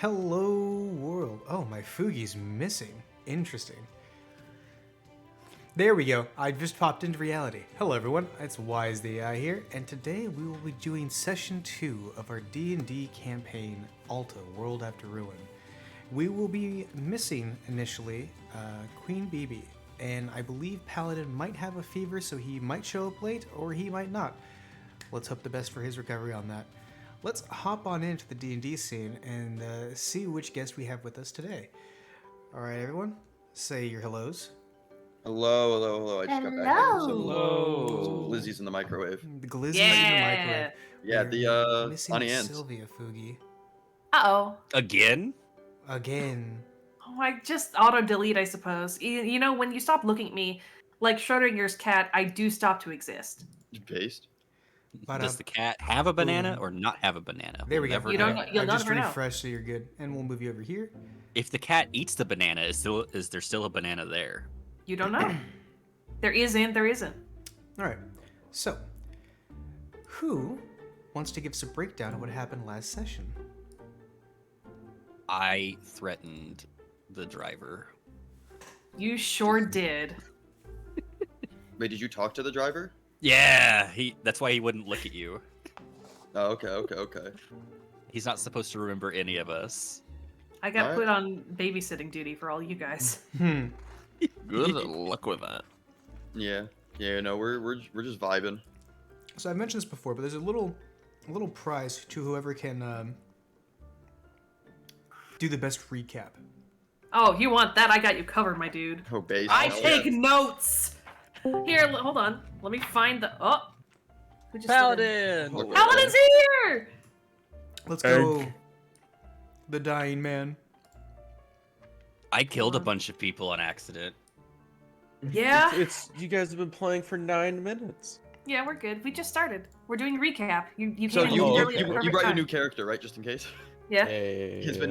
Hello, world. Oh, my Fugi's missing. Interesting. There we go. I just popped into reality. Hello, everyone. It's W.I.S.E here, and today we will be doing session 2 of our D&D campaign, Alta, World After Ruin. We will be missing, initially, Queen BB, and I believe Paladin might have a fever, so he might show up late, or he might not. Let's hope the best for his recovery on that. Let's hop on into the D&D scene and see which guest we have with us today. All right, everyone, say your hellos. Hello. I just got back in. Some glizzies in the microwave. The glizzies in the microwave. Yeah, We're the missing Honey Ants. Sylvia Fugi. Uh-oh. Again? Again. Oh, I just auto-delete, I suppose. You know, when you stop looking at me, like Schrodinger's cat, I do stop to exist. You paste? Does the cat have a banana or not have a banana? There we go. You don't know. You'll I just never know. refreshed, so you're good. And we'll move you over here. If the cat eats the banana, is there still a banana there? You don't know. There is and there isn't. All right. So, who wants to give us a breakdown of what happened last session? I threatened the driver. You sure did. Wait, did you talk to the driver? Yeah, that's why he wouldn't look at you. Oh, okay. He's not supposed to remember any of us. I got Alright. put on babysitting duty for all you guys. Good luck with that. Yeah, no, we're just vibing. So I mentioned this before, but there's a little prize to whoever can do the best recap. Oh, you want that? I got you covered, my dude. Oh, base. I hell take yeah. notes. Here, hold on. Let me find the. Oh, who just Paladin! Look, Paladin's here. Let's go. The dying man. I killed a bunch of people on accident. Yeah. It's you guys have been playing for 9 minutes. Yeah, we're good. We just started. We're doing recap. You So came in you early at the brought perfect your time. new character, right? Just in case. Yeah. Hey. It's been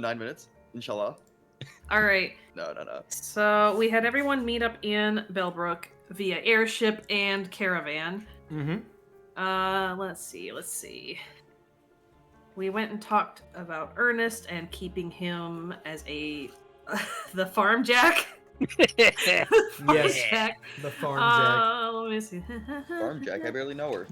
9 minutes. Inshallah. All right. No. So we had everyone meet up in Bellbrook via airship and caravan. Mm-hmm. Let's see. We went and talked about Ernest and keeping him as a the farm jack. Farm Yes. jack. The farm jack. Let me see. Farm Jack, I barely know her.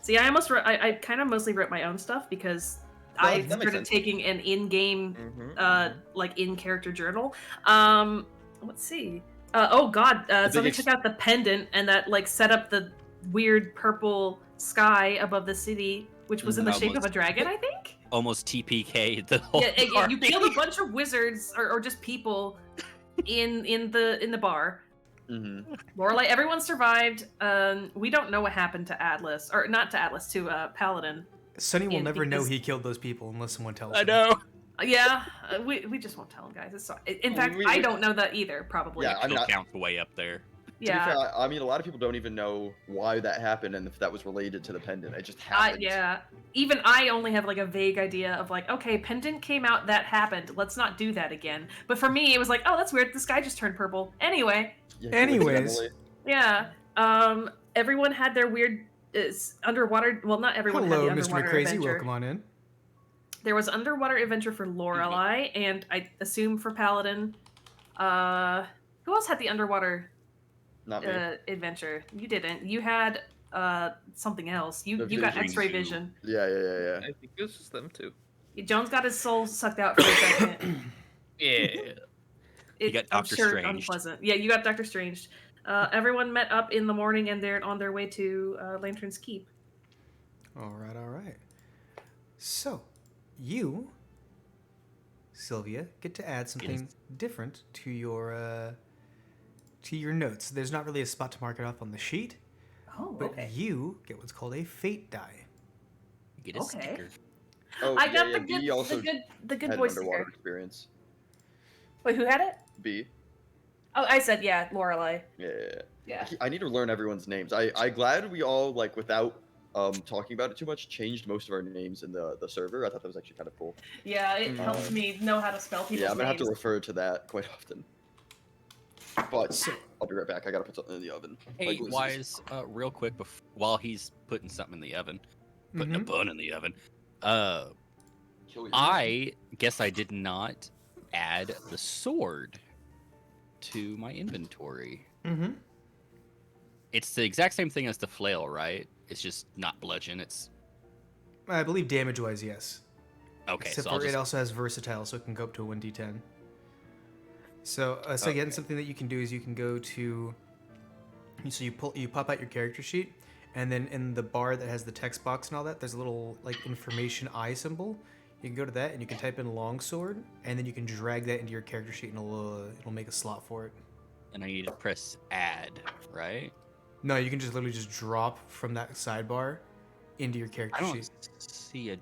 See, I kind of mostly wrote my own stuff because Well, I that makes started sense. taking an in-game, Mhm. like in-character journal. Let's see. Oh God, somebody took out the pendant and that like set up the weird purple sky above the city, which was in the shape of a dragon, I think. Almost TPK the whole Yeah, you party. killed a bunch of wizards or just people in the bar. Mm-hmm. Lorelei, everyone survived. We don't know what happened to Atlas, or not to Atlas, to Paladin. Sonny will in never know because- he killed those people unless someone tells I him. know. Yeah, we just won't tell him, guys. It's sorry. In fact, I don't know that either. Probably. Yeah, I mean, Still counts way up there. To be Yeah. fair, I mean, a lot of people don't even know why that happened and if that was related to the pendant. It just happened. Yeah. Even I only have like a vague idea of like, okay, pendant came out, that happened. Let's not do that again. But for me, it was like, oh, that's weird. The sky just turned purple. Anyway. Yeah, Anyways. Emily. Yeah. Everyone had their weird underwater. Well, not everyone Hello, had the Mr. underwater McCrazy. adventure. Welcome on in. There was underwater adventure for Lorelei, and I assume for Paladin. Who else had the underwater Not me. adventure? You didn't. You had something else. You The got vision X-ray suit. vision. Yeah. I think this is them too. Jones got his soul sucked out for a second. Yeah. You got I'm Doctor sure Strange. unpleasant. Yeah, you got Doctor Strange. Everyone met up in the morning, and they're on their way to Lantern's Keep. All right. So, you, Sylvia, get to add something different to your notes. There's not really a spot to mark it off on the sheet, Oh, but okay. you get what's called a fate die. You get a Okay. sticker. Oh, I yeah, got yeah, the B good, also the good had an boy underwater sticker. experience. Wait, who had it? B. Oh, I said yeah, Lorelei. Yeah. Yeah. I need to learn everyone's names. I glad we all, like, without talking about it too much, changed most of our names in the server. I thought that was actually kind of cool. Yeah, it helps me know how to spell people's Yeah, I'm gonna have names. to refer to that quite often. But I'll be right back. I gotta put something in the oven. Hey, Like, this is- Wise, real quick, while he's putting something in the oven, putting a Mhm. bun in the oven, Kill you. I guess I did not add the sword to my inventory. Mm-hmm. It's the exact same thing as the flail, right? It's just not bludgeon. It's I believe damage-wise, yes. okay. Except So I'll for just it also has versatile, so it can go up to a 1d10. So, again, Okay. something that you can do is you can go to. So you pop out your character sheet, and then in the bar that has the text box and all that, there's a little like information eye symbol. You can go to that and you can type in longsword, and then you can drag that into your character sheet, and it'll make a slot for it. and I need to press add, right? No, you can just literally just drop from that sidebar into your character I don't sheet. see now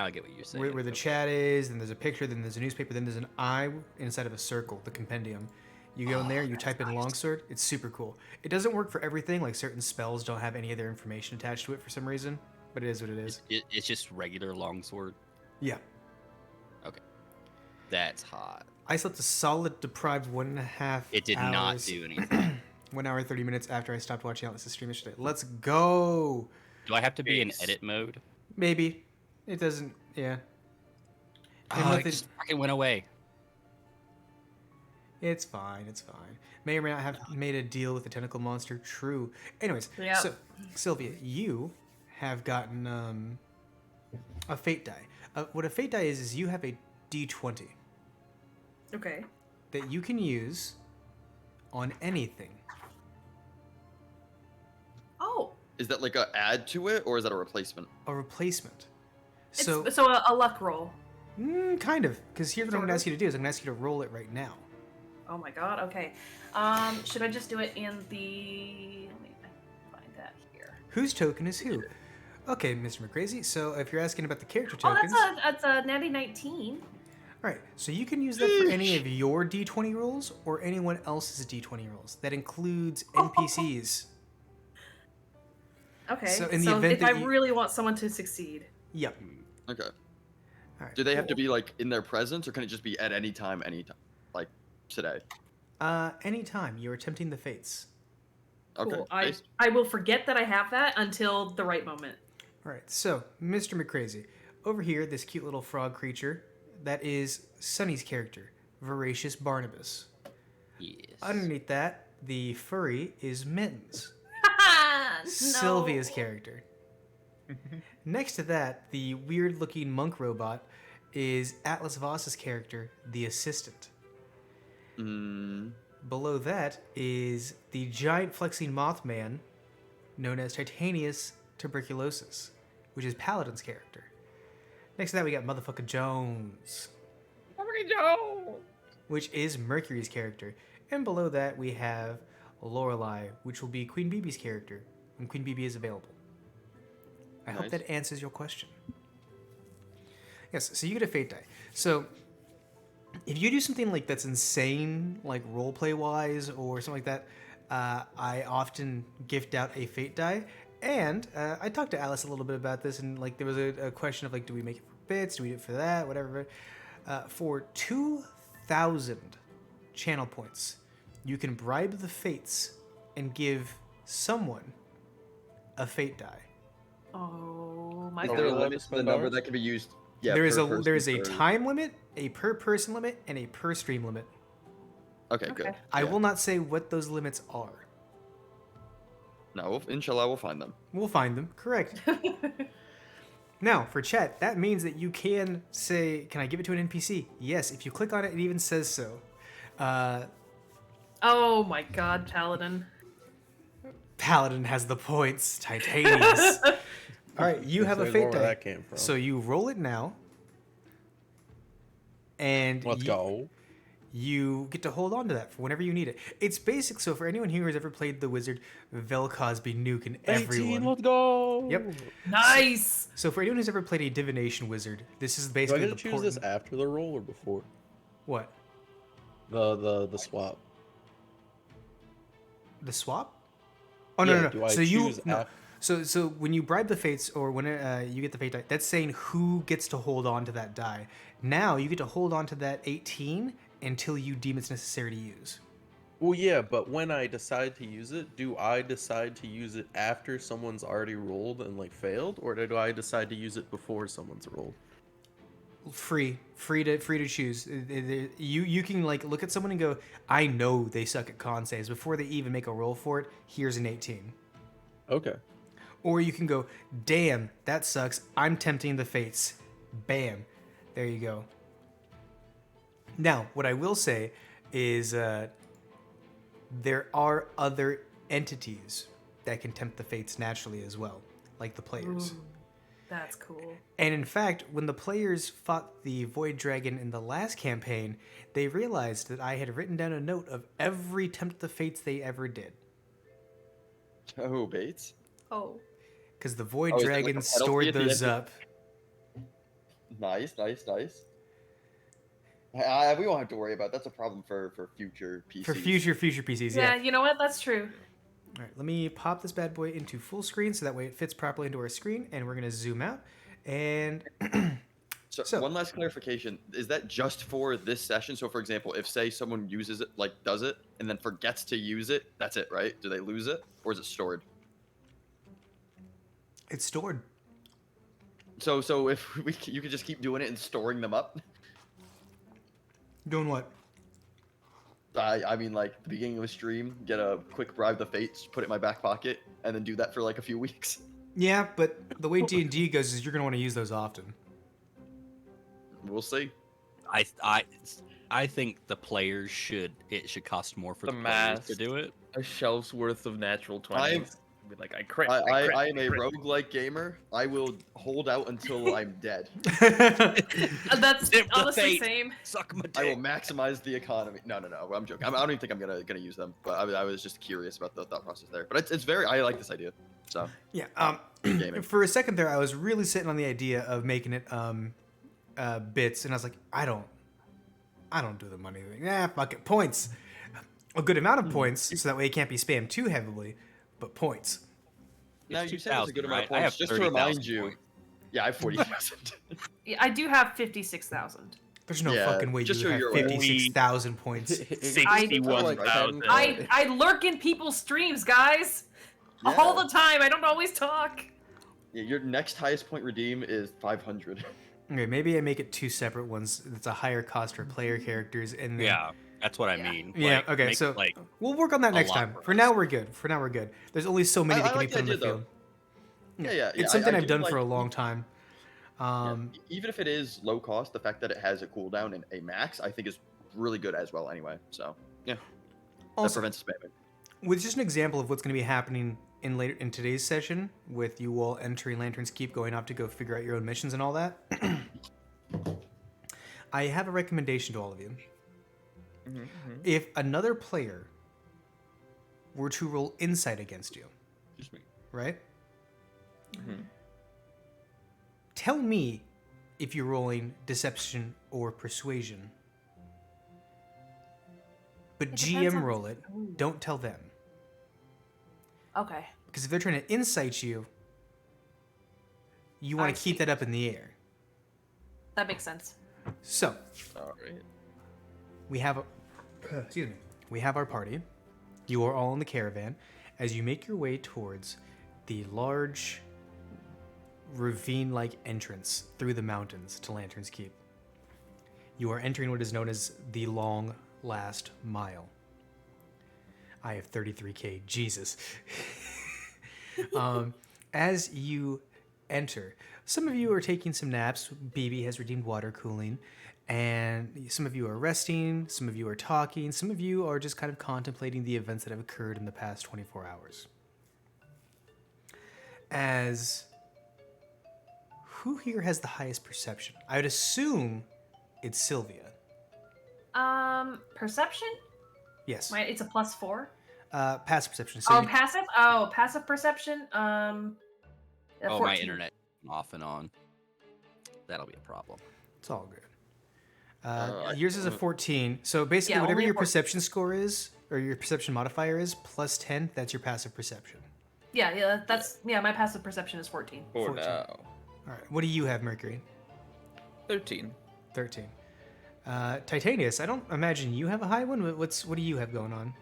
I get what you're saying. Where the Okay. chat is, then there's a picture, then there's a newspaper, then there's an eye inside of a circle, the compendium. You go in there, you that's type in nice. longsword. It's super cool. It doesn't work for everything, like certain spells don't have any other information attached to it for some reason, but it is what it is. It's just regular longsword. Yeah. That's hot. I slept a solid deprived 1.5 It did not hours. do anything. 1 hour 30 minutes after I stopped watching Atla's stream yesterday. Let's go. Do I have to be in Jeez. edit mode? Maybe it doesn't. Yeah. And Oh, with it it- just fucking went away. It's fine. It's fine. May or may not have made a deal with the tentacle monster. True. Anyways, Yep. so Sylvia, you have gotten a fate die. What a fate die is you have a D20 Okay. that you can use on anything. Oh, Is that like a add to it, or is that a replacement? A replacement. it's, So, so a luck roll. kind of, because here's what I'm going to Sort ask you to do: is I'm going to ask you to roll it right now. Oh my god. Okay. Should I just do it in the? Let me find that here. Whose token is who? Okay, Mr. McCrazy. So if you're asking about the character Oh, tokens, that's a natty 19. all right. So you can use that for any of your D20 rolls or anyone else's D20 rolls. That includes NPCs. Okay. So So, in the event if that I you- really want someone to succeed. Yep. Okay. All right. Do they have to be like in their presence, or can it just be at any time, like today? Anytime you're attempting the fates. Okay. Cool. nice. I will forget that I have that until the right moment. All right. So, Mr. McCrazy, over here, this cute little frog creature, that is Sunny's character, Voracious Barnabas. Yes. Underneath that, the furry is Mittens, No. Sylvia's character. Next to that, the weird-looking monk robot is Atlas Voss's character, the assistant. Mm, Below that is the giant flexing Mothman, known as Titanius Tuberculosis, which is Paladin's character. Next to that, we got motherfucker Jones, which is Mercury's character. And below that, we have Lorelei, which will be Queen Beebe's character when Queen Beebe is available. I hope Nice. that answers your question. Yes, so you get a fate die. So if you do something like that's insane, like roleplay wise or something like that, I often gift out a fate die. And I talked to Alice a little bit about this, and like there was a question of like, do we make it for bits? Do we do it for that? Whatever. For 2,000 channel points, you can bribe the fates and give someone a fate die. Oh my is Are there we a god. allowed to limit to the spend number ours? that can be used? Yeah. there is per a person there is a per- time limit, a per person limit, and a per stream limit. Okay, good. Okay. I Yeah. will not say what those limits are. No, inshallah, we'll find them. We'll find them. Correct. Now, for chat, that means that you can say, can I give it to an NPC? Yes, if you click on it, it even says so. Oh my god, Paladin. Paladin has the points. Titanius. All right, you have a Explain fate more where die. that came from. So you roll it now. And Let's go. you get to hold on to that for whenever you need it. It's basic. So for anyone here who's ever played the wizard, Vel'Koz be nuking 18, everyone. let's go. Yep. Nice. So for anyone who's ever played a divination wizard, this is Do I basically get the to choose this portent- after the roll or before? What? The swap. The swap? Oh Yeah, no. do I So you choose no. af- So when you bribe the fates or when you get the fate die, that's saying who gets to hold on to that die. Now you get to hold on to that 18 until you deem it's necessary to use. Well, yeah, but when I decide to use it, do I decide to use it after someone's already rolled and like failed, or do I decide to use it before someone's rolled? Free to choose. You can like look at someone and go, I know they suck at con saves before they even make a roll for it. Here's an 18. Okay. Or you can go, damn, that sucks. I'm tempting the fates. Bam, there you go. Now, what I will say is there are other entities that can tempt the fates naturally as well, like the players. Ooh, that's cool. And in fact, when the players fought the Void Dragon in the last campaign, they realized that I had written down a note of every tempt the fates they ever did. Oh, Bates. Oh. Because the Void Oh, is there, like, a Dragon penalty stored at the those end? up. Nice. We won't have to worry about that's a problem for future PCs. For future PCs, Yeah, yeah. you know what? That's true. All right, let me pop this bad boy into full screen so that way it fits properly into our screen, and we're going to zoom out. And So, one last clarification: is that just for this session? So, for example, if say someone uses it, like does it, and then forgets to use it, that's it, right? Do they lose it, or is it stored? it's stored. So if you could just keep doing it and storing them up. Doing what? I mean, like the beginning of a stream, get a quick bribe the fates, put it in my back pocket, and then do that for like a few weeks. Yeah, but the way D&D goes is you're going to want to use those often. We'll see. I think the players should cost more for The the players math. to do it. A shelf's worth of natural I'm- 20s. Be like, I crit. I am a crit. roguelike gamer. I will hold out until I'm dead. That's Tip the honestly fate. same. Suck my dick. I will maximize the economy. No, I'm joking. I don't even think I'm gonna use them. But I was just curious about the thought process there. But it's very. I like this idea. So Yeah. gaming. For a second there, I was really sitting on the idea of making it bits, and I was like, I don't do the money thing. Nah, fuck it. Points. A good amount of points, so that way it can't be spammed too heavily, but points. Now It's you said it's a 2,000, good amount of right? I have points. Just to 30,000 remind you. points. Yeah, I have 40,000. Yeah, I do have 56,000. There's no Yeah, fucking way just you so have you're aware. 56,000 points. 61,000. I lurk in people's streams, guys. Yeah. All the time. I don't always talk. Yeah, your next highest point redeem is 500. Okay, maybe I make it two separate ones. It's a higher cost for player characters, and then Yeah, that's what I Yeah. mean. Yeah, Like, okay, make, so like we'll work on that a next lot time. for For us. now, we're good. There's only so many I that can like be the put in the idea, though. field. Yeah. It's something I I've do done like- for a long time. Yeah, even if it is low cost, the fact that it has a cooldown and a max, I think is really good as well. Anyway, so yeah, that Also, prevents spamming. with just an example of what's going to be happening in today's session, with you all entering Lantern's Keep, going off to go figure out your own missions and all that, I have a recommendation to all of you. If another player were to roll insight against you, Excuse me. right? Tell me if you're rolling deception or persuasion. But It depends GM on- roll it. Ooh. Don't tell them. Okay. Because if they're trying to insight you, you want I to keep see. that up in the air. That makes sense. So, All right. we have excuse me. We have our party. You are all in the caravan as you make your way towards the large ravine-like entrance through the mountains to Lantern's Keep. You are entering what is known as the Long Last Mile. I have 33k. Jesus. As you enter, some of you are taking some naps. BB has redeemed water cooling. And some of you are resting, some of you are talking, some of you are just kind of contemplating the events that have occurred in the past 24 hours. As who here has the highest perception? I would assume it's Sylvia. Perception? Yes. It's a +4. Passive perception. Oh, you- passive? Oh, passive perception? Oh, 14. my internet off and on. That'll be a problem. It's all good. I- Yours is a 14. So basically, Yeah, whatever only a your 14. perception score is, or your perception modifier is, plus 10, that's your passive perception. Yeah, my passive perception is 14. For 14. now. All right. What do you have, Mercury? 13. 13. Titanius, I don't imagine you have a high one. What do you have going on?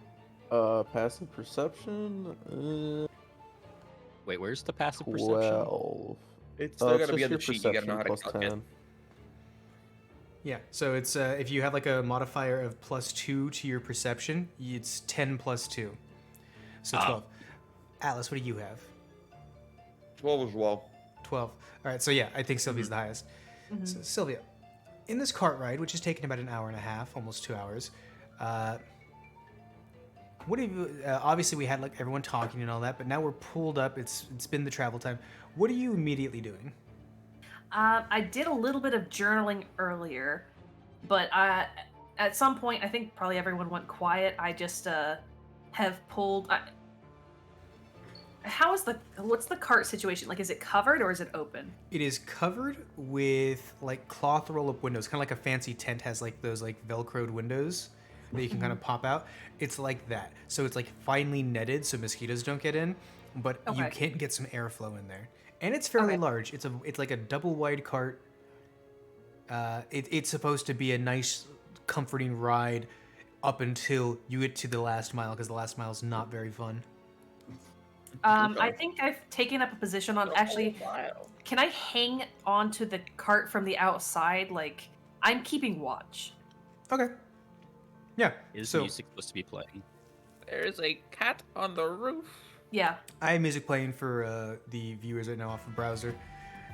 Passive perception. Wait, where's the passive perception? 12. It's still gotta just be on your the sheet. You gotta know how to plus calculate. 10. Yeah, so it's if you have like a modifier of +2 to your perception, it's 10 plus 2. So 12. Atlas, what do you have? 12 as well. 12. All right, so yeah, I think Sylvia's the highest. So, Sylvia, in this cart ride, which has taken about an hour and a half, almost 2 hours, what have you? Obviously, we had like everyone talking and all that, but now we're pulled up. It's been the travel time. What are you immediately doing? I did a little bit of journaling earlier, but at some point, I think probably everyone went quiet. I just have pulled. What's the cart situation? Like, is it covered or is it open? It is covered with like cloth roll-up windows, kind of like a fancy tent has like those like velcroed windows that you can kind of pop out. It's like that. So it's like finely netted so mosquitoes don't get in, but you can get some airflow in there. And it's fairly large. It's like a double wide cart. It's supposed to be a nice, comforting ride up until you get to the last mile, because the last mile is not very fun. I think I've taken up a position on actually. Can I hang onto the cart from the outside? Like, I'm keeping watch. Okay. Yeah. Is music supposed to be playing? There's a cat on the roof. Yeah. I have music playing for the viewers right now off the browser.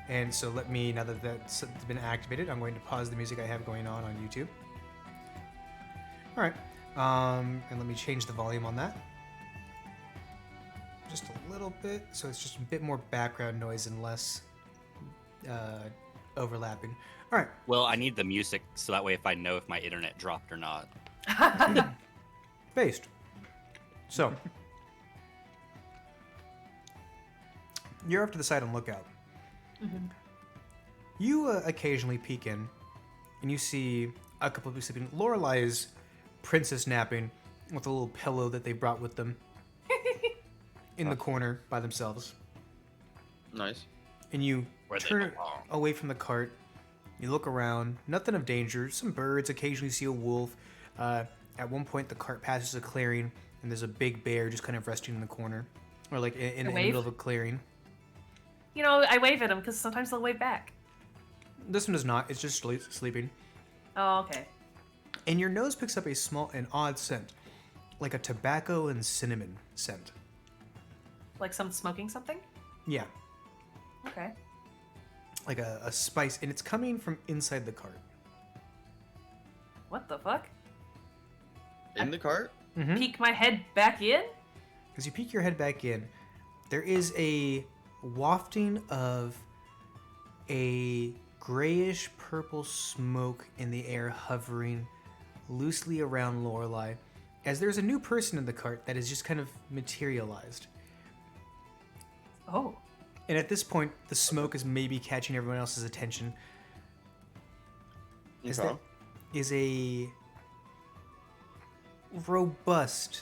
And so let me, now that that's been activated, I'm going to pause the music I have going on YouTube. All right. And let me change the volume on that. Just a little bit, so it's just a bit more background noise and less overlapping. All right. Well, I need the music so that way if I know if my internet dropped or not. Based. So, you're up to the side on lookout. You occasionally peek in, and you see a couple of people sleeping. Lorelei is princess napping with a little pillow that they brought with them in the corner by themselves. Nice. And you Where they turn belong. away from the cart. You look around. Nothing of danger. Some birds. Occasionally see a wolf. At one point, the cart passes a clearing, and there's a big bear just kind of resting in the corner, or like in the middle of a clearing. You know, I wave at them because sometimes they'll wave back. This one does not. It's just sleeping. Oh, okay. And your nose picks up an odd scent, like a tobacco and cinnamon scent. Like some smoking something? Yeah, Okay. like a spice, and it's coming from inside the cart. What the fuck? In the cart? Peek my head back in? As you peek your head back in, there is a wafting of a grayish purple smoke in the air hovering loosely around Lorelei, as there's a new person in the cart that is just kind of materialized. Oh. And at this point, the smoke is maybe catching everyone else's attention. As Okay. that is a robust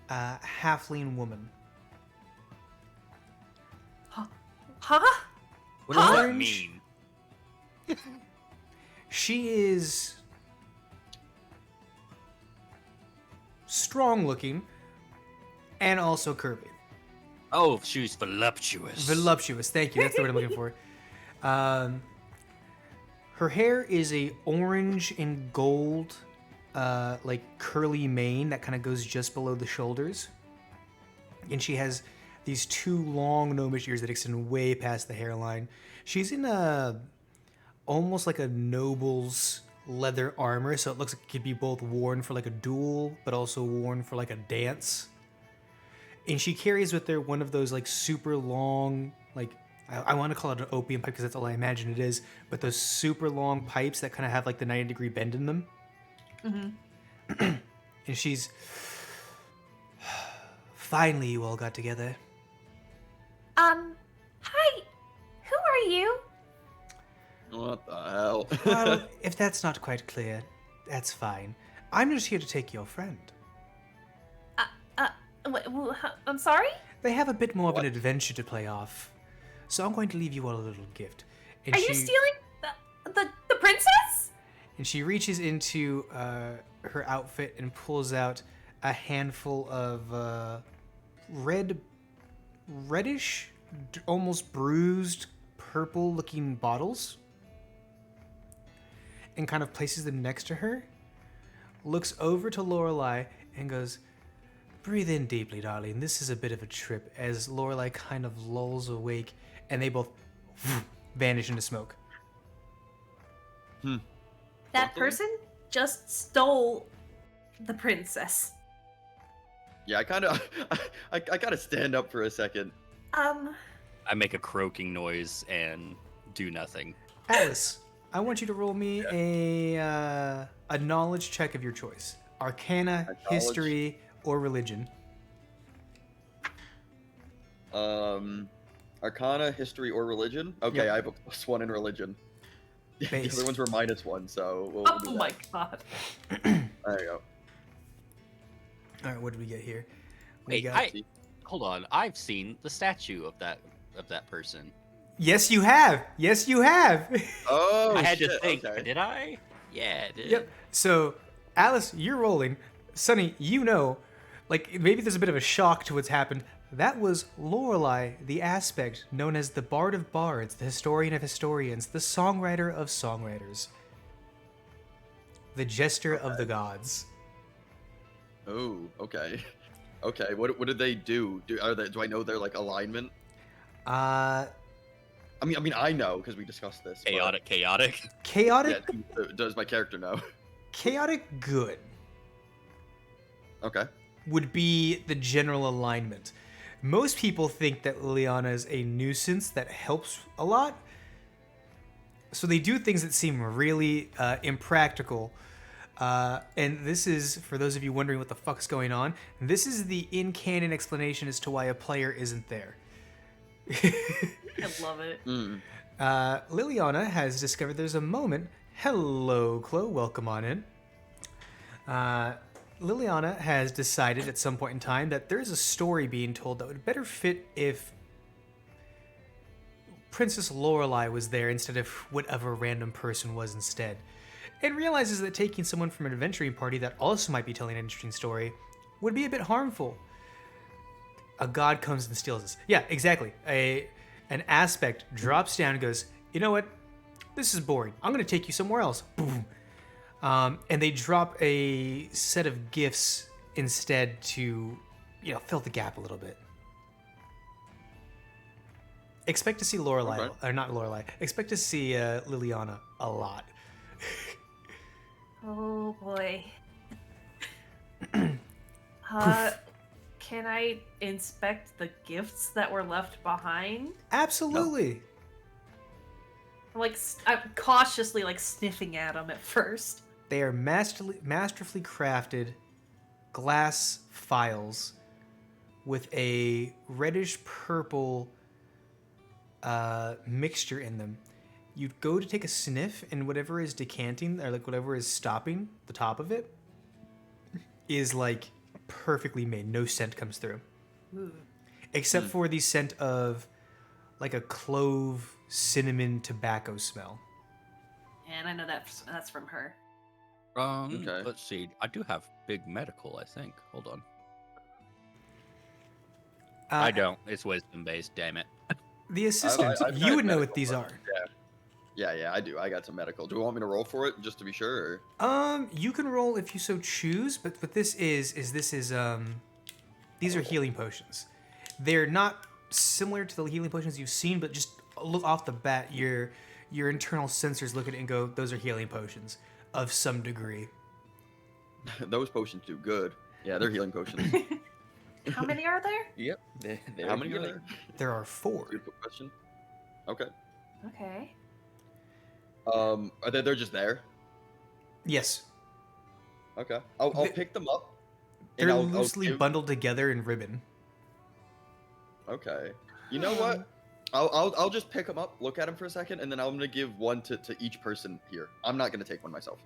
halfling woman. Huh? What does that Orange. mean? She is strong looking and also curvy. Oh, she was voluptuous. Voluptuous, thank you. That's the word I'm looking for. Her hair is a orange and gold, like curly mane that kind of goes just below the shoulders, and she has these two long gnomish ears that extend way past the hairline. She's in almost like a noble's leather armor, so it looks like it could be both worn for like a duel, but also worn for like a dance. And she carries with her one of those like super long, like I want to call it an opium pipe because that's all I imagine it is, but those super long pipes that kind of have like the 90-degree bend in them. And she's, finally you all got together. Hi. Who are you? What the hell? Well, if that's not quite clear, that's fine. I'm just here to take your friend. I'm sorry? They have a bit more of an adventure to play off, so I'm going to leave you all a little gift. And Are you stealing the princess? And she reaches into her outfit and pulls out a handful of reddish, almost bruised, purple-looking bottles, and kind of places them next to her. Looks over to Lorelei and goes, "Breathe in deeply, darling. This is a bit of a trip." As Lorelei kind of lulls awake, and they both vanish into smoke. That Luckily- person just stole the princess. Yeah, I gotta stand up for a second. I make a croaking noise and do nothing. Alice, I want you to roll me a knowledge check of your choice. Arcana, Knowledge. history, or religion. Arcana, history, or religion. Okay, Yep. I have a +1 in religion. The Base. other ones were -1, so we'll do Oh that. my god. There you go. All right, what do we get here? We Wait, got... hold on. I've seen the statue of that person. Yes, you have. Yes, you have. Oh, I had shit, to think. okay. Did I? Yeah, I did. Yep. So, Alice, you're rolling. Sonny, you know, like maybe there's a bit of a shock to what's happened. That was Lorelei, the aspect known as the Bard of Bards, the Historian of Historians, the Songwriter of Songwriters, the Jester of the Gods. Oh, okay. Okay, what did they do? Do I know their like alignment? Uh, I mean I know because we discussed this. but- Chaotic. chaotic, Yeah, does my character know? chaotic good Okay. would be the general alignment. Most people think that Liliana is a nuisance that helps a lot. So they do things that seem really impractical. And this is, for those of you wondering what the fuck's going on, this is the in-canon explanation as to why a player isn't there. I love it. Mm. Liliana has discovered there's a moment. Hello, Chloe. Welcome on in. Liliana has decided at some point in time that there's a story being told that would better fit if Princess Lorelei was there instead of whatever random person was instead. And realizes that taking someone from an adventuring party that also might be telling an interesting story would be a bit harmful. A god comes and steals us. Yeah, exactly. An aspect drops down and goes, "You know what? This is boring. I'm going to take you somewhere else." Boom. And they drop a set of gifts instead to, fill the gap a little bit. Expect to see Lorelei, Okay. or not Lorelei. Expect to see Liliana a lot. Oh boy. Can I inspect the gifts that were left behind? Absolutely. I'm cautiously sniffing at them at first. They are masterfully crafted glass phials with a reddish purple mixture in them. You'd go to take a sniff, and whatever is decanting, or whatever is stopping the top of it, is perfectly made. No scent comes through, except for the scent of a clove, cinnamon, tobacco smell. And I know that's from her. Okay. Let's see. I do have big medical, I think. Hold on. I don't. It's wisdom based. Damn it. The assistant, I've you got would know what medical, these but- are. Yeah, I do. I got some medical. Do you want me to roll for it just to be sure? You can roll if you so choose, but what this is these are healing potions. They're not similar to the healing potions you've seen, but just look off the bat, your internal sensors look at it and go, those are healing potions of some degree. Those potions do good. Yeah, they're healing potions. How many are there? Yep. How many are there? There are 4. Good question. Okay. Okay. Are they're just there? Yes, Okay. I'll They- pick them up. they're I'll loosely give- bundled together in ribbon. Okay. You know what? I'll just pick them up, look at them for a second, and then I'm gonna give one to each person here. I'm not gonna take one myself.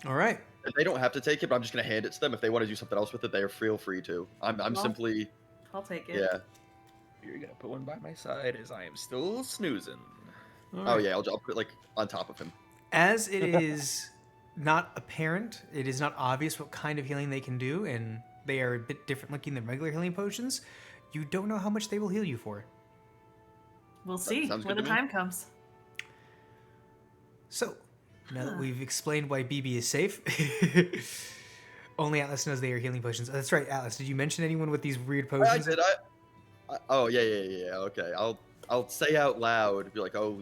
All right. They don't have to take it, but I'm just gonna hand it to them. If they want to do something else with it, they are feel free to. I'm Well, simply I'll take it. yeah. You're gonna put one by my side as I am still snoozing. Oh yeah, I'll put it on top of him. As it is not apparent. It is not obvious what kind of healing they can do, and they are a bit different looking than regular healing potions. You don't know how much they will heal you for. We'll see sounds when good the to me. time comes. So, now that we've explained why BB is safe, only Atlas knows they are healing potions. That's right, Atlas. Did you mention anyone with these weird I potions? did. Oh yeah. Okay, I'll say out loud, be like, oh,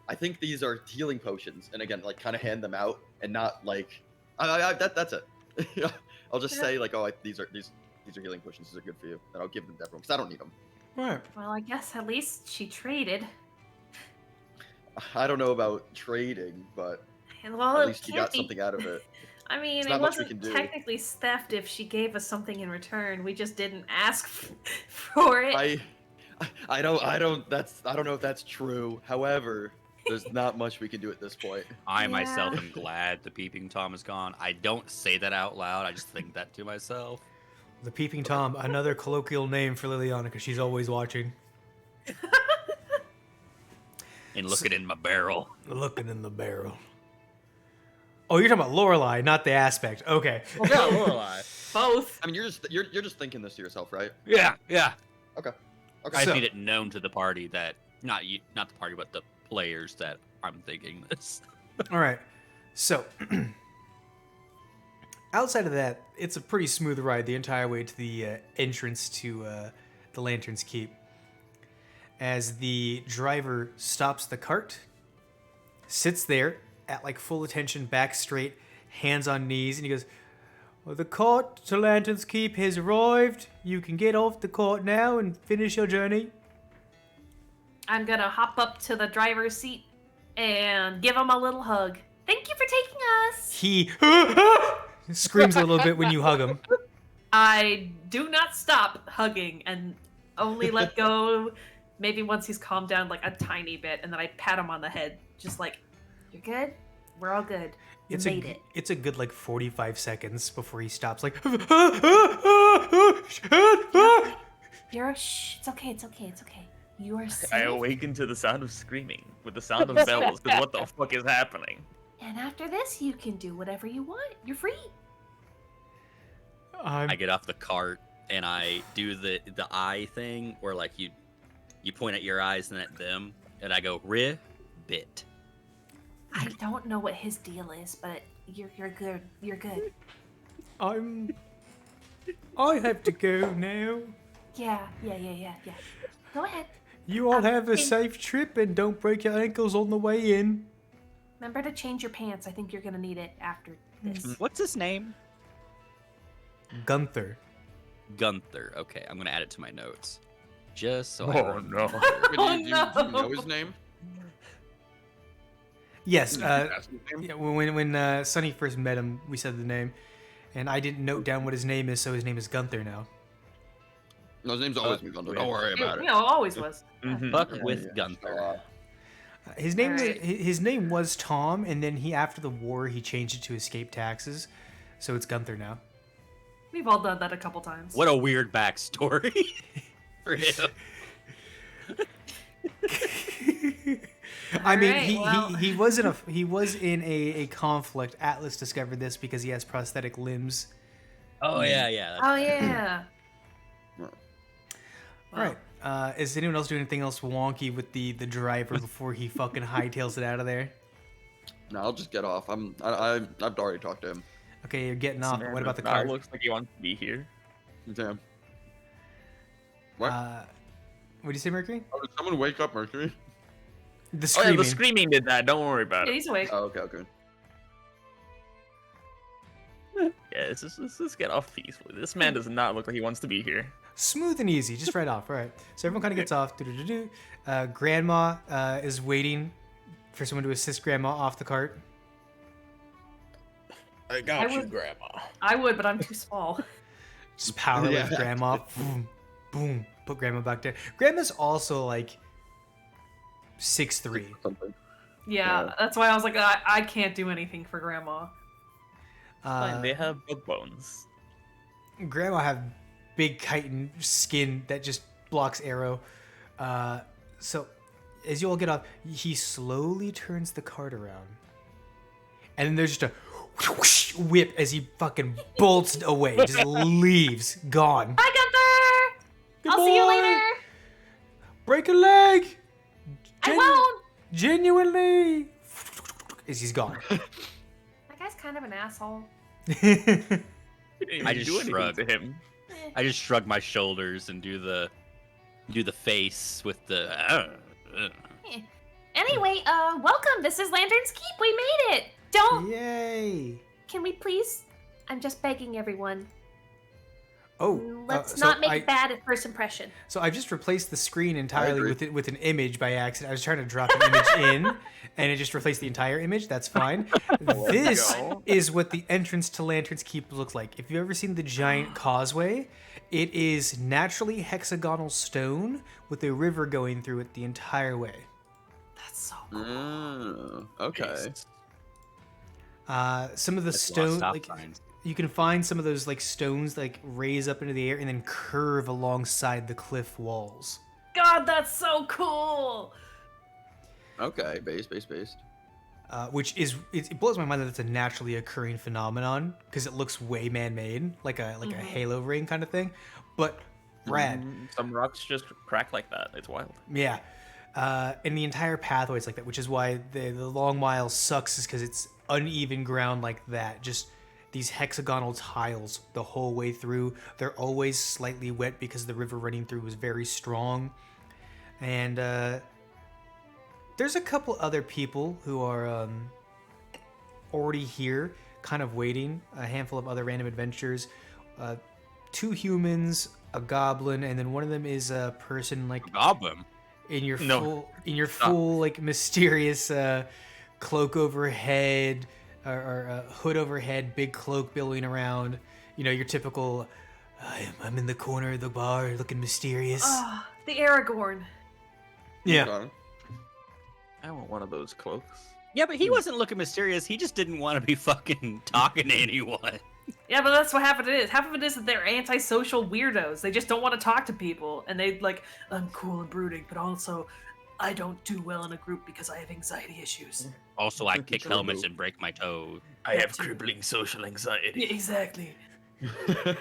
I think these are healing potions, and again, like, kind of hand them out, and not like, that's it. I'll just say like, oh, these are healing potions. These are good for you, and I'll give them to everyone because I don't need them. Right. Well, I guess at least she traded. I don't know about trading, but Well, at it least you can't got be. something out of it. I mean, There's it not much we wasn't can do. technically theft if she gave us something in return. We just didn't ask for it. I don't know if that's true. However, there's not much we can do at this point. I Yeah. myself am glad the Peeping Tom is gone. I don't say that out loud. I just think that to myself. The Peeping Tom, another colloquial name for Liliana, because she's always watching. And looking in my barrel. Looking in the barrel. Oh, you're talking about Lorelai, not the aspect. Okay. Yeah, Lorelai. Both. I mean, you're just thinking this to yourself, right? Yeah. Okay. I So- made it known to the party that not the party, but the players that I'm thinking this. All right. So, outside of that, it's a pretty smooth ride the entire way to the entrance to the Lantern's Keep. As the driver stops the cart, sits there at like full attention, back straight, hands on knees, and he goes, well, the cart to Lantern's Keep has arrived. You can get off the cart now and finish your journey. I'm gonna hop up to the driver's seat and give him a little hug. Thank you for taking us. He screams a little bit when you hug him. I do not stop hugging and only let go maybe once he's calmed down like a tiny bit, and then I pat him on the head, just like, you're good? We're all good. You made it. It's a good like 45 seconds before he stops like Shh, it's okay, it's okay, it's okay. You are safe. I awaken to the sound of screaming with the sound of bells. Because what the fuck is happening? And after this, you can do whatever you want. You're free. I get off the cart and I do the eye thing where like you point at your eyes and at them, and I go ribbit. I don't know what his deal is, but you're good. You're good. I have to go now. Yeah. Go ahead. You all have a safe trip and don't break your ankles on the way in. Remember to change your pants. I think you're gonna need it after this. What's his name? Gunther. Gunther. Okay, I'm gonna add it to my notes. Just so I Oh remember. no. Wait, do you no. know his name? Yes. Did you ask his name? Yeah, when Sonny first met him, we said the name, and I didn't note down what his name is, so his name is Gunther now. No, his name's always been Gunther. Don't worry about You it. know, always was. Mhm. Fuck Yeah, with yeah. Gunther. His name Alright. his name was Tom, and then after the war he changed it to escape taxes, so it's Gunther now. We've all done that a couple times. What a weird backstory for him. I mean, Alright, well. he was in a conflict. Atlas discovered this because he has prosthetic limbs. Oh yeah. Oh yeah. All right. Is anyone else doing anything else wonky with the driver before he fucking hightails it out of there? No, I'll just get off. I've already talked to him. Okay, you're getting off. Man What about the does not car? looks like he wants to be here. Damn. What? What do you say, Mercury? Oh, did someone wake up Mercury? The Oh screaming. yeah, the screaming did that. Don't worry about Yeah, it. he's awake. Oh, okay. Yeah, let's just get off peacefully. This man does not look like he wants to be here. Smooth and easy, just right off. All right. So everyone kind of gets off. Grandma is waiting for someone to assist Grandma off the cart. I got you, Grandma. I would, but I'm too small. Just power lift Yeah. Grandma. Boom, boom. Put Grandma back there. Grandma's also like 6'3". Something. Yeah, Yeah. that's why I was like, I can't do anything for Grandma. And they have bug bones. Grandma have big chitin skin that just blocks arrow. So as you all get off, he slowly turns the cart around. and then there's just a whoosh whip as he fucking bolts away, just leaves, gone. Bye, Gunther. Good I'll see you boy. later. Break a leg. I won't. Genuinely, as he's gone. That guy's kind of an asshole. You didn't I even just do anything shrug. to him. I just shrug my shoulders and do the face with the. Anyway, welcome. This is Lantern's Keep. We made it. Don't. Yay. Can we please? I'm just begging everyone. Oh, Let's so not make I- bad at first impression. So I just replaced the screen entirely agree. with an image by accident. I was trying to drop an image in, and it just replaced the entire image. That's fine. This go. is what the entrance to Lantern's Keep looks like. If you've ever seen the giant causeway, it is naturally hexagonal stone with a river going through it the entire way. That's so cool. Okay. Some of the That's a lot of stone, stop like signs. you can find some of those like stones like raise up into the air and then curve alongside the cliff walls. God, that's so cool. Okay. Based. Which is it blows my mind that it's a naturally occurring phenomenon because it looks way man-made, like a halo ring kind of thing, but rad. Some rocks just crack like that. It's wild. Yeah, and the entire pathway is like that, which is why the long mile sucks, is because it's uneven ground like that. Just these hexagonal tiles the whole way through. They're always slightly wet because the river running through was very strong, and there's a couple other people who are already here, kind of waiting. A handful of other random adventurers. 2 humans, a goblin, and then one of them is a person like Goblin. in your No. full like mysterious cloak overhead or hood overhead, big cloak billowing around. You know, your typical. I'm in the corner of the bar, looking mysterious. Ah, the Aragorn. Yeah. Okay. I want one of those cloaks. Yeah, but he wasn't looking mysterious. He just didn't want to be fucking talking to anyone. Yeah, but that's what half of it is. Half of it is that they're antisocial weirdos. They just don't want to talk to people, and they like, I'm cool and brooding, but also, I don't do well in a group because I have anxiety issues. Also, I kick helmets and break my toe. I have too. crippling social anxiety. Yeah, exactly.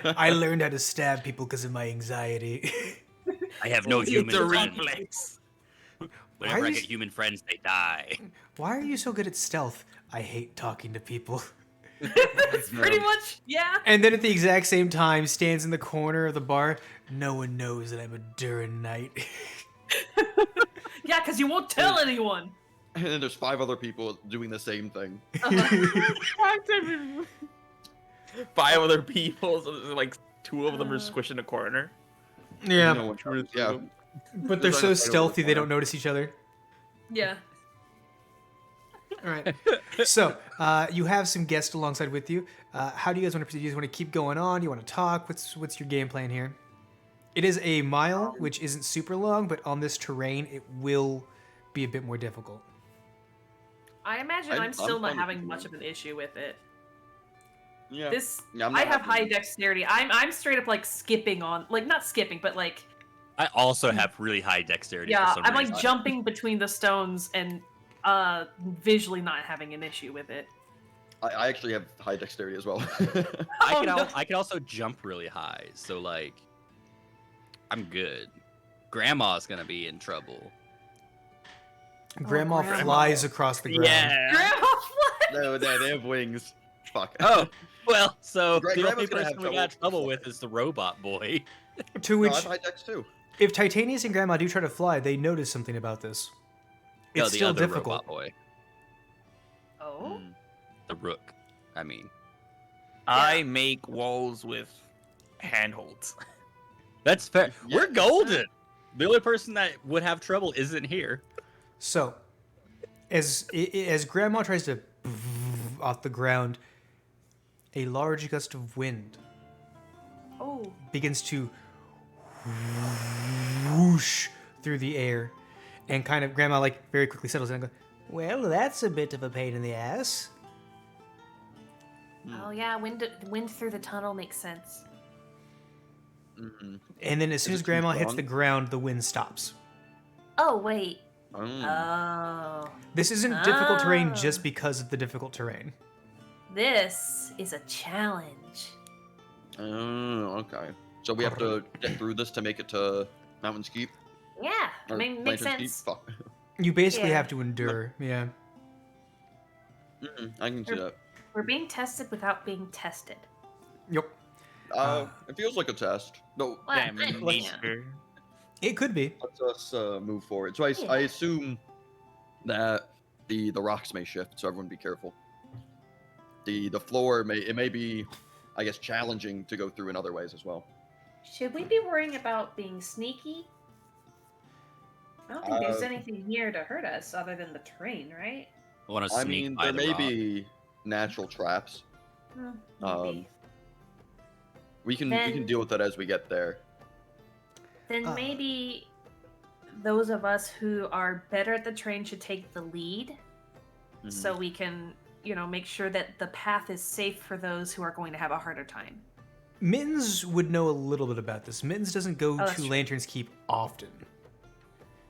I learned how to stab people because of my anxiety. I have no human It's a friends. reflex. Whenever Why I is- get human friends, they die. Why are you so good at stealth? I hate talking to people. That's pretty much, yeah. And then at the exact same time, stands in the corner of the bar. No one knows that I'm a Durin Knight. Yeah, because you won't tell anyone. And then there's 5 other people doing the same thing. 5 other people, so there's like 2 of them are squished in a corner. Yeah, No one yeah. but they're They're so trying to fight over the stealthy they corner. don't notice each other. Yeah. All right. So you have some guests alongside with you. How do you guys want to proceed? Do you guys want to keep going on? Do you want to talk? What's your game plan here? It is a mile, which isn't super long, but on this terrain, it will be a bit more difficult. I imagine I'm I'm still fine not with having it. much of an issue with it. Yeah. This, Yeah, I'm I not have having high it. dexterity. I'm straight up like skipping on, like not skipping, but like I also have really high dexterity. yeah, for some I'm reason. like jumping between the stones and visually not having an issue with it. I actually have high dexterity as well. Oh, no. I can also jump really high, so like, I'm good. Grandma's gonna be in trouble. Grandma Grandma. flies across the ground. Yeah. Grandma fly. No, they have wings. Fuck. Oh, well, so Gra- the only Grandma's gonna person have we got trouble. trouble with is the robot boy. To No, which, I have high dex too. if Titanius and Grandma do try to fly, they notice something about this. It's No, the still other difficult. robot boy. Oh. The rook, I mean. I make walls with handholds. That's fair. Yeah. We're golden. The only person that would have trouble isn't here. So, as Grandma tries to off the ground, a large gust of wind Oh. begins to whoosh through the air, and kind of Grandma like very quickly settles in and goes, "Well, that's a bit of a pain in the ass." Oh yeah, wind through the tunnel makes sense. Mm-hmm. And then as soon Is as it too Grandma hits strong? the ground, the wind stops. Oh wait, Oh. This isn't difficult terrain Ah. just because of the difficult terrain. This is a challenge. Oh, okay. So we have to get through this to make it to Mountain's Keep? Yeah, I Or mean, makes Lantern's sense. Keep? Fuck. You basically Yeah. have to endure, yeah. I can see that. We're being tested without being tested. Yep. It feels like a test. No, Well, Damn yeah. nature. It could be. let's move forward. So I Yeah. assume that the rocks may shift, so everyone be careful. The floor may be, I guess, challenging to go through in other ways as well. Should we be worrying about being sneaky? I don't think there's Uh, anything here to hurt us other than the terrain, right? I want to I sneak mean, by there the may rock. be natural traps. Maybe. We can Then- deal with that as we get there. Then Uh. maybe those of us who are better at the terrain should take the lead, so we can, make sure that the path is safe for those who are going to have a harder time. Mittens would know a little bit about this. Mittens doesn't go that's to true. Lanterns Keep often.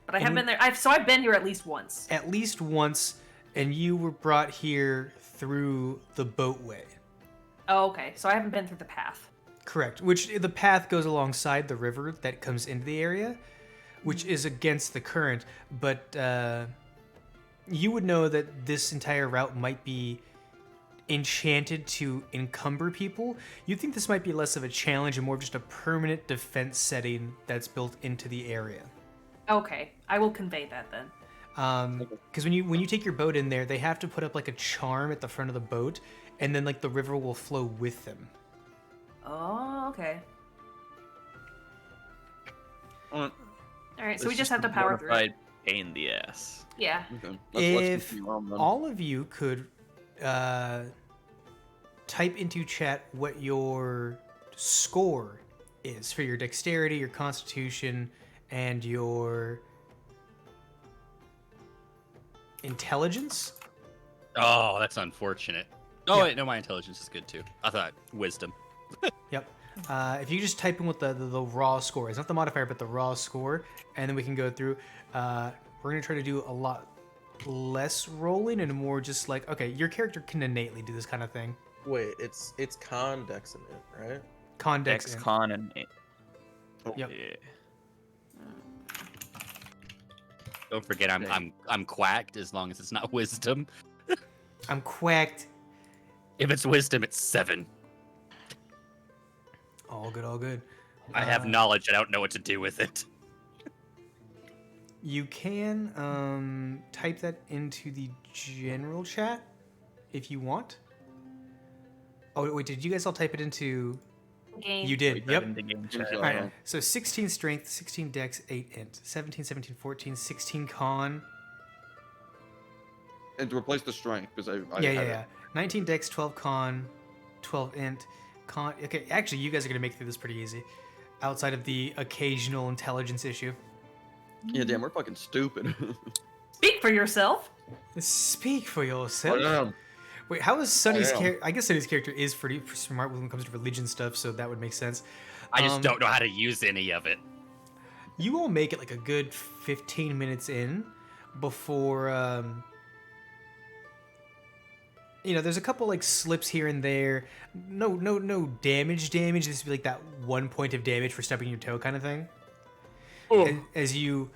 But I And have been there. I've been here at least once. At least once, and you were brought here through the boatway. Oh, okay. So I haven't been through the path. Correct. Which the path goes alongside the river that comes into the area, which is against the current. But you would know that this entire route might be enchanted to encumber people. You think this might be less of a challenge and more of just a permanent defense setting that's built into the area. Okay, I will convey that then. Because when you take your boat in there, they have to put up like a charm at the front of the boat, and then like the river will flow with them. Oh, okay. Alright, All right, so It's we just have to power through. Mortified pain in the ass. Yeah. okay. If continue on then. all of you could type into chat what your score is for your dexterity, your constitution, and your intelligence. Oh, that's unfortunate. Oh Yeah. wait, no, my intelligence is good too. I thought wisdom. Yep. If you just type in what the raw score is, not the modifier, but the raw score, and then we can go through. We're gonna try to do a lot less rolling and more just like, okay, your character can innately do this kind of thing. Wait, it's con dex in it, right? Con dex. Dex, in. con, and Yep. yeah. Don't forget, I'm quacked as long as it's not wisdom. I'm quacked. If it's wisdom, it's 7. All good, all good. I have knowledge. I don't know what to do with it. You can type that into the general chat if you want. Oh wait, did you guys all type it into? Game. You did. Put that Yep. in the game chat. Okay. All right. So 16 strength, 16 dex, 8 int, 17, 17, 14, 16 con. And to replace the strength, because I Yeah, had yeah, it. yeah. 19 dex, 12 con, 12 int, con. Okay, actually, you guys are gonna make through this pretty easy, outside of the occasional intelligence issue. Yeah, damn, we're fucking stupid. Speak for yourself. Speak for yourself. Damn. Wait, how is Sunny's I am. character? I guess Sunny's character is pretty smart when it comes to religion stuff, so that would make sense. I just Um, don't know how to use any of it. You will make it like a good 15 minutes in before, there's a couple like slips here and there. No damage. This would be like that 1 point of damage for stubbing your toe kind of thing. As you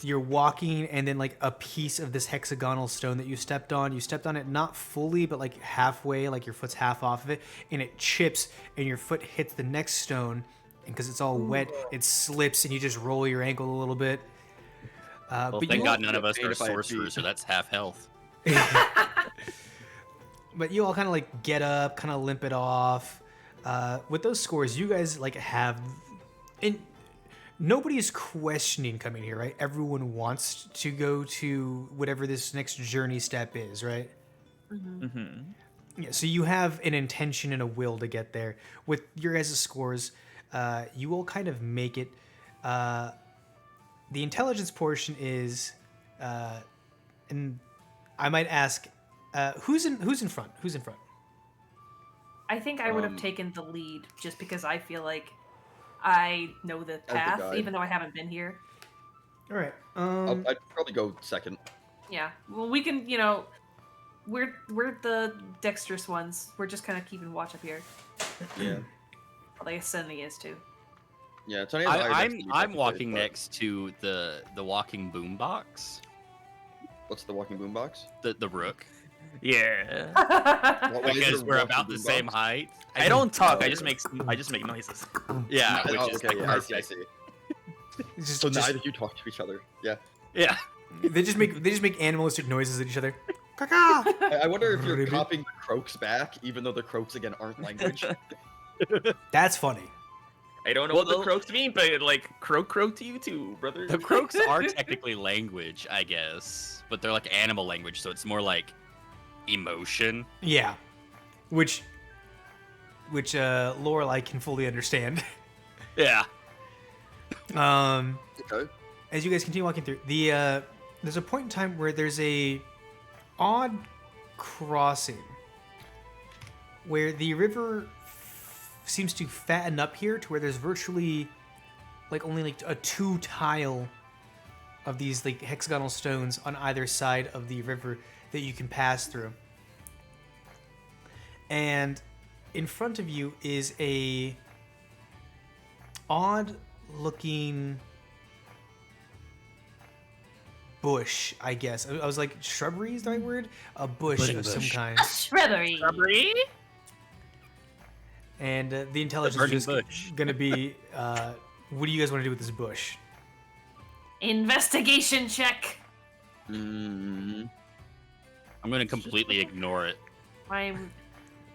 you're walking, and then like a piece of this hexagonal stone that you stepped on it not fully, but like halfway, like your foot's half off of it, and it chips, and your foot hits the next stone, and because it's all wet, it slips, and you just roll your ankle a little bit. Well, But thank you God all, none of us paid are if I had sorcerers, beat. so that's half health. but you all kind of like get up, kind of limp it off. With those scores, you guys like have, and nobody's questioning coming here, right? Everyone wants to go to whatever this next journey step is, right? Mm-hmm. Yeah, so you have an intention and a will to get there. With your guys' scores, you all kind of make it. The intelligence portion is, and I might ask, who's in front? Who's in front? I think I would have taken the lead just because I feel like I know the path, guide. even though I haven't been here. All right. I'd probably go second. Yeah. Well, we can, we're the dexterous ones. We're just kind of keeping watch up here. Yeah. Well, I guess Sunny is too. Yeah, Tony has a higher I'm dexterity I'm technically, walking but- next to the walking boombox, What's the walking boombox? the rook, Yeah. Why is it because a we're walking about the same boombox? height. I don't talk. Oh. I just make noises. Yeah, which Oh, is okay, like yeah, I see, I perfect. see. It's just, So just- neither of you talk to each other. Yeah. Yeah. they just make animalistic noises at each other. Caca! I wonder if you're Ribbit. copying the croaks back, even though the croaks again aren't language. That's funny. I don't know Well, what the the- croaks mean, but like croak to you too, brother. The croaks are technically language, I guess, but they're like animal language, so it's more like emotion. Yeah, which Lorelai can fully understand. Yeah. Okay. As you guys continue walking through, there's a point in time where there's a odd crossing where the river seems to fatten up here to where there's virtually only like a 2 tile of these like hexagonal stones on either side of the river that you can pass through. And in front of you is a odd looking bush, I guess. I was like, shrubbery is the right word? A bush Budding of some bush. kind. Shrubbery. Shrubbery? And the intelligence burning is bush. going to be, what do you guys want to do with this bush? Investigation check. Mm, I'm gonna completely ignore it. I'm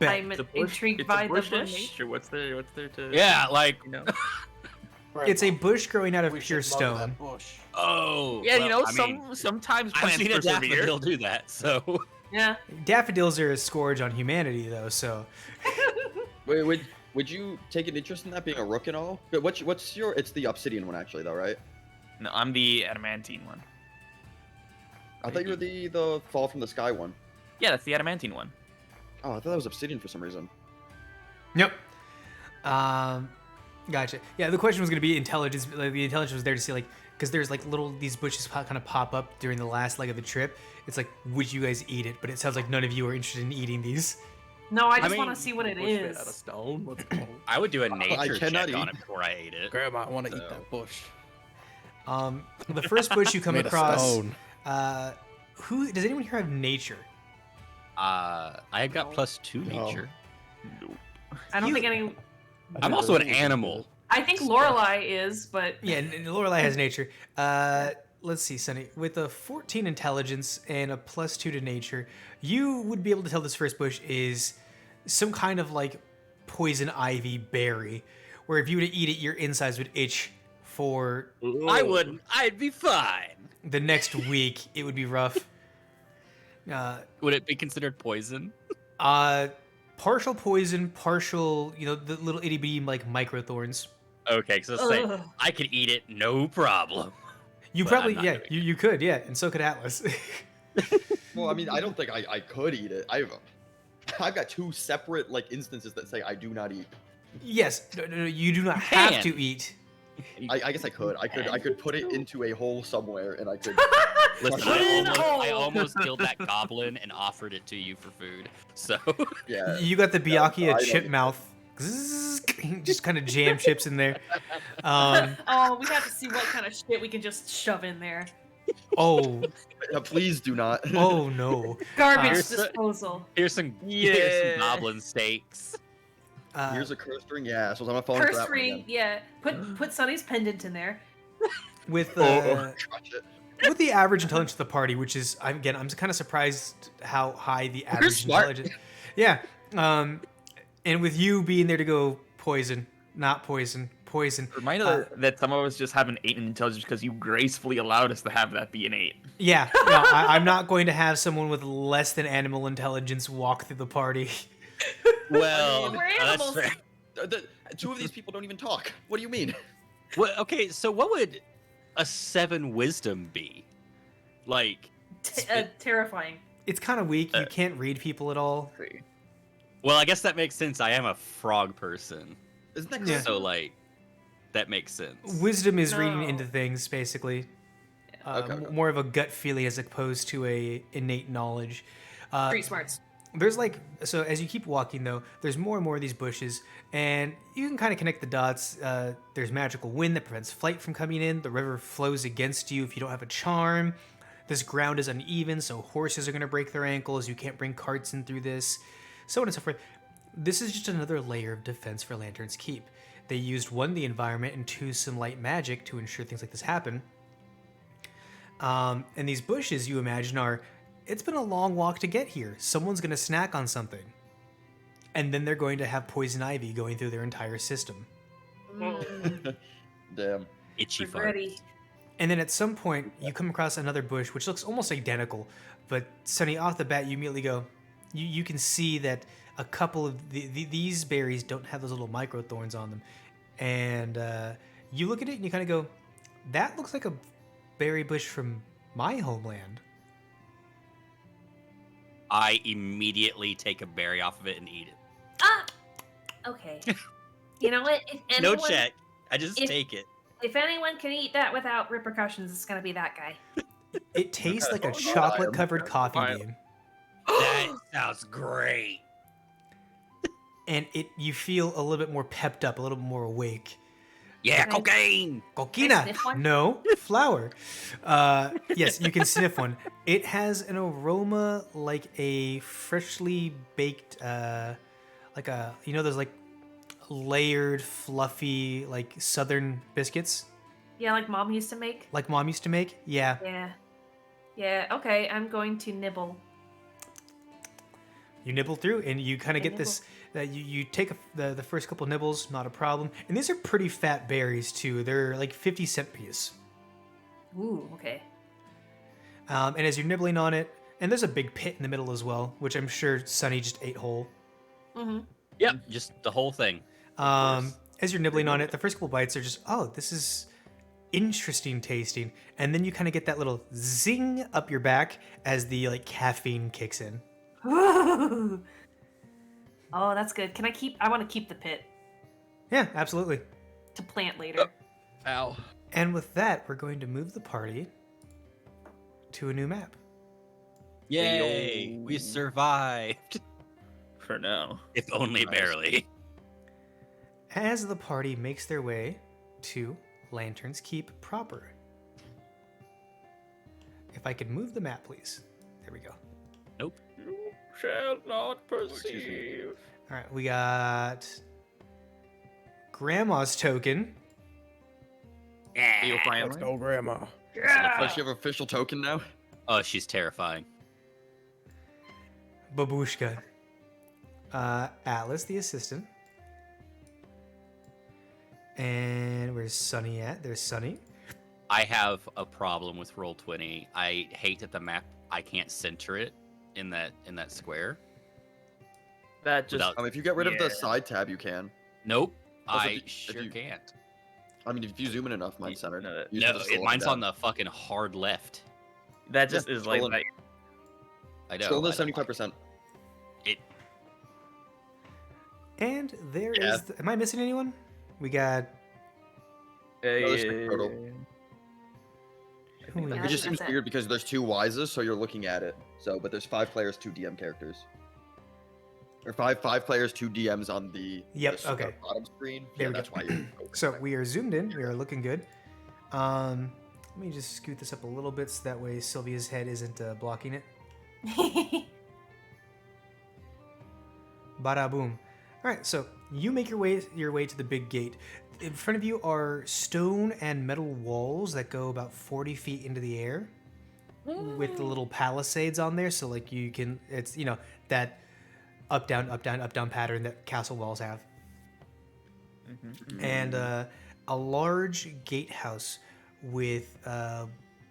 Bet. I'm It's a bush. intrigued It's by a the bush in bush. nature. What's there to? Yeah, like, You know? It's a bush growing out of We pure should mother stone. that bush. oh. Yeah, well, I mean, sometimes I've plants seen a persevere. daffodil do that, so. Yeah. Daffodils are a scourge on humanity, though, so. wait, would you take an interest in that being a rook and all? But what's your? It's the obsidian one actually, though, right? No, I'm the adamantine one. I thought you were the fall from the sky one. Yeah, that's the adamantine one. Oh, I thought that was obsidian for some reason. Yep. Gotcha. Yeah, the question was going to be intelligence. Like, the intelligence was there to see, like, because there's like these bushes kind of pop up during the last leg of the trip. It's like, would you guys eat it? But it sounds like none of you are interested in eating these. No, I just mean, want to see what it Bush made out of is. stone. What's it called? I would do a nature cannot check on eat. it before I ate it. Grandma, I want to eat So- that bush. The first bush you come Made of across. stone. Who does anyone here have nature? I got +2 No. nature. I don't You- think any. I'm also an animal. I think Lorelai is, but Yeah, and Lorelai has nature. Let's see, Sunny. With a 14 intelligence and a +2 to nature, you would be able to tell this first bush is some kind of like poison ivy berry, where if you were to eat it, your insides would itch for I wouldn't. I'd be fine. the next week. It would be rough. Would it be considered poison? Partial poison, partial, the little itty bitty like micro thorns. Okay, so say Ugh. I could eat it, no problem. You But probably, I'm not yeah, doing you could, yeah, and so could Atlas. Well, I mean, I don't think I could eat it. I've got 2 separate like instances that say I do not eat. Yes, no, you do not have can. to eat. I guess I could. I could put it into a hole somewhere, and I could. Listen, Put it in a hole. I almost killed that goblin and offered it to you for food. So Yeah. You got the I Byakuya don't chip eat mouth. Just kind of jam chips in there. Um, oh, we have to see what kind of shit we can just shove in there. oh, Please do not. oh no. Garbage Here's disposal. here's some Yeah. goblin steaks. Here's a curse ring. Yeah, so I'm gonna fall into Curse that one ring, again. yeah. Put Sunny's pendant in there. with Gotcha. with the average intelligence of the party, which is I'm kind of surprised how high the average smart. intelligence. Yeah. And with you being there to go poison, not poison, poison. Remind us that some of us just have an 8 in intelligence because you gracefully allowed us to have that be an 8. Yeah, no, I'm not going to have someone with less than animal intelligence walk through the party. Well, We're that's animals. fair. The 2 of these people don't even talk. What do you mean? Well, okay, so what would a 7 wisdom be? Like, Terrifying. It's kind of weak. You can't read people at all. well, I guess that makes sense. I am a frog person, Isn't that Yeah. crazy? so like, that makes sense. Wisdom is reading No. into things, basically. Okay. More of a gut feeling as opposed to a innate knowledge. Street smarts. There's so as you keep walking though, there's more and more of these bushes, and you can kind of connect the dots. There's magical wind that prevents flight from coming in. The river flows against you if you don't have a charm. This ground is uneven, so horses are going to break their ankles. You can't bring carts in through this, so on and so forth. This is just another layer of defense for Lantern's Keep. They used 1, the environment, and 2, some light magic to ensure things like this happen. And these bushes, you imagine, it's been a long walk to get here. Someone's going to snack on something. And then they're going to have poison ivy going through their entire system. Damn. Itchy fart. Ready. And then at some point, you come across another bush, which looks almost identical. But, Sonny, off the bat, you immediately go, you can see that a couple of these berries don't have those little micro thorns on them. And you look at it and you kind of go, that looks like a berry bush from my homeland. I immediately take a berry off of it and eat it. Ah! Okay. You know what? If anyone, No check. I just if- take it. If anyone can eat that without repercussions, it's gonna be that guy. It tastes like a Oh, chocolate-covered coffee fine. bean. That sounds great. And you feel a little bit more pepped up, a little bit more awake. Yeah, Can I- cocaine. Coquina. sniff one? No, flour. Yes, you can sniff one. It has an aroma like a freshly baked, those like layered, fluffy, like southern biscuits, Yeah, like mom used to make. like mom used to make. Yeah. Yeah. Yeah. Okay, I'm going to nibble. You nibble through, and you kind of I get this. You take the first couple nibbles, not a problem. And these are pretty fat berries too. They're like 50-cent piece. Ooh. Okay. And as you're nibbling on it, and there's a big pit in the middle as well, which I'm sure Sunny just ate whole. Mm-hmm. Yep, just the whole thing. As you're nibbling on it, the first couple bites are just, oh, this is interesting tasting. And then you kind of get that little zing up your back as the like caffeine kicks in. Ooh. Oh, that's good. Can I keep? I want to keep the pit Yeah, absolutely. to plant later. Ow. And with that, we're going to move the party to a new map. Yay, we survived. For now. If only Nice. barely. As the party makes their way to Lantern's Keep proper. If I could move the map, please. There we go. Nope. You shall not excuse me. perceive. All right, we got Grandma's token. Feel friendly. go, Grandma. Does she have official token now? Oh, she's terrifying. Babushka. Atlas, the assistant. And where's Sunny at? There's Sunny. I have a problem with Roll20. I hate that the map, I can't center it in that square. That just Without- If you get rid of Yeah. the side tab, you can. Nope, Also, I if sure you- can't. I mean, if you zoom in enough, mine's centered. No, You No, just scroll mine's down. on the fucking hard left. that just Yeah, is like scrolling. that. I know. Scroll to I don't 75%. like And there is. Yeah. Am I missing anyone? We got. there's the total. Who we Yeah, It got? just that's seems it. weird because there's 2 Wises, so you're looking at it. So, but there's 5 players, 2 DM characters. Or five players, 2 DMs on the Yep, the okay. bottom screen. There Yeah, we that's go. why you're. So we are zoomed in. We are looking good. Let me just scoot this up a little bit so that way Sylvia's head isn't blocking it. Bada boom. All right, so you make your way to the big gate. In front of you are stone and metal walls that go about 40 feet into the air, with the little palisades on there. So like you can, it's that up down pattern that castle walls have, and a large gatehouse with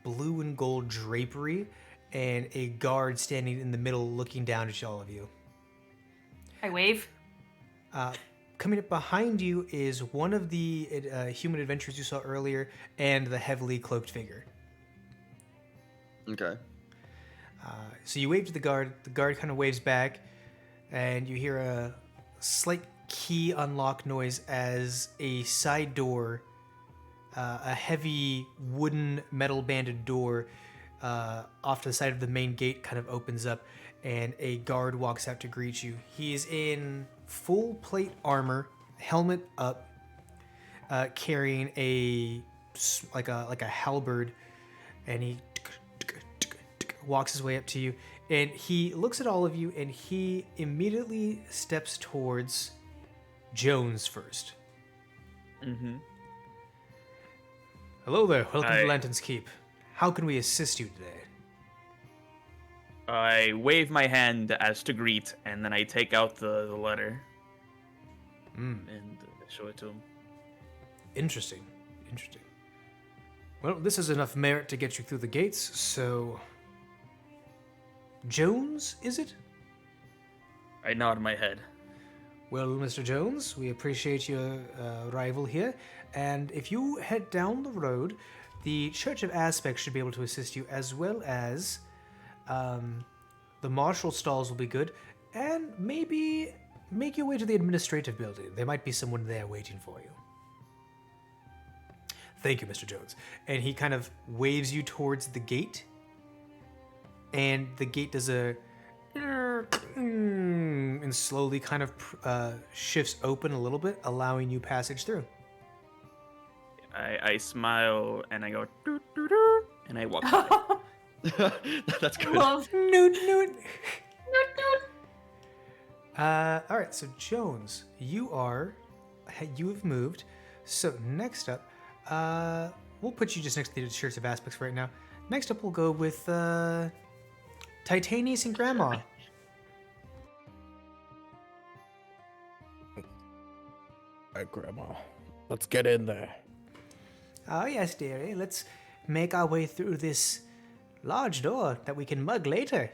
blue and gold drapery and a guard standing in the middle looking down at all of you. I wave. Coming up behind you is one of the human adventurers you saw earlier and the heavily cloaked figure. Okay. So you wave to the guard kind of waves back, and you hear a slight key unlock noise as a side door a heavy wooden metal banded door off to the side of the main gate kind of opens up, and a guard walks out to greet you. He is in full plate armor, helmet up, carrying like a halberd, and he walks his way up to you, and he looks at all of you, and he immediately steps towards Jones first. Mm-hmm. Hello there, welcome Hi. to Lantern's Keep. How can we assist you today? I wave my hand as to greet, and then I take out the letter and show it to him. Interesting. Well, this is enough merit to get you through the gates, so... Jones, is it? I nod my head. Well, Mr. Jones, we appreciate your arrival here, and if you head down the road, the Church of Aspects should be able to assist you, as well as the marshal stalls will be good, and maybe make your way to the administrative building. There might be someone there waiting for you. Thank you, Mr. Jones. And he kind of waves you towards the gate, and the gate does a... and slowly kind of shifts open a little bit, allowing you passage through. I smile and I go doo, doo, doo, and I walk away. That's good. Love. Noot. All right, so Jones, you have moved. So next up, we'll put you just next to the Church of Aspects right now. Next up, we'll go with Titanius and Grandma. Hey, Grandma. Let's get in there. Oh yes, dearie. Let's make our way through this large door that we can mug later.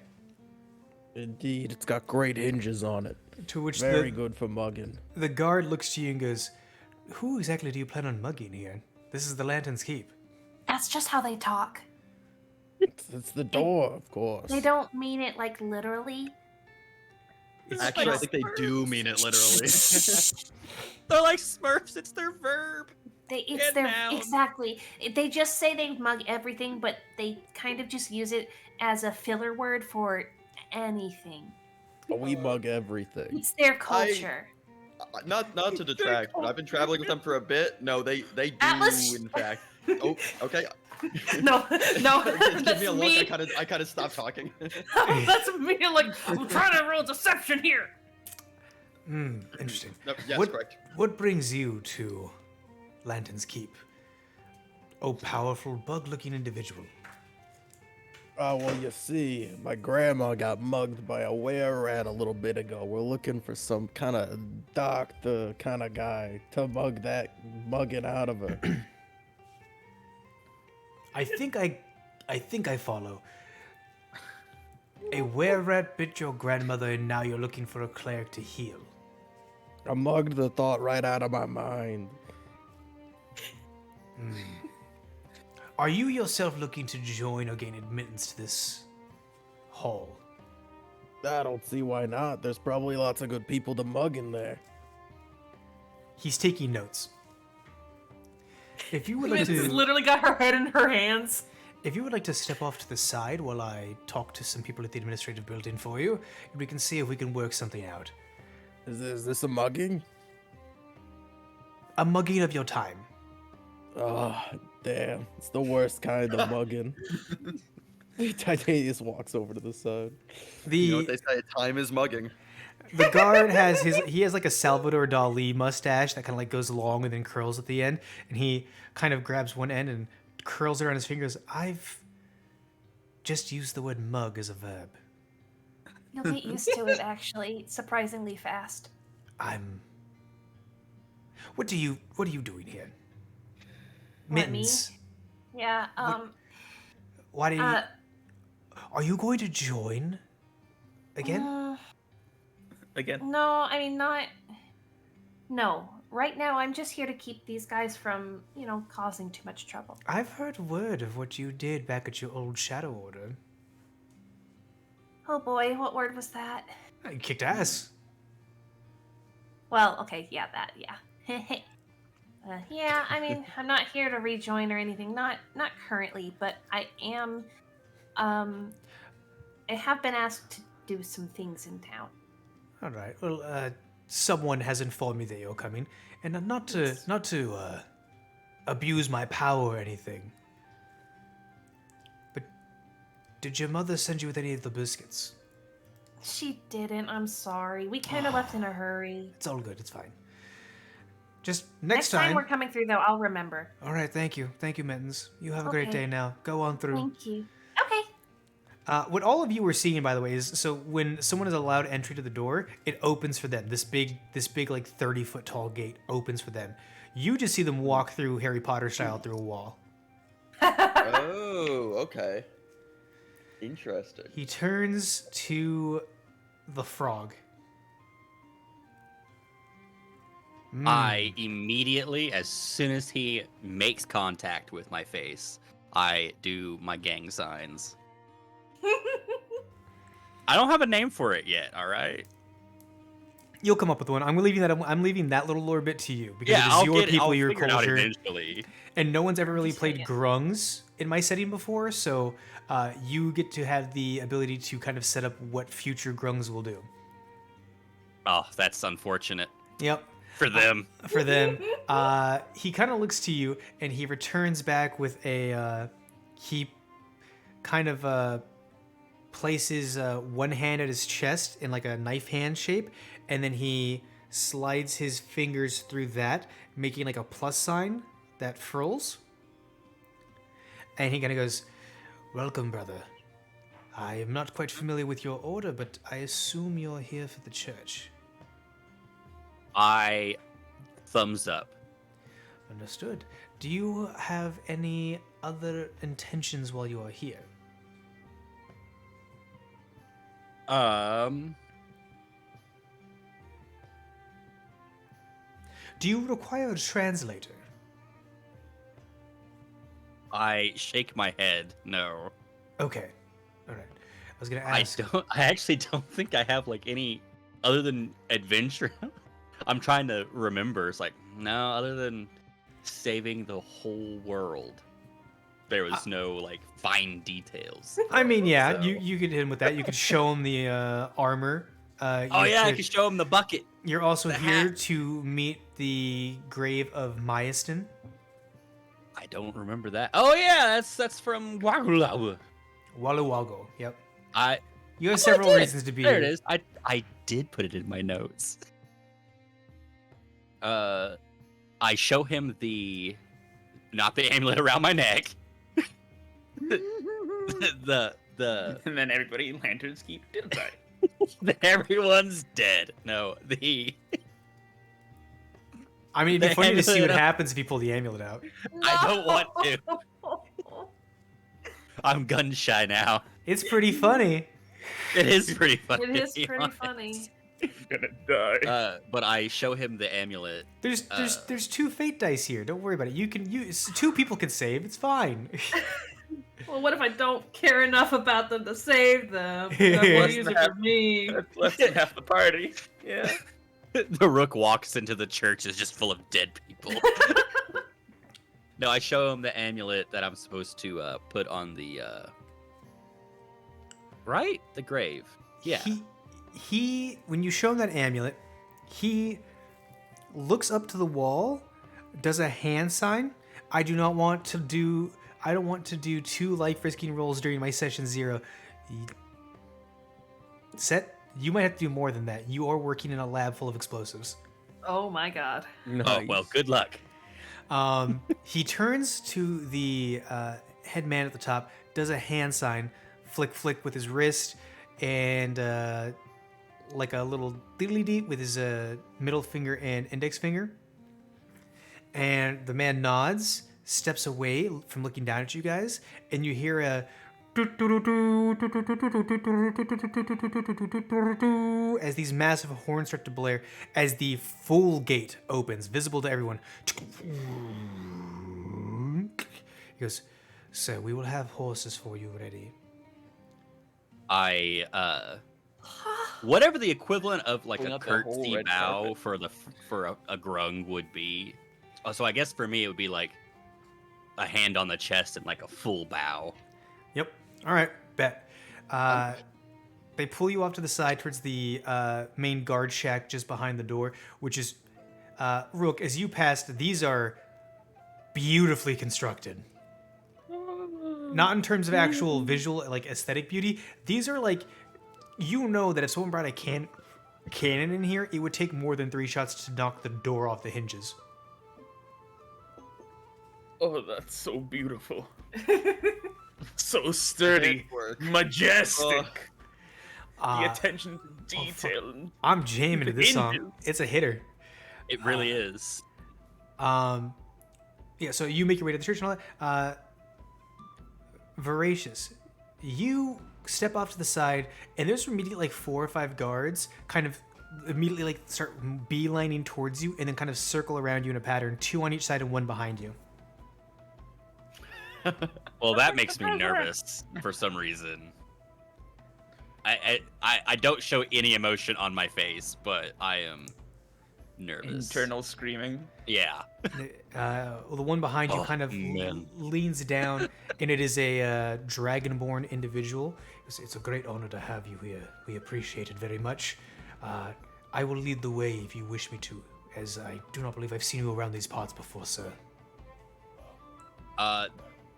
Indeed, it's got great hinges on it. To which Very good for mugging. the guard looks to you and goes, "Who exactly do you plan on mugging here? This is the Lantern's Keep." That's just how they talk. It's the door, of course. They don't mean it like literally. Actually, I think they do mean it literally. They're like Smurfs. It's their verb. It's Get their down. exactly. They just say they mug everything, but they kind of just use it as a filler word for anything. But we mug everything. It's their culture. Not to detract, but I've been traveling with them for a bit. No, they do Atlas? in fact. Oh, okay. No, Give that's me a look. me. I kind of stopped talking. That's me. Like, I'm trying to roll deception here. Interesting. No, yes, What- correct. What brings you to Lantern's Keep? Oh, powerful, bug-looking individual. Oh, well, you see, my grandma got mugged by a were-rat a little bit ago. We're looking for some kind of doctor kind of guy to mug that mugging out of her. I think I follow. A were-rat bit your grandmother, and now you're looking for a cleric to heal. I mugged the thought right out of my mind. Are you yourself looking to join or gain admittance to this hall? I don't see why not. There's probably lots of good people to mug in there. He's taking notes. If you would like Miss to, literally got her head in her hands. if you would like to step off to the side while I talk to some people at the administrative building for you, we can see if we can work something out. Is this a mugging? A mugging of your time. Oh, damn. It's the worst kind of mugging. Titanius walks over to the side. You know what The they say? Time is mugging. the guard has he has like a Salvador Dali mustache that kind of like goes long and then curls at the end, and he kind of grabs one end and curls it around his fingers. I've just used the word mug as a verb. You'll get used to it actually, surprisingly fast. I'm. What are you doing here? What, me? Mittens. Yeah, Why do you? uh, Are you going to join? Again? Again. no, I mean not. No, right now I'm just here to keep these guys from, causing too much trouble. I've heard word of what you did back at your old Shadow Order. Oh boy, what word was that? You kicked ass. Well, okay, yeah, that, yeah. Yeah, I mean, I'm not here to rejoin or anything. Not currently, but I am. I have been asked to do some things in town. All right. Well, someone has informed me that you're coming, and not to abuse my power or anything. But did your mother send you with any of the biscuits? She didn't. I'm sorry. We kind of left in a hurry. It's all good. It's fine. Just Next time we're coming through, though, I'll remember. All right. Thank you. Thank you, Mittens. You have a great Okay. day now. Go on through. Thank you. Okay. What all of you were seeing, by the way, is so when someone is allowed entry to the door, it opens for them. This big, like 30-foot tall gate opens for them. You just see them walk through Harry Potter style through a wall. Oh, okay. Interesting. He turns to the frog. I immediately, as soon as he makes contact with my face, I do my gang signs. I don't have a name for it yet. All right. You'll come up with one. I'm leaving that little lore bit to you because Yeah, it is your people, your figure it out culture, eventually. and no one's ever really Just played saying. grungs in my setting before, so you get to have the ability to kind of set up what future grungs will do. Oh, that's unfortunate Yep. for them. For them, he kind of looks to you and he returns back with a he kind of places one hand at his chest in like a knife hand shape, and then he slides his fingers through that, making like a plus sign that furls, and he kind of goes, "Welcome, brother. I am not quite familiar with your order, but I assume you're here for the church." I thumbs up. Understood. Do you have any other intentions while you are here? Do you require a translator? I shake my head. No. Okay. All right. I was gonna I ask. I actually don't think I have like any other than adventure. I'm trying to remember. It's like, no, other than saving the whole world, there was no like fine details. I mean, yeah, So- you could hit him with that. You could show him the armor. Oh you yeah, I could- could show him the bucket. You're also the here hat. to meet the grave of Myastin. I don't remember that. Oh yeah, that's from Wagulawa. Waluwago. Yep. You have I several did. reasons to be There here. it is. I did put it in my notes. I show him not the amulet around my neck. the And then everybody lanterns keep inside. everyone's dead. No, I mean, it'd be The funny to see what amulet. happens if you pull the amulet out. I don't want to. I'm gun shy now. It's pretty funny. It is pretty funny. It is to be pretty honest. funny. I'm gonna die. But I show him the amulet. There's two fate dice here. Don't worry about it. You can use two people can save. It's fine. Well, what if I don't care enough about them to save them? I want to use it for me. That's less than half the party. Yeah. The rook walks into the church is just full of dead people. No, I show him the amulet that I'm supposed to put on the right? The grave. Yeah. He when you show him that amulet, he looks up to the wall, does a hand sign. I don't want to do 2 life-risking rolls during my session 0. Set, you might have to do more than that. You are working in a lab full of explosives. Oh my god. Oh well, good luck. He turns to the head man at the top, does a hand sign, flick with his wrist, and like a little diddly-dee with his middle finger and index finger. And the man nods, steps away from looking down at you guys, and you hear a as these massive horns start to blare as the full gate opens, visible to everyone. He goes, "So we will have horses for you ready." Whatever the equivalent of like Pull a up the whole curtsy red bow carpet. for a grung would be, Oh, so I guess for me it would be like a hand on the chest and like a full bow. Yep. All right. Bet. They pull you off to the side towards the main guard shack just behind the door, which is, Rook, as you passed, these are beautifully constructed. Not in terms of actual visual, like aesthetic beauty. These are like, you know that if someone brought a cannon in here, it would take more than 3 shots to knock the door off the hinges. Oh, that's so beautiful. So sturdy, Handwork. majestic. The Uh, attention to detail. And I'm jamming to this song. hinges. It's a hitter. It really is. Yeah, so you make your way to the church and all that. Voracious, you step off to the side, and there's immediately like 4 or 5 guards kind of immediately like start beelining towards you and then kind of circle around you in a pattern, 2 on each side and 1 behind you. Well, that makes me nervous for some reason. I don't show any emotion on my face, but I am nervous. Internal screaming. Yeah. Well, the one behind you Oh, kind of man. leans down, and it is a dragonborn individual. It's a great honor to have you here. We appreciate it very much. I will lead the way if you wish me to, as I do not believe I've seen you around these parts before, sir.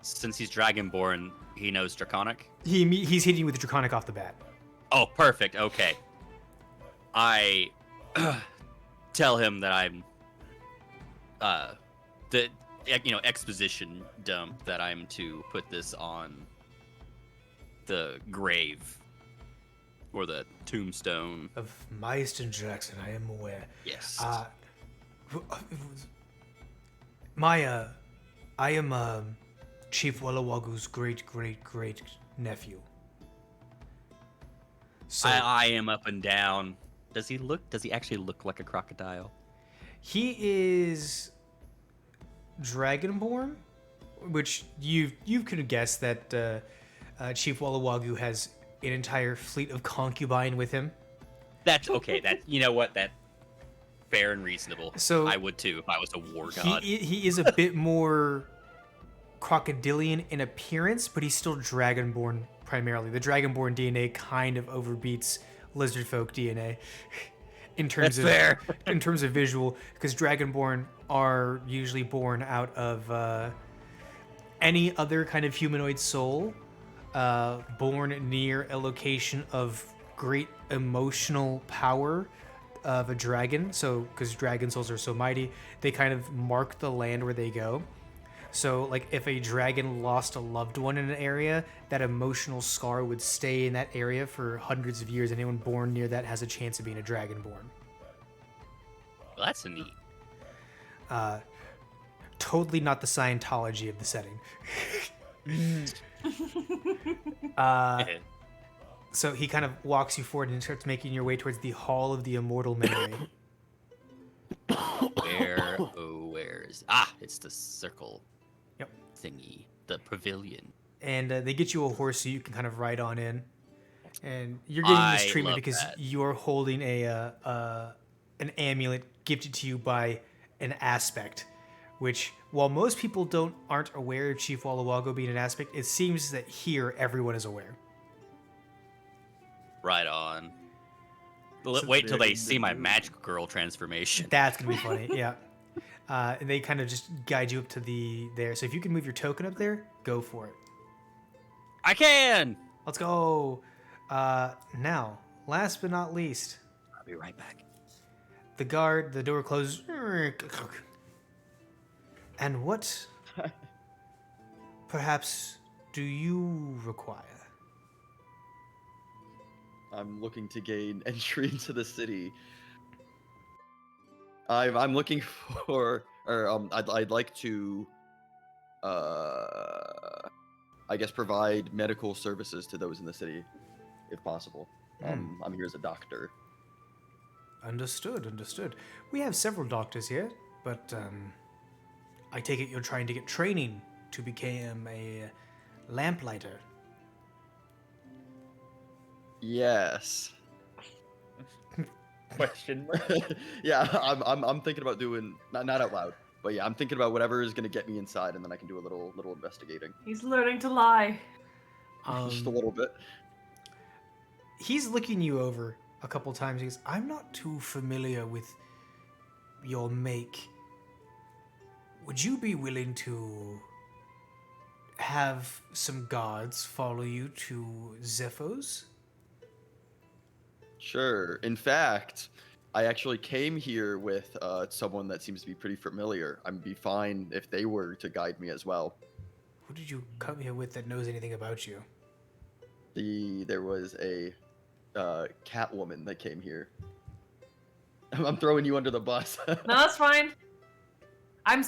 Since he's dragonborn, he knows Draconic. He's hitting you with the Draconic off the bat. Oh, perfect. Okay. I tell him that I'm the exposition dump that I'm to put this on the grave or the tombstone. Of Maeston Jackson, I am aware. Yes. I am Chief Wallawagu's great nephew. So I am up and down. Does he actually look like a crocodile? he is dragonborn, which you could have guessed that Chief Wallawagu has an entire fleet of concubine with him. That's okay. That's fair and reasonable. So I would too if I was a war god. He is a bit more crocodilian in appearance, but he's still dragonborn primarily. The dragonborn DNA kind of overbeats lizard folk DNA in terms in terms of visual, because dragonborn are usually born out of any other kind of humanoid soul, born near a location of great emotional power of a dragon. So, because dragon souls are so mighty, they kind of mark the land where they go. So, like, if a dragon lost a loved one in an area, that emotional scar would stay in that area for hundreds of years. Anyone born near that has a chance of being a dragonborn. Well, that's neat. Totally not the Scientology of the setting. So he kind of walks you forward and starts making your way towards the Hall of the Immortal Memory. Where is... it's the circle. Yep. Thingy. The pavilion. And they get you a horse so you can kind of ride on in. And you're getting this treatment love because that. you're holding an amulet gifted to you by an aspect, which, while most people aren't aware of Chief Wallawago being an aspect, it seems that here everyone is aware. Right on. So Wait till they see my magical girl transformation. That's gonna be funny, yeah. And they kind of just guide you up to there. So if you can move your token up there, go for it. I can! Let's go. Now, last but not least, I'll be right back. the door closes. And what, perhaps, do you require? I'm looking to gain entry into the city. I'm looking for, I'd like to, I guess, provide medical services to those in the city, if possible. I'm here as a doctor. Understood. We have several doctors here, but I take it you're trying to get training to become a lamplighter. Yes. Question mark. Yeah, I'm thinking about doing not out loud. But yeah, I'm thinking about whatever is gonna get me inside, and then I can do a little investigating. He's learning to lie. Just a little bit. He's looking you over a couple times. He goes, I'm not too familiar with your make. Would you be willing to have some guards follow you to Zephos? Sure. In fact, I actually came here with someone that seems to be pretty familiar. I'd be fine if they were to guide me as well. Who did you come here with that knows anything about you? There was a cat woman that came here. I'm throwing you under the bus. No, that's fine. I'm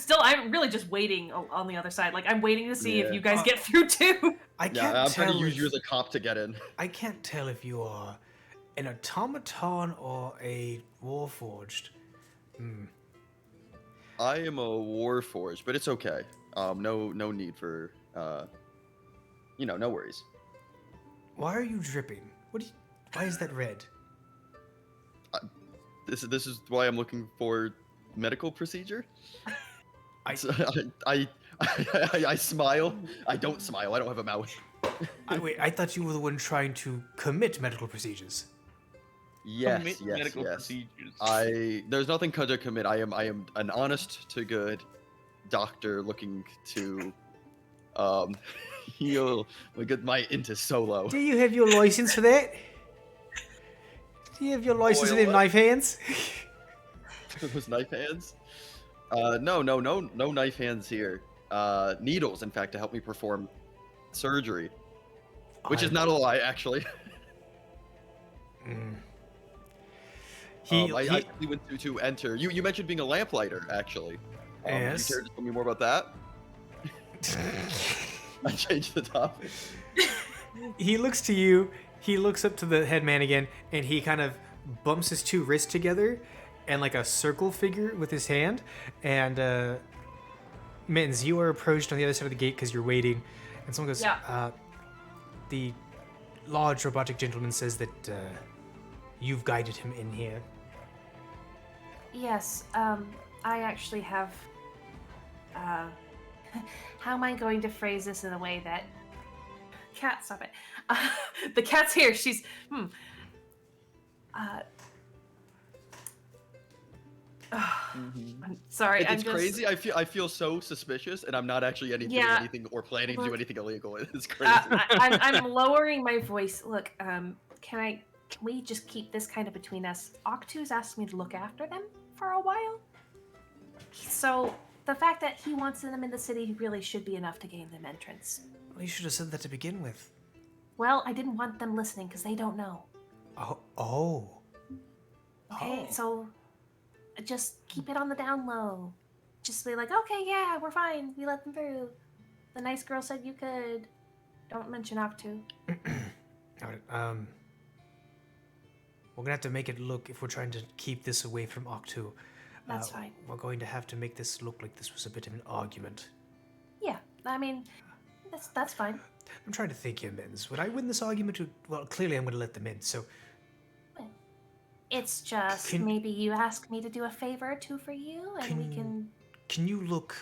really just waiting on the other side. Like, I'm waiting to see if you guys get through too. I can't Yeah, I'm trying tell to use if- you as a cop to get in. I can't tell if you are an automaton or a warforged. I am a warforged, but it's okay. No need for no worries. Why are you dripping? Why is that red? This is why I'm looking for medical procedure. I smile. I don't smile. I don't have a mouth. Wait, I thought you were the one trying to commit medical procedures. Yes. medical procedures. There's nothing to commit. I am an honest to good doctor looking to heal my into solo. Do you have your license for that? Do you have your license for them knife hands? Those knife hands? No knife hands here. Needles, in fact, to help me perform surgery, which is not a lie, actually. I actually went to enter. You mentioned being a lamplighter, actually. Yes. You care to tell me more about that? I changed the topic. He looks to you, he looks up to the headman again, and he kind of bumps his two wrists together and like a circle figure with his hand. And Mittens, you are approached on the other side of the gate because you're waiting. And someone goes, Yeah. The large robotic gentleman says that you've guided him in here. Yes, I actually have. How am I going to phrase this in a way that. Cat, stop it. The cat's here. She's. I'm sorry. It's I'm just crazy. I feel so suspicious, and I'm not actually anything or planning to do anything illegal. It's crazy. I'm lowering my voice. Look, can we just keep this kind of between us? Octu's asked me to look after them for a while. So the fact that he wants them in the city really should be enough to gain them entrance. Well, you should have said that to begin with. Well, I didn't want them listening because they don't know. Oh. Okay, so just keep it on the down low. Just be like, okay, yeah, we're fine. We let them through. The nice girl said you could. Don't mention Octu. Alright, we're gonna have to make it look, if we're trying to keep this away from Octu. That's fine. We're going to have to make this look like this was a bit of an argument. Yeah, I mean, that's fine. I'm trying to think here, Mittens. Would I win this argument? Well, clearly I'm going to let them in, so... It's just maybe you ask me to do a favor or two for you, and we can... Can you look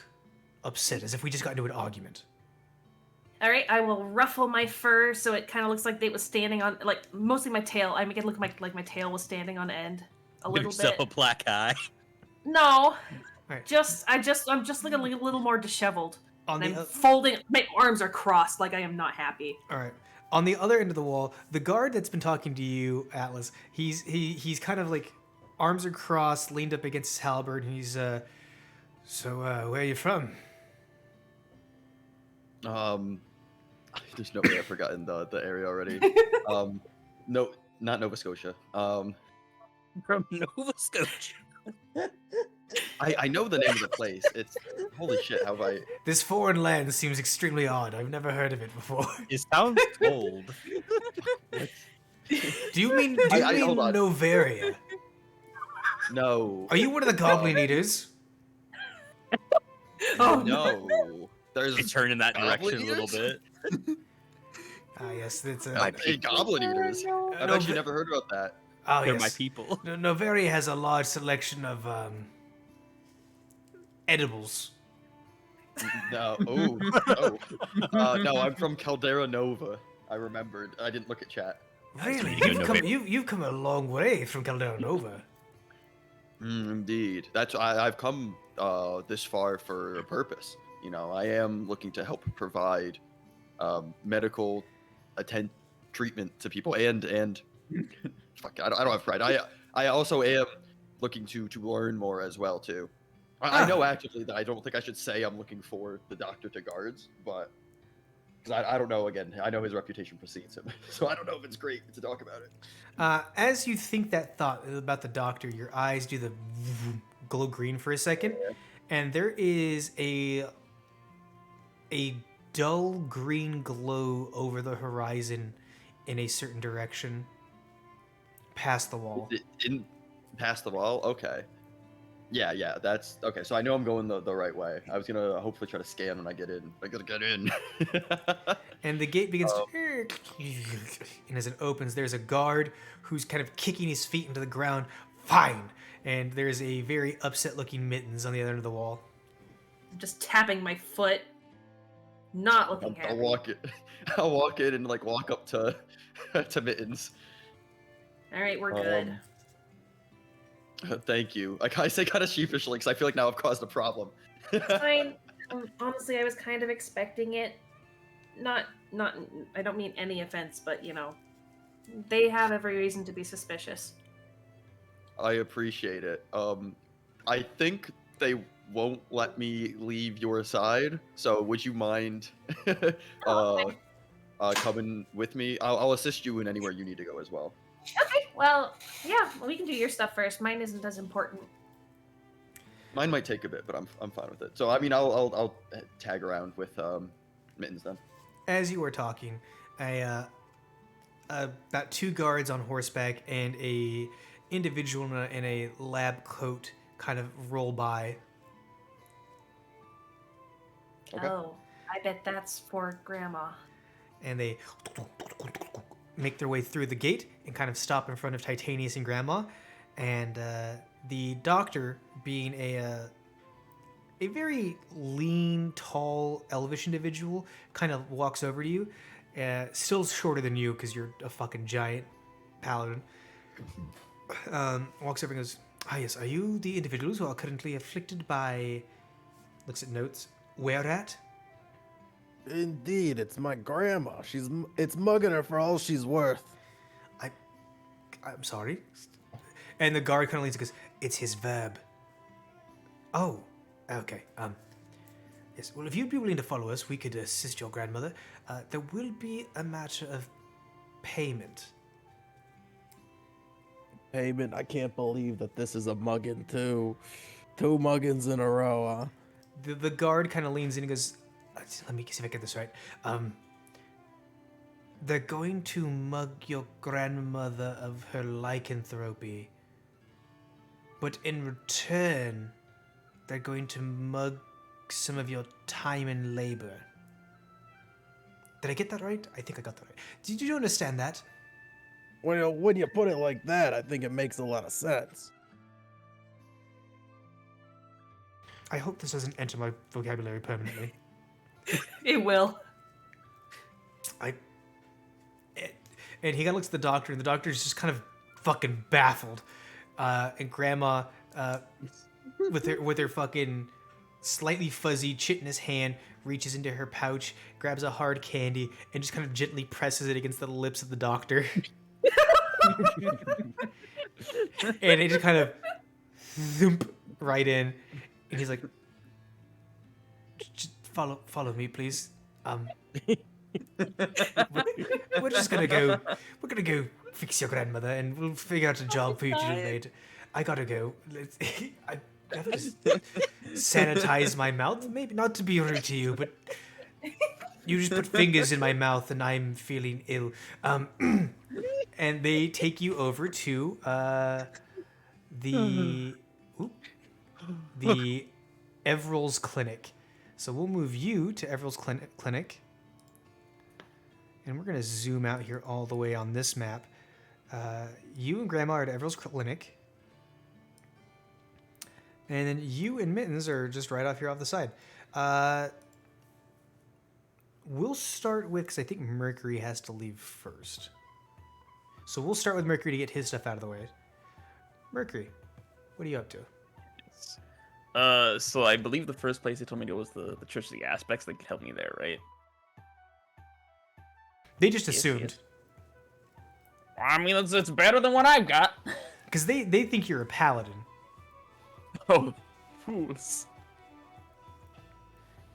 upset, as if we just got into an argument? All right. I will ruffle my fur so it kind of looks like they was standing on, like, mostly my tail. I make it look like my tail was standing on end a little Yourself bit. a black eye. No, Right. I'm just looking like a little more disheveled. On And the I'm folding. My arms are crossed, like I am not happy. All right. On the other end of the wall, the guard that's been talking to you, Atlas, he's kind of like arms are crossed, leaned up against his halberd, and he's so where are you from? There's no way I've forgotten the area already. No, not Nova Scotia. From Nova Scotia. I know the name of the place. It's holy shit. How have I? This foreign land seems extremely odd. I've never heard of it before. It sounds cold. Do you mean hold on. Novaria? No. Are you one of the goblin eaters? Oh No. There's They turn in that goblin direction a little eaters? bit. Ah, yes, it's goblin eaters. I've No, actually but- never heard about that. Oh, They're yes. my people. Novaria has a large selection of edibles. No. Oh. Oh. No, I'm from Caldera Nova. I remembered. I didn't look at chat. Really? you go, You've come a long way from Caldera Nova. Indeed. I've come this far for a purpose. You know, I am looking to help provide medical treatment to people, and fuck, I don't have pride. I also am looking to learn more as well too. I know actively that I don't think I should say I'm looking for the doctor to guards, but because I don't know. Again, I know his reputation precedes him, so I don't know if it's great to talk about it. As you think that thought about the doctor, your eyes do the glow green for a second, and there is a dull green glow over the horizon in a certain direction past the wall. In past the wall. Okay. Yeah, that's okay. So I know I'm going the right way. I was gonna hopefully try to scan when I get in. I gotta get in. And the gate begins to... And as it opens, there's a guard who's kind of kicking his feet into the ground. Fine! And there's a very upset-looking Mittens on the other end of the wall. I'm just tapping my foot, not looking happy. I'll walk in and like walk up to to Mittens. All right, we're good. Thank you. I say kind of sheepishly because I feel like now I've caused a problem. Fine. Honestly, I was kind of expecting it. Not. I don't mean any offense, but you know, they have every reason to be suspicious. I appreciate it. I think they won't let me leave your side. So would you mind coming with me? I'll assist you in anywhere you need to go as well. Okay. Well, yeah. We can do your stuff first. Mine isn't as important. Mine might take a bit, but I'm fine with it. So I mean, I'll tag around with Mittens then. As you were talking, about 2 guards on horseback and a individual in a lab coat kind of roll by. Okay. Oh, I bet that's for Grandma. And they make their way through the gate and kind of stop in front of Titanius and Grandma. And the doctor, being a very lean, tall, elvish individual, kind of walks over to you. Still shorter than you because you're a fucking giant paladin. Walks over and goes, "Ah, yes, are you the individuals who are currently afflicted by..." Looks at notes. "Where at?" Indeed, it's my grandma. It's mugging her for all she's worth. I'm sorry. And the guard kind of leans and goes, "It's his verb." "Oh, okay. Yes. Well, if you'd be willing to follow us, we could assist your grandmother. There will be a matter of payment." Payment? I can't believe that this is a mugging too. 2 muggins in a row, huh? The guard kind of leans in and goes, "Let me see if I get this right. They're going to mug your grandmother of her lycanthropy, but in return, they're going to mug some of your time and labor." Did I get that right? I think I got that right. Did you understand that? Well, when you put it like that, I think it makes a lot of sense. I hope this doesn't enter my vocabulary permanently. It will. And he kind of looks at the doctor, and the doctor's just kind of fucking baffled. And Grandma, with her fucking slightly fuzzy chitinous hand, reaches into her pouch, grabs a hard candy, and just kind of gently presses it against the lips of the doctor. And it just kind of thump right in. And he's like, "Just follow me, please. We're just gonna go. We're gonna go fix your grandmother, and we'll figure out a job for you to do later. I gotta go. I have to sanitize my mouth. Maybe not to be rude to you, but you just put fingers in my mouth, and I'm feeling ill." And they take you over to the Everill's clinic. So we'll move you to Everill's clinic. And we're going to zoom out here all the way on this map. You and Grandma are at Everill's clinic. And then you and Mittens are just right off here off the side. We'll start with, because I think Mercury has to leave first. So we'll start with Mercury to get his stuff out of the way. Mercury, what are you up to? So I believe the first place they told me to go was the Church of the Aspects. They could help me there, right? They just Yes, assumed. yes. I mean, it's better than what I've got. Because they think you're a paladin. Oh, fools.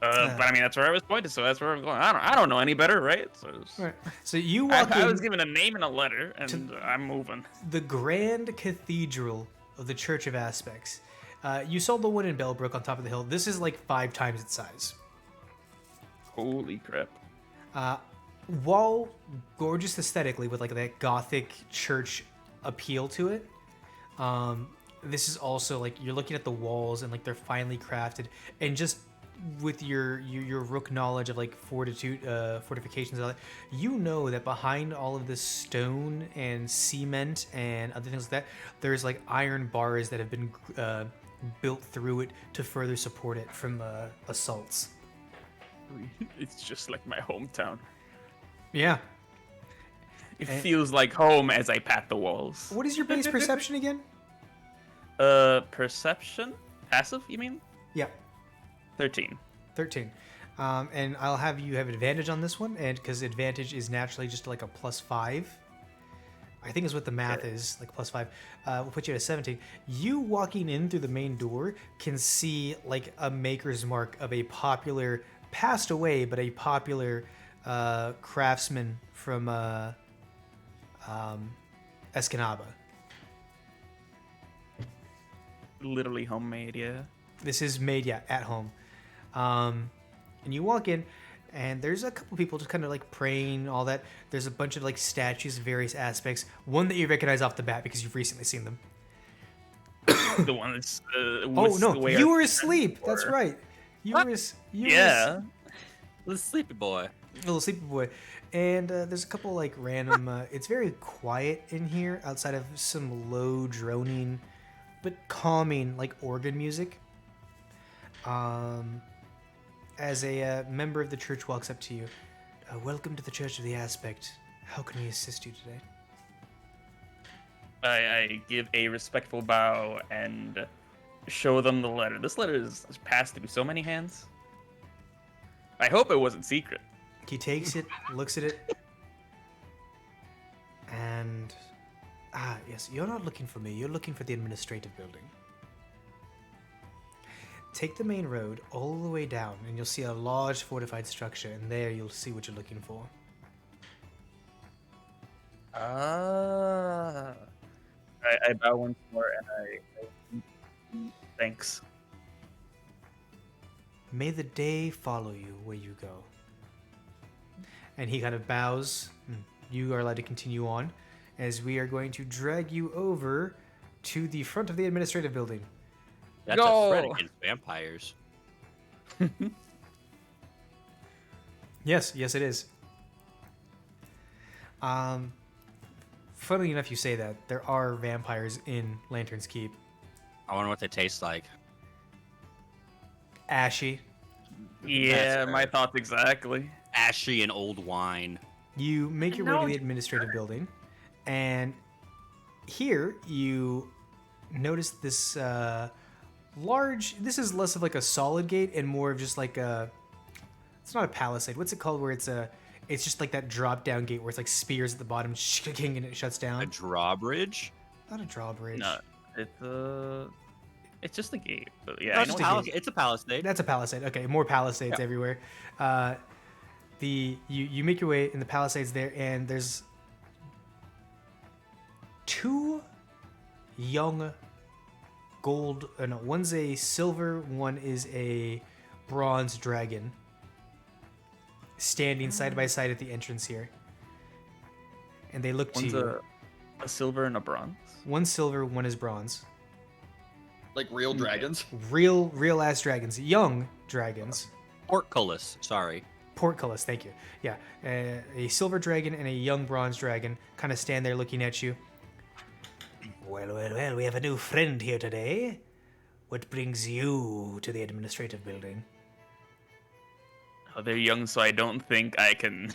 But I mean, that's where I was pointed, so that's where I'm going. I don't know any better, right? So, Right. So you walk I in was given a name and a letter, and I'm moving. the Grand Cathedral of the Church of Aspects. You saw the one in Bellbrook on top of the hill. This is like 5 times its size. Holy crap. While gorgeous aesthetically with like that gothic church appeal to it, this is also like you're looking at the walls and like they're finely crafted, and just with your rook knowledge of like fortifications and all that, you know that behind all of this stone and cement and other things like that, there's like iron bars that have been built through it to further support it from assaults. It's just like my hometown. Yeah. It feels like home as I pat the walls. What is your base perception again? Perception? Passive, you mean? Yeah. 13. 13. And I'll have you have advantage on this one, and because advantage is naturally just like a +5. I think is what the math is, like +5. We'll put you at a 17. You walking in through the main door can see like a maker's mark of a popular, passed away, but a popular craftsman from Escanaba. Literally homemade, yeah. This is made, yeah, at home. And you walk in, and there's a couple people just kind of like praying, all that. There's a bunch of like statues of various aspects. One that you recognize off the bat because you've recently seen them. The one that's. Oh no, you were asleep. That's right. You were. Yeah. Little sleepy boy. Little sleepy boy. And there's a couple like random. It's very quiet in here, outside of some low droning, but calming like organ music. As a member of the church walks up to you, welcome to the Church of the Aspect. How can we assist you today? I give a respectful bow and show them the letter. This letter is passed through so many hands. I hope it wasn't secret. He takes it, looks at it, and yes, you're not looking for me. You're looking for the administrative building. Take the main road all the way down, and you'll see a large fortified structure, and there you'll see what you're looking for. I bow once more and I thanks. May the day follow you where you go. And he kind of bows. You are allowed to continue on, as we are going to drag you over to the front of the administrative building. That's a threat against vampires. Yes, it is. Funnily enough, you say that. There are vampires in Lantern's Keep. I wonder what they taste like. Ashy. Yeah, my thoughts exactly. Ashy and old wine. You make your way to the administrative building, and here you notice this large. This is less of like a solid gate and more of just like a. It's not a palisade. What's it called? Where it's a. It's just like that drop down gate where it's like spears at the bottom, and it shuts down. A drawbridge? Not a drawbridge. No, it's just a gate. But yeah, It's It's a palisade. That's a palisade. Okay, more palisades everywhere. You make your way in the palisades there, and there's 2 young gold. No, one's a silver, one is a bronze dragon, standing side by side at the entrance here. And they look to One's you. a silver and a bronze. One's silver, one is bronze. Like real dragons? Real ass dragons, young dragons. Portcullis, sorry. Portcullis, thank you. Yeah, a silver dragon and a young bronze dragon kind of stand there looking at you. Well, we have a new friend here today. what brings you to the administrative building? Oh, they're young, so I don't think I can.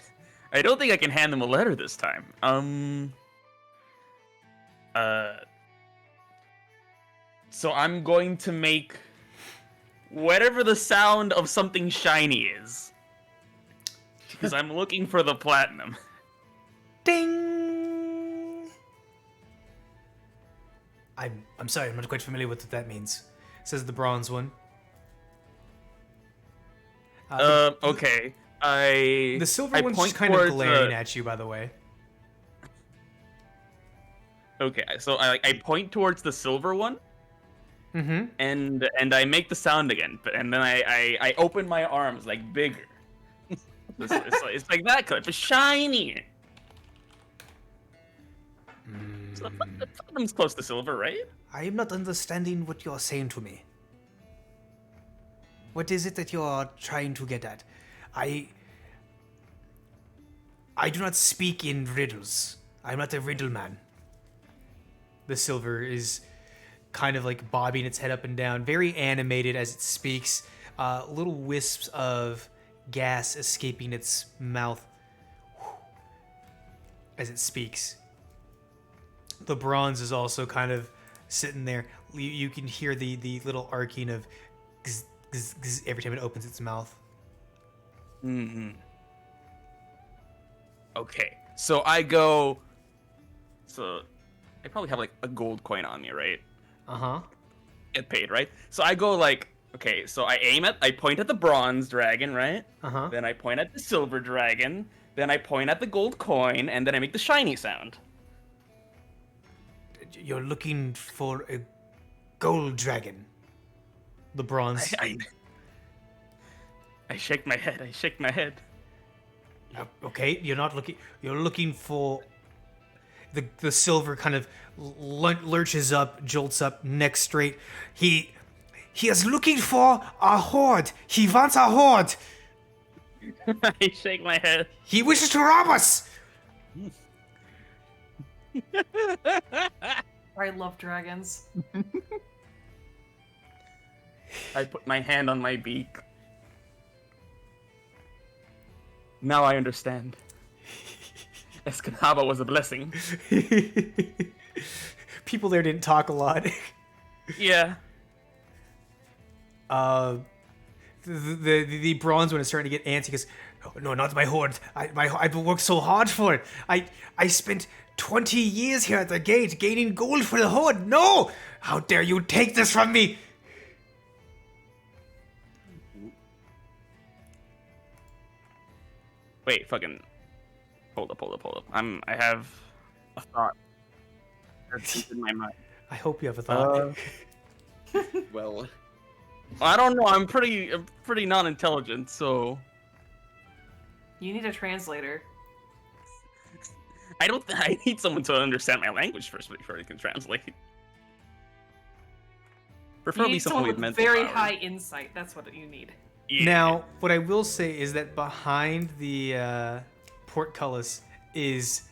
I don't think I can hand them a letter this time. So I'm going to make whatever the sound of something shiny is, because I'm looking for the platinum. Ding! I'm sorry, I'm not quite familiar with what that means. Says the bronze one. Okay. The silver one's just kind of glaring at you, by the way. Okay, so I point towards the silver one. Mm-hmm. And I make the sound again, and then I open my arms like bigger. It's like that color, but shiny. So the platinum's close to silver, right? I am not understanding what you're saying to me. What is it that you're trying to get at? I do not speak in riddles. I'm not a riddle man. The silver is kind of like bobbing its head up and down, very animated as it speaks. Little wisps of gas escaping its mouth as it speaks. The bronze is also kind of sitting there. You can hear the little arcing of gz, gz, gz every time it opens its mouth. Mm-hmm. Okay, so I go. So I probably have like a gold coin on me, right? Uh-huh. Get paid, right? So I go like, okay, so I point at the bronze dragon, right? Uh-huh. Then I point at the silver dragon. Then I point at the gold coin, and then I make the shiny sound. You're looking for a gold dragon. The bronze. I shake my head. I shake my head. Okay, you're not looking. You're looking for the silver. Kind of lurches up, jolts up, neck straight. He is looking for a horde. He wants a horde. I shake my head. He wishes to rob us. I love dragons. I put my hand on my beak. Now I understand. Escanaba was a blessing. People there didn't talk a lot. Yeah. The bronze one is starting to get antsy because, no, not my horde. I've worked so hard for it. I spent 20 years here at the gate gaining gold for the horde. No! How dare you take this from me? Wait, fucking. Hold up. I have a thought. That's in my mind. I hope you have a thought. Well, I don't know. I'm pretty non-intelligent, so You need a translator. I need someone to understand my language first before I can translate. You Preferably need someone someone with with mental very powers. high insight. That's what you need. Yeah. Now, what I will say is that behind the portcullis is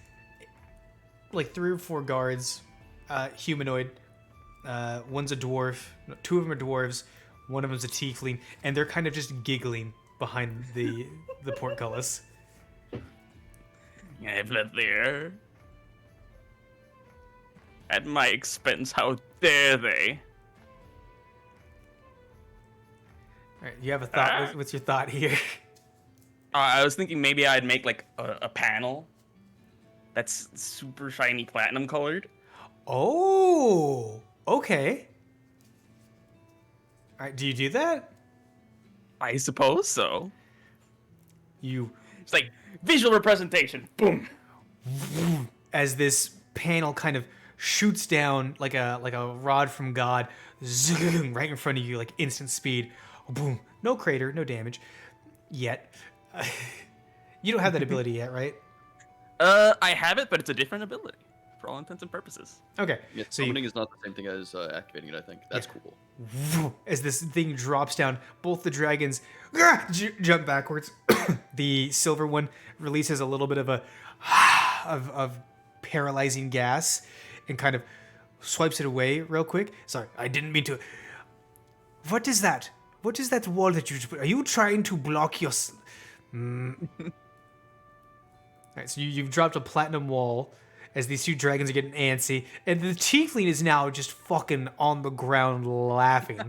like 3 or 4 guards, humanoid. One's a dwarf, 2 of them are dwarves, one of them's a tiefling, and they're kind of just giggling behind the portcullis. I've lived there. At my expense, how dare they? All right, you have a thought. What's your thought here? I was thinking maybe I'd make like a panel that's super shiny platinum colored. Oh, okay. All right, do you do that? I suppose so. You, It's like visual representation. Boom. as this panel kind of shoots down like a rod from God, zoom, right in front of you, like instant speed. Boom. No crater, no damage. Yet. You don't have that ability yet, right? I have it, but it's a different ability for all intents and purposes. Okay. yeah, So you, summoning is not the same thing as activating it. I think that's cool. as this thing drops down, both the dragons jump backwards. The silver one releases a little bit of a of paralyzing gas and kind of swipes it away real quick. Sorry, I didn't mean to. What is that? What is that wall that you... Are you trying to block your... Alright, so you've dropped a platinum wall as these two dragons are getting antsy, and the tiefling is now just fucking on the ground laughing.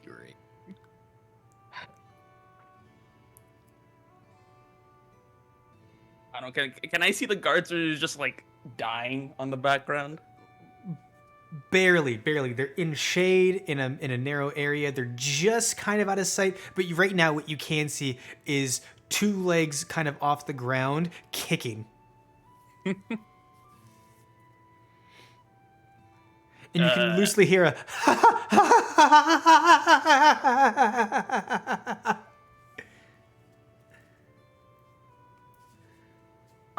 Great. I don't. Can I see the guards are just like dying on the background? Barely. They're in shade in a narrow area. They're just kind of out of sight. But right now, what you can see is two legs kind of off the ground, kicking. And you can loosely hear a.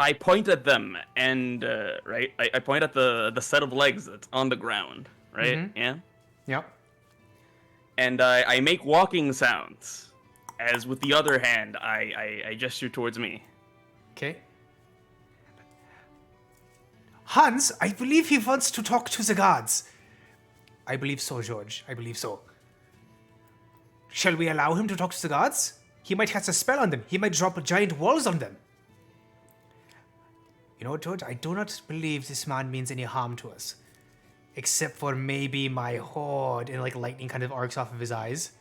I point at them and right. I point at the set of legs that's on the ground. Right. Mhm. Yeah. Yep. And I make walking sounds, as with the other hand I gesture towards me. Okay. Hans, I believe he wants to talk to the gods. I believe so, George. I believe so. Shall we allow him to talk to the gods? He might cast a spell on them. He might drop giant walls on them. You know what, George? I do not believe this man means any harm to us. Except for maybe my horde. And like lightning kind of arcs off of his eyes.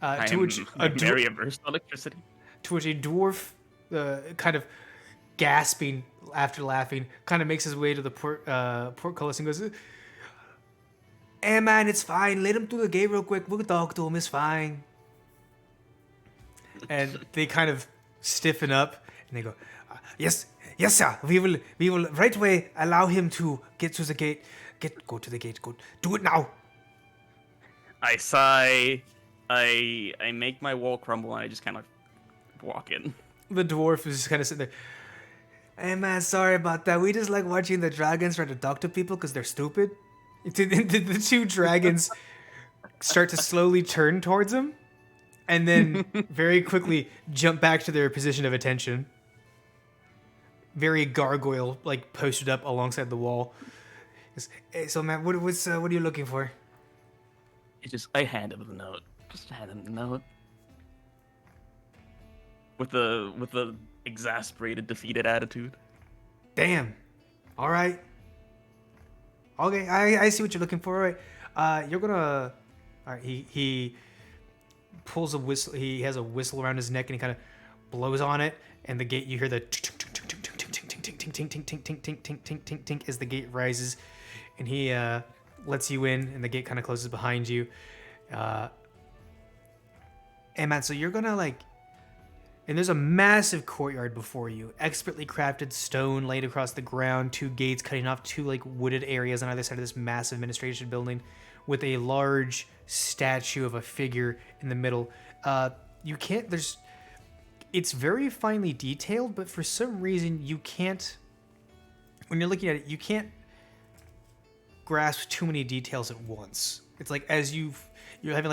To which I'm very averse to electricity. To which a dwarf, kind of gasping after laughing, kind of makes his way to the portcullis and goes, "Hey man, it's fine. Let him through the gate real quick. We'll talk to him. It's fine." And they kind of stiffen up and they go, "Yes, sir. We will right away allow him to get to the gate. Go to the gate. Go. Do it now." I sigh. I make my wall crumble and I just kind of walk in. The dwarf is just kind of sitting there. "Hey man, sorry about that. We just like watching the dragons try to talk to people because they're stupid." The two dragons start to slowly turn towards him, and then very quickly jump back to their position of attention. Very gargoyle, like posted up alongside the wall. "Hey, so man, what are you looking for?" I hand him the note. Just hand him the note. With the exasperated, defeated attitude. "Damn. All right. Okay, I see what you're looking for. All right. You're gonna. All right. He pulls a whistle. He has a whistle around his neck and he kind of blows on it, and the gate. You hear the tink as the gate rises, and he lets you in, and the gate kind of closes behind you. Hey man, so you're gonna like. And there's a massive courtyard before you, expertly crafted stone laid across the ground, two gates cutting off two like wooded areas on either side of this massive administration building, with a large statue of a figure in the middle. It's very finely detailed, but for some reason you can't, when you're looking at it, you can't grasp too many details at once. It's like as you're having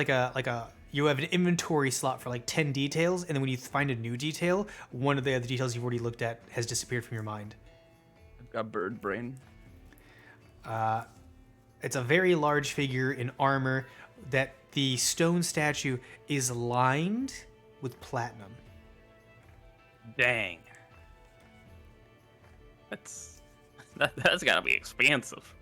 you have an inventory slot for like 10 details, and then when you find a new detail, one of the other details you've already looked at has disappeared from your mind. I've got bird brain. It's a very large figure in armor that the stone statue is lined with platinum. Dang. That's gotta be expensive.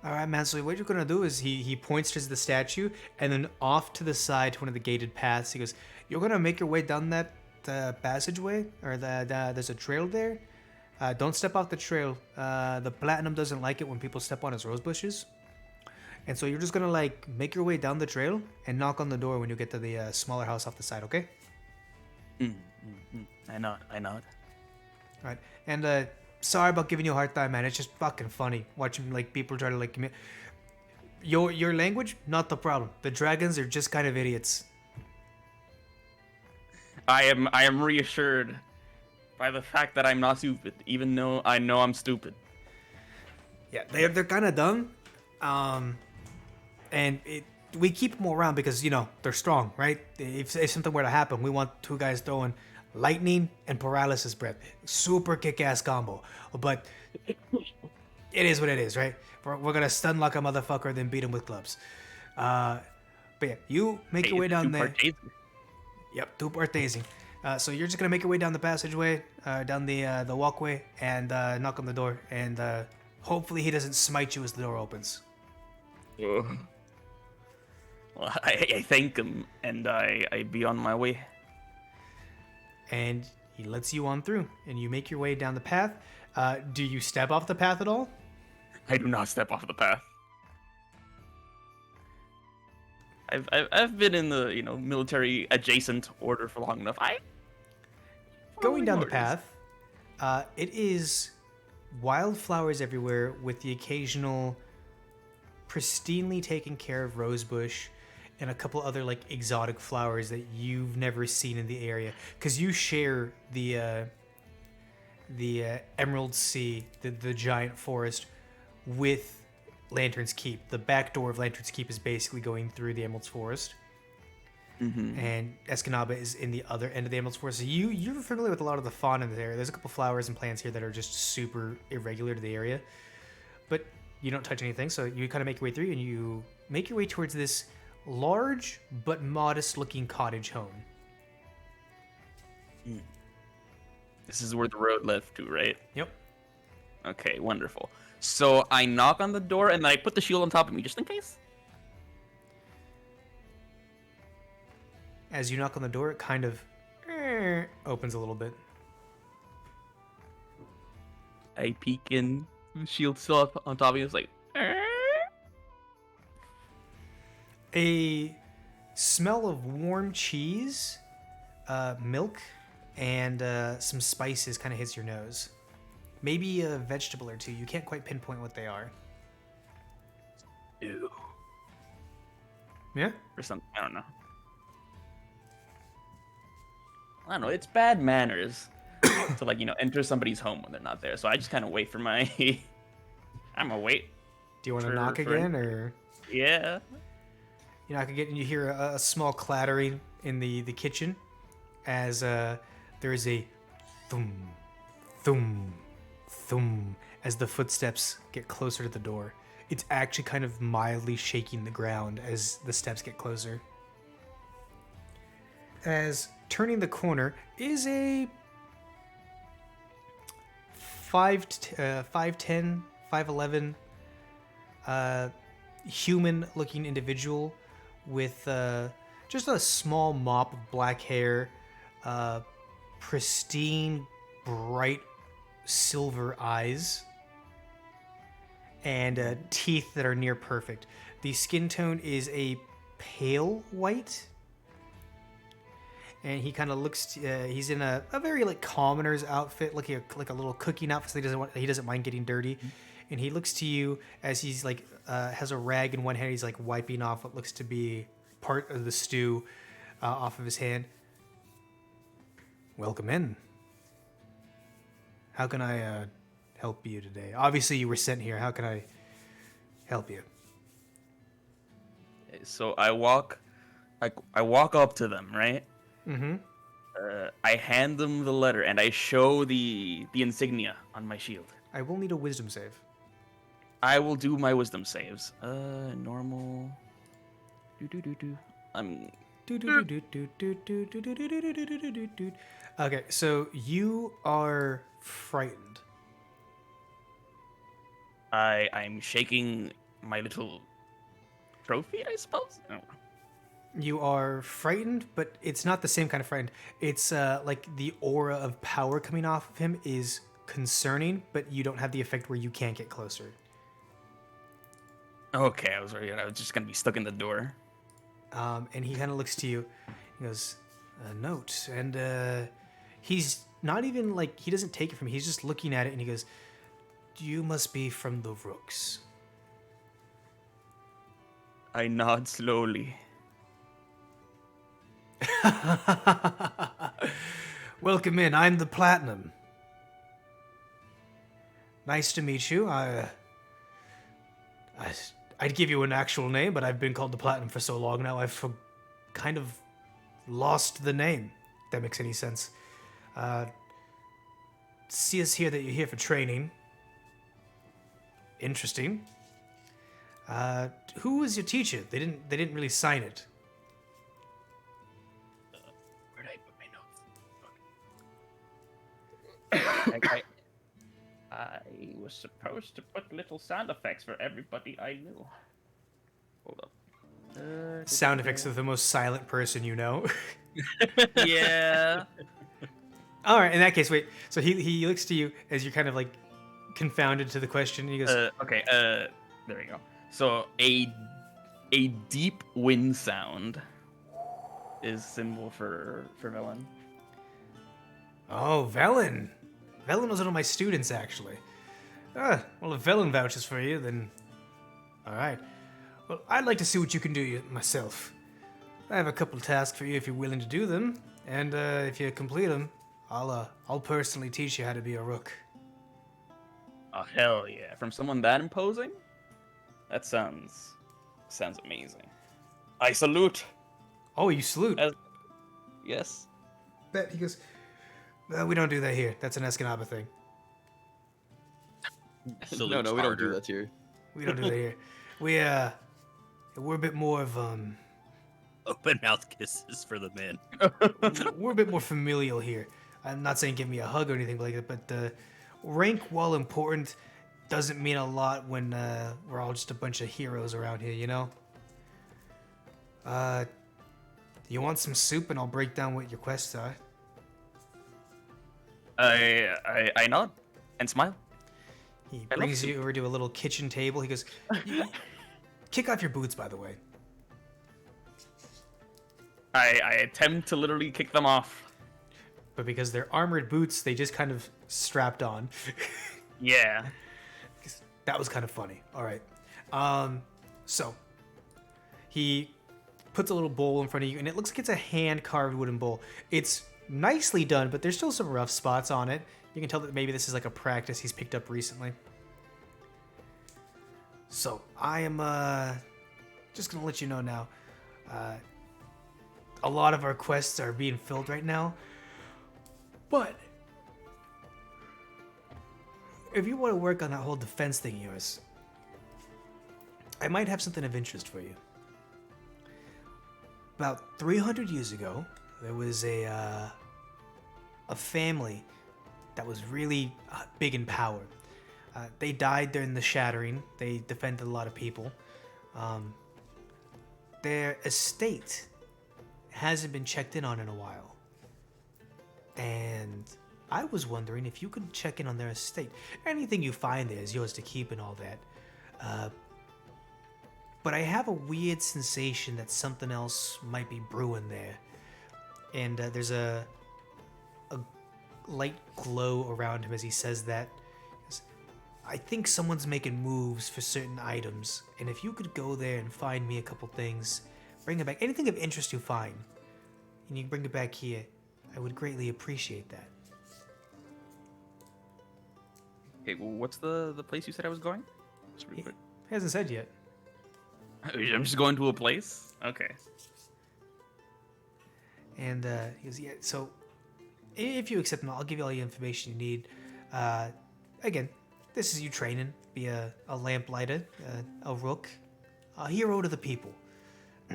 All right, man. So what you're gonna do is he points to the statue, and then off to the side to one of the gated paths. He goes, "You're gonna make your way down that passageway, or there's a trail there. Don't step off the trail. The platinum doesn't like it when people step on its rose bushes. And so you're just gonna like make your way down the trail and knock on the door when you get to the smaller house off the side. Okay? I know. All right. And sorry about giving you a hard time, man. It's just fucking funny watching like people try to like commit. Your language, not the problem. The dragons are just kind of idiots. I am reassured by the fact that I'm not stupid, even though I know I'm stupid. Yeah, they're kind of dumb, and we keep them around because they're strong, right? If something were to happen, we want two guys throwing lightning and paralysis breath. Super kick-ass combo. But it is what it is, right? We're gonna stun lock a motherfucker, then beat him with clubs. But yeah, you make your way down there. Yep, two-part tasing. So you're just gonna make your way down the passageway, down the walkway, and knock on the door, and hopefully he doesn't smite you as the door opens. Well, I thank him, and I be on my way. And he lets you on through, and you make your way down the path. Do you step off the path at all? I do not step off the path. I've been in the military adjacent order for long enough. Going down the orders. path, it is wildflowers everywhere with the occasional pristinely taken care of rosebush and a couple other like exotic flowers that you've never seen in the area because you share the Emerald Sea, the giant forest, with Lantern's Keep. The back door of Lantern's Keep is basically going through the Emerald's Forest. Mm-hmm. And Escanaba is in the other end of the Emerald's Forest. So you're familiar with a lot of the fauna in this area. There's a couple flowers and plants here that are just super irregular to the area. But you don't touch anything, so you kind of make your way through, and you make your way towards this large but modest-looking cottage home. This is where the road led to, right? Yep. Okay, wonderful. So I knock on the door and I put the shield on top of me just in case. As you knock on the door, it kind of opens a little bit. I peek in, shield still up on top of me. It's like, A smell of warm cheese, milk, and some spices kind of hits your nose. Maybe a vegetable or two. You can't quite pinpoint what they are. ew, Yeah? or something. I don't know. I don't know. It's bad manners to enter somebody's home when they're not there. So I just kind of wait for my. I'm gonna wait. Do you want to For- knock for- again, or Yeah. you knock again and you hear a small clattering in the kitchen as there is a thum, thum, thum as the footsteps get closer to the door. It's actually kind of mildly shaking the ground as the steps get closer. As turning the corner is a 5'10", 5'11", human-looking individual with just a small mop of black hair, pristine, bright silver eyes, and teeth that are near perfect. The skin tone is a pale white, and he kind of looks. He's in a very like commoner's outfit, like a little cooking outfit. So he doesn't mind getting dirty, and he looks to you as he's like has a rag in one hand. He's like wiping off what looks to be part of the stew off of his hand. Welcome in. How can I help you today? Obviously, you were sent here. How can I help you? So I walk up to them, right? Mm-hmm. I hand them the letter and I show the insignia on my shield. I will need a wisdom save. I will do my wisdom saves. Normal. I'm. Okay, so you are frightened. I'm shaking my little trophy, I suppose. I don't know. You are frightened, but it's not the same kind of frightened. It's like the aura of power coming off of him is concerning, but you don't have the effect where you can't get closer. Okay, I was worried I was just gonna be stuck in the door. And he kind of looks to you. He goes, a note. And he's not even like, he doesn't take it from you. He's just looking at it and he goes, you must be from the Rooks. I nod slowly. Welcome in. I'm the Platinum. Nice to meet you. I'd give you an actual name, but I've been called the Platinum for so long now, I've kind of lost the name, if that makes any sense. See us here that you're here for training. Interesting. Who was your teacher? They didn't really sign it. Where'd I put my notes? I was supposed to put little sound effects for everybody I knew. Hold up. Sound effects of the most silent person you know. Yeah. All right, in that case, wait. So he looks to you as you're kind of like confounded to the question. And he goes, Okay. There we go. So a deep wind sound is symbol for Velen. "Oh, Velen. Velen was one of my students, actually. Well, if Velen vouches for you, then all right. Well, I'd like to see what you can do myself. I have a couple of tasks for you if you're willing to do them, and if you complete them, I'll personally teach you how to be a rook." Oh hell yeah! From someone that imposing? That sounds amazing. I salute. Oh, you salute. Yes. Bet he goes, we don't do that here. That's an Escanaba thing. No, we don't do that here. We don't do that here. We're a bit more of Open mouth kisses for the men. we're a bit more familial here. I'm not saying give me a hug or anything like that, but rank, while important, doesn't mean a lot when we're all just a bunch of heroes around here, you know? You want some soup and I'll break down what your quests are. I nod and smile. He I love brings soup. you over to a little kitchen table. He goes, kick off your boots, by the way. I attempt to literally kick them off. But because they're armored boots, they just kind of strapped on. Yeah. That was kind of funny. All right. So he puts a little bowl in front of you, and it looks like it's a hand-carved wooden bowl. It's nicely done, but there's still some rough spots on it. You can tell that maybe this is like a practice he's picked up recently. So I am just gonna let you know now. A lot of our quests are being filled right now, but if you want to work on that whole defense thing of yours, I might have something of interest for you. About 300 years ago, there was a family that was really big in power. They died during the Shattering. They defended a lot of people. Their estate hasn't been checked in on in a while. And I was wondering if you could check in on their estate. Anything you find there is yours to keep and all that. But I have a weird sensation that something else might be brewing there. And there's a light glow around him as he says that. I think someone's making moves for certain items, and if you could go there and find me a couple things, bring it back, anything of interest you find, and you bring it back here, I would greatly appreciate that. Okay, well, what's the place you said I was going? Just real He quick. hasn't said yet. I'm just going to a place? Okay. And he goes, yeah, so if you accept them, I'll give you all the information you need. Again, this is you training, be a lamplighter, a rook, a hero to the people.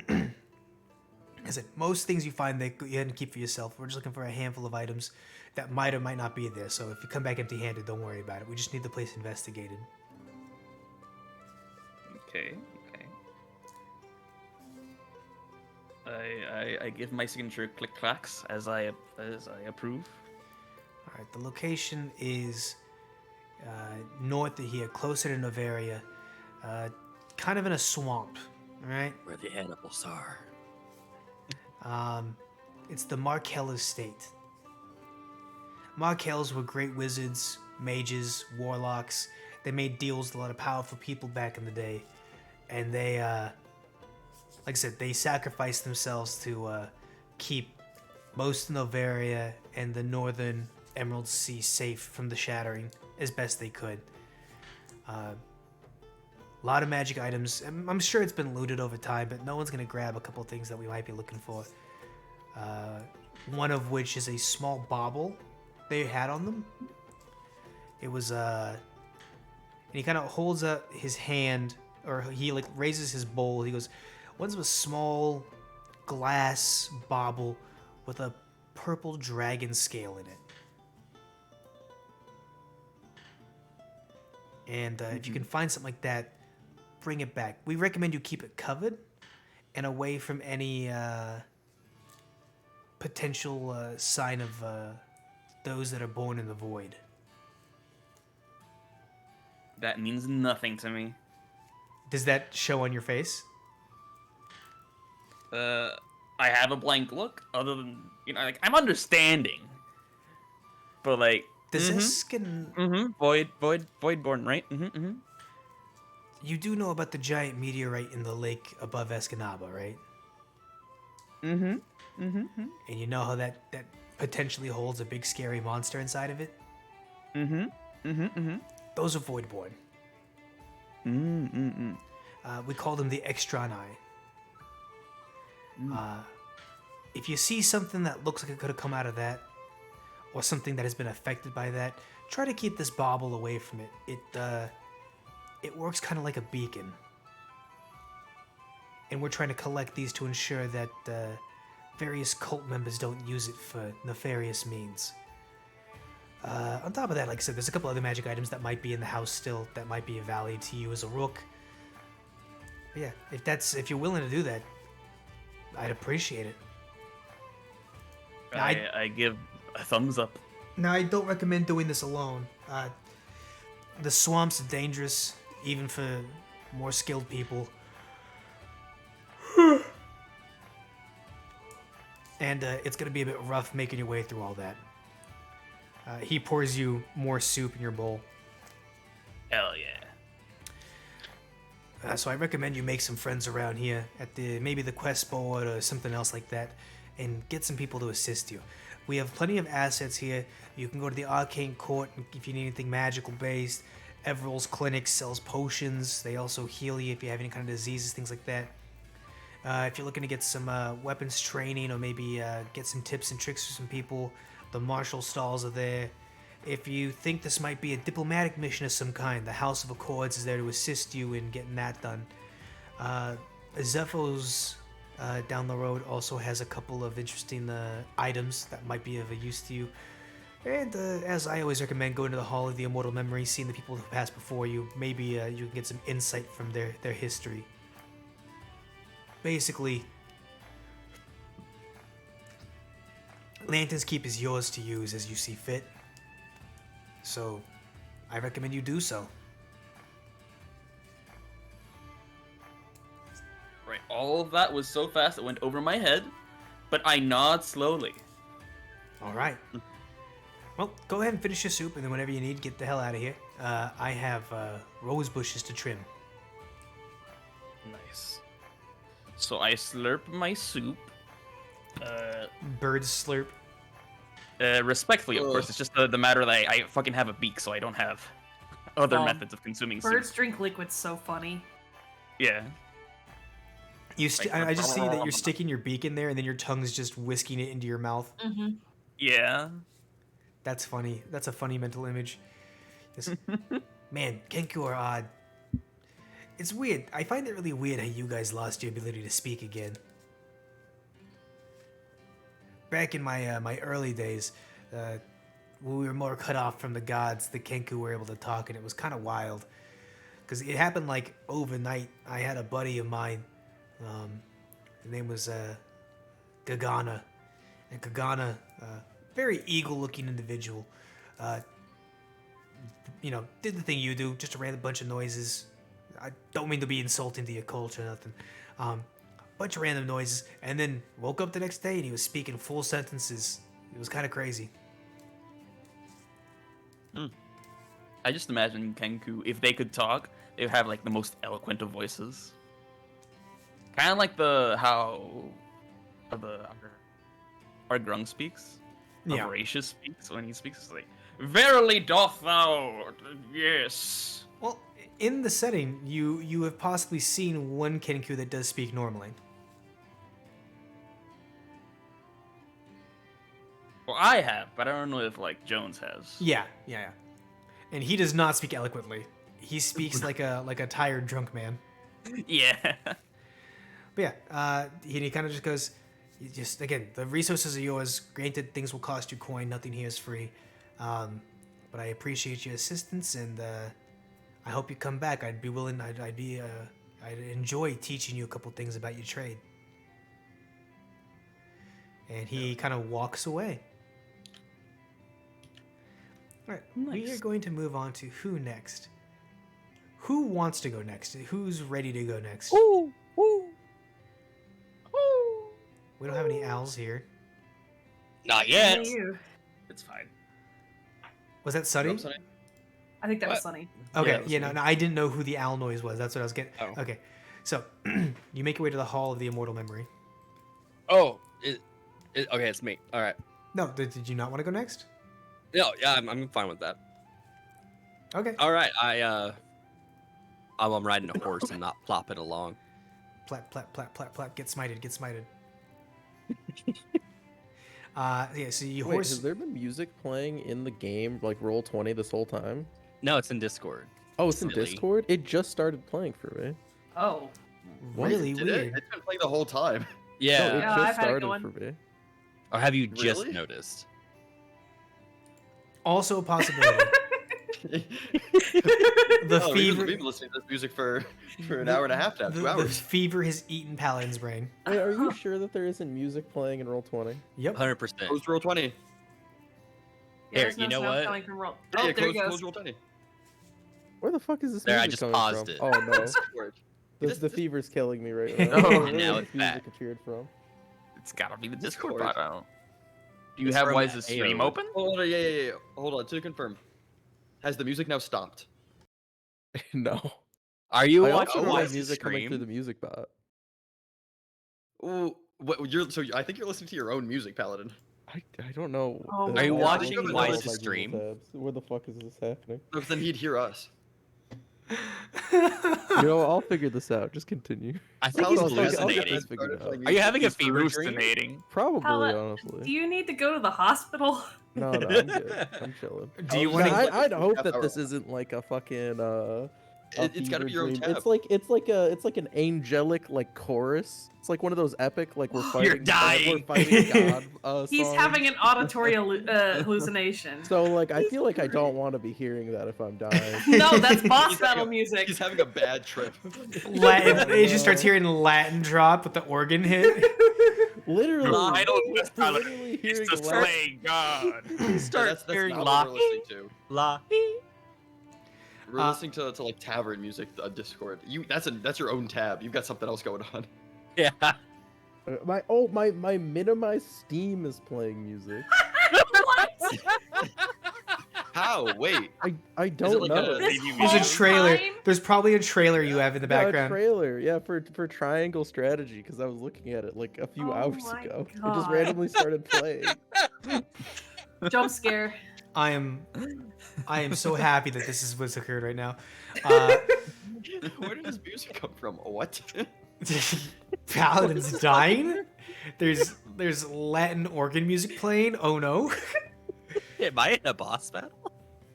I said, most things you find that you had to keep for yourself. We're just looking for a handful of items that might or might not be there. So if you come back empty-handed, don't worry about it. We just need the place investigated. Okay. I give my signature click clacks as I approve. All right, the location is north of here, closer to Novaria, kind of in a swamp. All right. Where the animals are. It's the Markel estate. Markels were great wizards, mages, warlocks. They made deals with a lot of powerful people back in the day, and they, like I said, they sacrificed themselves to keep most of Novaria and the northern Emerald Sea safe from the Shattering as best they could. A lot of magic items. I'm sure it's been looted over time, but no one's gonna grab a couple things that we might be looking for. one of which is a small bauble they had on them. It was and he kind of holds up his hand, or he like raises his bowl. He goes, one's a small glass bauble with a purple dragon scale in it. And if you can find something like that, bring it back. We recommend you keep it covered and away from any potential sign of those that are born in the void. That means nothing to me. Does that show on your face? I have a blank look. Other than like I'm understanding, but like Does this can... voidborn, right? You do know about the giant meteorite in the lake above Escanaba, right? And you know how that potentially holds a big scary monster inside of it? Those are voidborn. We call them the Extrani. If you see something that looks like it could have come out of that, or something that has been affected by that, try to keep this bauble away from it. It works kind of like a beacon. And we're trying to collect these to ensure that various cult members don't use it for nefarious means. On top of that, like I said, there's a couple other magic items that might be in the house still that might be of value to you as a rook. But yeah, if you're willing to do that, I'd appreciate it. Now, I give a thumbs up. Now, I don't recommend doing this alone. The swamps are dangerous, even for more skilled people. And it's going to be a bit rough making your way through all that. He pours you more soup in your bowl. Hell yeah. So I recommend you make some friends around here at maybe the quest board or something else like that, and get some people to assist you. We have plenty of assets here. You can go to the Arcane Court if you need anything magical based. Everill's Clinic sells potions. They also heal you if you have any kind of diseases, things like that. If you're looking to get some weapons training or maybe get some tips and tricks for some people, the martial stalls are there. If you think this might be a diplomatic mission of some kind, the House of Accords is there to assist you in getting that done. Zepho's down the road also has a couple of interesting items that might be of a use to you. And as I always recommend, going to the Hall of the Immortal Memory, seeing the people who passed before you. Maybe you can get some insight from their history. Basically, Lantern's Keep is yours to use as you see fit. So, I recommend you do so. Right, all of that was so fast it went over my head, but I nod slowly. All right. Well, go ahead and finish your soup, and then whenever you need, get the hell out of here. I have rose bushes to trim. Nice. So I slurp my soup. Bird slurp. Respectfully, of course. It's just the matter that I fucking have a beak, so I don't have other methods of consuming Birds soup. drink liquid's so funny. Yeah. I just see that you're sticking your beak in there, and then your tongue's just whisking it into your mouth. Mm-hmm. Yeah. That's funny. That's a funny mental image. Man, Kenku are odd. It's weird. I find it really weird how you guys lost your ability to speak again. Back in my early days, when we were more cut off from the gods, the Kenku were able to talk, and it was kind of wild. Because it happened like overnight. I had a buddy of mine. His name was Gagana. And Gagana, very eagle-looking individual, did the thing you do, just ran a bunch of noises. I don't mean to be insulting to your culture or nothing. Bunch of random noises, and then woke up the next day and he was speaking full sentences. It was kind of crazy. I just imagine Kenku, if they could talk, they would have like the most eloquent of voices. Kind of like how our Grung speaks. Yeah. Voracious speaks when he speaks. It's like, verily doth thou, yes. Well, in the setting, you have possibly seen one Kenku that does speak normally. Well, I have, but I don't know if like Jones has. Yeah. And he does not speak eloquently. He speaks like a tired drunk man. Yeah. But yeah, he kind of just goes, you just again, the resources are yours. Granted, things will cost you coin. Nothing here is free. But I appreciate your assistance, and I hope you come back. I'd be willing. I'd enjoy teaching you a couple things about your trade. And he kind of walks away. All right, we are going to move on to who next. Who wants to go next? Who's ready to go next? Woo, woo, woo. We don't have any owls here. Not yet. Only you. It's fine. Was that Sunny? Nope, Sonny. I think that was What? Sunny. Okay, Yeah, yeah, that's no, I didn't know who the owl noise was. That's what I was getting. Oh. Okay, so you make your way to the Hall of the Immortal Memory. Oh, okay, it's me. All right. No, did you not want to go next? No, yeah, I'm fine with that. Okay. All right, I'm riding a horse and not plopping along. Plap, plap, plap, plap, plap. Get smited, get smited. Yeah, so you Wait, horse. has there been music playing in the game, like Roll20 this whole time? No, it's in Discord. Oh, it's in Silly. Discord? It just started playing for me. Oh. Really Did it? weird. It's been playing the whole time. Yeah. No, it Yeah, just I've had it started going. for me. Or have you just Really? noticed? Also a possibility. The Oh, fever. We've been listening to this music for an hour and a half now, 2 The hours. fever has eaten Paladin's brain. Wait, are you sure that there isn't music playing in Roll20? Yep. 100%. Close roll 20. Yeah, Here, there's no you know sound what? coming from roll. Yeah, Oh, there he close goes. roll 20. Where the fuck is this There, I music just coming paused from? it. Oh no, Discord. the This- fever's killing me right now. Oh, Where now did it's this music back. appeared from? It's gotta be the Discord Discord. bot. I don't. Do you It's have from W.I.S.E stream AO. open? Hold on, yeah. Hold on, to confirm. Has the music now stopped? No. Are you I watching also don't have WISE music coming through stream? the music bot. Ooh, I think you're listening to your own music, Paladin. I don't know. Oh, the- Are you all watching the WISE Google stream? tabs. Where the fuck is this happening? No, 'cause then he'd hear us. You know, I'll figure this out. Just continue. I think Tell he's us what I'll get hallucinating. this figured out. Are you having a He's fever dream? Hallucinating. Probably, Paula, Do honestly. you need to go to the hospital? No, I'm good. I'm chilling. Do you Oh, want yeah, to? I'd hope half that hour this long. isn't like a fucking It's got to be your own dream. tab. It's like an angelic like chorus. It's like one of those epic like we're fighting. You're dying. We're fighting God. He's songs. having an auditory hallucination. So like I feel like I don't want to be hearing that if I'm dying. No, that's boss He's having battle a- music. He's having a bad trip. Latin, it just starts hearing Latin drop with the organ hit. Literally. I don't know, Tyler. Literally It's hearing the Latin. slay God. Start that's hearing not la what we're listening to. la. We're listening to like tavern music on Discord. That's your own tab. You've got something else going on. Yeah. My minimized Steam is playing music. How? Wait. I don't like know. a- This There's a whole trailer. time? There's probably a trailer you have in the Yeah, a background. trailer, yeah, for Triangle Strategy, because I was looking at it like a few Oh hours my ago. It just God. randomly started playing. Jump scare. I am so happy that this is what's occurred right now. Where did this music come from? What? Paladin's dying. There's Latin organ music playing. Oh no. Am I in a boss battle?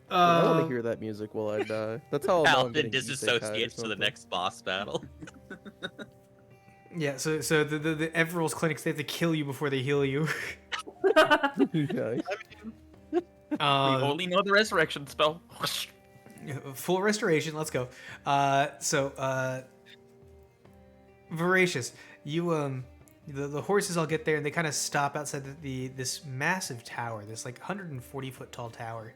I want Uh, to hear that music while I die. That's how I'll know I'm Paladin getting isekai or disassociates to the something. next boss battle. yeah. So the Everill's clinics, they have to kill you before they heal you. Nice. We only know the resurrection spell. Full restoration. Let's go. Voracious. You the horses all get there and they kind of stop outside this massive tower, this like 140-foot tall tower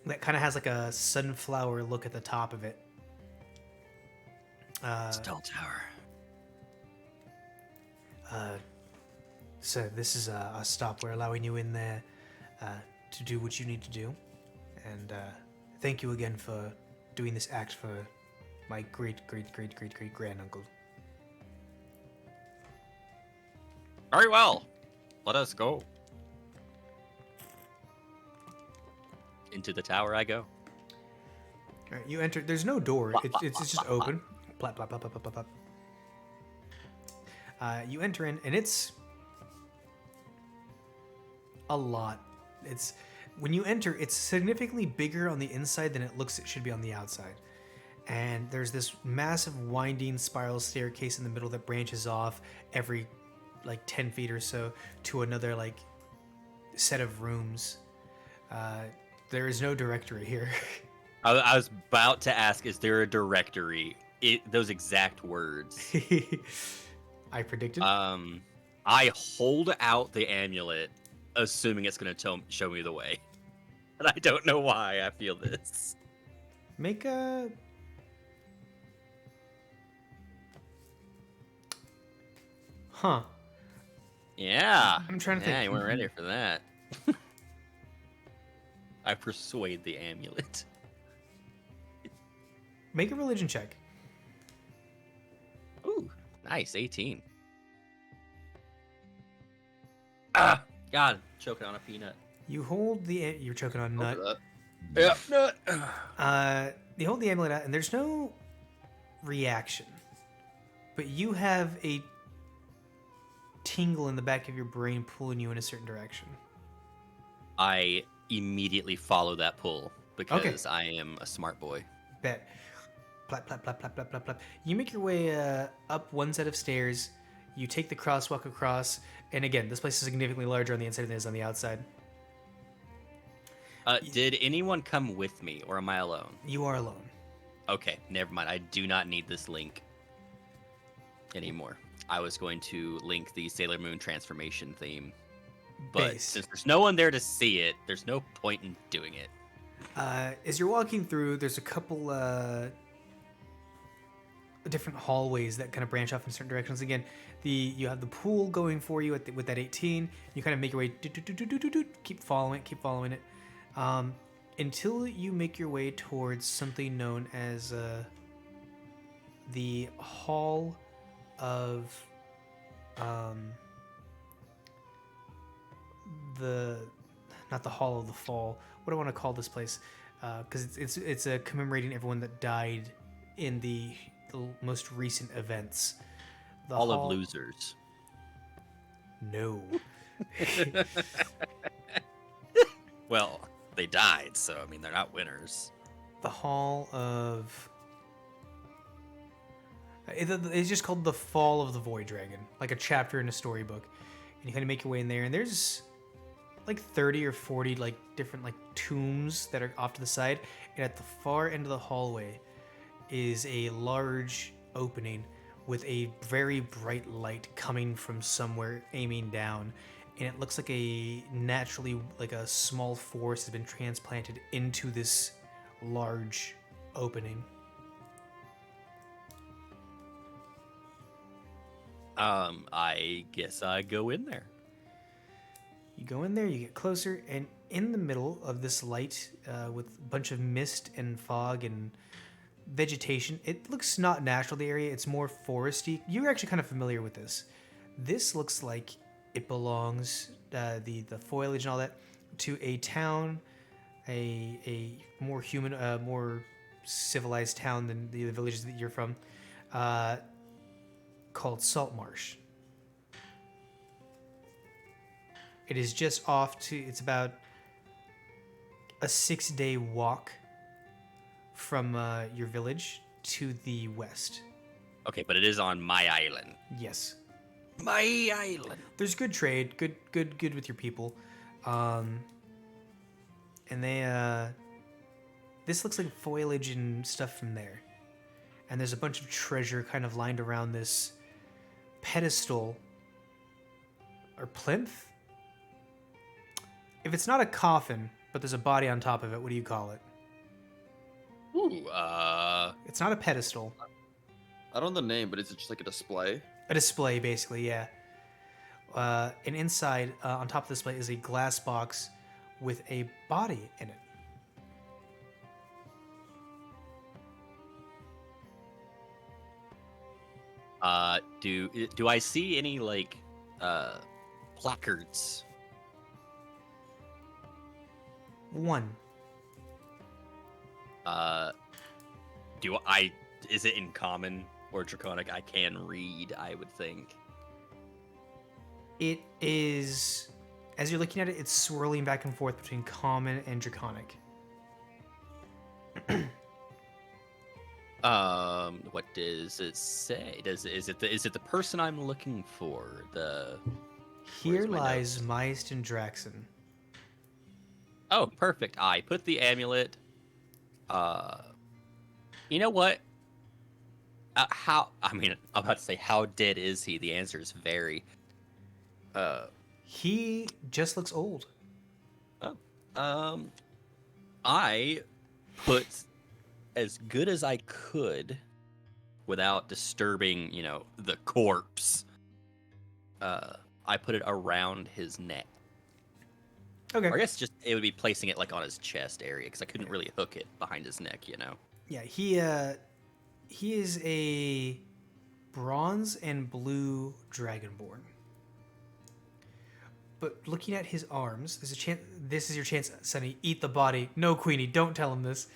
that kind of has like a sunflower look at the top of it. Tall tower. So this is a stop. We're allowing you in there to do what you need to do, and thank you again for doing this act for my great granduncle. Very well. Let us go. Into the tower I go. All right, you enter. There's no door. It's just open. Plop, plop, plop, plop, plop, plop. You enter in, and it's a lot. It's when you enter, it's significantly bigger on the inside than it looks it should be on the outside. And there's this massive winding spiral staircase in the middle that branches off every like 10 feet or so to another like set of rooms. There is no directory here. I was about to ask, is there a directory? Those exact words. I predicted. I hold out the amulet, assuming it's going to show me the way. And I don't know why I feel this. Make a... Huh. Yeah. I'm trying to think. Yeah, you weren't ready for that. I persuade the amulet. Make a religion check. Ooh, nice, 18. Ah, God, choking on a peanut. You hold the... You're choking on nut. Yeah, nut. You hold the amulet out, and there's no reaction. But you have a tingle in the back of your brain pulling you in a certain direction. I immediately follow that pull because I am a smart boy. Bet. Plap, plap, plap, plap, plap, plap, plap. You make your way up one set of stairs. You take the crosswalk across. And again, this place is significantly larger on the inside than it is on the outside. Did anyone come with me, or am I alone? You are alone. Okay, never mind. I do not need this link anymore. I was going to link the Sailor Moon transformation theme. But since there's no one there to see it, there's no point in doing it. As you're walking through, there's a couple different hallways that kind of branch off in certain directions. Again, you have the pool going for you with that 18. You kind of make your way, keep following it, until you make your way towards something known as the Hall of not the Hall of the Fall. What do I want to call this place? Because it's commemorating everyone that died in the most recent events. The Hall of Losers. No. Well, they died, so I mean they're not winners. The Hall of... It's just called the Fall of the Void Dragon, like a chapter in a storybook. And you kind of make your way in there, and there's like 30 or 40 like different like tombs that are off to the side. And at the far end of the hallway is a large opening with a very bright light coming from somewhere aiming down. And it looks like like a small forest has been transplanted into this large opening. I guess I go in there. You go in there, you get closer, and in the middle of this light, with a bunch of mist and fog and vegetation, it looks not natural, the area, it's more foresty. You're actually kind of familiar with this. This looks like it belongs, the foliage and all that, to a town, a more human, more civilized town than the villages that you're from, called Saltmarsh. It is just it's about a 6-day walk from your village to the west. Okay, but it is on my island. Yes. My island. There's good trade, good with your people. And this looks like foliage and stuff from there. And there's a bunch of treasure kind of lined around this pedestal or plinth. If it's not a coffin, but there's a body on top of it, what do you call it? Ooh, It's not a pedestal. I don't know the name, but is it just like a display? A display, basically, yeah. And inside, on top of the display, is a glass box with a body in it. Do I see any like placards? One. Is it in common or draconic? I can read, I would think. It is as you're looking at it, it's swirling back and forth between common and draconic. What does it say? Is it the person I'm looking for? Here Where's my lies notes? W.I.S.E and Draxon. Oh, perfect. I put the amulet. You know what? How? I mean, I'm about to say, how dead is he? The answer is very. He just looks old. I put as good as I could without disturbing, the corpse. I put it around his neck. Okay. Or I guess just it would be placing it like on his chest area because I couldn't really hook it behind his neck, Yeah, he is a bronze and blue dragonborn. But looking at his arms, there's a chance. This is your chance, Sonny. Eat the body. No, Queenie, don't tell him this.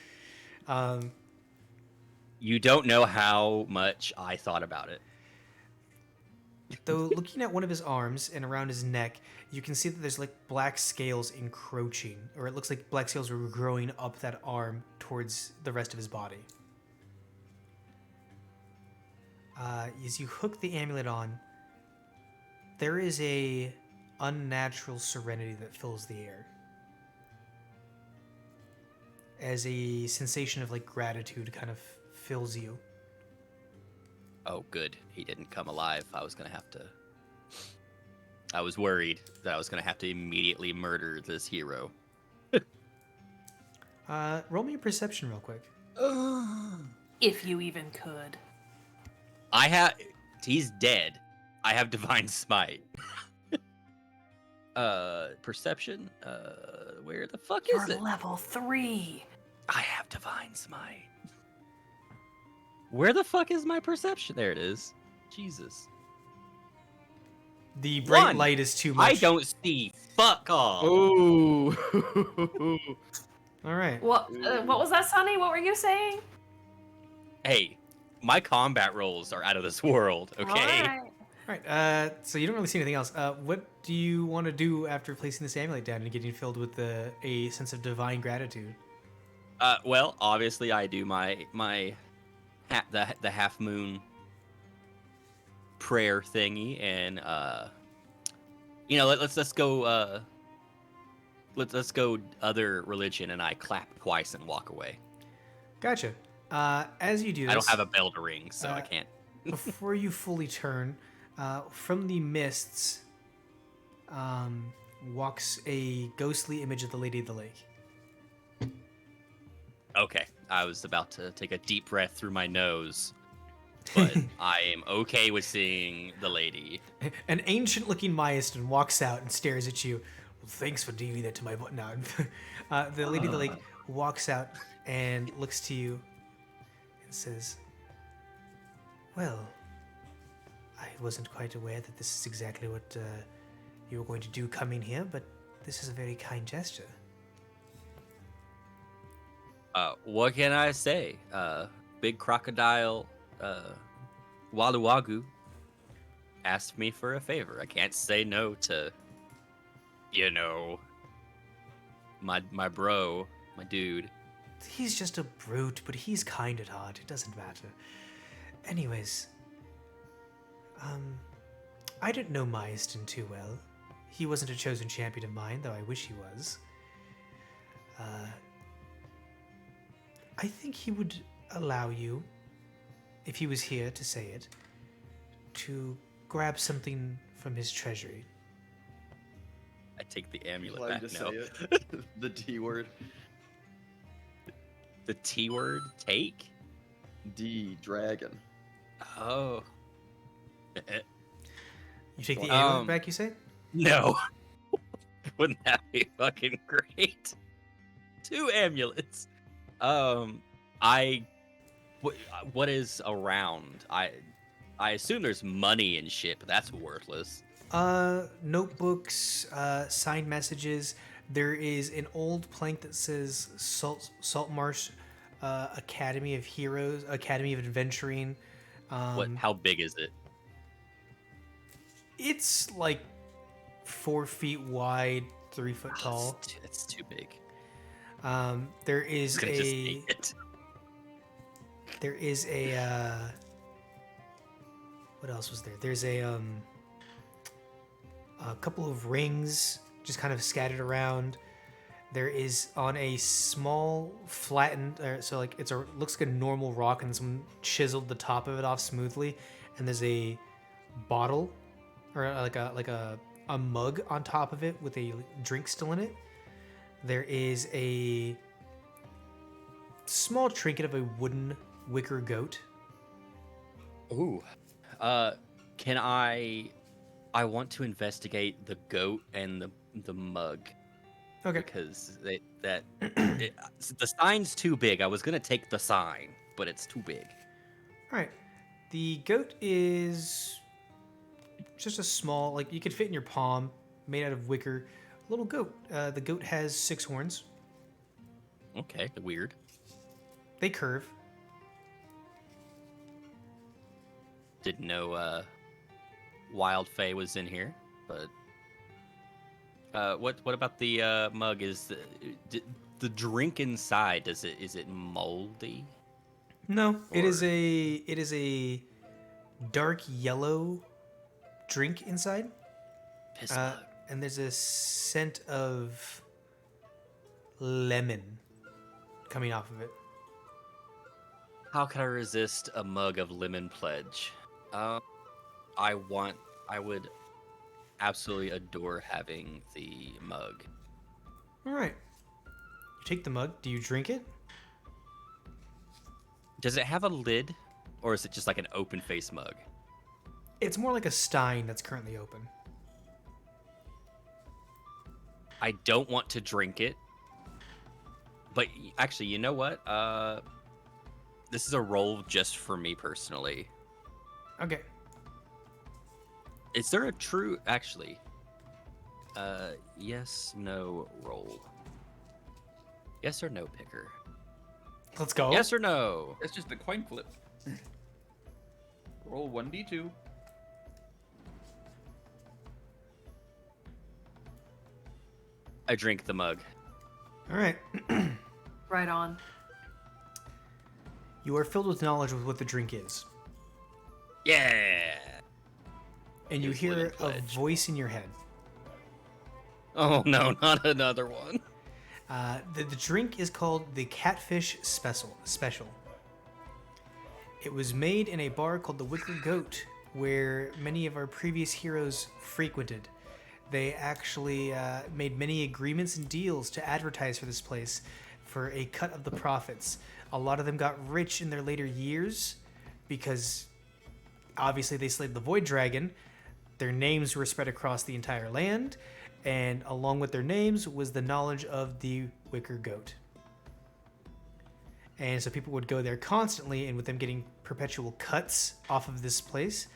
You don't know how much I thought about it. Though looking at one of his arms and around his neck, you can see that there's like black scales encroaching, or it looks like black scales were growing up that arm towards the rest of his body. As you hook the amulet on, there is a unnatural serenity that fills the air. As a sensation of like gratitude kind of fills you. Oh, good. He didn't come alive. I was worried that I was going to have to immediately murder this hero. Roll me a perception real quick. If you even could. He's dead. I have Divine Smite. Perception? Where the fuck is You're it? level 3. I have Divine Smite. Where the fuck is my perception? There it is. Jesus. The bright One. light is too much. I don't see fuck all. Ooh. All right. What was that, Sonny? What were you saying? Hey, my combat rolls are out of this world, okay? Alright. All right. So you don't really see anything else. What do you want to do after placing this amulet down and getting filled with a sense of divine gratitude? Well, obviously I do my the half moon prayer thingy, and let's go let's go other religion, and I clap twice and walk away. Gotcha. As you do this, I don't have a bell to ring, so I can't. before you fully turn, from the mists walks a ghostly image of the Lady of the Lake. Okay, I was about to take a deep breath through my nose, but I am okay with seeing the lady. An ancient-looking Myaston walks out and stares at you. Well, thanks for doing that to my butt. No. The Lady of the Lake walks out and looks to you and says, "Well, I wasn't quite aware that this is exactly what you were going to do coming here, but this is a very kind gesture." What can I say? Big crocodile, Walu Wagu asked me for a favor. I can't say no to, my bro, my dude. He's just a brute, but he's kind at heart. It doesn't matter. Anyways, I didn't know Myaston too well. He wasn't a chosen champion of mine, though I wish he was. I think he would allow you, if he was here to say it, to grab something from his treasury. I take the amulet Glad back to now. say it. The T word. The T word, take? D, dragon. Oh. You take the amulet back, you say? No. Wouldn't that be fucking great? 2 amulets. What is around? I assume there's money and shit, but that's worthless. Notebooks, signed messages. There is an old plank that says Saltmarsh Academy of Heroes, Academy of Adventuring. How big is it? It's like 4 feet wide, 3 foot tall. It's too big. There is It's gonna just eat it. There is a what else was there? There's a couple of rings just kind of scattered around. There is on a small flattened, so like looks like a normal rock, and someone chiseled the top of it off smoothly. And there's a bottle, or like a mug on top of it with a drink still in it. There is a small trinket of a wooden wicker goat. Ooh. Can I want to investigate the goat and the mug. Okay. Because the sign's too big. I was gonna take the sign, but it's too big. All right. The goat is just a small, like you could fit in your palm, made out of wicker. Little goat. The goat has 6 horns. Okay, weird. They curve. Didn't know Wild Fae was in here, but what about the mug? Is the drink inside? Is it moldy? No, it is a dark yellow drink inside. Piss mug. And there's a scent of lemon coming off of it. How can I resist a mug of lemon pledge? I would absolutely adore having the mug. All right. You take the mug. Do you drink it? Does it have a lid, or is it just like an open face mug? It's more like a stein that's currently open. I don't want to drink it, but actually, you know what? This is a roll just for me personally. Okay. Is there a true, actually? Yes, no roll. Yes or no picker? Let's go. Yes or no? It's just a coin flip. Roll 1d2. I drink the mug. All right. Right on. You are filled with knowledge of what the drink is. Yeah. And you Here's hear lemon a pledge. voice in your head. Oh no, not another one. The drink is called the Catfish Special. It was made in a bar called the Wicker Goat, where many of our previous heroes frequented. They actually made many agreements and deals to advertise for this place for a cut of the profits. A lot of them got rich in their later years because obviously they slayed the Void Dragon. Their names were spread across the entire land, and along with their names was the knowledge of the Wicker Goat. And so people would go there constantly, and with them getting perpetual cuts off of this place,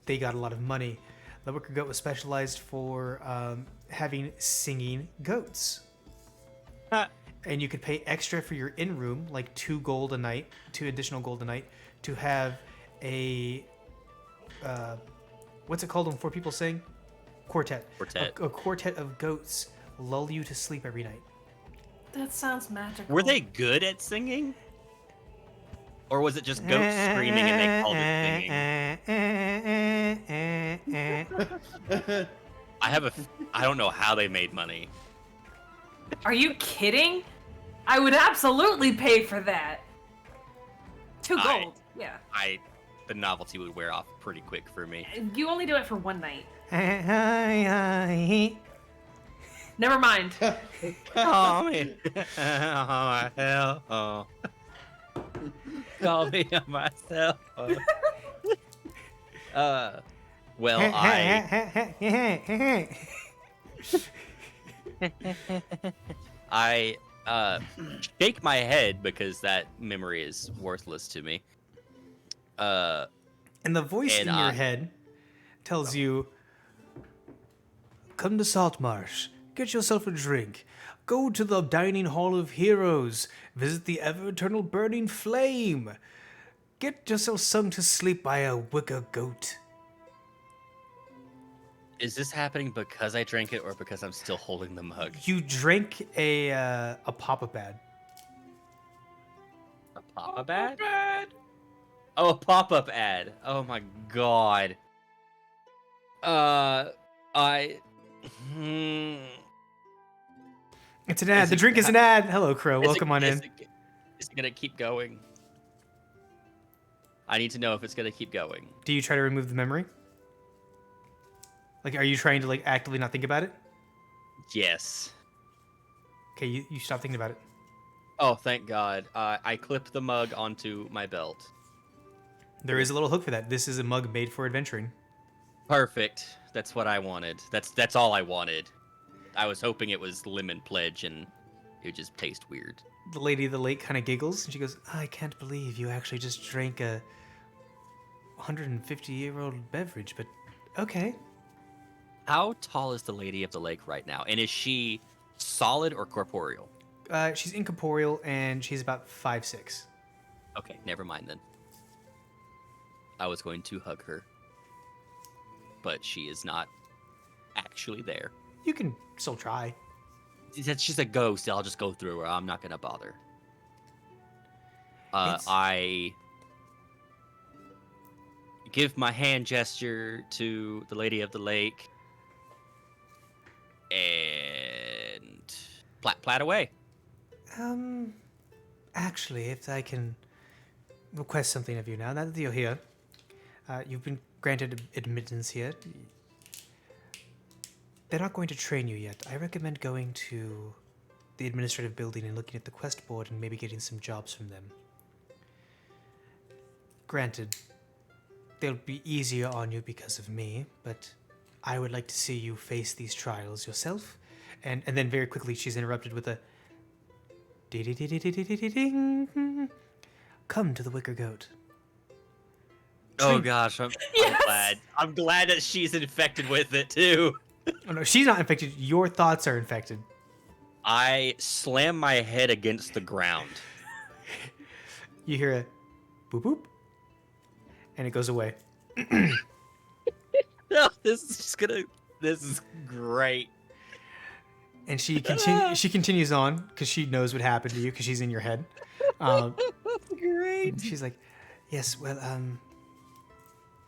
they got a lot of money. The Wicker Goat was specialized for having singing goats. And you could pay extra for your in-room, like 2 additional gold a night, to have a, what's it called when 4 people sing? Quartet. A quartet of goats lull you to sleep every night. That sounds magical. Were they good at singing? Or was it just goats screaming and they called it singing? I don't know how they made money. Are you kidding? I would absolutely pay for that. 2 gold. Yeah. The novelty would wear off pretty quick for me. You only do it for 1 night. Never mind. Call me. Oh, hell. Oh. Call me on my cell phone. Well, I shake my head because that memory is worthless to me. And the voice in your head tells you, come to Saltmarsh, get yourself a drink, go to the dining hall of heroes, visit the ever-eternal burning flame, get yourself sung to sleep by a wicker goat. Is this happening because I drank it or because I'm still holding the mug? You drank a pop-up ad. A pop-up ad? Oh, a pop-up ad. Oh my god. I. It's an ad. Is The it- drink is an ad. Hello, Crow. Welcome on in. Is it gonna keep going? I need to know if it's gonna keep going. Do you try to remove the memory? Like, are you trying to like actively not think about it? Yes. Okay, you stop thinking about it. Oh, thank God. I clipped the mug onto my belt. There is a little hook for that. This is a mug made for adventuring. Perfect. That's what I wanted. That's all I wanted. I was hoping it was lemon pledge and it would just taste weird. The lady of the lake kind of giggles and she goes, I can't believe you actually just drank a 150-year-old beverage, but okay. How tall is the lady of the lake right now? And is she solid or corporeal? She's incorporeal and she's about 5'6". Okay, never mind then. I was going to hug her, but she is not actually there. You can still try. She's a ghost. I'll just go through her. I'm not gonna bother. It's- I give my hand gesture to the lady of the lake and plat away. Actually, if I can request something of you now that you're here, you've been granted admittance here. They're not going to train you yet. I recommend going to the administrative building and looking at the quest board and maybe getting some jobs from them. Granted, they'll be easier on you because of me, but I would like to see you face these trials yourself. And then very quickly she's interrupted with a ding. Come to the Wicker Goat. Oh gosh, I'm Yes! glad. I'm glad that she's infected with it too. Oh no, she's not infected. Your thoughts are infected. I slam my head against the ground. You hear a boop boop, and it goes away. No, this is just gonna. This is great. And she continues on because she knows what happened to you because she's in your head. Great. She's like, yes, well,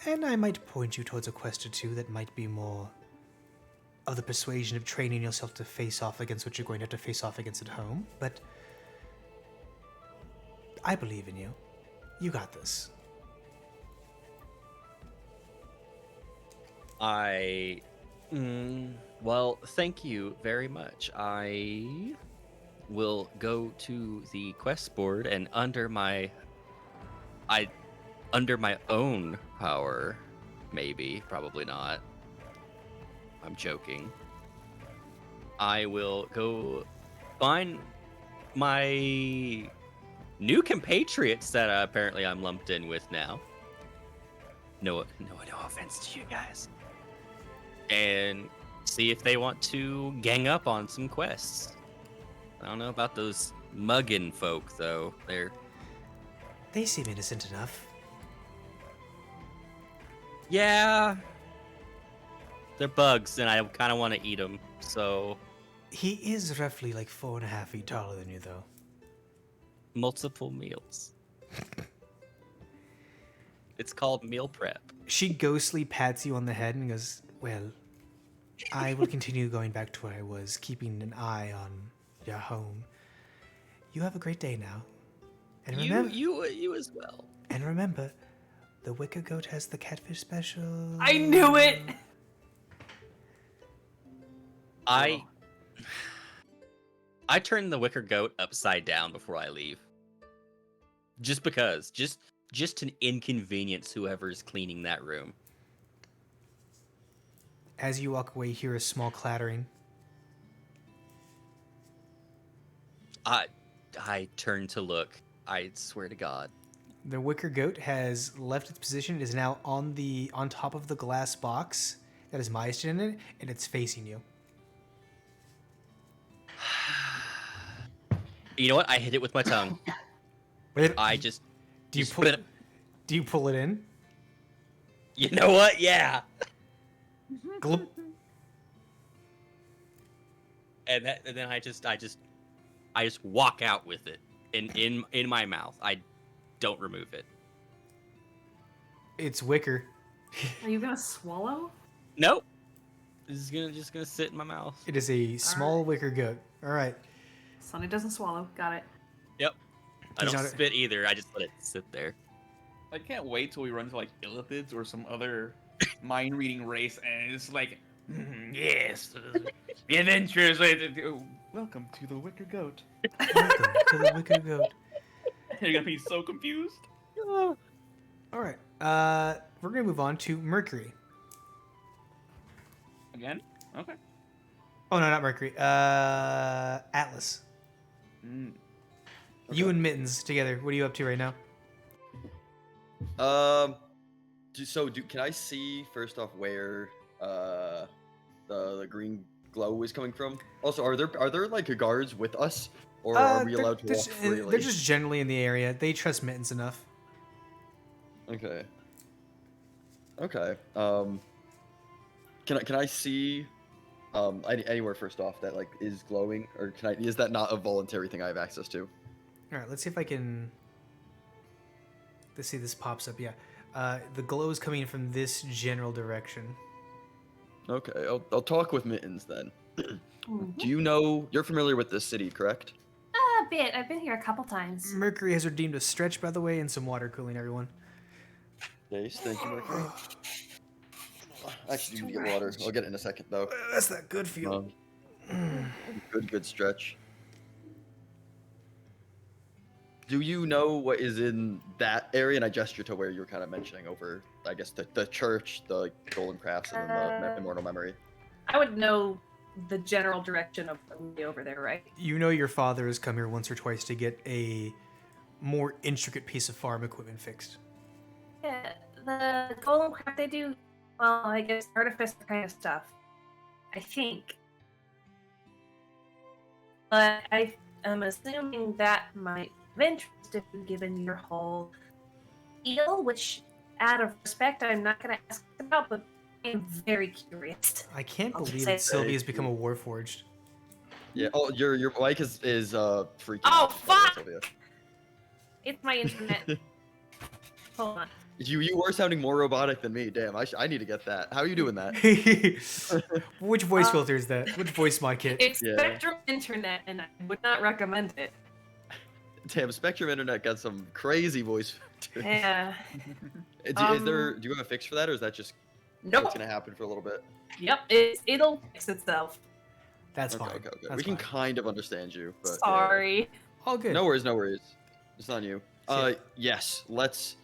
and I might point you towards a quest or two that might be more of the persuasion of training yourself to face off against what you're going to have to face off against at home, but I believe in you. You got this. Well, thank you very much. I will go to the quest board and under my own power, maybe, probably not. I'm joking. I will go find my new compatriots that apparently I'm lumped in with now. No offense to you guys. And see if they want to gang up on some quests. I don't know about those muggin folk though. They seem innocent enough. Yeah. They're bugs and I kind of want to eat them. So He is roughly like 4.5 feet taller than you, though. multiple meals. It's called meal prep. She ghostly pats you on the head and goes, well, I will continue going back to where I was, keeping an eye on your home. You have a great day now. And remember, You as well. and remember, the Wicker Goat has the catfish special. I knew it. I turn the wicker goat upside down before I leave. Just because. Just to inconvenience whoever's cleaning that room. As you walk away, you hear a small clattering. I turn to look. I swear to God. The Wicker Goat has left its position. It is now on top of the glass box that is Maya's in it, and it's facing you. You know what? I hit it with my tongue. I just Do you just pull spit it? Do you pull it in? You know what? Yeah. Glub. and then I just walk out with it in my mouth. I don't remove it. It's wicker. Are you gonna swallow? Nope. This is just gonna sit in my mouth. It is a small wicker goat. All right. Sonny doesn't swallow. Got it. Yep. I He's don't not- spit either. I just let it sit there. I can't wait till we run to like illithids or some other mind reading race, and it's like, yes, the adventures. Welcome to the Wicker Goat. Welcome to the wicker goat. You're gonna be so confused. All right. We're gonna move on to Mercury. Again? Okay. Oh no, not Mercury. Atlas. Mm. You and Mittens together. What are you up to right now? Can I see first off where the green glow is coming from? Also, are there like guards with us, or are we allowed to walk freely? They're just generally in the area. They trust Mittens enough. Okay. Okay. Can I see anywhere first off that like is glowing, or is that not a voluntary thing I have access to? All right. Let's see if I can. Let's see. This pops up. Yeah. The glow is coming from this general direction. Okay, I'll talk with Mittens then. Mhm. Do you know you're familiar with this city, correct? A bit. I've been here a couple times. Mercury has redeemed a stretch, by the way, and some water cooling everyone. Yes, thank you, Mercury. Actually, you need to get water. I'll get it in a second though. That's that good feel. Good stretch. Do you know what is in that area? And I gesture to where you were kind of mentioning over, I guess, the church, the golden crafts, and then the immortal memory. I would know the general direction of the over there, right? You know your father has come here once or twice to get a more intricate piece of farm equipment fixed. Yeah, the golem craft, they do, well, I guess, artificer kind of stuff. I think. But I am assuming that might have interest if you've given your whole deal, which, out of respect, I'm not going to ask about, but I'm very curious. I can't I'll just believe say- that Sylvie has become a warforged. Yeah. Oh, your mic is freaking. Oh, out, by the way, fuck! Sylvia. It's my internet. Hold on. You were sounding more robotic than me. Damn, I need to get that. How are you doing that? Which voice filter is that? Which voice mic hit? It's Yeah. Spectrum Internet, and I would not recommend it. Damn, Spectrum Internet got some crazy voice. Yeah. Is there? Do you have a fix for that, or is that just Nope. what's gonna happen for a little bit? Yep. It'll fix itself. That's Okay, fine. okay. That's We can fine. kind of understand you, but yeah. Sorry. All good. No worries, no worries. It's not you. So- Yes. Let's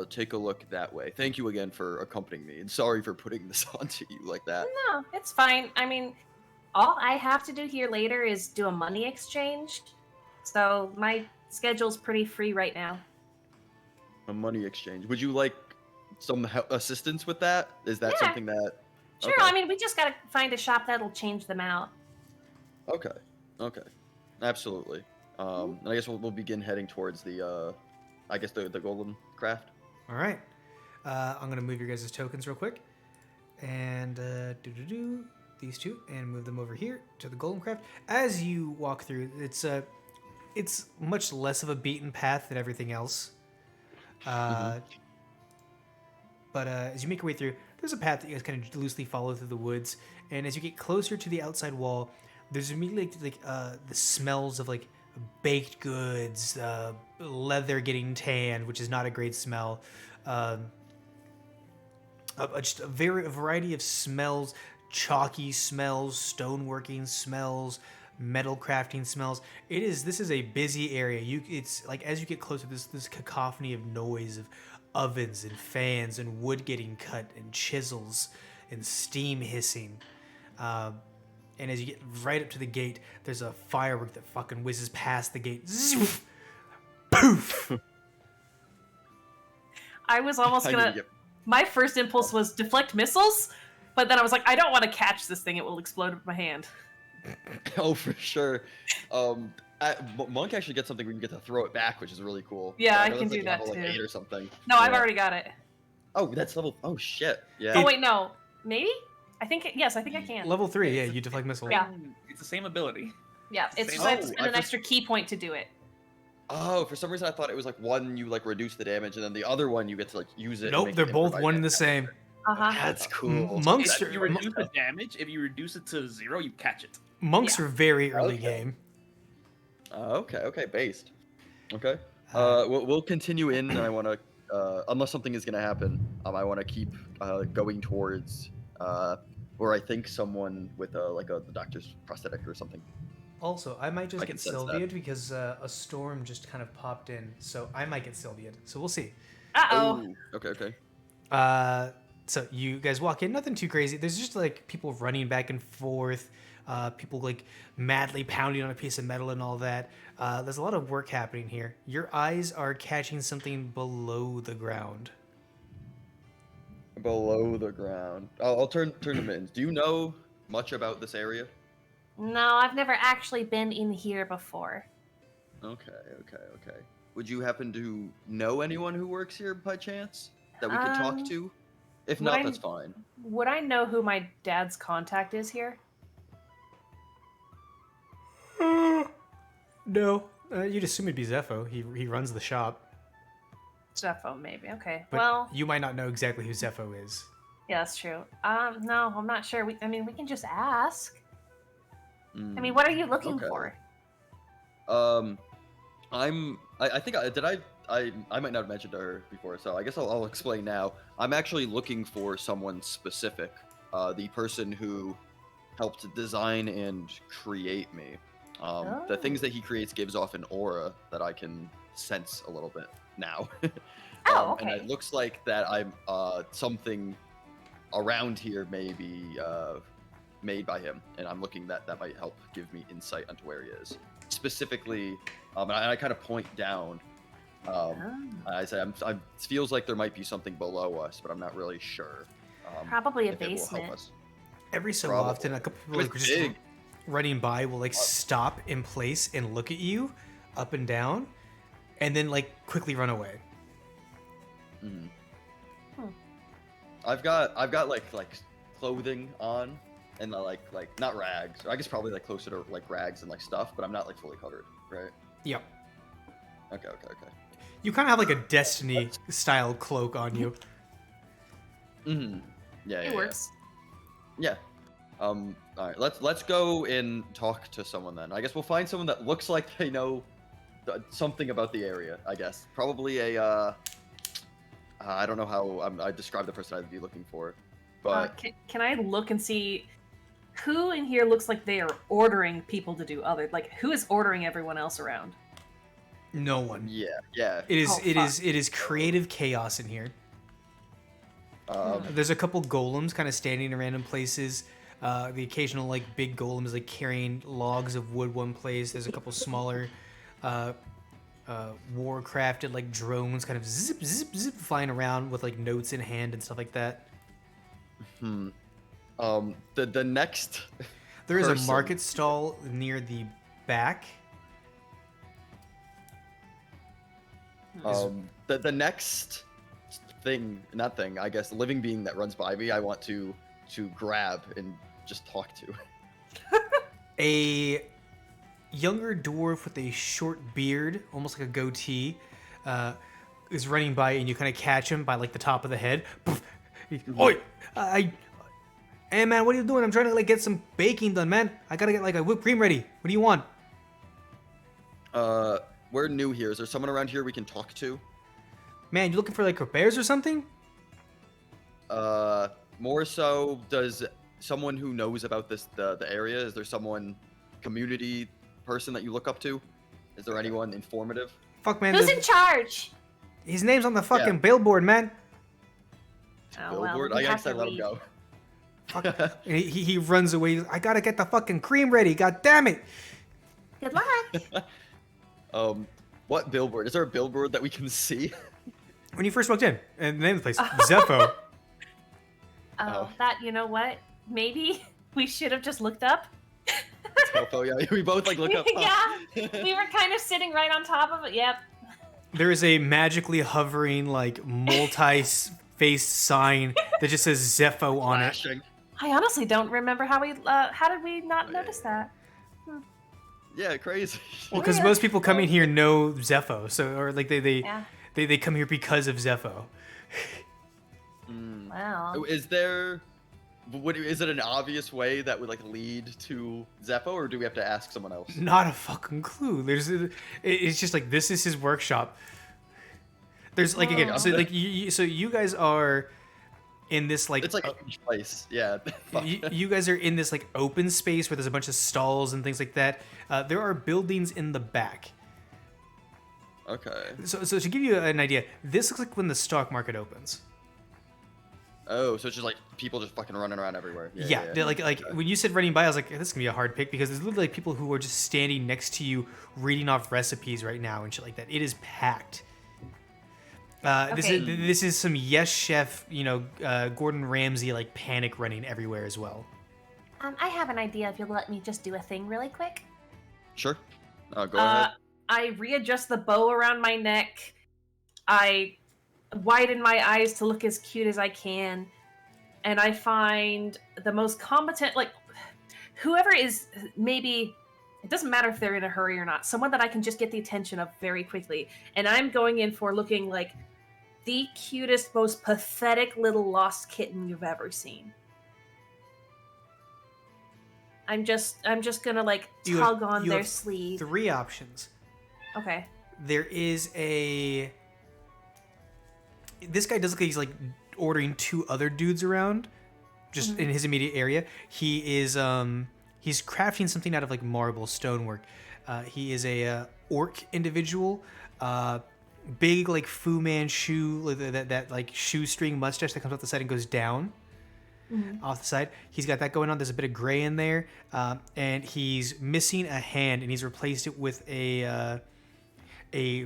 take a look that way. Thank you again for accompanying me, and sorry for putting this onto you like that. No, it's fine. I mean, all I have to do here later is do a money exchange. So my schedule's pretty free right now. A money exchange. Would you like some assistance with that? Is that Yeah. something that? Sure, Okay. I mean, we just gotta find a shop that'll change them out. Okay. Okay. Absolutely. And I guess we'll begin heading towards the the golden craft. All right. I'm gonna move your guys' tokens real quick, and these two, and move them over here to the golden craft. As you walk through, it's much less of a beaten path than everything else. But as you make your way through, there's a path that you guys kind of loosely follow through the woods, and as you get closer to the outside wall, there's immediately the smells of like baked goods, leather getting tanned, which is not a great smell. Just a variety of smells, chalky smells, stoneworking smells, metal crafting smells. This is a busy area. It's like as you get closer, this cacophony of noise of ovens and fans and wood getting cut and chisels and steam hissing. And as you get right up to the gate, there's a firework that fucking whizzes past the gate. Zoof! Poof! I was almost I need gonna. to get- My first impulse was deflect missiles, but then I was like, I don't want to catch this thing; it will explode with my hand. Oh, for sure. Monk actually gets something we can get to throw it back, which is really cool. Yeah, But I know can that's, do like, that level, like, too. 8 or something. No, I've Yeah. already got it. Oh, that's level. Oh shit. Yeah. Oh wait, no, maybe. I think yes, I think I can. Level 3, yeah, you deflect missile. Yeah. It's the same ability. Yeah, it's Same- just I have to Oh, spend an I extra key point to do it. Oh, for some reason I thought it was like one you like reduce the damage, and then the other one you get to like use it. and Nope, make they're it both improvise one it. and the same. That's cool. Monks If are- you reduce the damage, if you reduce it to 0, you catch it. Monks are very early Okay. game. Okay, based. Okay. We'll continue in, and I want to, unless something is gonna happen, I want to keep going towards where I think someone with the doctor's prosthetic or something. Also, I might just I can get sense that. Sylvia'd because a storm just kind of popped in, so I might get Sylvia'd. So we'll see. Uh-oh. Ooh, okay. So you guys walk in, nothing too crazy. There's just like people running back and forth, people like madly pounding on a piece of metal and all that. There's a lot of work happening here. Your eyes are catching something below the ground. Below the ground. I'll turn them in. Do you know much about this area? No, I've never actually been in here before. Okay. Would you happen to know anyone who works here by chance that we could talk to? If would not, I- that's fine. Would I know who my dad's contact is here? No, you'd assume it'd be Zepho. He runs the shop, Zepho, maybe. Okay. but Well, you might not know exactly who Zepho is. yeah, that's true. No, I'm not sure. We can just ask. I Mm, mean, what are you looking okay. for? I think I might not have mentioned to her before, so I guess I'll explain now. I'm actually looking for someone specific, the person who helped design and create me. The things that he creates gives off an aura that I can sense a little bit now. Oh, And okay. it looks like that I'm something around here may be made by him, and I'm looking that might help give me insight onto where he is. Specifically, and I kind of point down. I say it feels like there might be something below us, but I'm not really sure. Probably a if it will help basement. us. Every so Probably. often, a couple people It's like, just big. running by will like stop in place and look at you up and down, and then like quickly run away. Mhm. Hmm. I've got like clothing on, and like not rags. I guess probably like closer to like rags and like stuff, but I'm not like fully covered, right? Yep. Okay. You kind of have like a Destiny style cloak on you. Mm-hmm. Yeah. It works. Yeah. All right. Let's go and talk to someone then. I guess we'll find someone that looks like they know something about the area. I guess probably a. I don't know how I describe the person I'd be looking for, but Can I look and see who in here looks like they are ordering people to do other? Like, who is ordering everyone else around? No one. yeah. It is. Oh, it fuck. is. It is creative chaos in here. There's a couple golems kind of standing in random places. The occasional like big golem is like carrying logs of wood one place. There's a couple smaller war-crafted like drones kind of zip flying around with like notes in hand and stuff like that. The next. There is a person- market stall near the back. The next thing, I guess, living being that runs by me, I want to grab and just talk to. A younger dwarf with a short beard, almost like a goatee, is running by, and you kind of catch him by like the top of the head. Oi! Hey man, what are you doing? I'm trying to like get some baking done, man. I gotta get like a whipped cream ready. What do you want? We're new here. Is there someone around here we can talk to? Man, you looking for like repairs or something? More so, does someone who knows about the area? Is there someone, community person that you look up to? Is there anyone informative? Fuck man, Who's in charge? his name's on the fucking Yeah. billboard, man. Oh, well, Billboard? we I have guess I to let him leave. go. And he runs away. I gotta get the fucking cream ready. God damn it! Good luck. What billboard? Is there a billboard that we can see? When you first walked in, and the name of the place, Zepho. Oh, that, you know what? Maybe we should have just looked up. Oh yeah, we both like look up. Yeah, we were kind of sitting right on top of it. Yep. There is a magically hovering, like, multi-faced sign that just says Zepho on it. Flashing. I honestly don't remember how did we not notice that? Yeah, crazy. Well, because Yeah. most people coming here know Zepho, so or like Yeah. they come here because of Zepho. Mm. Well. Is there? Is it an obvious way that would like lead to Zepho, or do we have to ask someone else? Not a fucking clue. It's just like this is his workshop. There's like again, Oh. so like so you guys are in this like It's like a huge place. Yeah. Fuck. you guys are in this like open space where there's a bunch of stalls and things like that. There are buildings in the back. Okay. So to give you an idea, this looks like when the stock market opens. Oh, so it's just like people just fucking running around everywhere. Yeah, they're like Okay. when you said running by, I was like, this is gonna be a hard pick because there's literally like people who are just standing next to you reading off recipes right now and shit like that. It is packed. Okay. This is some Yes Chef, Gordon Ramsay like panic running everywhere as well. I have an idea if you'll let me just do a thing really quick. Sure. Go ahead. I readjust the bow around my neck. I widen my eyes to look as cute as I can. And I find the most competent, like, whoever is maybe, it doesn't matter if they're in a hurry or not, someone that I can just get the attention of very quickly. And I'm going in for looking like the cutest, most pathetic little lost kitten you've ever seen. I'm just gonna like You tug have- on you their have sleeve. 3 options. Okay. There is this guy does look like he's like ordering 2 other dudes around just in his immediate area. He is he's crafting something out of like marble stonework. He is a orc individual, big like Fu Manchu, like that like shoestring mustache that comes off the side and goes down off the side. He's got that going on. There's a bit of gray in there, and he's missing a hand, and he's replaced it with a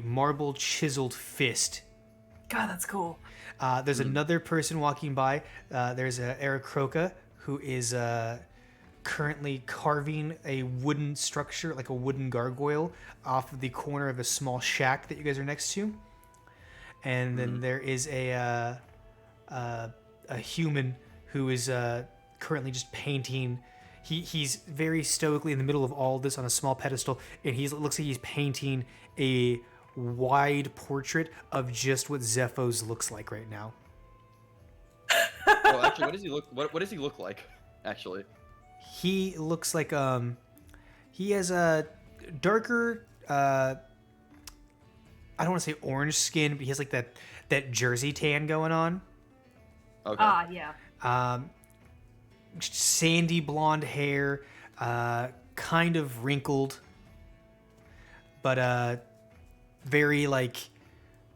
marble chiseled fist. God, that's cool. There's another person walking by. There's Eric Croca, who is currently carving a wooden structure, like a wooden gargoyle, off of the corner of a small shack that you guys are next to. And then there is a human who is currently just painting. He's very stoically in the middle of all this on a small pedestal, and looks like he's painting a wide portrait of just what Zepho's looks like right now. Oh, actually, what does he look? What does he look like? Actually, He looks like he has a darker I don't want to say orange skin, but he has like that Jersey tan going on. okay. Yeah. Sandy blonde hair, kind of wrinkled, but very like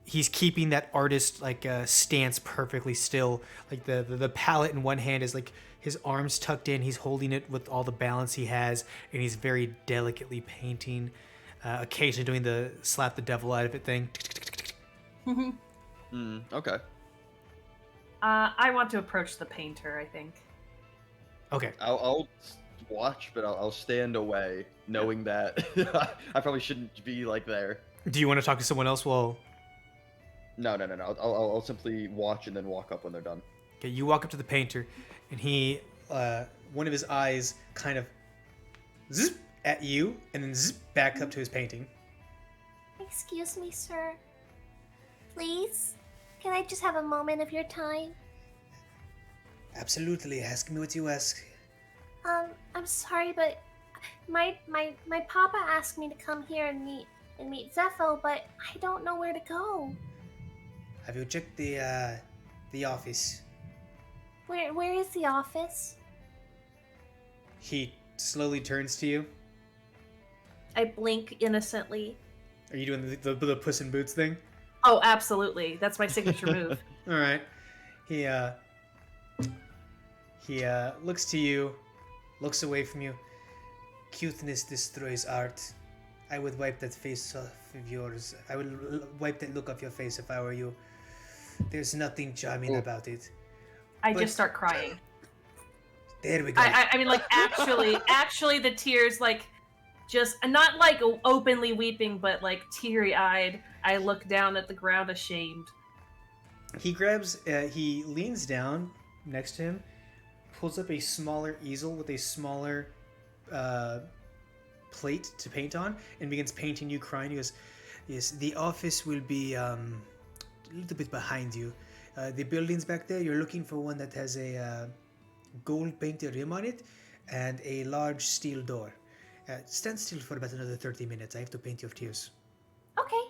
he's keeping that artist like stance perfectly still. Like the palette in one hand is like his arms tucked in. He's holding it with all the balance he has, and he's very delicately painting. Occasionally doing the slap the devil out of it thing. Okay. I want to approach the painter, I think. Okay. I'll watch, but I'll stand away, knowing that I probably shouldn't be like there. Do you want to talk to someone else? Well, No. I'll simply watch and then walk up when they're done. okay. You walk up to the painter, and he, one of his eyes kind of zip at you, and then zip back up to his painting. Excuse me, sir. Please? Can I just have a moment of your time? Absolutely. Ask me what you ask. I'm sorry, but my papa asked me to come here and meet Zepho, but I don't know where to go. Have you checked the office? Where is the office? He slowly turns to you. I blink innocently. Are you doing the Puss in Boots thing? Oh, absolutely. That's my signature move. All right. He looks to you, looks away from you. Cuteness destroys art. I would wipe that face off of yours. I would wipe that look off your face if I were you. There's nothing charming about it. I But- just start crying. There we go. I mean, like, actually, the tears, like, just not like openly weeping, but like teary-eyed. I look down at the ground, ashamed. He grabs. He leans down next to him, pulls up a smaller easel with a smaller plate to paint on and begins painting you, crying. He goes, "Yes, the office will be a little bit behind you. The buildings back there, you're looking for one that has a gold painted rim on it and a large steel door. Stand still for about another 30 minutes. I have to paint your tears." Okay.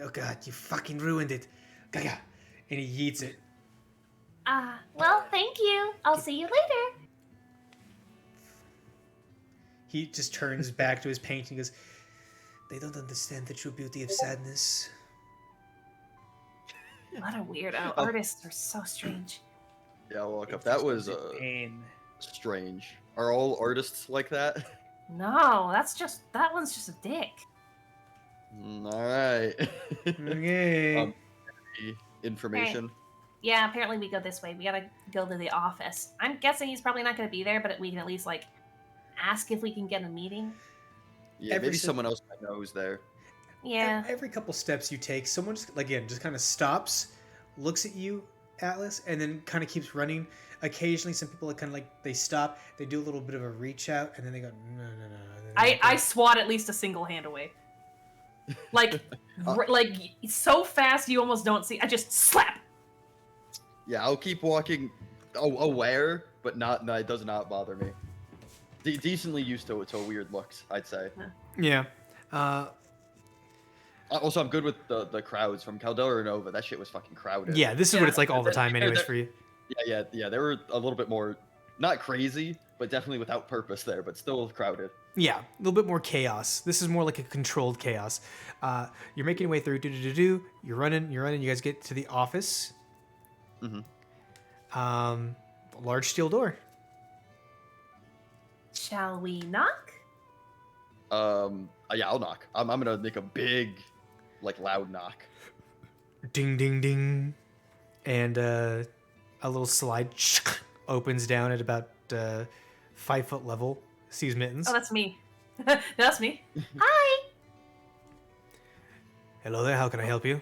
Oh god, you fucking ruined it. Gaga. And he yeets it. Well, thank you. I'll see you later. He just turns back to his painting and goes, "They don't understand the true beauty of sadness." What a weirdo. Artists are so strange. Yeah, I'll look up. It's That just was a pain. strange. Are all artists like that? No, that one's just a dick. All right. Okay. Information. Yeah, apparently we go this way. We gotta go to the office. I'm guessing he's probably not gonna be there, but we can at least like ask if we can get a meeting. Yeah, maybe someone else might know who's there. Yeah. Every couple steps you take, someone just, again, just kind of stops, looks at you, Atlas, and then kind of keeps running. Occasionally, some people are kind of like, they stop, they do a little bit of a reach out, and then they go, no. I swat at least a single hand away. Like, like so fast you almost don't see. I just slap. Yeah, I'll keep walking aware, but not. No, it does not bother me. Decently used to weird looks, I'd say. Yeah. Also, I'm good with the crowds from Caldera Nova. That shit was fucking crowded. Yeah, this is what it's like all the time anyways for you. Yeah. They were a little bit more, not crazy, but definitely without purpose there, but still crowded. Yeah, a little bit more chaos. This is more like a controlled chaos. You're making your way through. You're running. You guys get to the office. Mm-hmm. Large steel door. Shall we knock? Yeah, I'll knock. I'm gonna make a big, like, loud knock. Ding, ding, ding. And a little slide opens down at about 5 foot level. Sees Mittens. Oh, that's me. That's me. Hi. Hello there, how can I help you?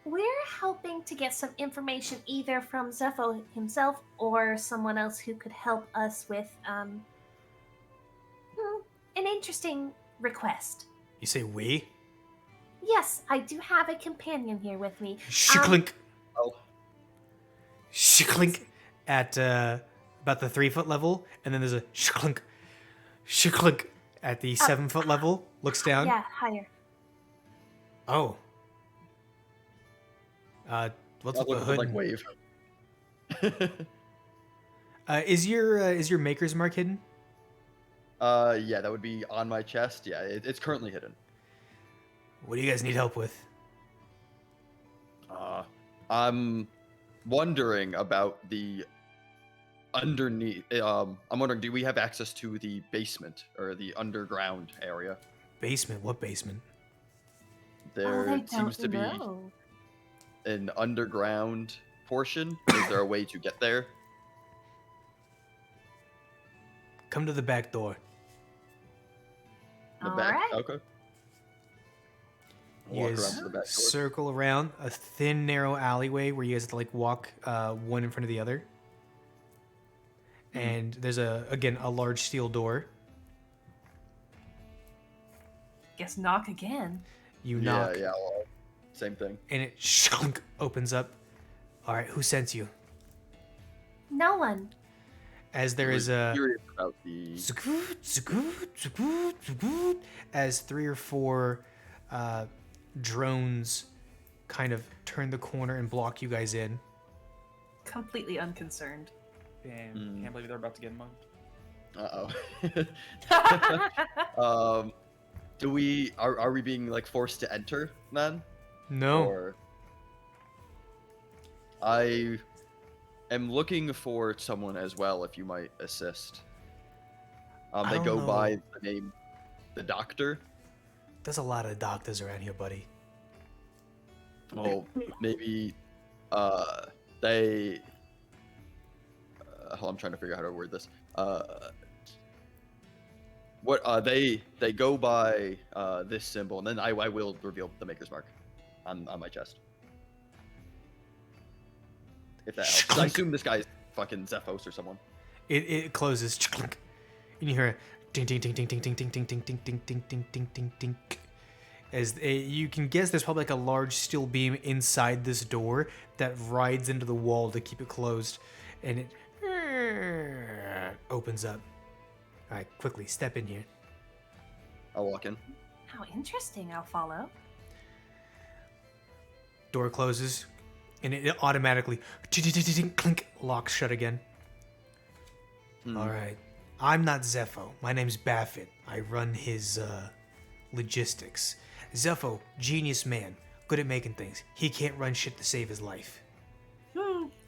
We're hoping to get some information either from Zepho himself or someone else who could help us with an interesting request. You say we? Yes, I do have a companion here with me. Shklink. Oh. Shklink at about the 3 foot level, and then there's a shklink at the 7 foot level. Looks down. Yeah, higher. Oh. What's I'll with the look hood? like wave. Is your maker's mark hidden? Yeah, that would be on my chest. Yeah, it's currently hidden. What do you guys need help with? I'm wondering about the underneath. I'm wondering, do we have access to the basement or the underground area? Basement? What basement? There seems to be an underground portion. Is there a way to get there? Come to the back door. The All back. right. Okay. You Walk guys around to the back door. circle around a thin, narrow alleyway where you guys have to like walk one in front of the other. And there's a large steel door. Guess knock again. You knock, Yeah, well, same thing. and it opens up. All right, who sent you? No one. As there Was is a curious about the. as 3 or 4 drones kind of turn the corner and block you guys in. Completely unconcerned. Damn, can't believe they're about to get mugged. Do we are we being like forced to enter then? No. Or I am looking for someone as well, if you might assist. I They don't go know. by the name the Doctor. There's a lot of doctors around here, buddy. Well, maybe they. I'm trying to figure out how to word this. What they go by this symbol, and then I will reveal the Maker's Mark on my chest. If that helps. 'Cause I assume this guy's fucking Zephos or someone. It closes, and you hear a ding ding ding ding ding ding ding ding ding ding ding ding ding ding ding ding. As you can guess, there's probably like a large steel beam inside this door that rides into the wall to keep it closed, and it opens up. All right, quickly step in here. I'll walk in. How interesting. I'll follow. Door closes, and it automatically clink locks shut again. All right, I'm not Zepho. My name's Baffin. I run his logistics. Zepho, genius man, good at making things. He can't run shit to save his life.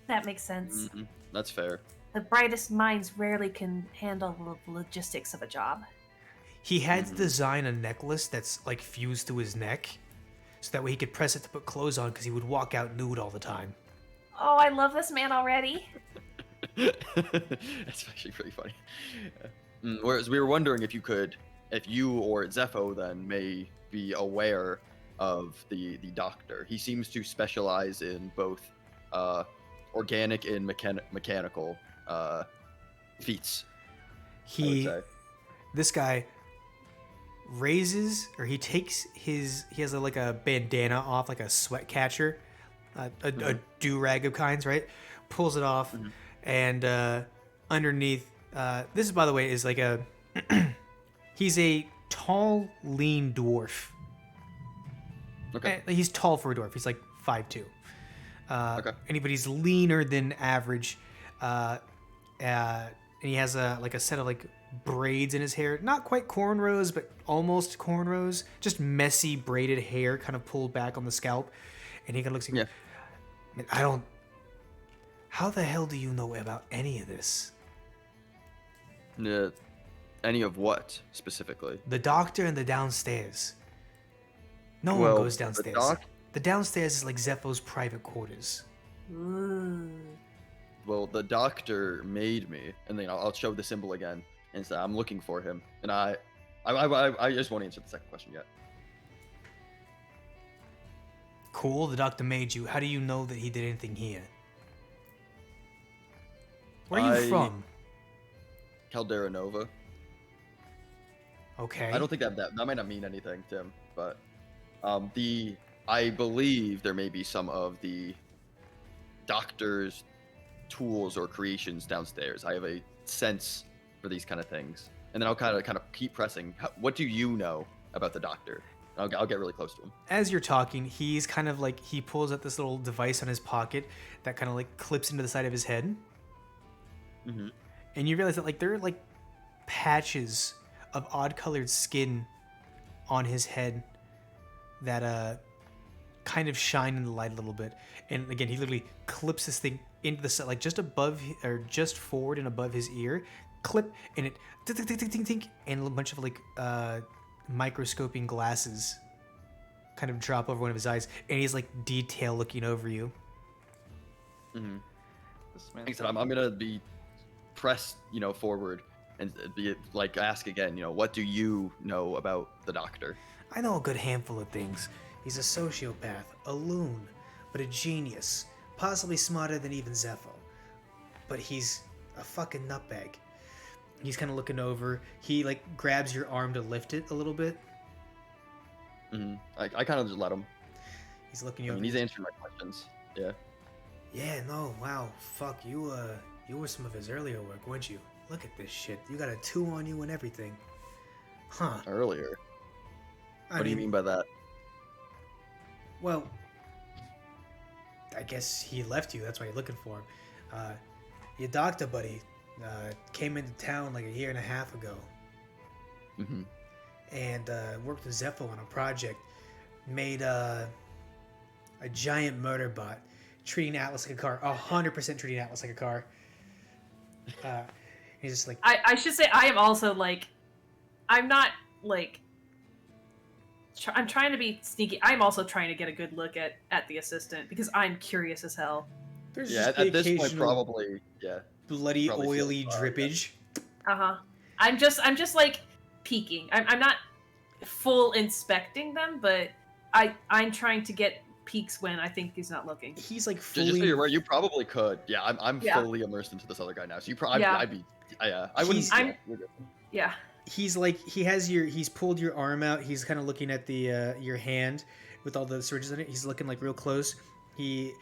That makes sense. That's fair. The brightest minds rarely can handle the logistics of a job. He had to design a necklace that's like fused to his neck, so that way he could press it to put clothes on because he would walk out nude all the time. Oh, I love this man already. That's actually pretty funny. Whereas we were wondering if you or Zepho then may be aware of the doctor. He seems to specialize in both organic and mechanical feats. This guy raises, or he takes he has like a bandana off, like a sweat catcher, a do-rag of kinds, right? Pulls it off, and underneath, this is, by the way, is like a, he's a tall, lean dwarf. Okay. He's tall for a dwarf. He's like 5'2". Okay. Anybody's leaner than average. And he has a set of like braids in his hair, not quite cornrows, but almost cornrows. Just messy braided hair, kind of pulled back on the scalp. And he kind of looks at you. Man, I don't. How the hell do you know about any of this? Any of what specifically? The doctor and the downstairs. No one goes downstairs. The downstairs is like Zepho's private quarters. Ooh. Well, the doctor made me, and then I'll show the symbol again, and say I'm looking for him. And I just won't answer the second question yet. Cool, the doctor made you. How do you know that he did anything here? Where are you from? Caldera Nova. Okay. I don't think that might not mean anything, Tim, but I believe there may be some of the doctor's tools or creations downstairs. I have a sense for these kind of things, and then I'll kind of keep pressing. What do you know about the doctor? I'll get really close to him. As you're talking, he's kind of like, he pulls out this little device on his pocket that kind of like clips into the side of his head. Mm-hmm. And you realize that like there are like patches of odd colored skin on his head that kind of shine in the light a little bit. And again, he literally clips this thing into the set, like just above or just forward and above his ear. Clip, and it ting, ting, ting, ting, ting, and a bunch of like microscoping glasses kind of drop over one of his eyes, and he's like detail looking over you. Mm-hmm. Like I said, I'm gonna be pressed, forward and be like, ask again, what do you know about the doctor? I know a good handful of things. He's a sociopath, a loon, but a genius, possibly smarter than even Zepho. But he's a fucking nutbag. He's kind of looking over. He like grabs your arm to lift it a little bit. Mm-hmm. I kind of just let him. He's looking you over. He's answering my questions. Yeah. Yeah, no, wow, fuck, you were some of his earlier work, weren't you? Look at this shit. You got a 2 on you and everything. Huh. Earlier? What do you mean by that? Well, I guess he left you. That's why you're looking for him. Your doctor buddy came into town like a year and a half ago. Mm-hmm. And worked with Zepho on a project. Made a giant murder bot. Treating Atlas like a car. 100% treating Atlas like a car. He's just like... I should say I am also like... I'm not like... I'm trying to be sneaky. I'm also trying to get a good look at the assistant because I'm curious as hell. There's just at this point, probably, bloody, probably oily drippage. I'm just like peeking. I'm not full inspecting them, but I'm trying to get peeks when I think he's not looking. He's like Just so fully. you're right, you probably could. Yeah, I'm Yeah. fully immersed into this other guy now. So you probably, Yeah. I'd be, I wouldn't. He's- Yeah, you're good. Yeah. He's like he's pulled your arm out. He's kind of looking at the your hand with all the syringes in it. He's looking like real close. He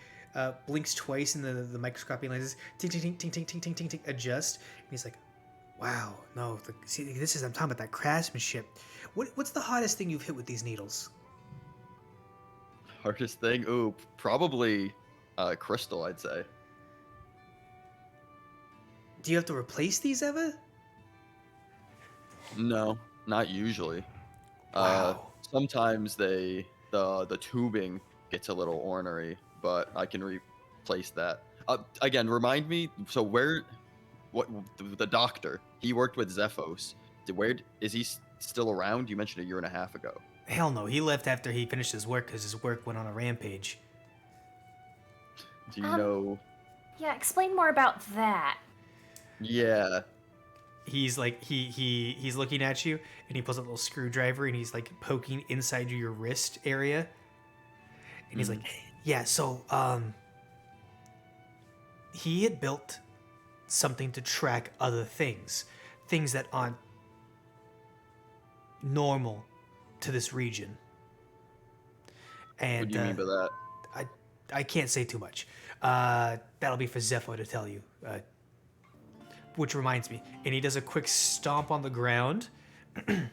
blinks twice in the microscopy lenses. Ting ting ting ting ting ting ting ting ting. Adjust. And he's like, wow, no. See, this is I'm talking about that craftsmanship. What's the hottest thing you've hit with these needles? Hardest thing? Ooh, probably crystal, I'd say. Do you have to replace these ever? No, not usually. Wow. Sometimes the tubing gets a little ornery, but I can replace that. Again, remind me. So the doctor? He worked with Zephos. Where is he still around? You mentioned 1.5 years ago. Hell no. He left after he finished his work because his work went on a rampage. Do you know? Yeah, explain more about that. Yeah. He's like he's looking at you and he pulls out a little screwdriver and he's like poking inside your wrist area. And he's like, yeah, so he had built something to track other things that aren't normal to this region. And What do you mean by that? I can't say too much. That'll be for Zepho to tell you. Which reminds me, and he does a quick stomp on the ground, and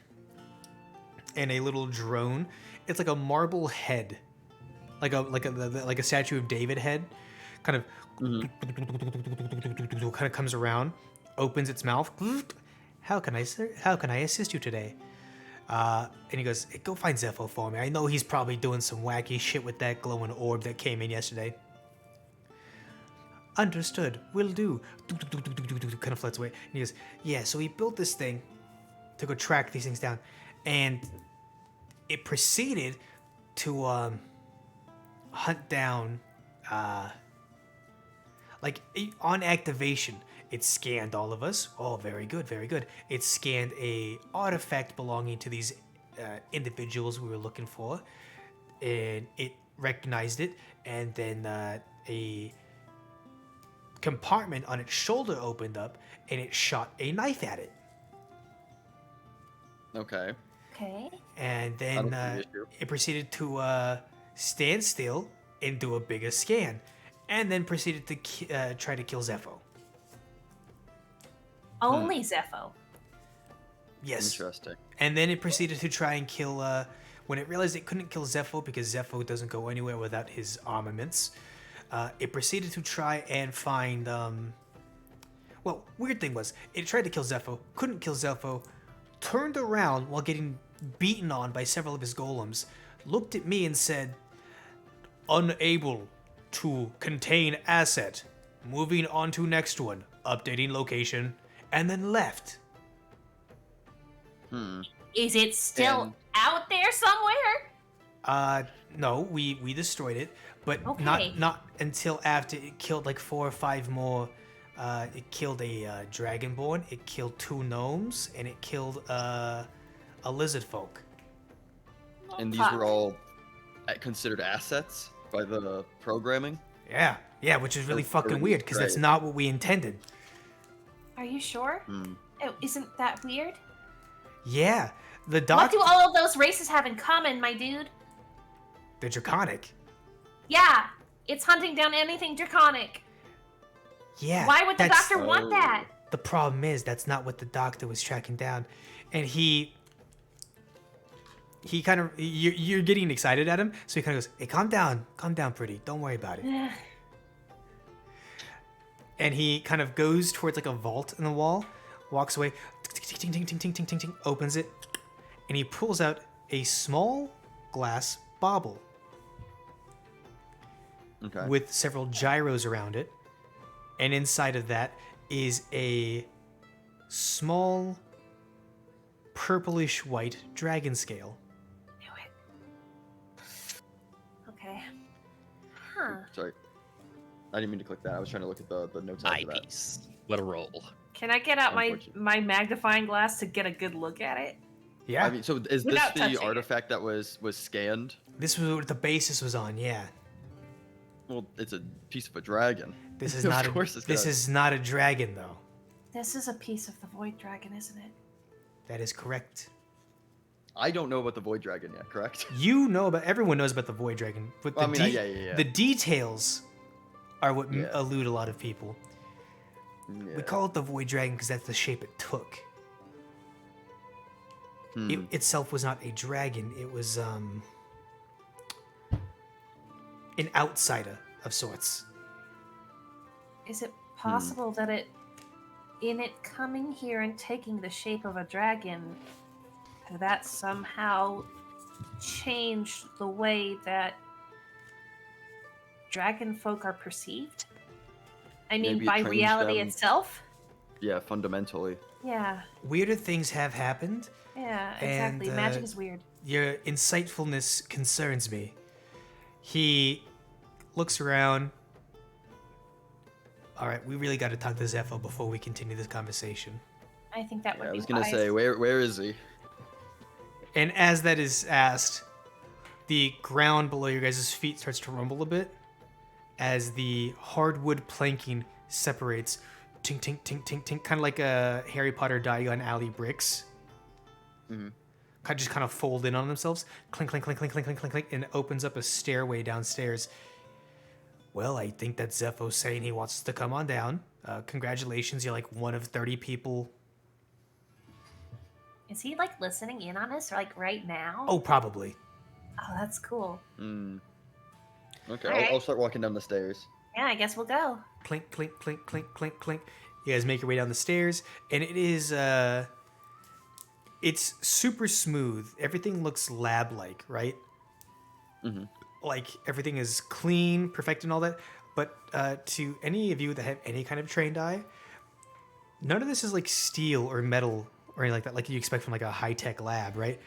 a little drone. It's like a marble head, like a statue of David head, kind of comes around, opens its mouth. How can I assist you today? And he goes, hey, go find Zepho for me. I know he's probably doing some wacky shit with that glowing orb that came in yesterday. Understood. Will do. Kind of floats away. And he goes, yeah, so he built this thing to go track these things down. And it proceeded to hunt down, on activation, it scanned all of us. Oh, very good, very good. It scanned a artifact belonging to these individuals we were looking for. And it recognized it. And then a compartment on its shoulder opened up and it shot a knife at it. Okay. Okay. And I don't then see the issue. it proceeded to stand still and do a bigger scan, and then proceeded to try to kill Zepho. Only Zepho. Yes. Interesting. And then it proceeded to try and kill. When it realized it couldn't kill Zepho because Zepho doesn't go anywhere without his armaments, it proceeded to try and find. Well, weird thing was, it tried to kill Zepho, couldn't kill Zepho, turned around while getting beaten on by several of his golems, looked at me and said, unable to contain asset, moving on to next one, updating location, and then left. Is it still And- out there somewhere? No, we destroyed it, but Okay. not until after it killed like 4 or 5 more. It killed a dragonborn, it killed 2 gnomes, and it killed a lizard folk. And these Fuck. were all considered assets by the programming. Yeah, which is really That's fucking pretty weird because that's great. not what we intended. Are you sure? Oh, isn't that weird? Yeah, the What doc, do all of those races have in common, my dude? they're draconic. Yeah, it's hunting down anything draconic. Yeah. Why would the that's- doctor want that? The problem is that's not what the doctor was tracking down, and he kind of you're getting excited at him, so he kind of goes, "Hey, calm down, pretty. Don't worry about it." And he kind of goes towards like a vault in the wall, walks away, ting ting ting ting ting ting ting, opens it, and he pulls out a small glass bauble Okay. with several gyros around it, and inside of that is a small purplish white dragon scale. Knew it. Okay. Huh. Sorry. I didn't mean to click that. I was trying to look at the notes after that. Eyepiece. What a roll. Can I get out my Unfortunate. magnifying glass to get a good look at it? Yeah, I mean, so is this Without touching the it. artifact that was scanned? this was what the basis was on. Yeah, Well, it's a piece of a dragon. this is Of not. course it's This gonna- is not a dragon, though. This is a piece of the void dragon, isn't it? That is correct. I don't know about the void dragon yet. Correct? You know about. Everyone knows about the void dragon, but Well, the I mean, yeah. the details are what Yeah. elude a lot of people. Yeah. We call it the void dragon because that's the shape it took. It itself was not a dragon. It was an outsider of sorts. Is it possible that in it coming here and taking the shape of a dragon, that somehow changed the way that dragon folk are perceived? I mean, Maybe it by trains reality them- itself? Yeah, fundamentally. Yeah, Weirder things have happened. yeah, And, exactly. Magic is weird. Your insightfulness concerns me. He looks around. All right, we really got to talk to Zepho before we continue this conversation. I think that would Yeah, I be was gonna wise. say, where is he? And as that is asked, the ground below your guys' feet starts to rumble a bit as the hardwood planking separates. Tink, tink, tink, tink, tink, kind of like a Harry Potter Diagon Alley bricks. Just kind of fold in on themselves. Clink, clink, clink, clink, clink, clink, clink, clink, and it opens up a stairway downstairs. Well, I think that Zepho's saying he wants us to come on down. Congratulations, you're like one of 30 people. Is he like listening in on us, like right now? Oh, probably. Oh, that's cool. Okay, Alright. I'll start walking down the stairs. Yeah, I guess we'll go. Clink, clink, clink, clink, clink, clink. You guys make your way down the stairs, and it is, it's super smooth. Everything looks lab-like, right? Like, everything is clean, perfect, and all that. But to any of you that have any kind of trained eye, none of this is like steel or metal or anything like that, like you expect from like a high-tech lab, right?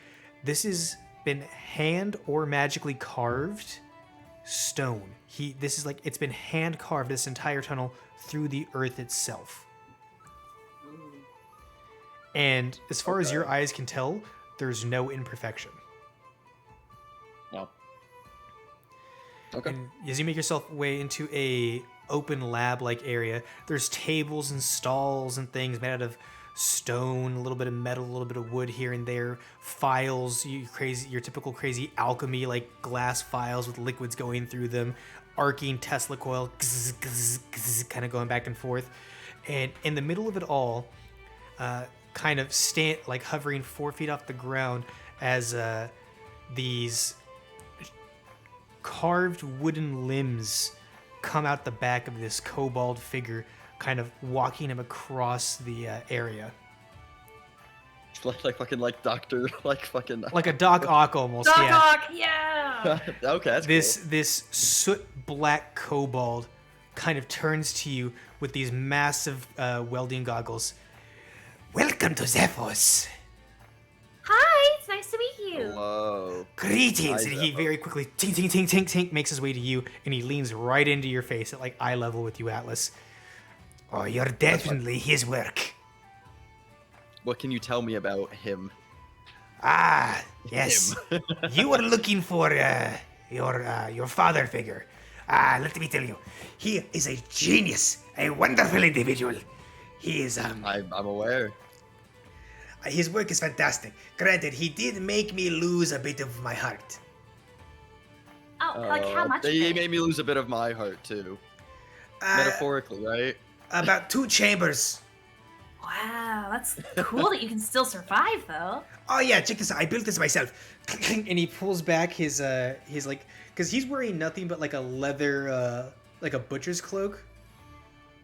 This has been hand or magically carved stone. This is like, it's been hand carved, this entire tunnel, through the earth itself. And as far as your eyes can tell, there's no imperfection. Wow. Okay. And as you make yourself way into a open lab-like area, there's tables and stalls and things made out of stone, a little bit of metal, a little bit of wood here and there, files, your typical crazy alchemy, like glass files with liquids going through them, arcing Tesla coil, kind of going back and forth. And in the middle of it all, kind of like hovering 4 feet off the ground as these carved wooden limbs come out the back of this kobold figure, kind of walking him across the area. Like fucking like Doctor, like fucking. Like a Doc Ock almost, Doc yeah. Ock, yeah! Okay, that's This soot black kobold kind of turns to you with these massive welding goggles. Welcome to Zephos. Hi, it's nice to meet cool. you. Hello. Greetings. Hi, And he Zepho. very quickly tink tink tink tink tink makes his way to you, and he leans right into your face at like eye level with you, Atlas. Oh, you're definitely his work. What can you tell me about him? Ah, yes. You were looking for your father figure. Let me tell you, he is a genius, a wonderful individual. He is I'm aware. his work is fantastic. Granted, he did make me lose a bit of my heart. Oh, like how much? of He it? made me lose a bit of my heart too. Uh, Metaphorically, right? About 2 chambers. Wow, that's cool that you can still survive, though. Oh yeah, check this out. I built this myself. And he pulls back his like, because he's wearing nothing but like a leather, like a butcher's cloak.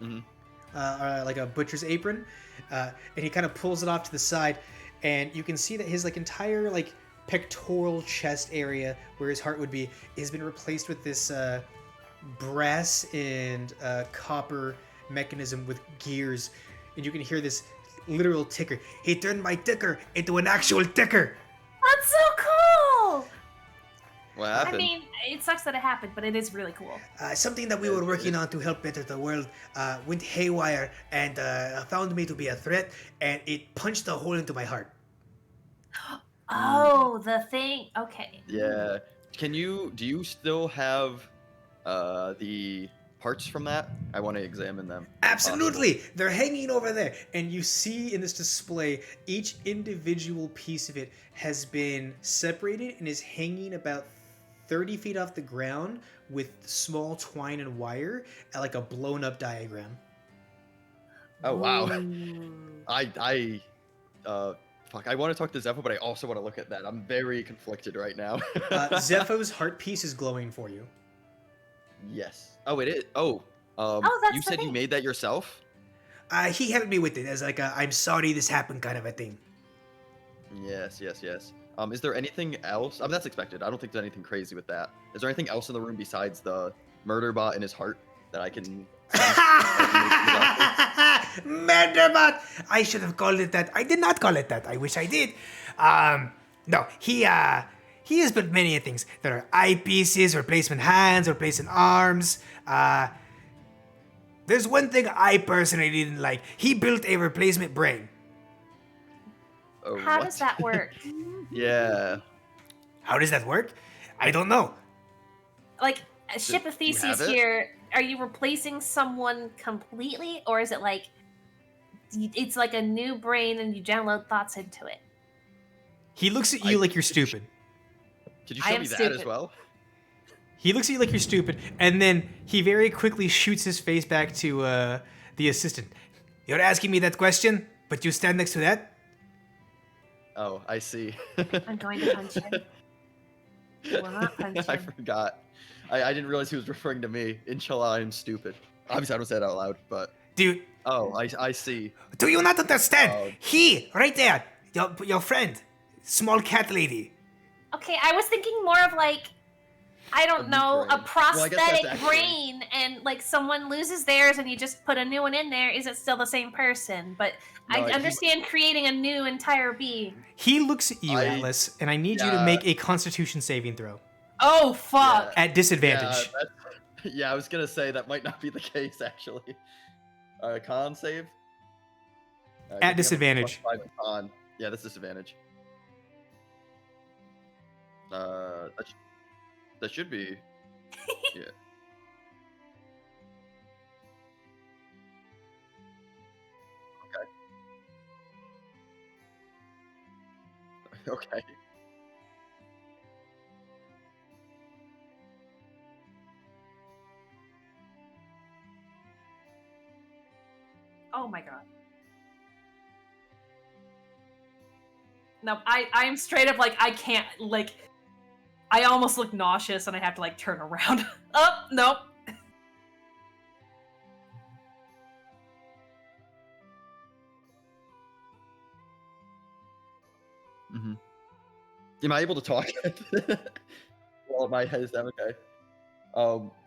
Like a butcher's apron. And he kind of pulls it off to the side, and you can see that his like entire like pectoral chest area where his heart would be has been replaced with this brass and copper mechanism with gears, and you can hear this literal ticker. He turned my ticker into an actual ticker. That's so cool! What I happened? mean, it sucks that it happened, but it is really cool. Something that we were working on to help better the world went haywire and found me to be a threat, and it punched a hole into my heart. Oh, the thing. Okay. Yeah. Do you still have the parts from that? I want to examine them. if possible. Absolutely, they're hanging over there, and you see in this display each individual piece of it has been separated and is hanging about 30 feet off the ground with small twine and wire, like a blown up diagram. Oh wow. Ooh. I fuck. I want to talk to Zephyr, but I also want to look at that. I'm very conflicted right now. Zephyr's heart piece is glowing for you. Yes. Oh, it is. Oh. that's You the said you thing. made that yourself? He helped me with it as like a I'm sorry this happened kind of a thing. Yes. Is there anything else? I mean, that's expected. I don't think there's anything crazy with that. Is there anything else in the room besides the murder bot and his heart that I can? Murderbot! I should have called it that. I did not call it that. I wish I did. No, he has built many things. There are eyepieces, replacement hands, replacement arms. There's one thing I personally didn't like. He built a replacement brain. Oh, How what? does that work? Yeah. How does that work? I don't know. Like, Ship of Do you have Theseus it? here, are you replacing someone completely, or is it like it's like a new brain and you download thoughts into it? He looks at you like you're stupid. Could you I show am me that as stupid. well? He looks at you like you're stupid, and then he very quickly shoots his face back to the assistant. You're asking me that question, but you stand next to that? Oh, I see. I'm going to punch him. I will not punch I him. forgot. I didn't realize he was referring to me. Inshallah, I'm stupid. Obviously, I don't say that out loud, but Dude, oh, I see. do you not understand? Oh. He, right there, your friend, small cat lady. Okay, I was thinking more of like, I don't A new know, a brain. Well, I guess that's prosthetic actually- brain, and like someone loses theirs and you just put a new one in there. Is it still the same person? But No, I he- understand creating a new entire being. He looks at you, I- Atlas, and I need you to yeah. make a Constitution saving throw Oh fuck! at disadvantage. Yeah, I was gonna say that might not be the case actually. Con save. Good thing I have a disadvantage. +5 in con. Yeah, that's disadvantage. That should be. Yeah. Okay. Okay. Oh my god. No, I'm straight up like I can't like I almost look nauseous and I have to like turn around. Oh, nope. Mm-hmm. Am I able to talk? Well, my head is down. Okay.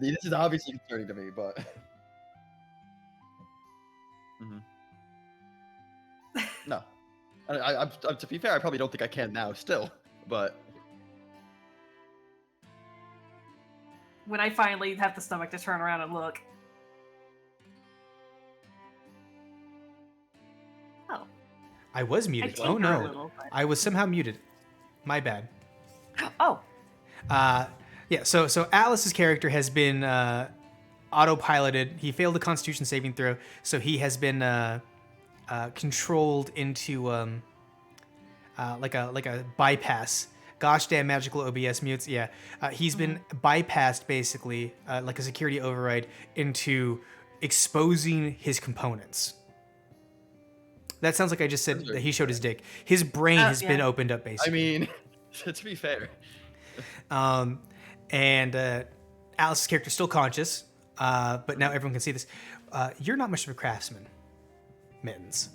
This is obviously concerning to me, but. Mhm. No. To be fair, I probably don't think I can now. Still, but. When I finally have the stomach to turn around and look. Oh. I was I muted. tinker Oh a no. little, but- I was somehow muted. My bad. Oh. Yeah, so Alice's character has been autopiloted. He failed the Constitution saving throw, so he has been controlled into like a bypass. Gosh damn magical OBS mutes. Yeah, he's been bypassed basically like a security override into exposing his components. That sounds like I just said that he showed his dick. His brain has been yeah. opened up I basically. mean, to be fair. And Alice's character's still conscious, but now everyone can see this. You're not much of a craftsman, Mittens.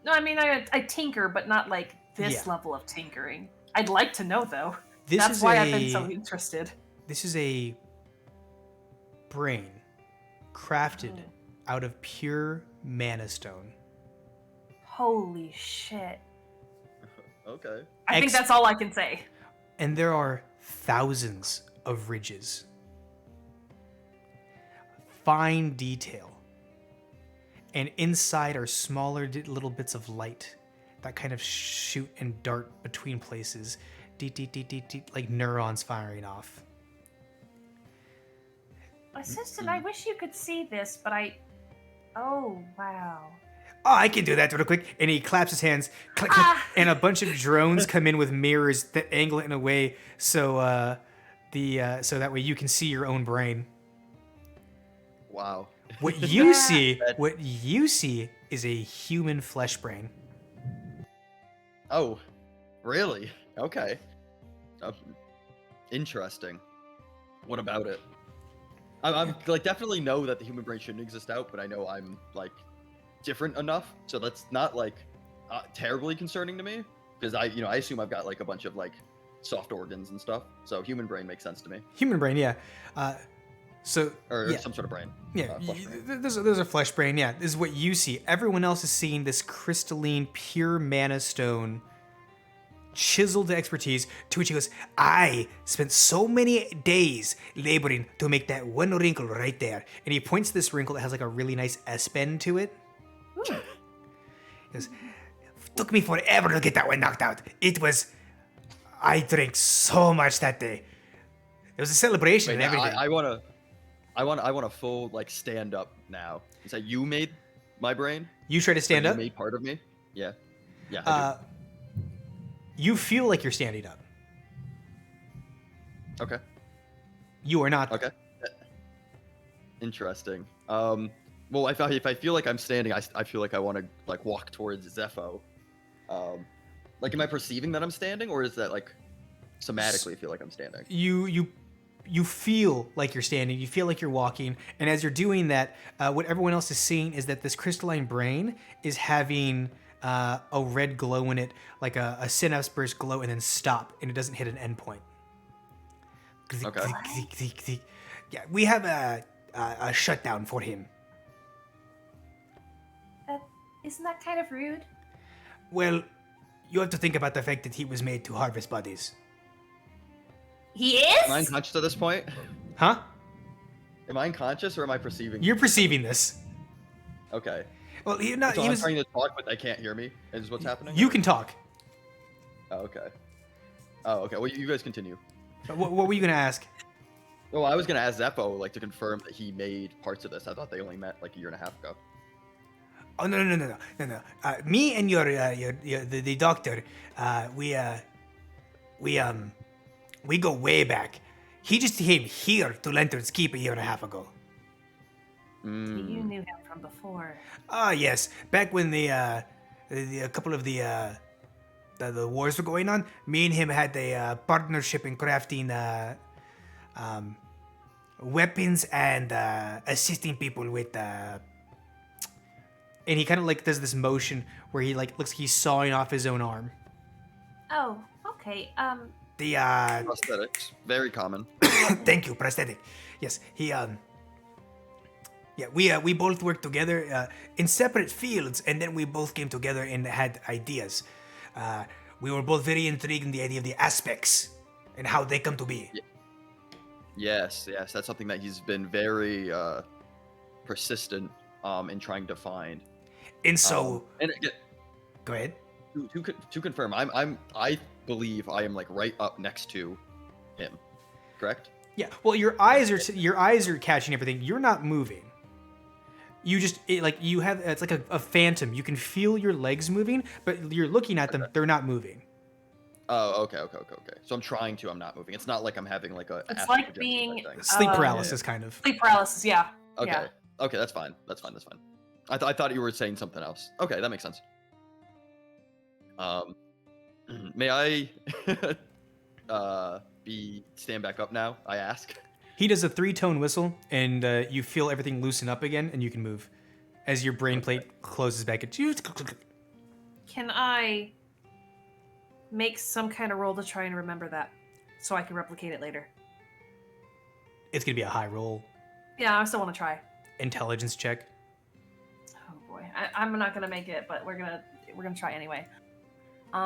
No, I mean I tinker, but not like this Yeah. level of tinkering. I'd like to know though. This That's is why a, I've been so interested. This is a brain crafted out of pure mana stone. Holy shit. Okay. I think that's all I can say. And there are thousands of ridges. Fine detail. And inside are smaller little bits of light that kind of shoot and dart between places, like neurons firing off. Assistant, I wish you could see this, but Oh, wow. Oh, I can do that real quick. And he claps his hands, click, click, and a bunch of drones come in with mirrors that angle it in a way so so that way you can see your own brain. Wow. What you see is a human flesh brain. Oh, really? Okay. Interesting. What about it? I'm like definitely know that the human brain shouldn't exist out, but I know I'm like different enough, so that's not like terribly concerning to me because I assume I've got like a bunch of like soft organs and stuff. So human brain makes sense to me. Human brain, yeah. Or some sort of brain. Yeah, flesh brain. there's a flesh brain. Yeah, this is what you see. Everyone else is seeing this crystalline, pure mana stone, chiseled to expertise. To which he goes, "I spent so many days laboring to make that one wrinkle right there." And he points to this wrinkle that has like a really nice S bend to it. He goes, "Took me forever to get that one knocked out. I drank so much that day. It was a celebration and everything." I want a full like stand up now. Is that you made my brain? You try to stand up? You made part of me? Yeah. Yeah. I do. You feel like you're standing up. Okay. You are not. Okay. Interesting. Well, if I feel like I'm standing, I feel like I want to like walk towards Zepho. Like, am I perceiving that I'm standing, or is that like somatically feel like I'm standing? You feel like you're standing. You feel like you're walking, and as you're doing that, what everyone else is seeing is that this crystalline brain is having a red glow in it, like a synapse burst glow, and then stop, and it doesn't hit an endpoint. Okay. Yeah, we have a shutdown for him. Isn't that kind of rude? Well, you have to think about the fact that he was made to harvest bodies. He is? Am I unconscious at this point? Huh? Am I unconscious, or am I perceiving? You're perceiving this. Okay. Well, So I'm trying to talk, but they can't hear me. Is what's happening? You can talk. Oh, okay. Oh, okay. Well, you guys continue. What were you gonna ask? Well, I was gonna ask Zepho like to confirm that he made parts of this. I thought they only met like a year and a half ago. Oh no. Me and the doctor, we go way back. He just came here to Lantern's Keep a year and a half ago. You knew him from before. Ah, yes. Back when a couple of the wars were going on, me and him had a partnership in crafting weapons and assisting people with. And he kind of like does this motion where he like looks like he's sawing off his own arm. Oh, okay. The Prosthetics, very common. Thank you, prosthetic. Yes, he Yeah, we both worked together in separate fields, and then we both came together and had ideas. We were both very intrigued in the idea of the aspects and how they come to be. Yes, that's something that he's been very persistent in trying to find. And so, and again, go ahead. To confirm, I believe I am like right up next to him. Correct? Yeah. Well, your eyes are catching everything. You're not moving. You just it's like a phantom. You can feel your legs moving, but you're looking at them. They're not moving. Oh, okay. So I'm trying to. I'm not moving. It's not like I'm having like a. It's like being sleep paralysis, kind of. Sleep paralysis, yeah. Okay. Yeah. Okay, that's fine. I thought you were saying something else. Okay, that makes sense. May I stand back up now? I ask. He does a 3-tone whistle, and you feel everything loosen up again, and you can move as your brain plate closes back at you. Can I make some kind of roll to try and remember that, so I can replicate it later? It's gonna be a high roll. Yeah, I still want to try. Intelligence check. Oh boy, I'm not gonna make it, but we're gonna try anyway. Wait,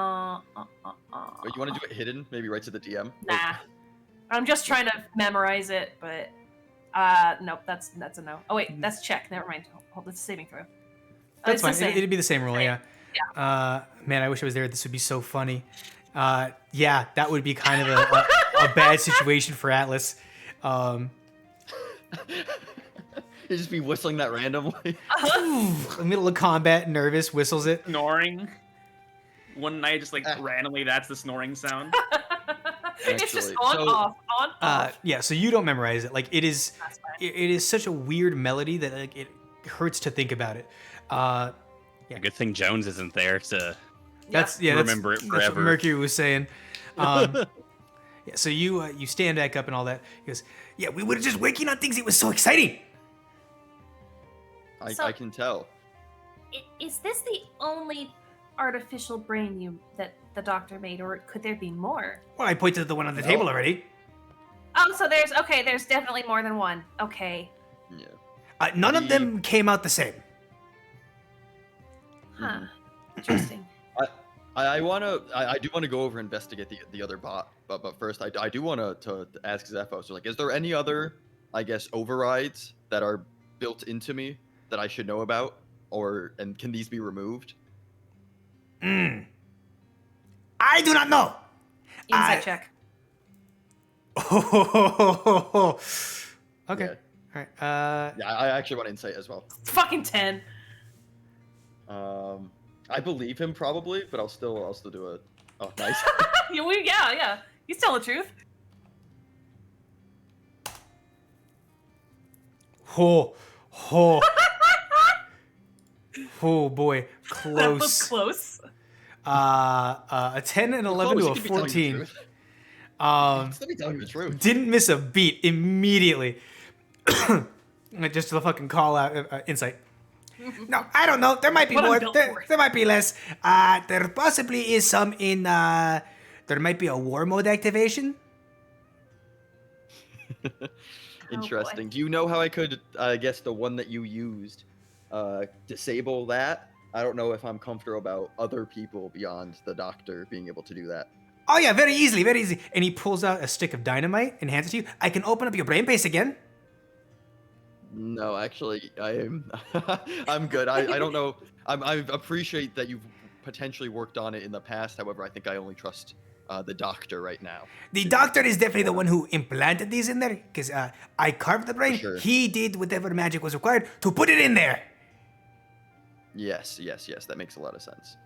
you want to do it hidden? Maybe right to the DM? Nah, I'm just trying to memorize it, but nope, that's a no. Oh wait, that's check. Never mind. Hold, that's a saving throw. That's fine. It'd be the same roll, yeah. Yeah. Man, I wish I was there. This would be so funny. Yeah, that would be kind of a bad situation for Atlas. He'd just be whistling that randomly. In the middle of combat, nervous, whistles it. Snoring. One night, just like randomly, that's the snoring sound. It's just Actually, on, so- off, on, off. Yeah, so you don't memorize it. Like it is, That's fine. it is such a weird melody that like it hurts to think about it. Yeah. Good thing Jones isn't there to. That's Remember it that's what forever. Mercury was saying. Yeah, so you stand back up and all that. He goes, yeah, we were just working on things. It was so exciting. I can tell. Is this the only artificial brain that the doctor made, or could there be more? Well, I pointed to the one on the table already. Oh, so there's definitely more than one. Okay. Yeah. None of them came out the same. Huh. Interesting. I do want to go over and investigate the other bot, but first I do want to ask Zepho. So like, is there any other, I guess, overrides that are built into me that I should know about, and can these be removed? I do not know. Insight check. Okay. Yeah. All right. Yeah, I actually want insight as well. Fucking 10. I believe him probably, but I'll still do it. Oh, nice. Yeah. He's telling the truth. Oh boy, That was close. close. A 10 and 11 to a Close, you could be telling the 14. truth. Still be telling the truth. Didn't miss a beat immediately. Just to fucking call out insight. No, I don't know. There might be What I'm more. built There for. might be less. There possibly is some in. There might be a war mode activation. Interesting. Do you know how I could, I guess the one that you used, disable that? I don't know if I'm comfortable about other people beyond the doctor being able to do that. Oh yeah, very easily, very easy. And he pulls out a stick of dynamite and hands it to you. I can open up your brain base again. No, actually, I'm good. I don't know. I appreciate that you've potentially worked on it in the past. However, I think I only trust the doctor right now. The doctor is definitely the one who implanted these in there, because I carved the brain. Sure. He did whatever magic was required to put it in there. Yes. That makes a lot of sense.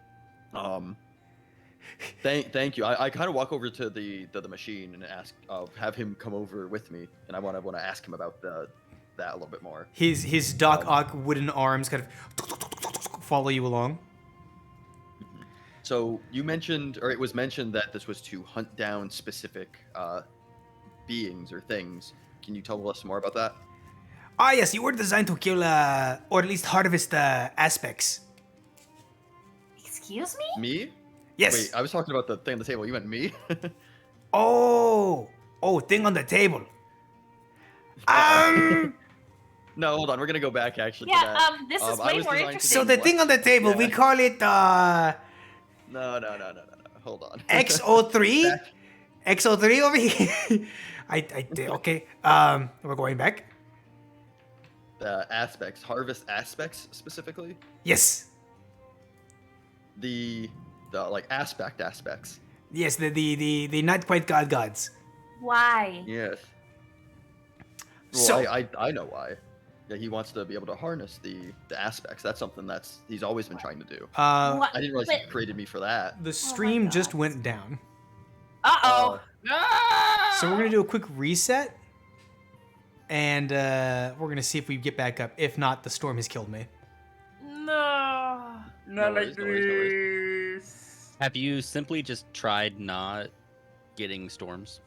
Thank you. I kind of walk over to the machine and ask, have him come over with me, and I want to ask him about that a little bit more. His Doc Ock wooden arms kind of follow you along. So you mentioned, or it was mentioned, that this was to hunt down specific beings or things. Can you tell us more about that? Ah, yes, you were designed to kill, or at least harvest aspects. Excuse me? Me? Yes. Wait, I was talking about the thing on the table. You meant me? Oh, thing on the table. No, hold on. We're gonna go back actually to Yeah, that. this is I way was more designed to interesting. So the do thing on the table, we Yeah. call it No. Hold on. XO3. Back. XO3 over here. Okay. We're going back. Aspects, harvest aspects specifically. Yes. The like aspects. Yes, the not quite gods. Why? Yes. Well, So- I know why. Yeah, he wants to be able to harness the aspects. That's something he's always been trying to do. What? I didn't realize But- he created me for that. The stream God. just went down. Uh-oh. So we're gonna do a quick reset, and we're gonna see if we get back up. If not, the storm has killed me. No. No worries, no worries. Have you simply just tried not getting storms?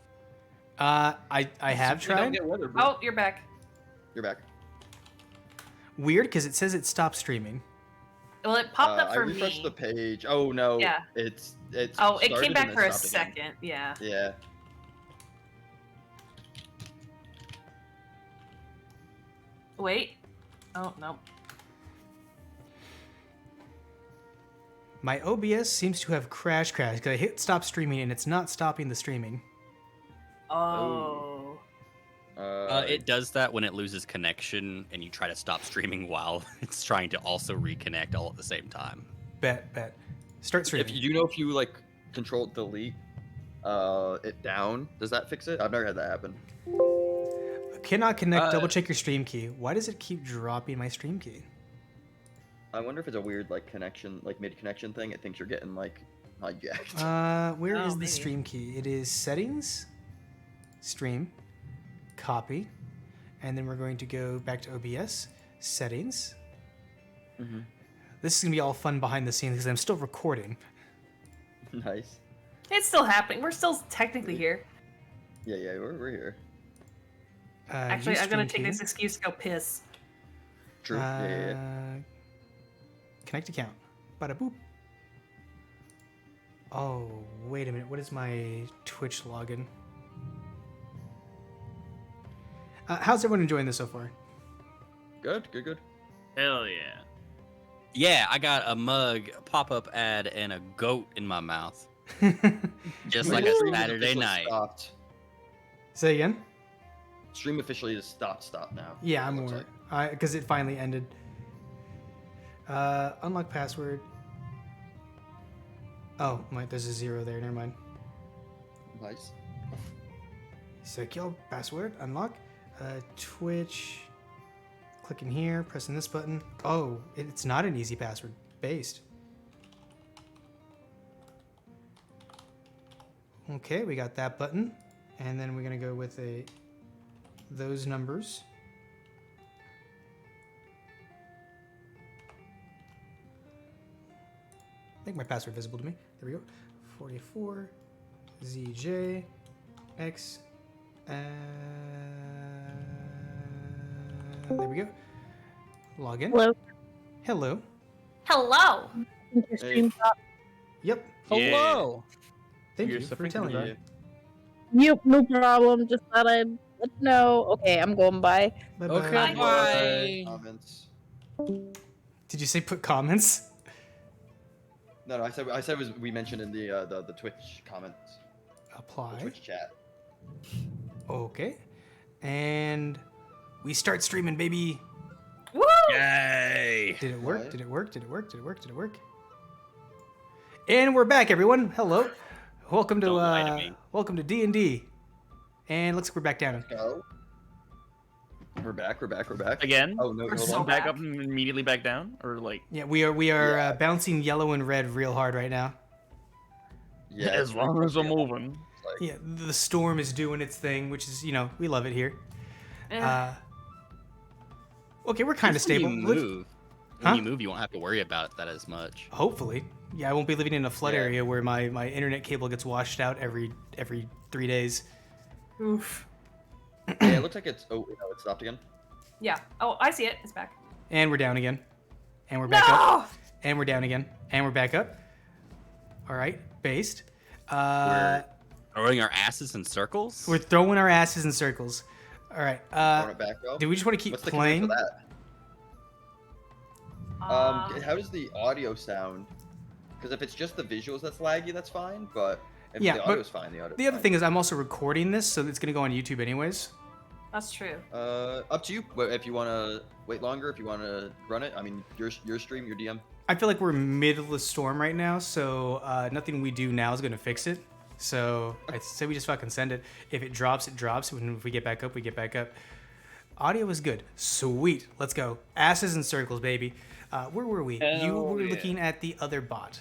I have Simply don't tried. get weather, bro. Oh, you're back. You're back. Weird, because it says it stopped streaming. Well, it popped up I for refreshed me. the page. Oh no. Yeah. It's Oh, it started came back and for then a stopped again. second. Yeah. Yeah. Wait. Oh, no. My OBS seems to have crashed because I hit stop streaming and it's not stopping the streaming. Oh. It does that when it loses connection and you try to stop streaming while it's trying to also reconnect all at the same time. Bet. Start streaming. If you know if you like control delete it down, does that fix it? I've never had that happen. Cannot connect. Double check your stream key. Why does it keep dropping my stream key? I wonder if it's a weird like connection, like mid connection thing. It thinks you're getting like hijacked. Where is the maybe. stream key? It is settings, stream, copy, and then we're going to go back to OBS, settings. Mm-hmm. This is gonna be all fun behind the scenes because I'm still recording. Nice. It's still happening. We're still technically here. Yeah, we're here. Actually, use I'm gonna stream take key. this excuse to go piss. True. Yeah. Connect account. Bada boop. Oh, wait a minute. What is my Twitch login? How's everyone enjoying this so far? Good. Hell yeah. Yeah, I got a mug, pop-up ad, and a goat in my mouth. Just like a Stream Saturday officially night. Stopped. Say again? Stream officially is stopped now. Yeah, I'm Looks more. like. Because it finally ended. Unlock password. Oh, there's a 0 there. Never mind. Nice. Secure password. Unlock. Twitch. Clicking here. Pressing this button. Oh, it's not an easy password. Based. Okay, we got that button. And then we're going to go with those numbers. Make my password visible to me. There we go. 44 ZJ X. There we go. Log in. Hello. Hello. Hello. Your stream stopped. Yep. Hello. Thank You're you for suffering telling from me. Yep, no problem. Just thought I'd let you know. Okay, I'm going by. Bye-bye. Okay, bye. Comments. Did you say put comments? No, I said it was we mentioned in the Twitch comments, the Apply. Twitch chat. Okay. And we start streaming, baby. Woo! Yay! Did it work? Right. Did it work? Did it work? Did it work? Did it work? And we're back, everyone. Hello. Welcome to Don't lie to me. welcome to D&D. And looks like we're back down. Go. We're back. Again? Oh no, We're hold so on. Back up and immediately back down? Or like Yeah, we are Yeah. bouncing yellow and red real hard right now. Yeah, as it's long really as I'm crazy. moving. Like, Yeah, the storm is doing its thing, which is, we love it here. Eh. Okay, we're kind of Just when stable. you Let's- move. Huh? When you move, you won't have to worry about that as much. Hopefully. Yeah, I won't be living in a flood Yeah. area where my internet cable gets washed out every 3 days. Oof. yeah, it looks like it's. Oh, no, it stopped again. Yeah. Oh, I see it. It's back. And we're down again. And we're back up. No! And we're down again. And we're back up. All right, based. We're throwing our asses in circles. We're throwing our asses in circles. All right. Throwing it back though. Do we just want to keep What's the command playing? for that? How does the audio sound? Because if it's just the visuals that's laggy, that's fine. But if Yeah, the but audio's fine, the audio's The other fine. thing is I'm also recording this, so it's going to go on YouTube anyways. That's true. Up to you. But if you want to wait longer, if you want to run it, I mean, your stream, your DM. I feel like we're middle of the storm right now, so nothing we do now is going to fix it. So I say we just fucking send it. If it drops, it drops. And if we get back up, we get back up. Audio is good. Sweet. Let's go. Asses in circles, baby. Where were we? You Hell were yeah. looking at the other bot,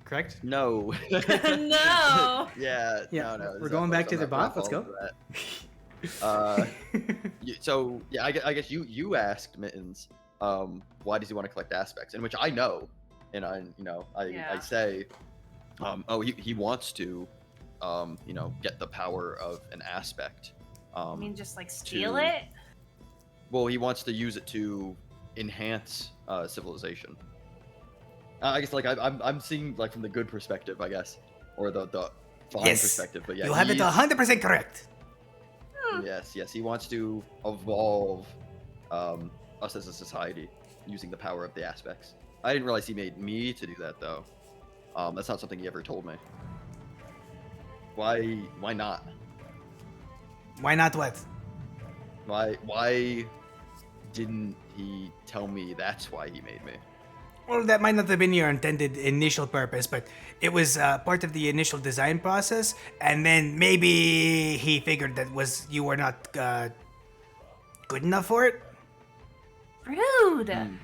correct? No. No. Yeah. Yeah, No. we're going back to the bot. Let's go. So yeah, I guess you asked Mittens, why does he want to collect aspects? And which I know, and I Yeah. say, he wants to, get the power of an aspect. I mean, just like steal to- it? Well, he wants to use it to enhance civilization. I guess like I'm seeing like from the good perspective, I guess, or the fine Yes. perspective. But yeah, You have it he's- 100% correct. Yes, he wants to evolve us as a society using the power of the aspects. I didn't realize he made me to do that though. That's not something he ever told me. Why not? Why not what? Why didn't he tell me that's why he made me? Well, that might not have been your intended initial purpose, but it was part of the initial design process, and then maybe he figured that you were not good enough for it. Rude.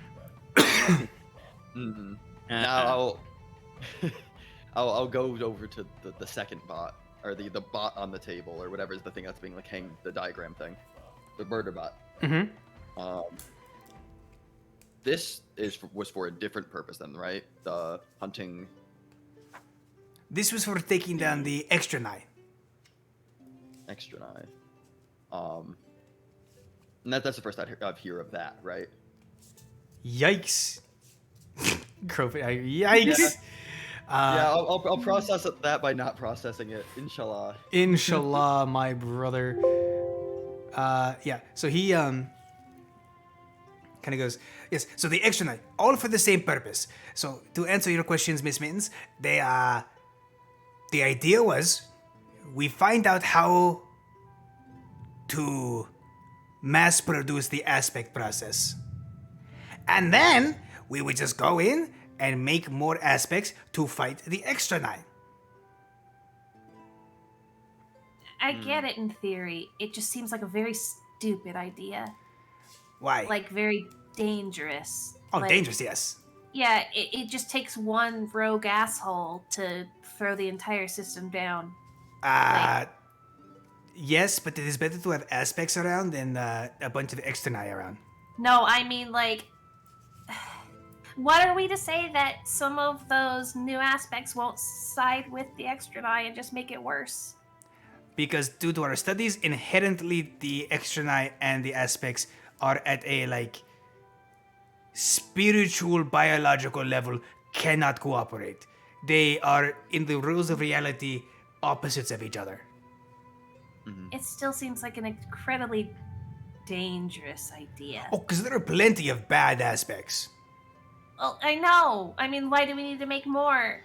Mm-hmm. Uh-uh. Now I'll go over to the second bot, or the bot on the table, or whatever is the thing that's being like hanged, the diagram thing, the murder bot. Mm-hmm. This was for a different purpose then, right? The hunting. This was for taking down the extra knight. Extra eye. And that's the first I've hear of that, right? Yikes. Yikes. Yeah, I'll process that by not processing it. Inshallah. Inshallah, my brother. Yeah. So he kind of goes, yes. So the extra knight, all for the same purpose. So to answer your questions, Miss Mittens, the idea was we find out how to mass produce the aspect process, and then we would just go in and make more aspects to fight the extra knight. I get it in theory. It just seems like a very stupid idea. Why? Like very dangerous. Oh, Like, dangerous, yes. Yeah, it just takes one rogue asshole to throw the entire system down. Yes, but it is better to have aspects around than a bunch of externi around. No, I mean, like, what are we to say that some of those new aspects won't side with the extra eye and just make it worse? Because due to our studies, inherently the externi and the aspects are at a, like, spiritual, biological level, cannot cooperate. They are, in the rules of reality, opposites of each other. It still seems like an incredibly dangerous idea. Oh, because there are plenty of bad aspects. Well, I know. I mean, why do we need to make more?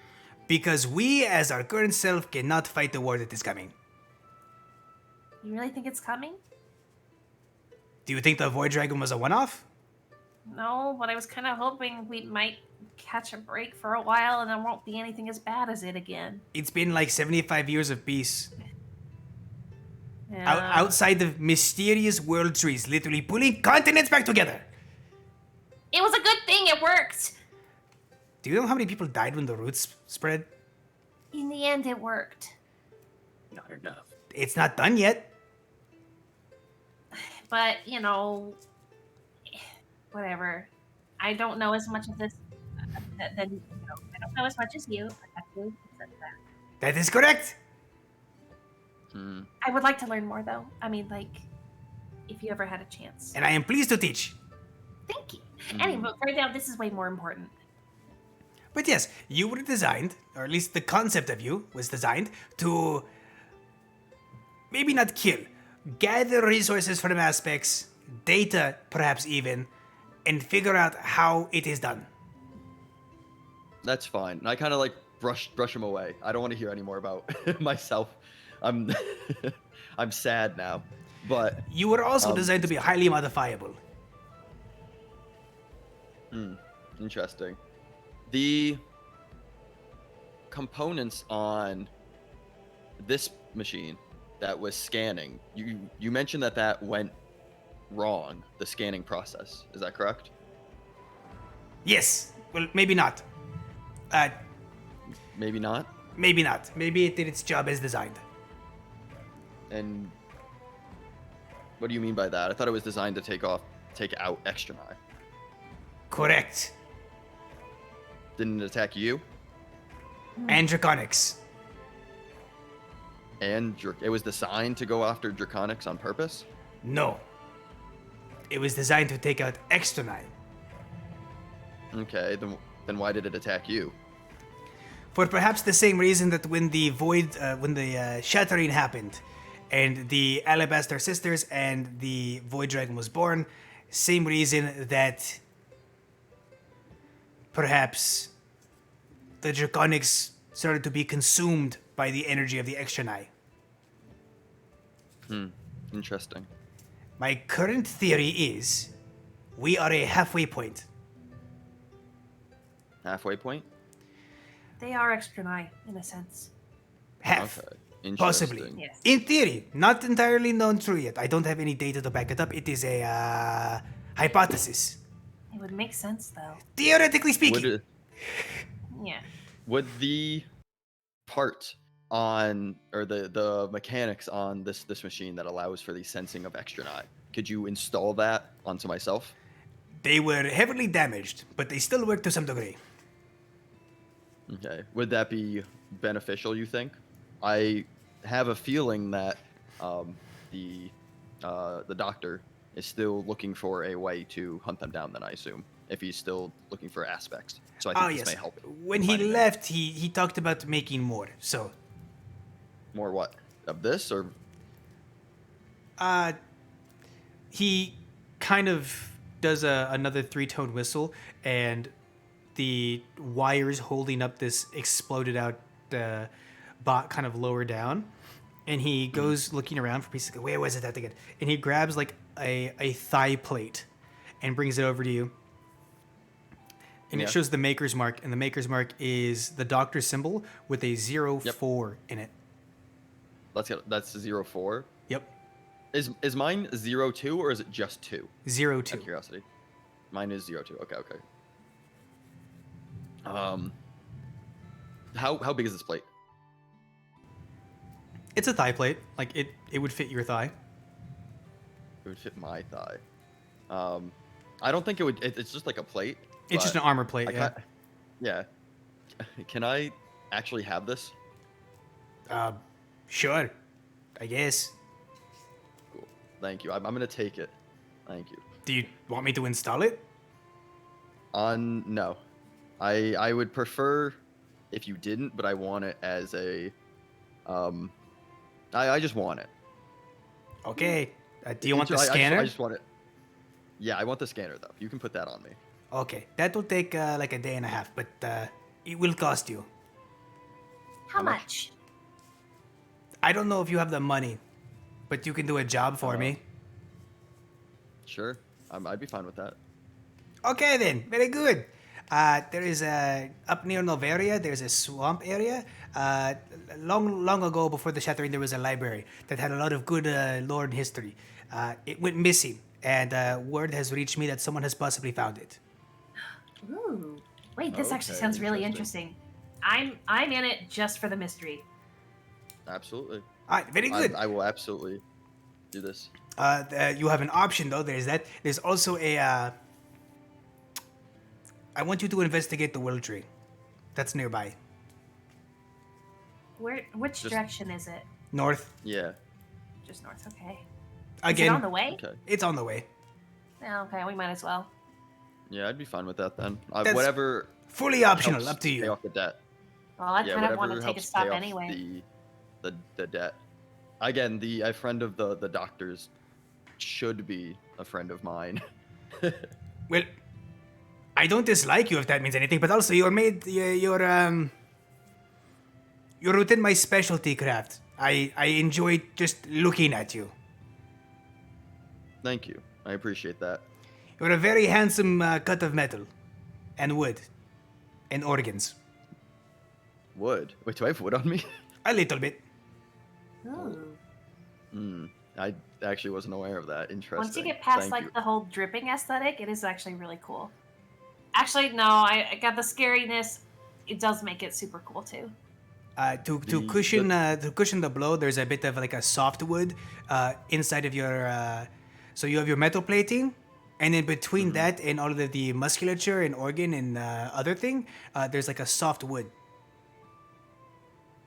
Because we, as our current self, cannot fight the war that is coming. You really think it's coming? Do you think the Void Dragon was a one-off? No, but I was kind of hoping we might catch a break for a while and there won't be anything as bad as it again. It's been like 75 years of peace. Yeah. Outside the mysterious world trees, literally pulling continents back together. It was a good thing. It worked. Do you know how many people died when the roots spread? In the end, it worked. Not enough. It's not done yet. But, you know, whatever. I don't know as much of this than you know. I don't know as much as you. I have to accept that. That is correct. I would like to learn more, though. I mean, like, if you ever had a chance. And I am pleased to teach. Thank you. Anyway, right now, this is way more important. But yes, you were designed, or at least the concept of you was designed to maybe not kill, gather resources from aspects, data perhaps even, and figure out how it is done. That's fine. And I kind of like brush him away. I don't want to hear any more about myself. I'm I'm sad now. But you were also designed to be highly modifiable. Interesting. The components on this machine that was scanning, you mentioned that went wrong, the scanning process. Is that correct? Yes. Well, maybe not. Maybe not? Maybe not. Maybe it did its job as designed. And what do you mean by that? I thought it was designed to take out extra eye. Correct. Didn't it attack you? And Draconics. And it was designed to go after Draconics on purpose? No. It was designed to take out Externite. Okay, then why did it attack you? For perhaps the same reason that when the shattering happened, and the Alabaster Sisters and the Void Dragon was born, same reason that perhaps the Draconics started to be consumed by the energy of the Externite. Interesting. My current theory is we are a halfway point. Halfway point? They are extra nigh, in a sense. Half. Okay. Possibly. Interesting. Yes. In theory, not entirely known true yet. I don't have any data to back it up. It is a hypothesis. It would make sense, though. Theoretically speaking. Yeah. Would the part on, or the mechanics on this machine that allows for the sensing of extra nigh, could you install that onto myself? They were heavily damaged, but they still work to some degree. Okay. Would that be beneficial, you think? I have a feeling that the doctor is still looking for a way to hunt them down, then I assume, if he's still looking for aspects. So I think this may help. When he finding them. left, he talked about making more. So, More what? Of this, or he kind of does another 3-tone whistle, and the wires holding up this exploded out bot kind of lower down, and he goes looking around for pieces. Where was it at again? And he grabs like a thigh plate and brings it over to you. And it shows the maker's mark, and the maker's mark is the doctor's symbol with a 04 in it. that's 04. Yep. Is mine 02 or is it just 2? 02. Out of curiosity. Mine is 02. Okay. How big is this plate? It's a thigh plate. Like it would fit your thigh. It would fit my thigh. I don't think it would. It's just like a plate. It's just an armor plate. Yeah. Can I actually have this? Sure. I guess. Cool. Thank you. I'm gonna take it. Thank you. Do you want me to install it? No. I would prefer if you didn't, but I want it as a I just want it. Okay. Do you want the scanner? I just want it. Yeah, I want the scanner though. You can put that on me. Okay. That will take like a day and a half, but it will cost you. How much? I don't know if you have the money, but you can do a job for me. Sure. I'd be fine with that. Okay then. Very good. There is up near Novaria, there's a swamp area. Long ago, before the shattering, there was a library that had a lot of good lore and history. It went missing, and word has reached me that someone has possibly found it. Ooh. Wait, this actually Okay, sounds really interesting. I'm in it just for the mystery. Absolutely. All right, very good. I will absolutely do this. You have an option though. There's that. There's also a. I want you to investigate the World Tree. That's nearby. Which direction is it? North. Yeah. Just north. Okay. Again. Is it on the way? Okay. It's on the way. Yeah, okay, we might as well. Yeah, I'd be fine with that then. That's Whatever. Fully optional. helps Up to Pay you. off the debt. Well, I Yeah, kind of whatever want to take a helps stop pay off anyway. the debt. Again, a friend of the doctor's should be a friend of mine. Well, I don't dislike you if that means anything, but also you're within my specialty craft. I enjoy just looking at you. Thank you. I appreciate that. You're a very handsome cut of metal, and wood, and organs. Wood. Wait, do I have wood on me? A little bit. Ooh. I actually wasn't aware of that. Interesting. Once you get past Thank like you. the whole dripping aesthetic, it is actually really cool. Actually, no, I got the scariness. It does make it super cool too. To cushion the blow, there's a bit of like a softwood inside of your. So you have your metal plating, and in between that and all of the musculature and organ and other thing, there's like a soft wood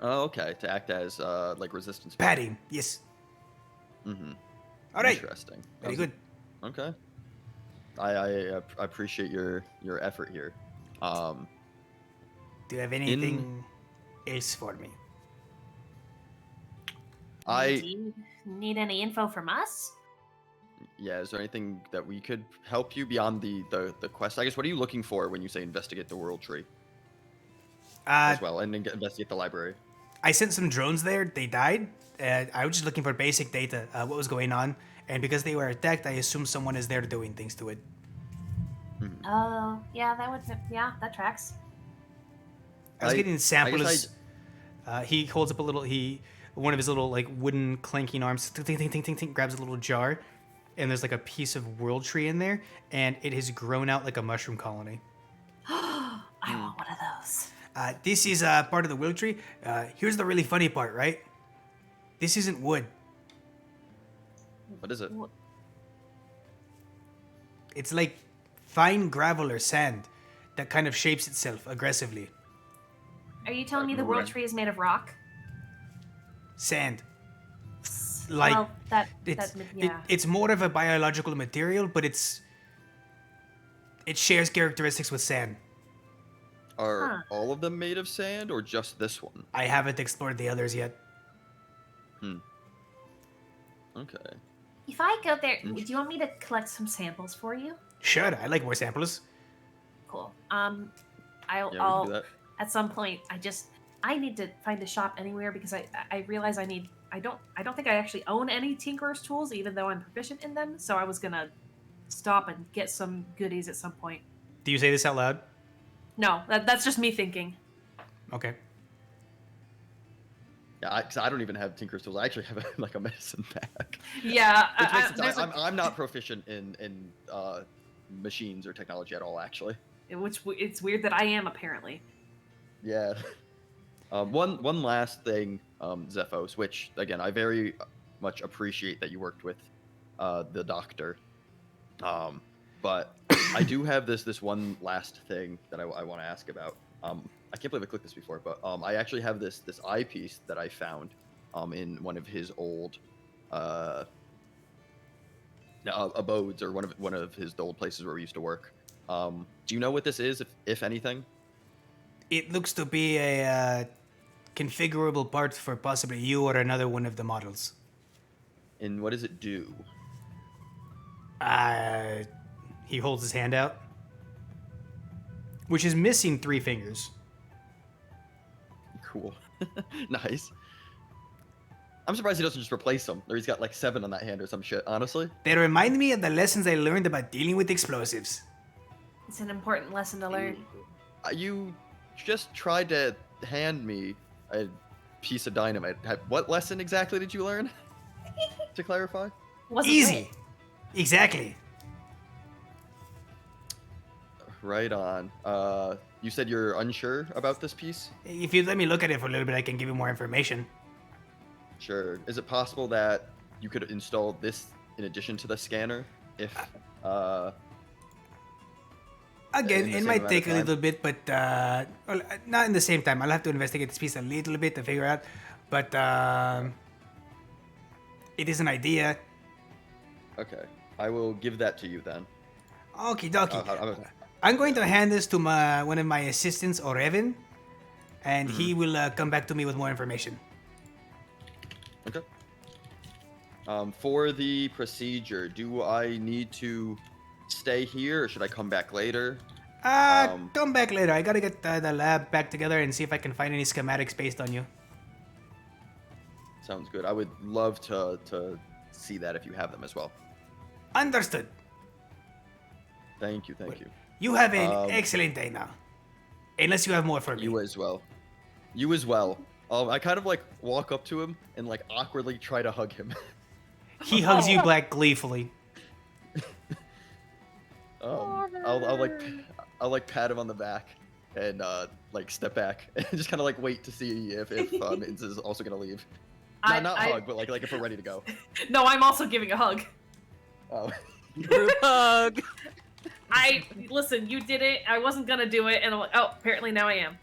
Oh, okay. To act as like resistance. padding. Yes. Mm-hmm. All right. Interesting. Very good. Okay. I appreciate your effort here. Do you have anything else for me? Do you need any info from us? Yeah, is there anything that we could help you beyond the quest? I guess, what are you looking for when you say investigate the World Tree as well, and then investigate the library? I sent some drones there. They died. I was just looking for basic data, what was going on, and because they were attacked, I assume someone is there doing things to it. Oh, yeah, that tracks. I was getting the sample. guess He holds up one of his little like wooden clanking arms, grabs a little jar, and there's like a piece of world tree in there, and it has grown out like a mushroom colony. I want one of those. This is part of the world tree. Here's the really funny part, right? This isn't wood. What is it? It's like fine gravel or sand that kind of shapes itself aggressively. Are you telling me the world tree is made of rock? Sand. Like well, it's more of a biological material, but it shares characteristics with sand. Are all of them made of sand or just this one? I haven't explored the others yet. Okay. If I go there, do you want me to collect some samples for you? Sure, I like more samples. Cool. Yeah, we can do I'll that. at some point. I need to find a shop anywhere because I realize I don't think I actually own any tinkerer's tools, even though I'm proficient in them. So I was gonna stop and get some goodies at some point. Do you say this out loud? No, that's just me thinking. Okay. Yeah, I don't even have Tinker's tools. I actually have a medicine bag. Yeah, Which makes sense. I'm not proficient in machines or technology at all, actually. Which it's weird that I am apparently. Yeah. One last thing, Zephos, which again I very much appreciate that you worked with the doctor. But I do have this one last thing that I want to ask about. I can't believe I clicked this before, but I actually have this eyepiece that I found in one of his old abodes, or one of his old places where we used to work. Do you know what this is, if anything? It looks to be a configurable part for possibly you or another one of the models. And what does it do? He holds his hand out, which is missing 3 fingers. Cool. Nice. I'm surprised he doesn't just replace them, or he's got like 7 on that hand or some shit, honestly. They remind me of the lessons I learned about dealing with explosives. It's an important lesson to learn. You just tried to hand me a piece of dynamite. What lesson exactly did you learn? To clarify? Wasn't Easy. it? Exactly. Right on. You said you're unsure about this piece? If you let me look at it for a little bit, I can give you more information. Sure. Is it possible that you could install this in addition to the scanner? If Again, in the it same might amount take of a time? little bit, but well, not in the same time. I'll have to investigate this piece a little bit to figure out. But it is an idea. Okay. I will give that to you then. Okie dokie. I'm going to hand this to one of my assistants, Oreven, and he will come back to me with more information. Okay. For the procedure, do I need to stay here, or should I come back later? Come back later. I gotta get the lab back together and see if I can find any schematics based on you. Sounds good. I would love to see that if you have them as well. Understood. Thank you. You have an excellent day now. Unless you have more for me. You as well. You as well. I kind of like walk up to him and like awkwardly try to hug him. He hugs you back gleefully. I'll like pat him on the back and like step back and just kind of like wait to see if Minz is also gonna leave. Not hug, but like if we're ready to go. No, I'm also giving a hug. Oh. Group hug. Listen, you did it. I wasn't gonna do it, and I'm like, oh, apparently now I am.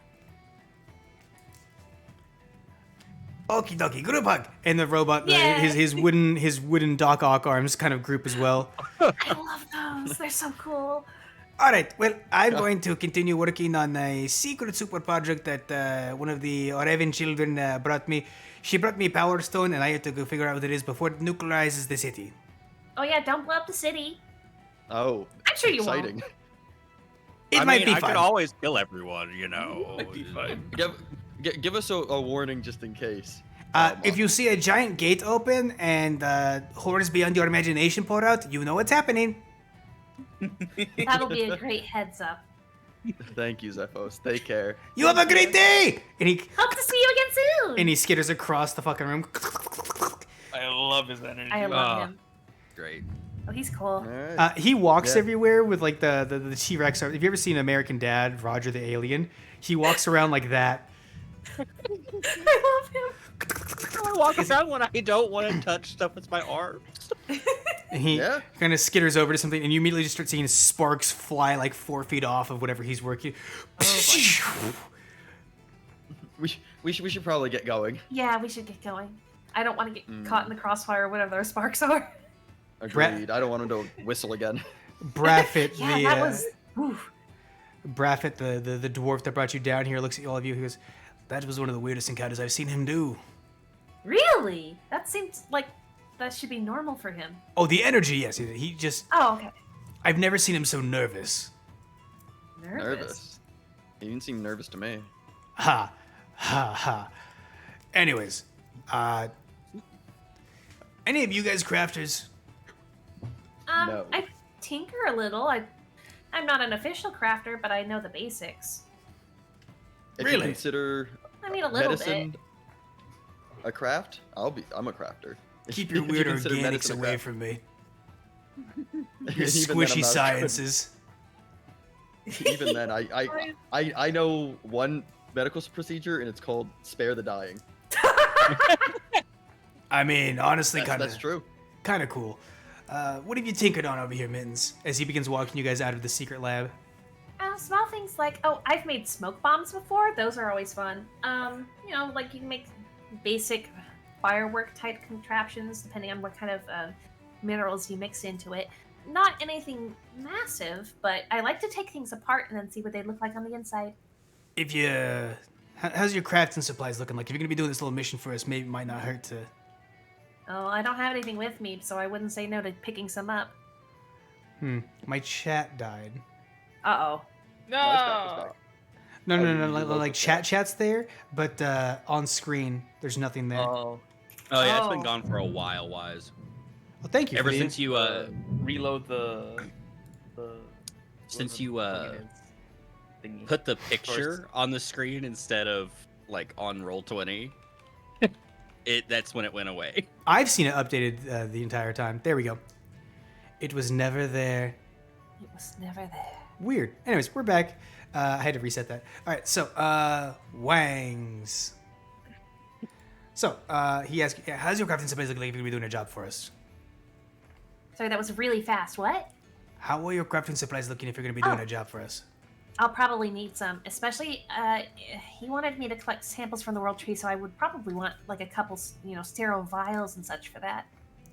Okie dokie, group hug. And the robot, Yeah. his wooden Doc Ock arms kind of group as well. I love those. They're so cool. All right, well, I'm going to continue working on a secret super project that one of the Oreven children brought me. She brought me Power Stone, and I have to go figure out what it is before it nuclearizes the city. Oh yeah, don't blow up the city. Oh. I'm sure you won't. exciting. It might be I fun. could always kill everyone, you know. Might be fun. Give us a warning just in case. If you see a giant gate open and horrors beyond your imagination pour out, you know what's happening. That'll be a great heads up. Thank you, Zephos. Take care. You have a great day! And he Hope to see you again soon. and he skitters across the fucking room. I love his energy. I love him. Great. Oh, he's cool. All right. He walks Yeah. everywhere with like the T-Rex. Have you ever seen American Dad, Roger the Alien? He walks around like that. I love him. I walk around when I don't want to touch stuff with my arms. And he Yeah. kind of skitters over to something, and you immediately just start seeing sparks fly like 4 feet off of whatever he's working. We should probably get going. Yeah, we should get going. I don't want to get caught in the crossfire or whatever those sparks are. Agreed. I don't want him to whistle again. Braffet, Yeah, the that was. Oof. Braffet, the dwarf that brought you down here, looks at all of you. He goes, "That was one of the weirdest encounters I've seen him do." Really? That seems like that should be normal for him. Oh, the energy, yes. He just, Oh, okay. I've never seen him so nervous. Nervous. He didn't seem nervous to me. Ha, ha, ha. Anyways, any of you guys crafters? No. I tinker a little. I'm not an official crafter, but I know the basics. If Really? you consider I mean, a little medicine bit. a craft, I'm a crafter. Keep your If you weird consider organics medicine a away craft- from me. Even Your then, I'm squishy not a good- sciences. Even then, I know one medical procedure, and it's called spare the dying. I mean, honestly, That's true. kind of cool. What have you tinkered on over here, Mittens? As he begins walking you guys out of the secret lab. Small things like, I've made smoke bombs before. Those are always fun. Like you can make basic firework type contraptions depending on what kind of minerals you mix into it. Not anything massive, but I like to take things apart and then see what they look like on the inside. If you, how's your crafting supplies looking like? If you're gonna be doing this little mission for us, maybe it might not hurt to. Oh, I don't have anything with me, so I wouldn't say no to picking some up. My chat died. Uh-oh. No. It's back. No, like chat's there, but on screen there's nothing there. Oh, Oh yeah, it's been Oh. gone for a while, Wise. Well, thank you. Ever for the- since you reload the since you thingy. put the picture on the screen instead of like on Roll20, that's when it went away. I've seen it updated the entire time. There we go. It was never there. It was never there. Weird. Anyways, we're back. I had to reset that. All right, so Wangs. So he asked, yeah, "How's your crafting supplies look like if you're gonna be doing a job for us?" Sorry, that was really fast. What? How are your crafting supplies looking if you're gonna be doing Oh. a job for us? I'll probably need some, especially he wanted me to collect samples from the world tree, so I would probably want like a couple, sterile vials and such for that.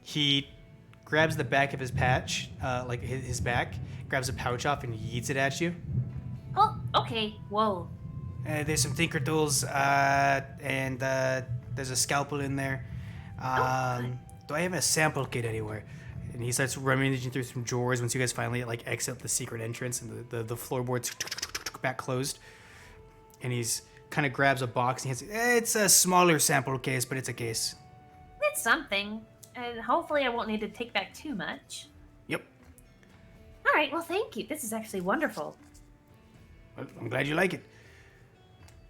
He grabs the back of his patch, like his back, grabs a pouch off and yeets it at you. Oh, okay. Whoa. There's some tinker tools, and there's a scalpel in there. Do I have a sample kit anywhere? And he starts rummaging through some drawers once you guys finally like exit the secret entrance and the floorboards back closed. And he's kind of grabs a box and he hands it's a smaller sample case, but it's a case. It's something, and hopefully I won't need to take back too much. Yep. All right. Well, thank you. This is actually wonderful. Well, I'm glad you like it.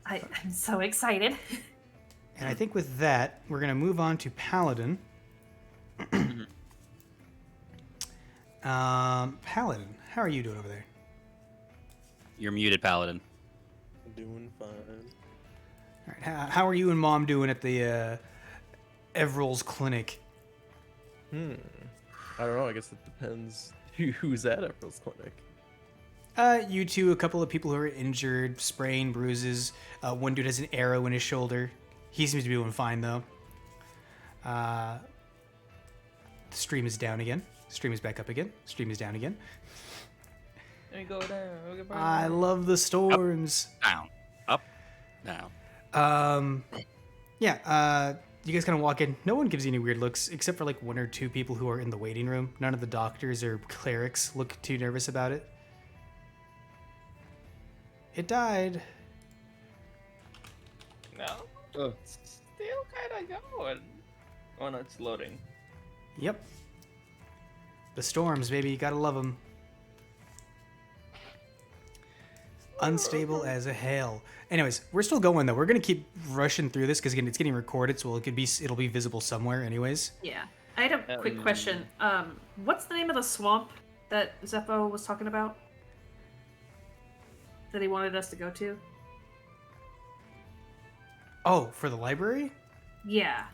I'm so excited. And I think with that, we're gonna move on to Paladin. Paladin, how are you doing over there? You're muted, Paladin. Doing fine. All right, how are you and Mom doing at the Everill's clinic? I don't know. I guess it depends who's at April's clinic. You two, a couple of people who are injured, sprained, bruises. One dude has an arrow in his shoulder. He seems to be doing fine though. The stream is down again. Stream is back up again. Stream is down again. Let me go down. I love the storms. Down, up, down. Yeah, you guys kind of walk in. No one gives you any weird looks, except for like one or two people who are in the waiting room. None of the doctors or clerics look too nervous about it. It died. No, Oh. it's still kind of going. Oh no, it's loading. Yep. The storms, baby. You gotta love them. Unstable as a hell. Anyways, we're still going though. We're gonna keep rushing through this because again, it's getting recorded, so it'll be visible somewhere. Anyways. Yeah. I had a quick question. What's the name of the swamp that Zeppo was talking about? That he wanted us to go to? Oh, for the library? Yeah.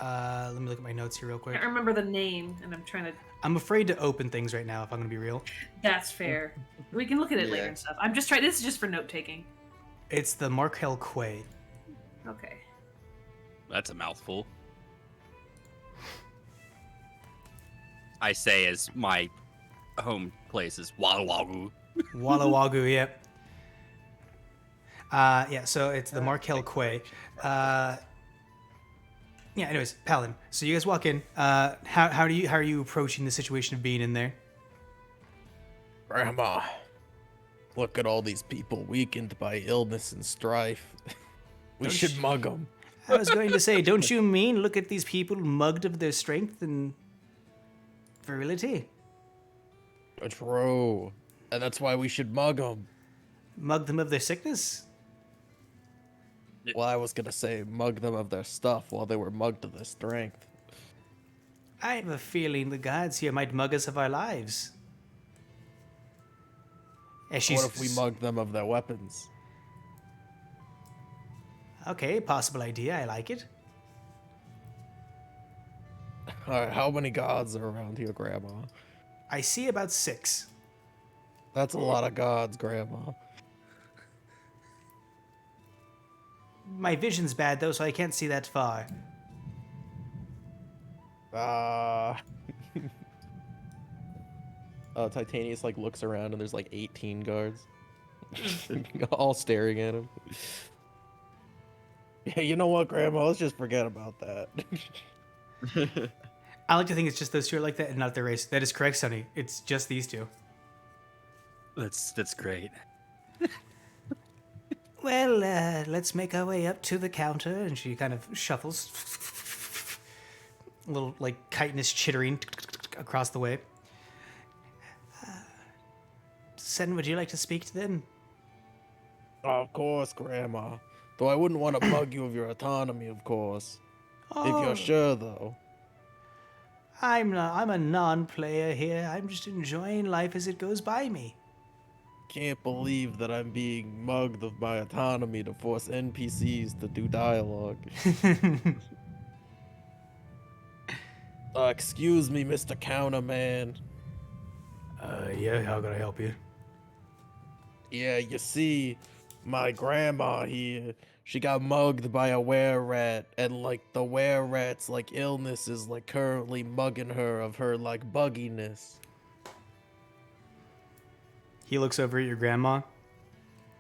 Let me look at my notes here real I quick. can't remember the name, and I'm trying to... I'm afraid to open things right now, if I'm gonna be real. That's fair. We can look at it later Yeah. and stuff. I'm just trying... This is just for note-taking. It's the Markel Quay. Okay. That's a mouthful. I say as my home place is Walla Wagoo. Walla Wagoo, yep. Yeah, so it's the Markel Quay. Yeah, anyways, Palin. So you guys walk in. How are you approaching the situation of being in there? Grandma, look at all these people weakened by illness and strife. We Don't should you- mug them. I was going to say, don't you mean look at these people mugged of their strength and virility? True. And that's why we should mug them. Mug them of their sickness? Well, I was gonna say mug them of their stuff while they were mugged of their strength. I have a feeling the gods here might mug us of our lives. As she's, What if we mug them of their weapons? Okay, possible idea. I like it. Alright, how many gods are around here, Grandma? I see about 6. That's a lot of gods, Grandma. My vision's bad though, so I can't see that far. Titanius like looks around and there's like 18 guards, all staring at him. Yeah, you know what, Grandma? Let's just forget about that. I like to think it's just those two are like that and not the race. That is correct, Sonny. It's just these two. That's great. Well, let's make our way up to the counter, and she kind of shuffles. A little, like, chitinous chittering across the way. Sen, would you like to speak to them? Of course, Grandma. Though I wouldn't want to bug you of your autonomy, of course. If you're sure, though. I'm a non-player here. I'm just enjoying life as it goes by me. Can't believe that I'm being mugged of my autonomy to force NPCs to do dialogue. Excuse me, Mr. Counterman. Yeah, how can I help you? Yeah, you see, my grandma here, she got mugged by a were-rat, and like the were-rat's like illness is like currently mugging her of her like bugginess. He looks over at your grandma.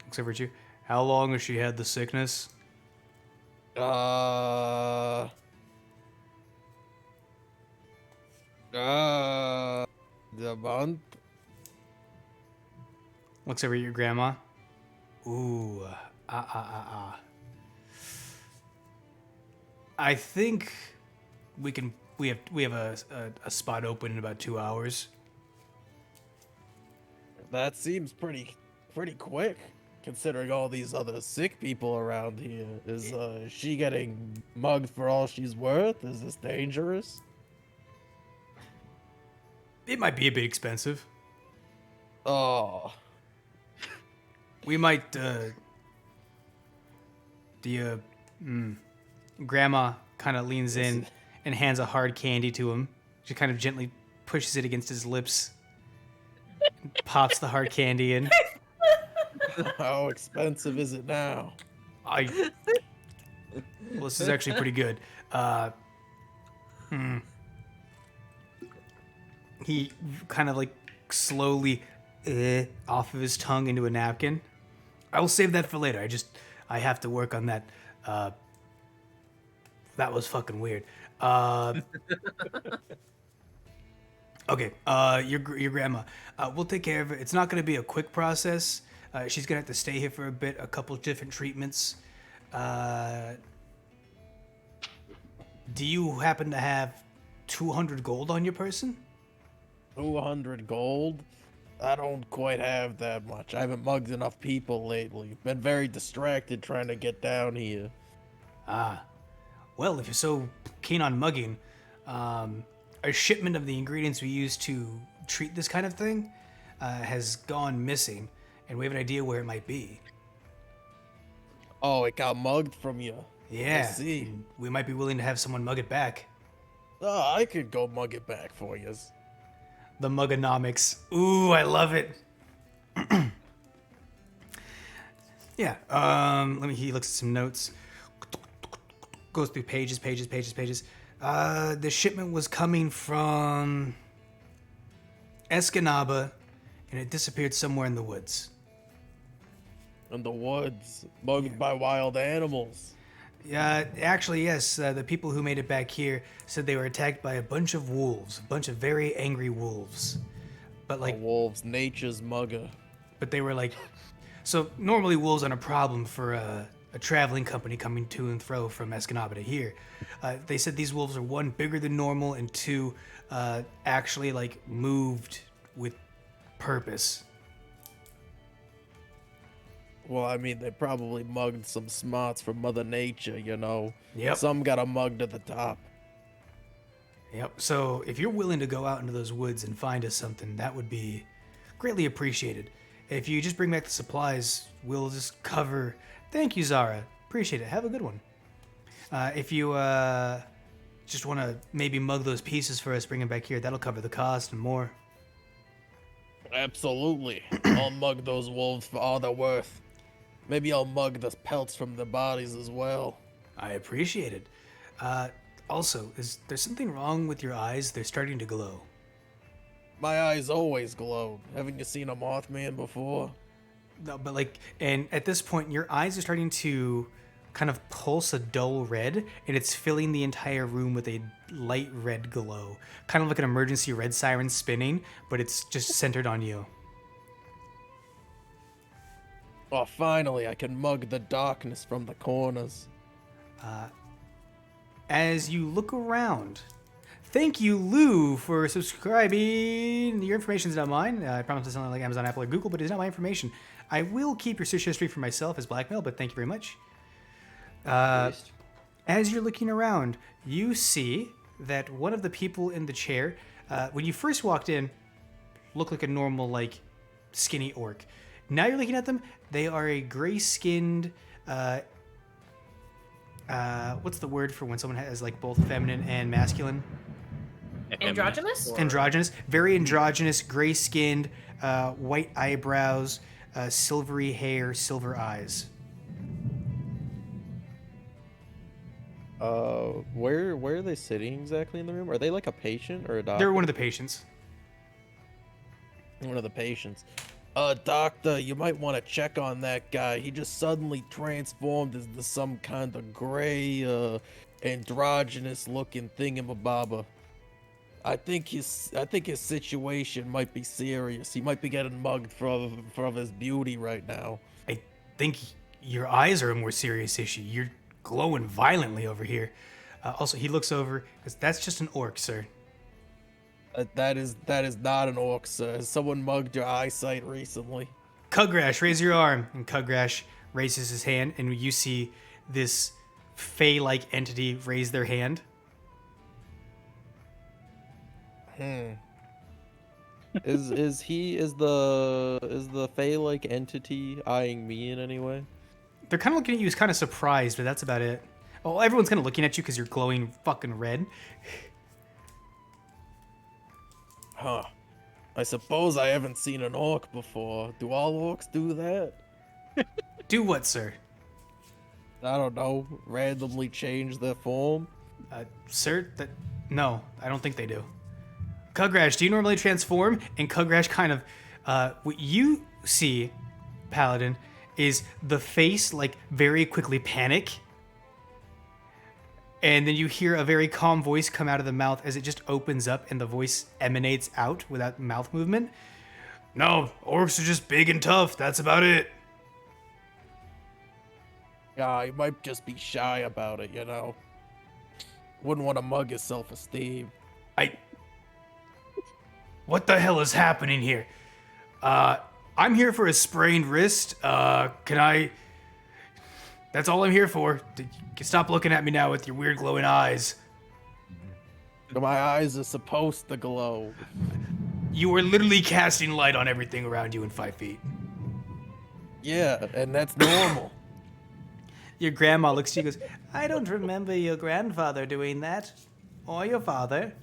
Looks over at you. How long has she had the sickness? The month? Looks over at your grandma. Ooh, I think we have a spot open in about 2 hours. That seems pretty quick, considering all these other sick people around here. Is she getting mugged for all she's worth? Is this dangerous? It might be a bit expensive. Oh, We might, Grandma kind of leans in and hands a hard candy to him. She kind of gently pushes it against his lips. Pops the hard candy in. how expensive is it now? Well, this is actually pretty good. He kind of like slowly off of his tongue into a napkin. I will save that for later. I have to work on that. That was fucking weird. Okay, your grandma. We'll take care of it. It's not going to be a quick process. She's going to have to stay here for a bit, a couple different treatments. Do you happen to have 200 gold on your person? 200 gold? I don't quite have that much. I haven't mugged enough people lately. Been very distracted trying to get down here. Ah, well, if you're so keen on mugging, a shipment of the ingredients we use to treat this kind of thing has gone missing, and we have an idea where it might be. Oh, it got mugged from you. Yeah, I see. and we might be willing to have someone mug it back. Oh, I could go mug it back for you. The mugonomics. Ooh, I love it. Yeah. He looks at some notes. Goes through pages. The shipment was coming from Escanaba, and it disappeared somewhere in the woods. In the woods, mugged by wild animals. Yeah, actually, yes. The people who made it back here said they were attacked by a bunch of wolves, a bunch of very angry wolves. But A wolf's nature's mugger. but they were like, so normally wolves aren't a problem for a traveling company coming to and fro from Escanaba to here. They said these wolves are one, bigger than normal, and two, actually like moved with purpose. Well, I mean, they probably mugged some smarts from Mother Nature, you know. Yep. Some got a mugged at the top. Yep. So if you're willing to go out into those woods and find us something, that would be greatly appreciated. If you just bring back the supplies, we'll just cover. Thank you, Zara. Appreciate it. Have a good one. If you just want to maybe mug those pieces for us, bring them back here, that'll cover the cost and more. Absolutely. I'll mug those wolves for all they're worth. Maybe I'll mug the pelts from the bodies as well. I appreciate it. Also, is there something wrong with your eyes? They're starting to glow. My eyes always glowed. Haven't you seen a Mothman before? No, but like, and at this point, your eyes are starting to kind of pulse a dull red, and it's filling the entire room with a light red glow. Kind of like an emergency red siren spinning, but it's just centered on you. Oh, finally, I can mug the darkness from the corners. As you look around, thank you, Lou, for subscribing. Your information is not mine. I promise it's not like Amazon, Apple, or Google, but it's not my information. I will keep your search history for myself as blackmail, but thank you very much. As you're looking around, you see that one of the people in the chair, when you first walked in, looked like a normal, like, skinny orc. Now you're looking at them, they are a gray-skinned, what's the word for when someone has, like, both feminine and masculine? Androgynous? Androgynous. Very androgynous, gray-skinned, white eyebrows, silvery hair, silver eyes. Where are they sitting exactly in the room? Are they like a patient or a doctor? They're one of the patients. One of the patients. Doctor, you might want to check on that guy. He just suddenly transformed into some kind of gray, androgynous looking thingamabobber. I think his situation might be serious. He might be getting mugged for his beauty right now. I think your eyes are a more serious issue. You're glowing violently over here. Also, he looks over, because that's just an orc, sir. That is not an orc, sir. Has someone mugged your eyesight recently? Cugrash, raise your arm. And Cugrash raises his hand, and you see this fey-like entity raise their hand. Is the fey-like entity eyeing me in any way? They're kind of looking at you as kind of surprised, but that's about it. Oh, everyone's kind of looking at you because you're glowing fucking red. Huh. I suppose I haven't seen an orc before. Do all orcs do that? Do what, sir? I don't know. Randomly change their form? Sir, no, I don't think they do. Cugrash, do you normally transform? And Cugrash kind of, what you see, Paladin, is the face, like, very quickly panic. And then you hear a very calm voice come out of the mouth as it just opens up and the voice emanates out without mouth movement. No, orcs are just big and tough. That's about it. Yeah, he might just be shy about it, you know. Wouldn't want to mug his self-esteem. What the hell is happening here? I'm here for a sprained wrist. Can I... That's all I'm here for. Stop looking at me now with your weird glowing eyes. My eyes are supposed to glow. You are literally casting light on everything around you in 5 feet. Yeah, and that's normal. Your grandma looks at you and goes, I don't remember your grandfather doing that. Or your father.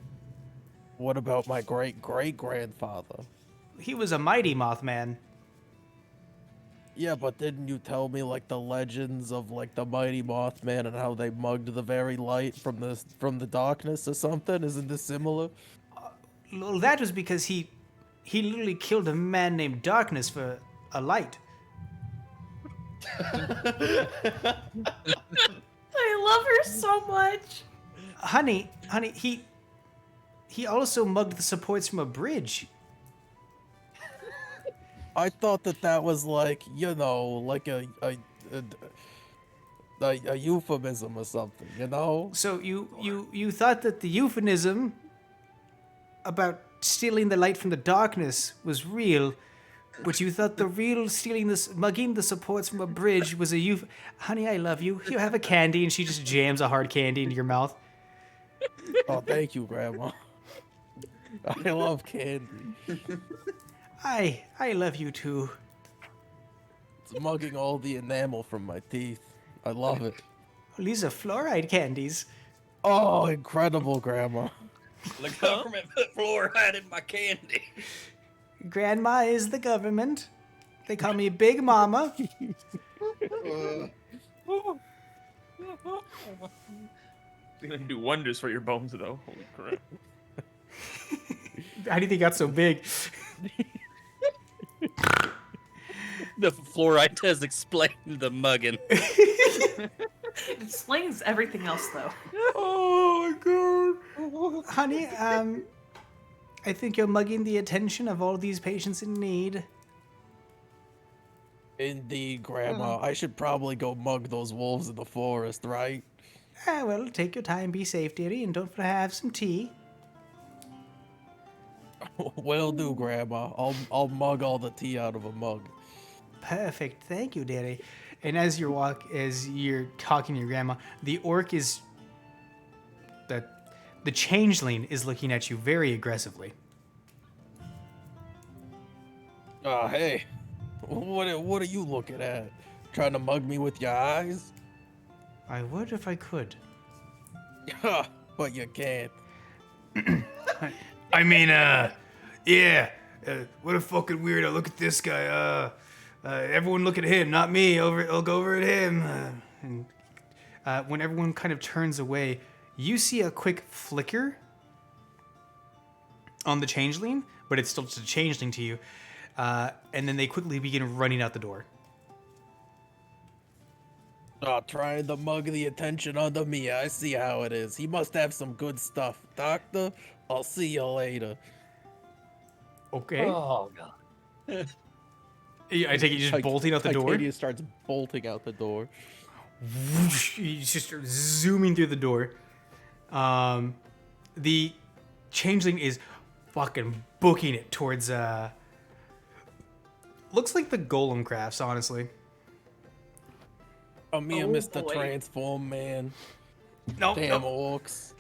What about my great-great-grandfather? He was a mighty Mothman. Yeah, but didn't you tell me like the legends of like the mighty Mothman and how they mugged the very light from the darkness or something? Isn't this similar? Well, that was because he literally killed a man named Darkness for a light. I love her so much. Honey, he also mugged the supports from a bridge. I thought that was like, you know, like a euphemism or something, you know? So you thought that the euphemism about stealing the light from the darkness was real, but you thought the real mugging the supports from a bridge was a Honey, I love you. You have a candy, and she just jams a hard candy into your mouth. Oh, thank you, Grandma. I love candy. I love you too. It's mugging all the enamel from my teeth. I love it. Well, these are fluoride candies. Oh, incredible, Grandma. The government put fluoride in my candy. Grandma is the government. They call me Big Mama. It's gonna do wonders for your bones, though. Holy crap. How do you think it got so big? The fluoride test explained the mugging. It explains everything else, though. Oh my god. Honey, I think you're mugging the attention of all these patients in need. Indeed, Grandma. I should probably go mug those wolves in the forest, right? Well, take your time, be safe, dearie, and don't forget to have some tea. Will do, Grandma. I'll mug all the tea out of a mug. Perfect, thank you, dearie. And as you're talking to your grandma, the orc is... The changeling is looking at you very aggressively. Hey. What are you looking at? Trying to mug me with your eyes? I would if I could. But you can't. I mean, yeah. What a fucking weirdo. Look at this guy. Everyone look at him, not me. I'll go over at him. And when everyone kind of turns away, you see a quick flicker on the changeling, but it's still just a changeling to you. And then they quickly begin running out the door. Trying to mug the attention onto me. I see how it is. He must have some good stuff. Doctor, I'll see you later. Okay. Oh god. I take it you're just bolting out the door? Titania starts bolting out the door. You just start zooming through the door. The changeling is fucking booking it towards, looks like the golem crafts, honestly. Oh, me and Mr. boy. Transform Man. No, Damn no. orcs.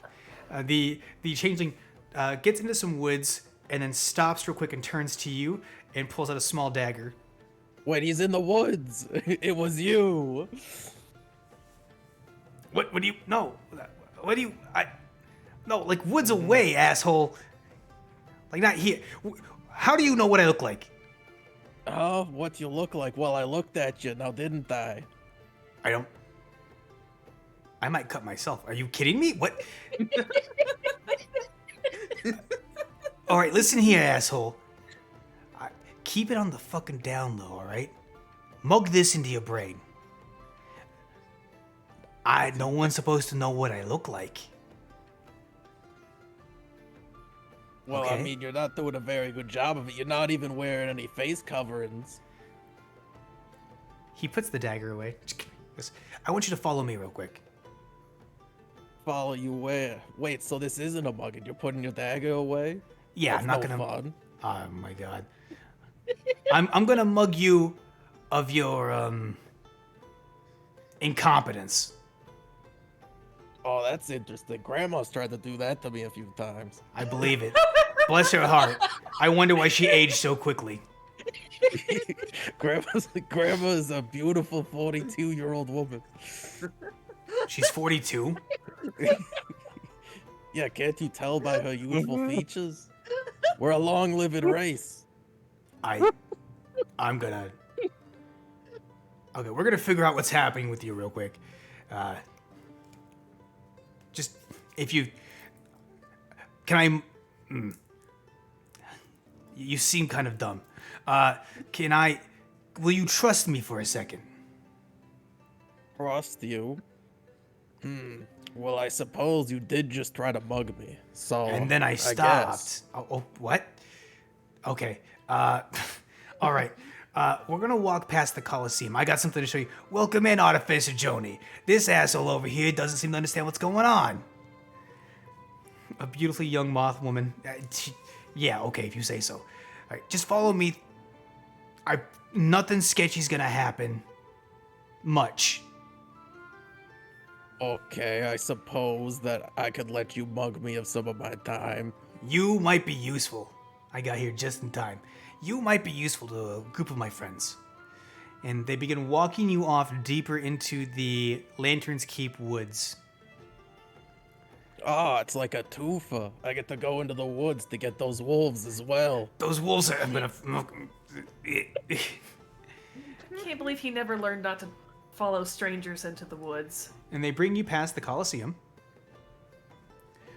The changeling gets into some woods and then stops real quick and turns to you and pulls out a small dagger. Wait, he's in the woods. It was you. What do you... No. What do you... No, like, woods away, asshole. Like, not here. How do you know what I look like? Oh, what you look like? Well, I looked at you, now didn't I? I don't... I might cut myself. Are you kidding me? What? All right, listen here, asshole. Keep it on the fucking down low, all right? Mug this into your brain. No one's supposed to know what I look like. Well, Okay. I mean, you're not doing a very good job of it. You're not even wearing any face coverings. He puts the dagger away. Goes, I want you to follow me real quick. Follow you where? Wait, so this isn't a mugging. You're putting your dagger away? Yeah, That's I'm not no gonna... fun. Oh my god. I'm gonna mug you of your incompetence. Oh, that's interesting. Grandma's tried to do that to me a few times. I believe it. Bless her heart. I wonder why she aged so quickly. Grandma is a beautiful 42-year-old woman. She's 42. Yeah, can't you tell by her youthful features? We're a long-living race. I'm gonna. Okay, we're gonna figure out what's happening with you real quick. Just if you can you seem kind of dumb. Will you trust me for a second? Trust you? Well, I suppose you did just try to mug me. So. And then I stopped. Oh, what? Okay. All right. We're gonna walk past the Coliseum. I got something to show you. Welcome in, Artificer Joni. This asshole over here doesn't seem to understand what's going on. A beautifully young moth woman. Yeah, okay, if you say so. All right, just follow me. Nothing sketchy's gonna happen. Much. Okay, I suppose that I could let you mug me of some of my time. You might be useful. I got here just in time. You might be useful to a group of my friends. And they begin walking you off deeper into the Lantern's Keep woods. Oh, it's like a twofer. I get to go into the woods to get those wolves as well. Those wolves are gonna. Can't believe he never learned not to follow strangers into the woods. And they bring you past the Coliseum,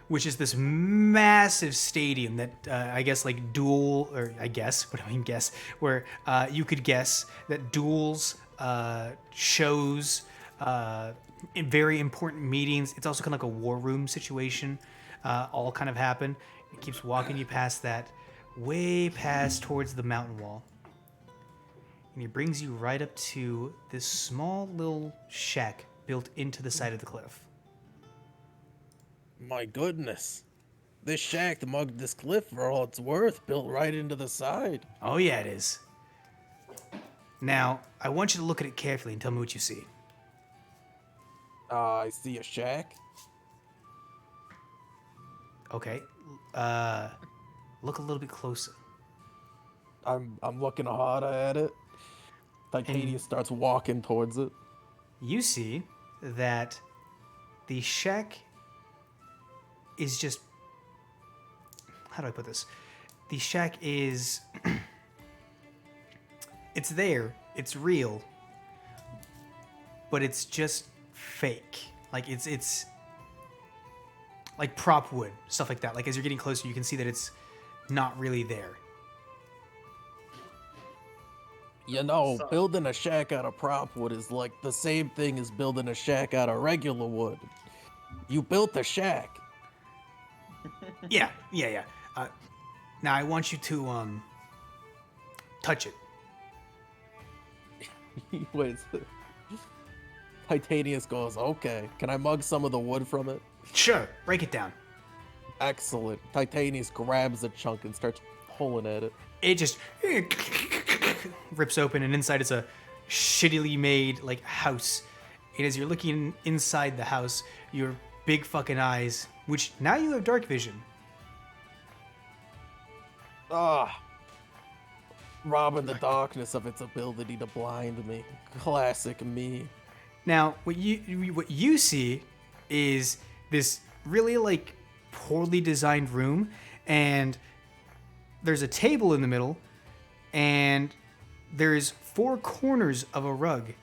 which is this massive stadium that I guess like duel, or I guess, what do I mean guess, where you could guess that duels, shows, very important meetings, it's also kind of like a war room situation, all kind of happen. It keeps walking you past that, way past towards the mountain wall. And he brings you right up to this small little shack built into the side of the cliff. My goodness. This shack mugged this cliff for all it's worth, built right into the side. Oh yeah, it is. Now, I want you to look at it carefully and tell me what you see. I see a shack. Okay. Look a little bit closer. I'm looking harder at it. Titania starts walking towards it. You see that the shack is just... How do I put this? The shack is... it's there. It's real. But it's just fake. Like, it's... like prop wood. Stuff like that. Like, as you're getting closer, you can see that it's not really there. You know, building a shack out of prop wood is like the same thing as building a shack out of regular wood. You built a shack. Yeah. Now I want you to touch it. Wait. Titanius goes, okay. Can I mug some of the wood from it? Sure, break it down. Excellent. Titanius grabs a chunk and starts pulling at it. It just rips open, and inside is a shittily made like house. And as you're looking inside the house, your big fucking eyes, which now you have dark vision. Robbing the darkness of its ability to blind me. Classic me. Now, what you see is this really like poorly designed room, and there's a table in the middle, and there's 4 corners of a rug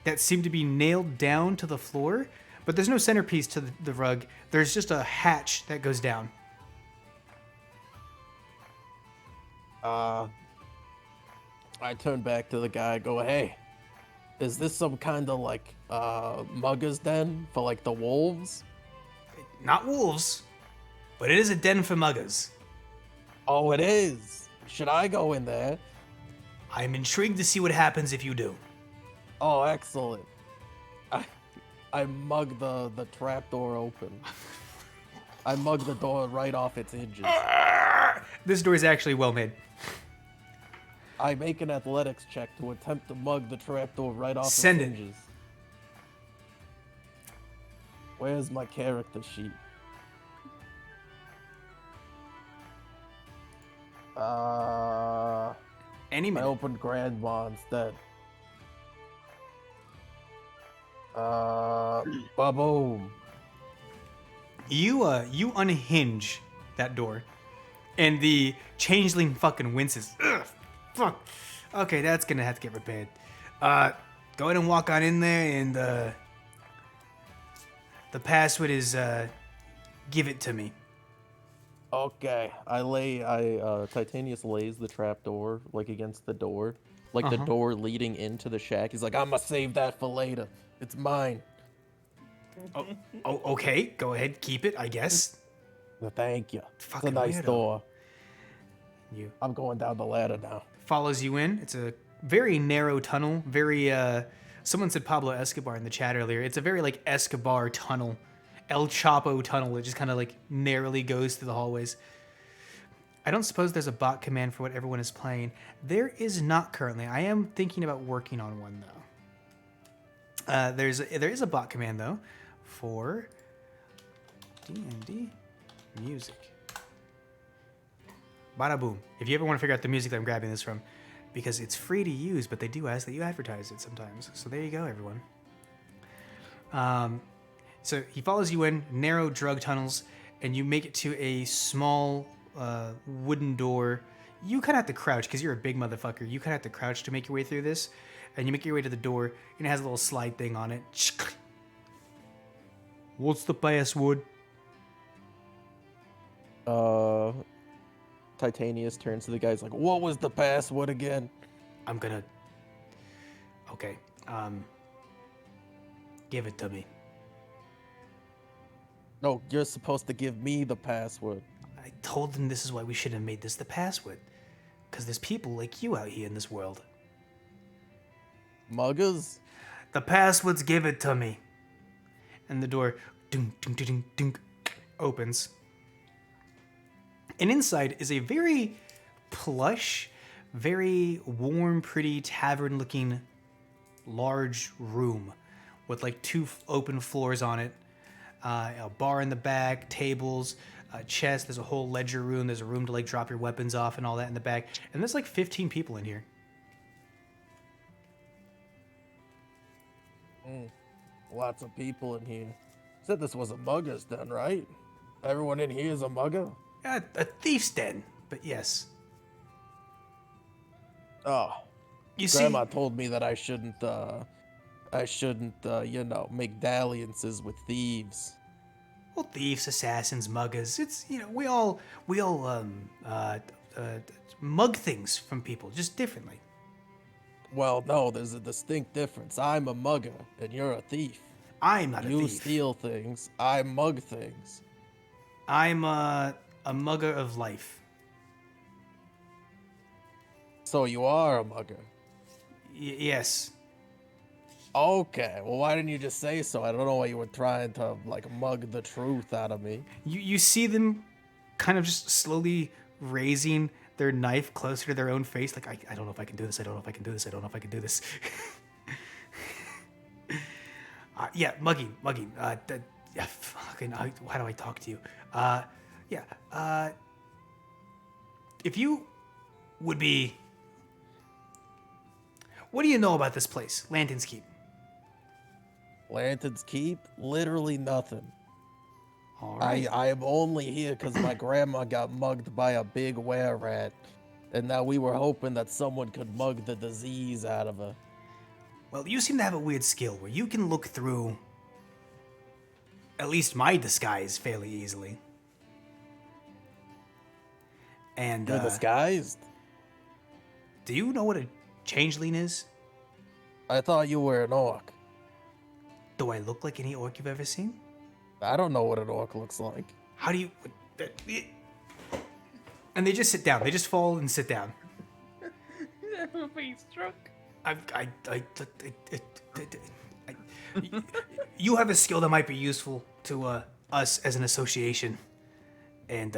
that seem to be nailed down to the floor, but there's no centerpiece to the rug. There's just a hatch that goes down. I turn back to the guy, go, hey, is this some kind of like mugger's den for like the wolves? Not wolves, but it is a den for muggers. Oh, it is. Should I go in there? I'm intrigued to see what happens if you do. Oh, excellent. I mug the trapdoor open. I mug the door right off its hinges. This door is actually well made. I make an athletics check to attempt to mug the trapdoor right off Send its it. hinges. Where's my character sheet? Any I minute. opened Grandma instead. Ba-boom. You unhinge that door, and the changeling fucking winces. Ugh, fuck. Okay, that's gonna have to get repaired. Go ahead and walk on in there, and the password is give it to me. Okay, Titanius lays the trapdoor like against the door, like the Uh-huh. door leading into the shack. He's like, I'm gonna save that for later. It's mine. Oh, okay. Go ahead, keep it. I guess. Well, thank you. Fucking it's a nice weirdo. door. You I'm going down the ladder now. follows you in. It's a very narrow tunnel. Very. Someone said Pablo Escobar in the chat earlier. It's a very like Escobar tunnel, El Chapo tunnel. It just kind of like narrowly goes through the hallways. I don't suppose there's a bot command for what everyone is playing. There is not currently. I am thinking about working on one though. There is a bot command though for D&D music. Bada boom. If you ever want to figure out the music that I'm grabbing this from, because it's free to use, but they do ask that you advertise it sometimes. So there you go, everyone. So he follows you in narrow drug tunnels, and you make it to a small wooden door. You kind of have to crouch because you're a big motherfucker. You kind of have to crouch to make your way through this, and you make your way to the door, and it has a little slide thing on it. What's the password? Titanius turns to the guy. He's like, what was the password again? I'm gonna. Okay. Give it to me. No, you're supposed to give me the password. I told them this is why we shouldn't have made this the password. Because there's people like you out here in this world. Muggers? The password's give it to me. And the door ding, ding, ding, ding, ding, opens. And inside is a very plush, very warm, pretty tavern-looking large room with like two open floors on it. A bar in the back, tables, a chest. There's a whole ledger room. There's a room to like drop your weapons off and all that in the back. And there's like 15 people in here. Lots of people in here. Said this was a mugger's den, right? Everyone in here is a mugger? A thief's den, but yes. Oh. You Grandma see, told me that I shouldn't, make dalliances with thieves. well, thieves, assassins, muggers. It's, you know, we all mug things from people just differently. Well, no, there's a distinct difference. I'm a mugger, and you're a thief. I'm not a You thief. steal things, I mug things. I'm a mugger of life. So you are a mugger. Yes. Okay, well, why didn't you just say so? I don't know why you were trying to, like, mug the truth out of me. You see them kind of just slowly raising their knife closer to their own face. Like, I don't know if I can do this. I don't know if I can do this. I don't know if I can do this. Yeah, mugging. Yeah, fucking, how do I talk to you? If you would be... What do you know about this place, Lantern's Keep? Lantern's Keep? Literally nothing. All right. I am only here because my grandma got mugged by a big were-rat. And now we were hoping that someone could mug the disease out of her. Well, you seem to have a weird skill where you can look through at least my disguise fairly easily. And You're disguised? do you know what a changeling is? I thought you were an orc. Do I look like any orc you've ever seen? I don't know what an orc looks like. How do you... And they just sit down. They just fall and sit down. Face struck. You have a skill that might be useful to us as an association. And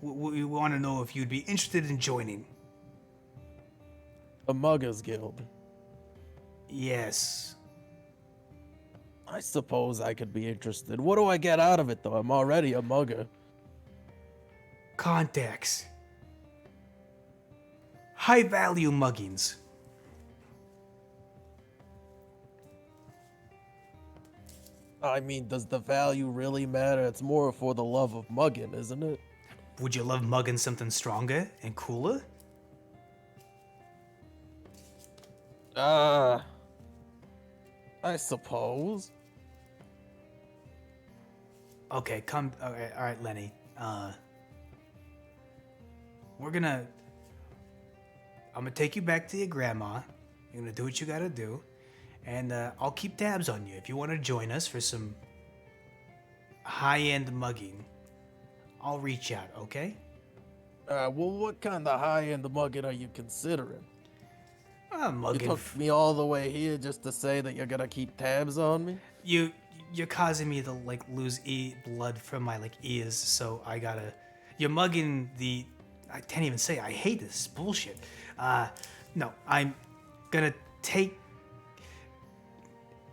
we want to know if you'd be interested in joining. The Muggers Guild. Yes. I suppose I could be interested. What do I get out of it, though? I'm already a mugger. Contacts. High value muggings. I mean, does the value really matter? It's more for the love of mugging, isn't it? Would you love mugging something stronger and cooler? I suppose. Okay, come. All right, Lenny. We're gonna. I'm gonna take you back to your grandma. You're gonna do what you gotta do, and I'll keep tabs on you. If you want to join us for some high-end mugging, I'll reach out. Okay? Well, what kind of high-end mugging are you considering? You Mugging. took me all the way here just to say that you're gonna keep tabs on me? You're causing me to like lose blood from my like ears, so I gotta. You're mugging the. I can't even say. I hate this bullshit. No, I'm gonna take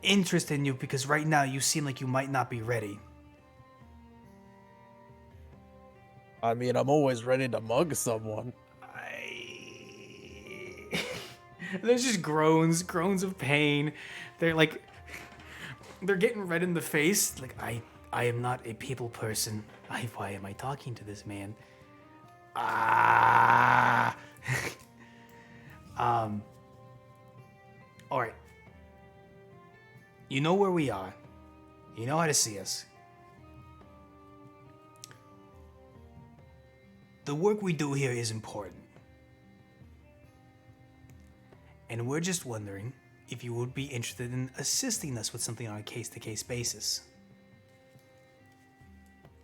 interest in you because right now you seem like you might not be ready. I mean, I'm always ready to mug someone. There's just groans of pain. They're like, they're getting red in the face. Like, I am not a people person. Why am I talking to this man? Ah. All right. You know where we are. You know how to see us. The work we do here is important. And we're just wondering if you would be interested in assisting us with something on a case-to-case basis.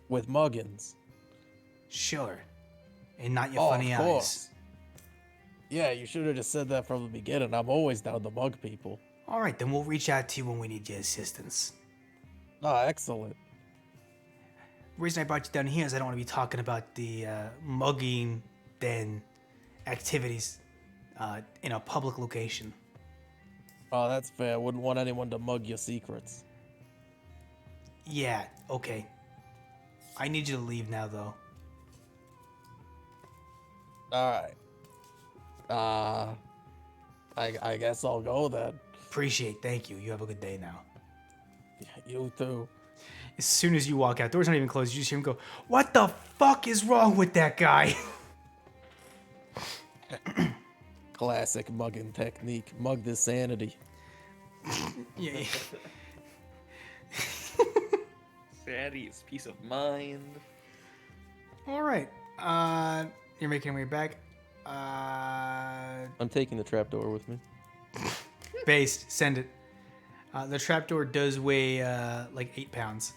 With muggins. Sure. And not your funny of eyes. course. Yeah, you should have just said that from the beginning. I'm always down to mug people. All right, then we'll reach out to you when we need your assistance. Oh, excellent. The reason I brought you down here is I don't want to be talking about the mugging den activities in a public location. Oh, that's fair. I wouldn't want anyone to mug your secrets. Yeah, okay. I need you to leave now, though. Alright. I guess I'll go then. Appreciate, thank you. You have a good day now. You too. As soon as you walk out, door's not even closed, you just hear him go, "What the fuck is wrong with that guy?" Classic mugging technique. Mug this sanity. Yeah. Sanity is peace of mind. All right. You're making your way back. I'm taking the trapdoor with me. Based, send it. The trapdoor does weigh like 8 pounds.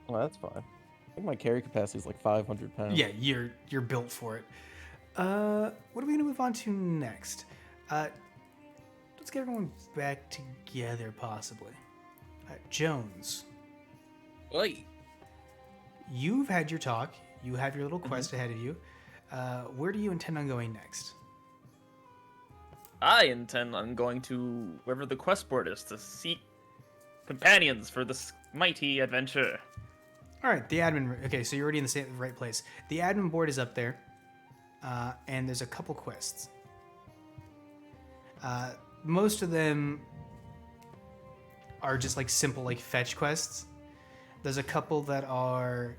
Well, that's fine. I think my carry capacity is like 500 pounds. Yeah, you're built for it. What are we gonna move on to next? Let's get everyone back together, possibly. Jones, Oi. you've had your talk. You have your little quest ahead of you. Where do you intend on going next? I intend on going to wherever the quest board is to seek companions for this mighty adventure. All right, the admin. Okay, so you're already in the right place. The admin board is up there, and there's a couple quests. Most of them are just like simple like fetch quests. There's a couple that are.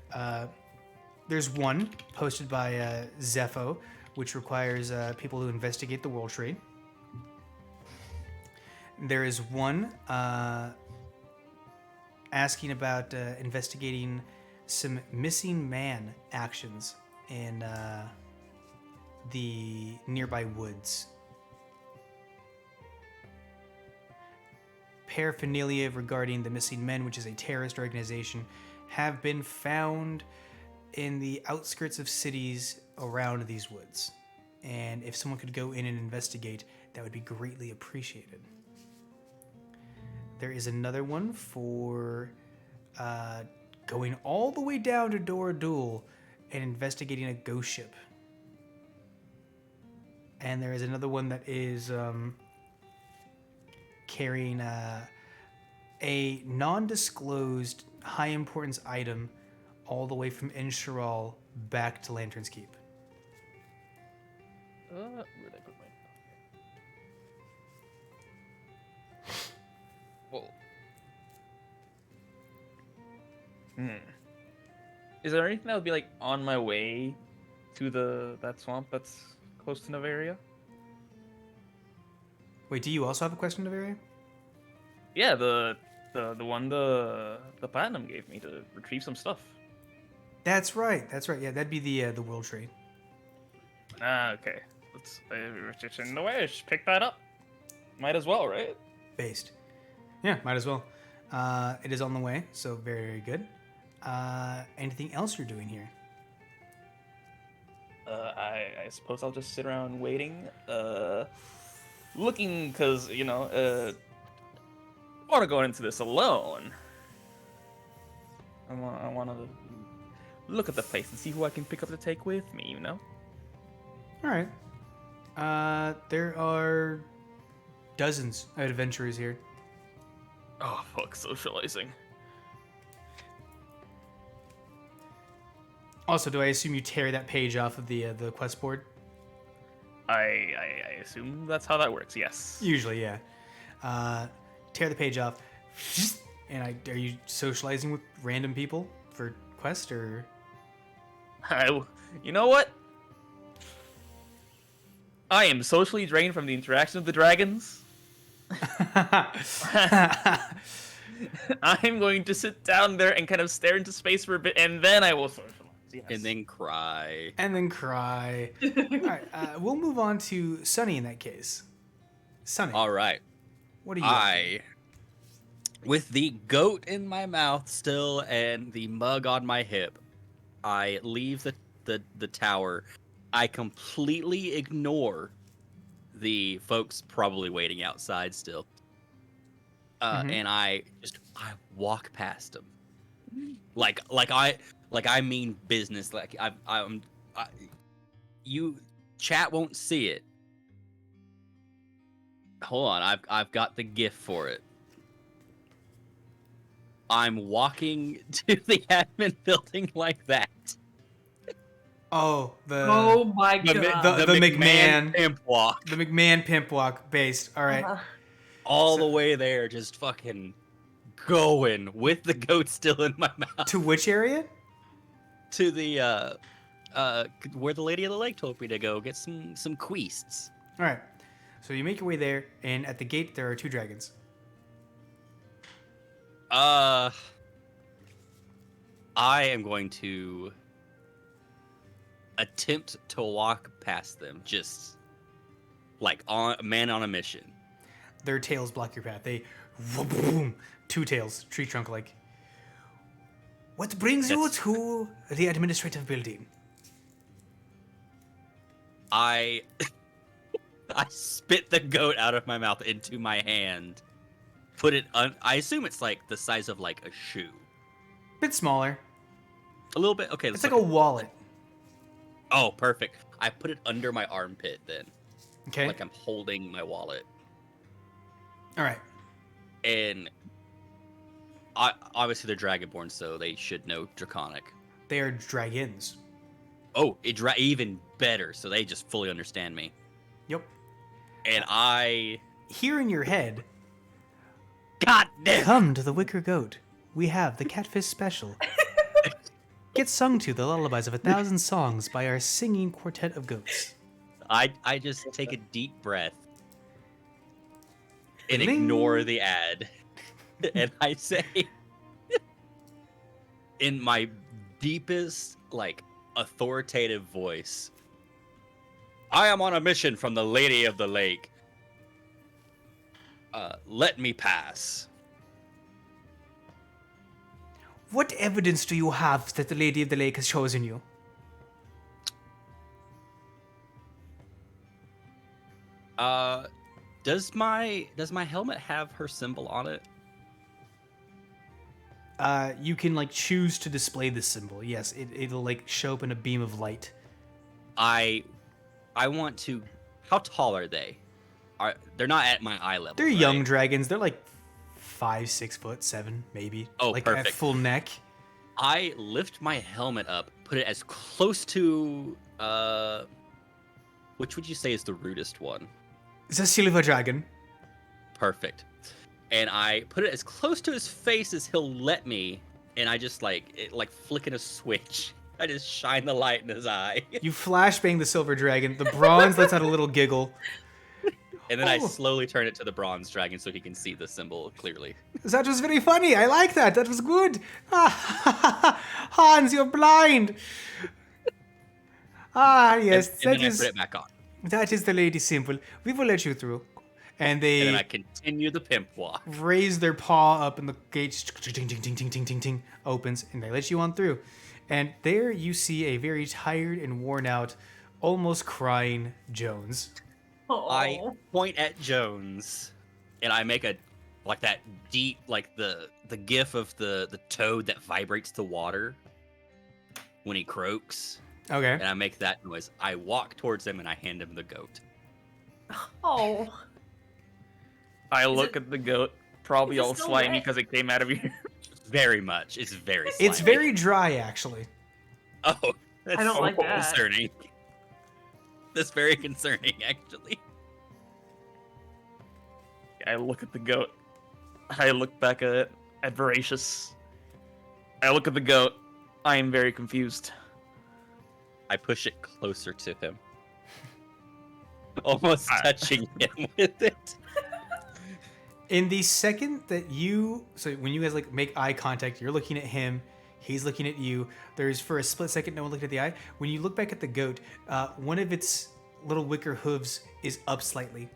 There's one posted by Zepho, which requires people to investigate the World Trade. There is one asking about investigating some missing man actions in the nearby woods. Paraphernalia regarding the missing men, which is a terrorist organization, have been found in the outskirts of cities around these woods. And if someone could go in and investigate, that would be greatly appreciated. There is another one for going all the way down to Dora Duel and investigating a ghost ship. and there is another one that is carrying a non-disclosed high importance item all the way from Insharal back to Lantern's Keep. Where'd I put my? Whoa. Is there anything that would be like on my way to that swamp that's close to Novaria? Wait, do you also have a question, Novaria? Yeah, the one the platinum gave me to retrieve some stuff. That's right. Yeah, that'd be the world trade. Ah, okay. Let's it's in the way. Just pick that up. Might as well, right? Based. Yeah, might as well. It is on the way, so very, very good. Anything else you're doing here? I suppose I'll just sit around waiting, looking, because, I want to go into this alone. I want to look at the place and see who I can pick up to take with me, All right. There are dozens of adventurers here. Oh, fuck, socializing. Also, do I assume you tear that page off of the quest board? I assume that's how that works, yes. Usually, yeah. Tear the page off, and are you socializing with random people for quest or? You know what? I am socially drained from the interaction of the dragons. I'm going to sit down there and kind of stare into space for a bit, and then I will socialize. Yes. And then cry. All right, we'll move on to Sunny in that case. Sunny. All right. What are you? With the goat in my mouth still and the mug on my hip, I leave the tower. I completely ignore the folks probably waiting outside still. And I walk past them. Like I mean business. Like you chat won't see it. Hold on, I've got the gift for it. I'm walking to the admin building like that. Oh, Oh my god. the McMahon pimp walk. The McMahon pimp walk based. All right. All the way there, just fucking going with the goat still in my mouth. To which area? To the where the Lady of the Lake told me to go get some queests. All right. So you make your way there, and at the gate there are 2 dragons. I am going to attempt to walk past them, just like on a man on a mission. Their tails block your path. They, boom, 2 tails, tree trunk like. What brings you to the administrative building? I spit the goat out of my mouth into my hand. Put it I assume it's like the size of like a shoe. Bit smaller. A little bit. Okay, It's like a wallet. Oh, perfect. I put it under my armpit then. Okay. Like I'm holding my wallet. All right. And obviously they're dragonborn, so they should know Draconic. They are dragons. Oh, even better, so they just fully understand me. Yep. And I... Here in your head... God damn! Come to the Wicker Goat. We have the Catfish Special. Get sung to the lullabies of 1,000 songs by our singing quartet of goats. I just take a deep breath and Bling. ignore the ad. And I say, in my deepest, like, authoritative voice, I am on a mission from the Lady of the Lake. Let me pass. What evidence do you have that the Lady of the Lake has chosen you? Does my helmet have her symbol on it? You can like choose to display this symbol. Yes, it'll like show up in a beam of light. I want to How tall are they? They're not at my eye level. They're right? young dragons. They're like 5, 6 foot, 7, maybe. Oh, like perfect. at full neck. I lift my helmet up, put it as close to which would you say is the rudest one? It's a silver dragon. Perfect. And I put it as close to his face as he'll let me, and I just like flicking a switch. I just shine the light in his eye. You flashbang the silver dragon. The bronze lets out a little giggle. And then I Oh. slowly turn it to the bronze dragon so he can see the symbol clearly. That was very funny. I like that. That was good. Hans, you're blind. Ah, yes. And then I put it back on. That is the lady symbol. We will let you through. And they And then I continue the pimp walk. raise their paw up and the gate ting, ting, ting, ting, ting, ting, ting, opens and they let you on through. And there you see a very tired and worn out, almost crying Jones. I point at Jones and I make that deep, like the gif of the toad that vibrates the water when he croaks. Okay. And I make that noise. I walk towards him and I hand him the goat. Oh. I look at the goat, probably is it all still slimy wet? because it came out of your. Very much. It's very slimy. It's very dry, actually. Oh, that's I don't like that. concerning. That's very concerning, actually. I look at the goat. I look back at Voracious. I look at the goat. I am very confused. I push it closer to him. Almost touching him with it. In the second that when you guys like make eye contact, you're looking at him, he's looking at you. There's for a split second no one looked at the eye. When you look back at the goat, one of its little wicker hooves is up slightly.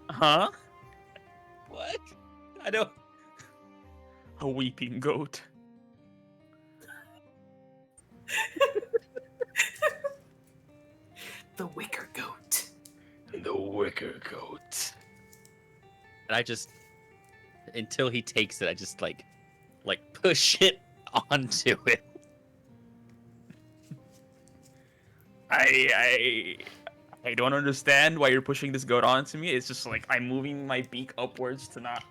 Huh? What? I don't. A weeping goat. The wicker goat. The wicker goat. And I just, until he takes it, I just like push it onto it. I don't understand why you're pushing this goat onto me. It's just like I'm moving my beak upwards to not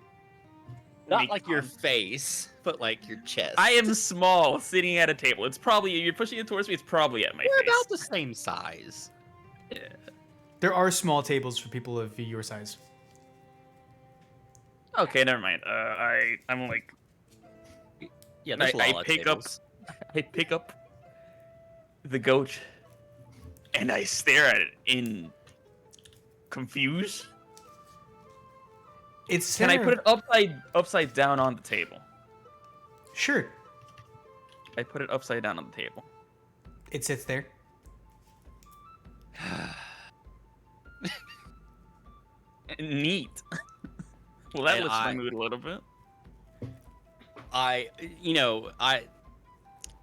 Not make like your contact. face, but like your chest. I am small, sitting at a table. It's probably you're pushing it towards me. It's probably at my We're face. about the same size. Yeah. There are small tables for people of your size. Okay, never mind. I'm like Yeah, there's a lot of pick tables. I pick up the goat and I stare at it in confused. It's Can I put it upside down on the table? Sure. I put it upside down on the table. It sits there. Neat. Well, that And lifts my mood a little bit.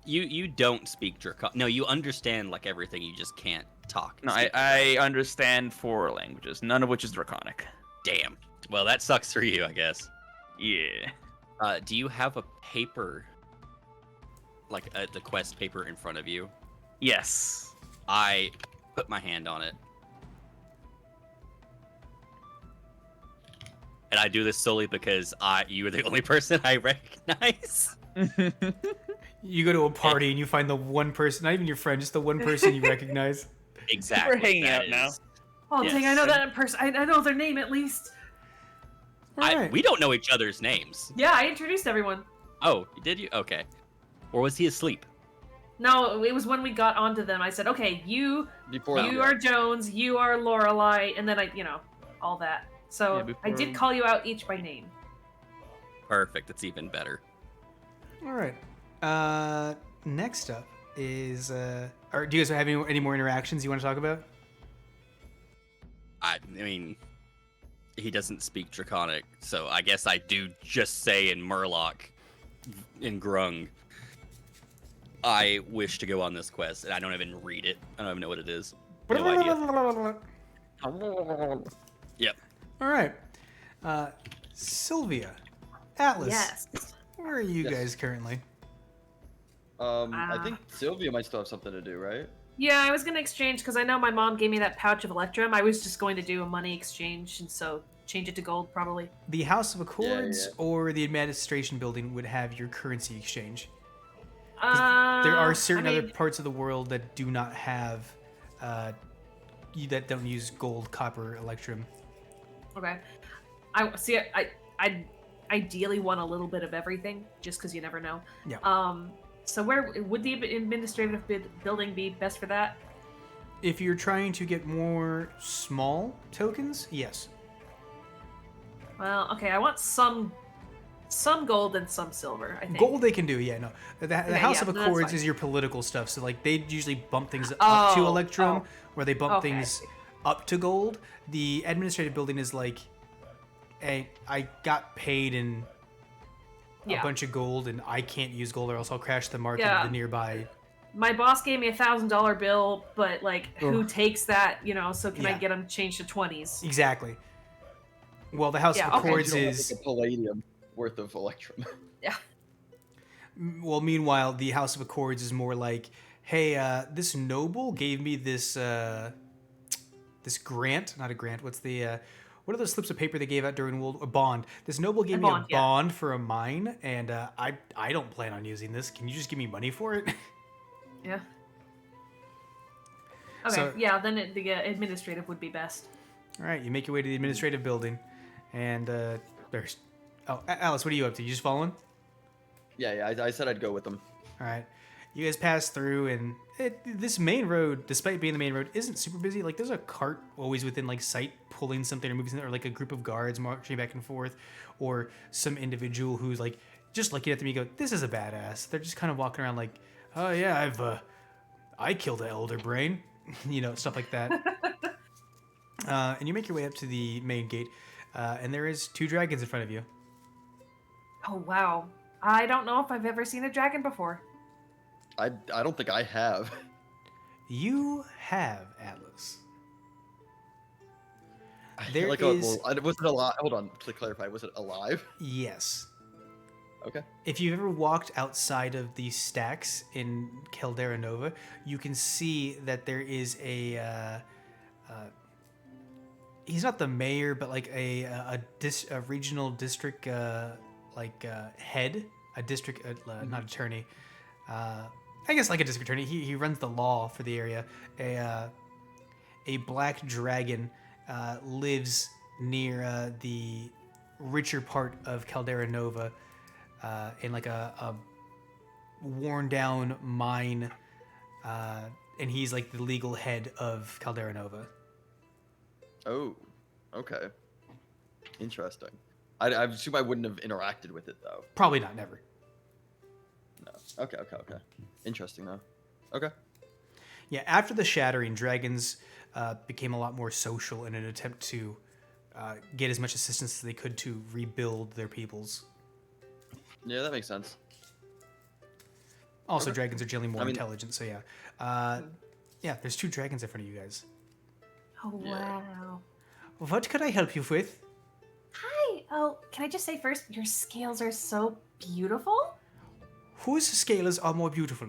You don't speak Draconic. No, you understand like everything. You just can't talk. No, speak. I understand 4 languages, none of which is Draconic. Damn. Well, that sucks for you, I guess. Yeah. Do you have a paper, like the quest paper in front of you? Yes. I put my hand on it. And I do this solely because you are the only person I recognize. You go to a party and you find the one person, not even your friend, just the one person you recognize. Exactly. We're hanging that out now. is- Oh, Yes. dang, I know that in person. I know their name at least. Alright. We don't know each other's names. Yeah, I introduced everyone. Oh, did you? Okay. Or was he asleep? No, it was when we got onto them. I said, okay, you Before are Jones, you are Lorelei, and then all that. So Yeah, I before- did call you out each by name. Perfect. That's even better. All right. Next up is, or do you guys have any more interactions you want to talk about? I mean, he doesn't speak Draconic, so I guess I do just say in Murloc, in Grung, I wish to go on this quest, and I don't even read it. I don't even know what it is. No idea. Yep. All right. Sylvia, Atlas, Yes. where are you Yes. guys currently? I think Sylvia might still have something to do, right? Yeah, I was gonna exchange because I know my mom gave me that pouch of Electrum. I was just going to do a money exchange, and so change it to gold probably. The House of Yeah, Accords yeah. or the Administration Building would have your currency exchange. There I are certain other mean, parts of the world that do not have, that don't use gold, copper, electrum. okay. I see. I ideally want a little bit of everything, just because you never know. Yeah. So where would the administrative building be best for that? If you're trying to get more small tokens, yes. Well, okay. I want some gold and some silver. I think. Gold they can do, yeah, no. The Okay, House yeah, of then that's Accords fine. is your political stuff, so like they usually bump things up to Oh, electrum, oh. where they bump Okay, I things see. up to gold. The administrative building is like, hey, I got paid in a Yeah. bunch of gold, and I can't use gold, or else I'll crash the market Yeah. of the nearby. My boss gave me $1,000 bill, but like, who Ugh. takes that? You know, so can I Yeah. get them changed to 20s? Exactly. Well, the House Yeah, of okay. Accords You don't have, is like, a palladium worth of electrum. well. Meanwhile, the House of Accords is more like, hey, this noble gave me this this grant, not a grant. What's the what are those slips of paper they gave out during a bond? This noble gave A me bond, a yeah. bond for a mine, and I don't plan on using this. Can you just give me money for it? Yeah. Okay, So- yeah, then the administrative would be best. All right, you make your way to the administrative building, and there's. Oh, Alice, what are you up to? You just following? Yeah, I said I'd go with them. All right. You guys pass through, and this main road, despite being the main road, isn't super busy. Like, there's a cart always within, like, sight pulling something or moving something, or, like, a group of guards marching back and forth, or some individual who's, like, just looking at them, you go, this is a badass. They're just kind of walking around like, oh, yeah, I killed an elder brain. You know, stuff like that. And you make your way up to the main gate, and there is 2 dragons in front of you. Oh, wow. I don't know if I've ever seen a dragon before. I don't think I have. You have, Atlas. I There feel like is- was it alive? Hold on, to clarify, was it alive? Yes. Okay. If you've ever walked outside of the stacks in Caldera Nova, you can see that there is a. He's not the mayor, but like a regional district head, a district not attorney. I guess like a district attorney. He runs the law for the area. A black dragon lives near the richer part of Caldera Nova. In like a worn down mine, and he's like the legal head of Caldera Nova. Oh, okay. Interesting. I assume I wouldn't have interacted with it though. Probably not, never. No. Okay. Interesting though. Okay. Yeah, after the Shattering, dragons became a lot more social in an attempt to get as much assistance as they could to rebuild their peoples. Yeah, that makes sense. Also, Okay. dragons are generally more I mean- intelligent, so yeah. Yeah, there's 2 dragons in front of you guys. Oh, Yeah. wow. What could I help you with? Hi. Oh, can I just say first, your scales are so beautiful. Whose scales are more beautiful?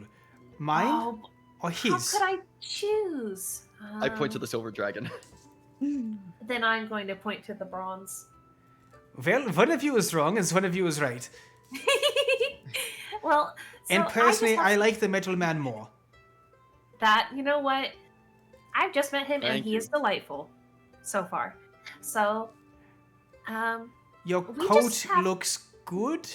Mine Oh, or how his? could I choose? I point to the silver dragon. Then I'm going to point to the bronze. Well, one of you is wrong and one of you is right. Well, so And personally, I, I like the metal man more. That, you know what? I've just met him and Thank he you. is delightful so far. So, Your We coat just have- looks good.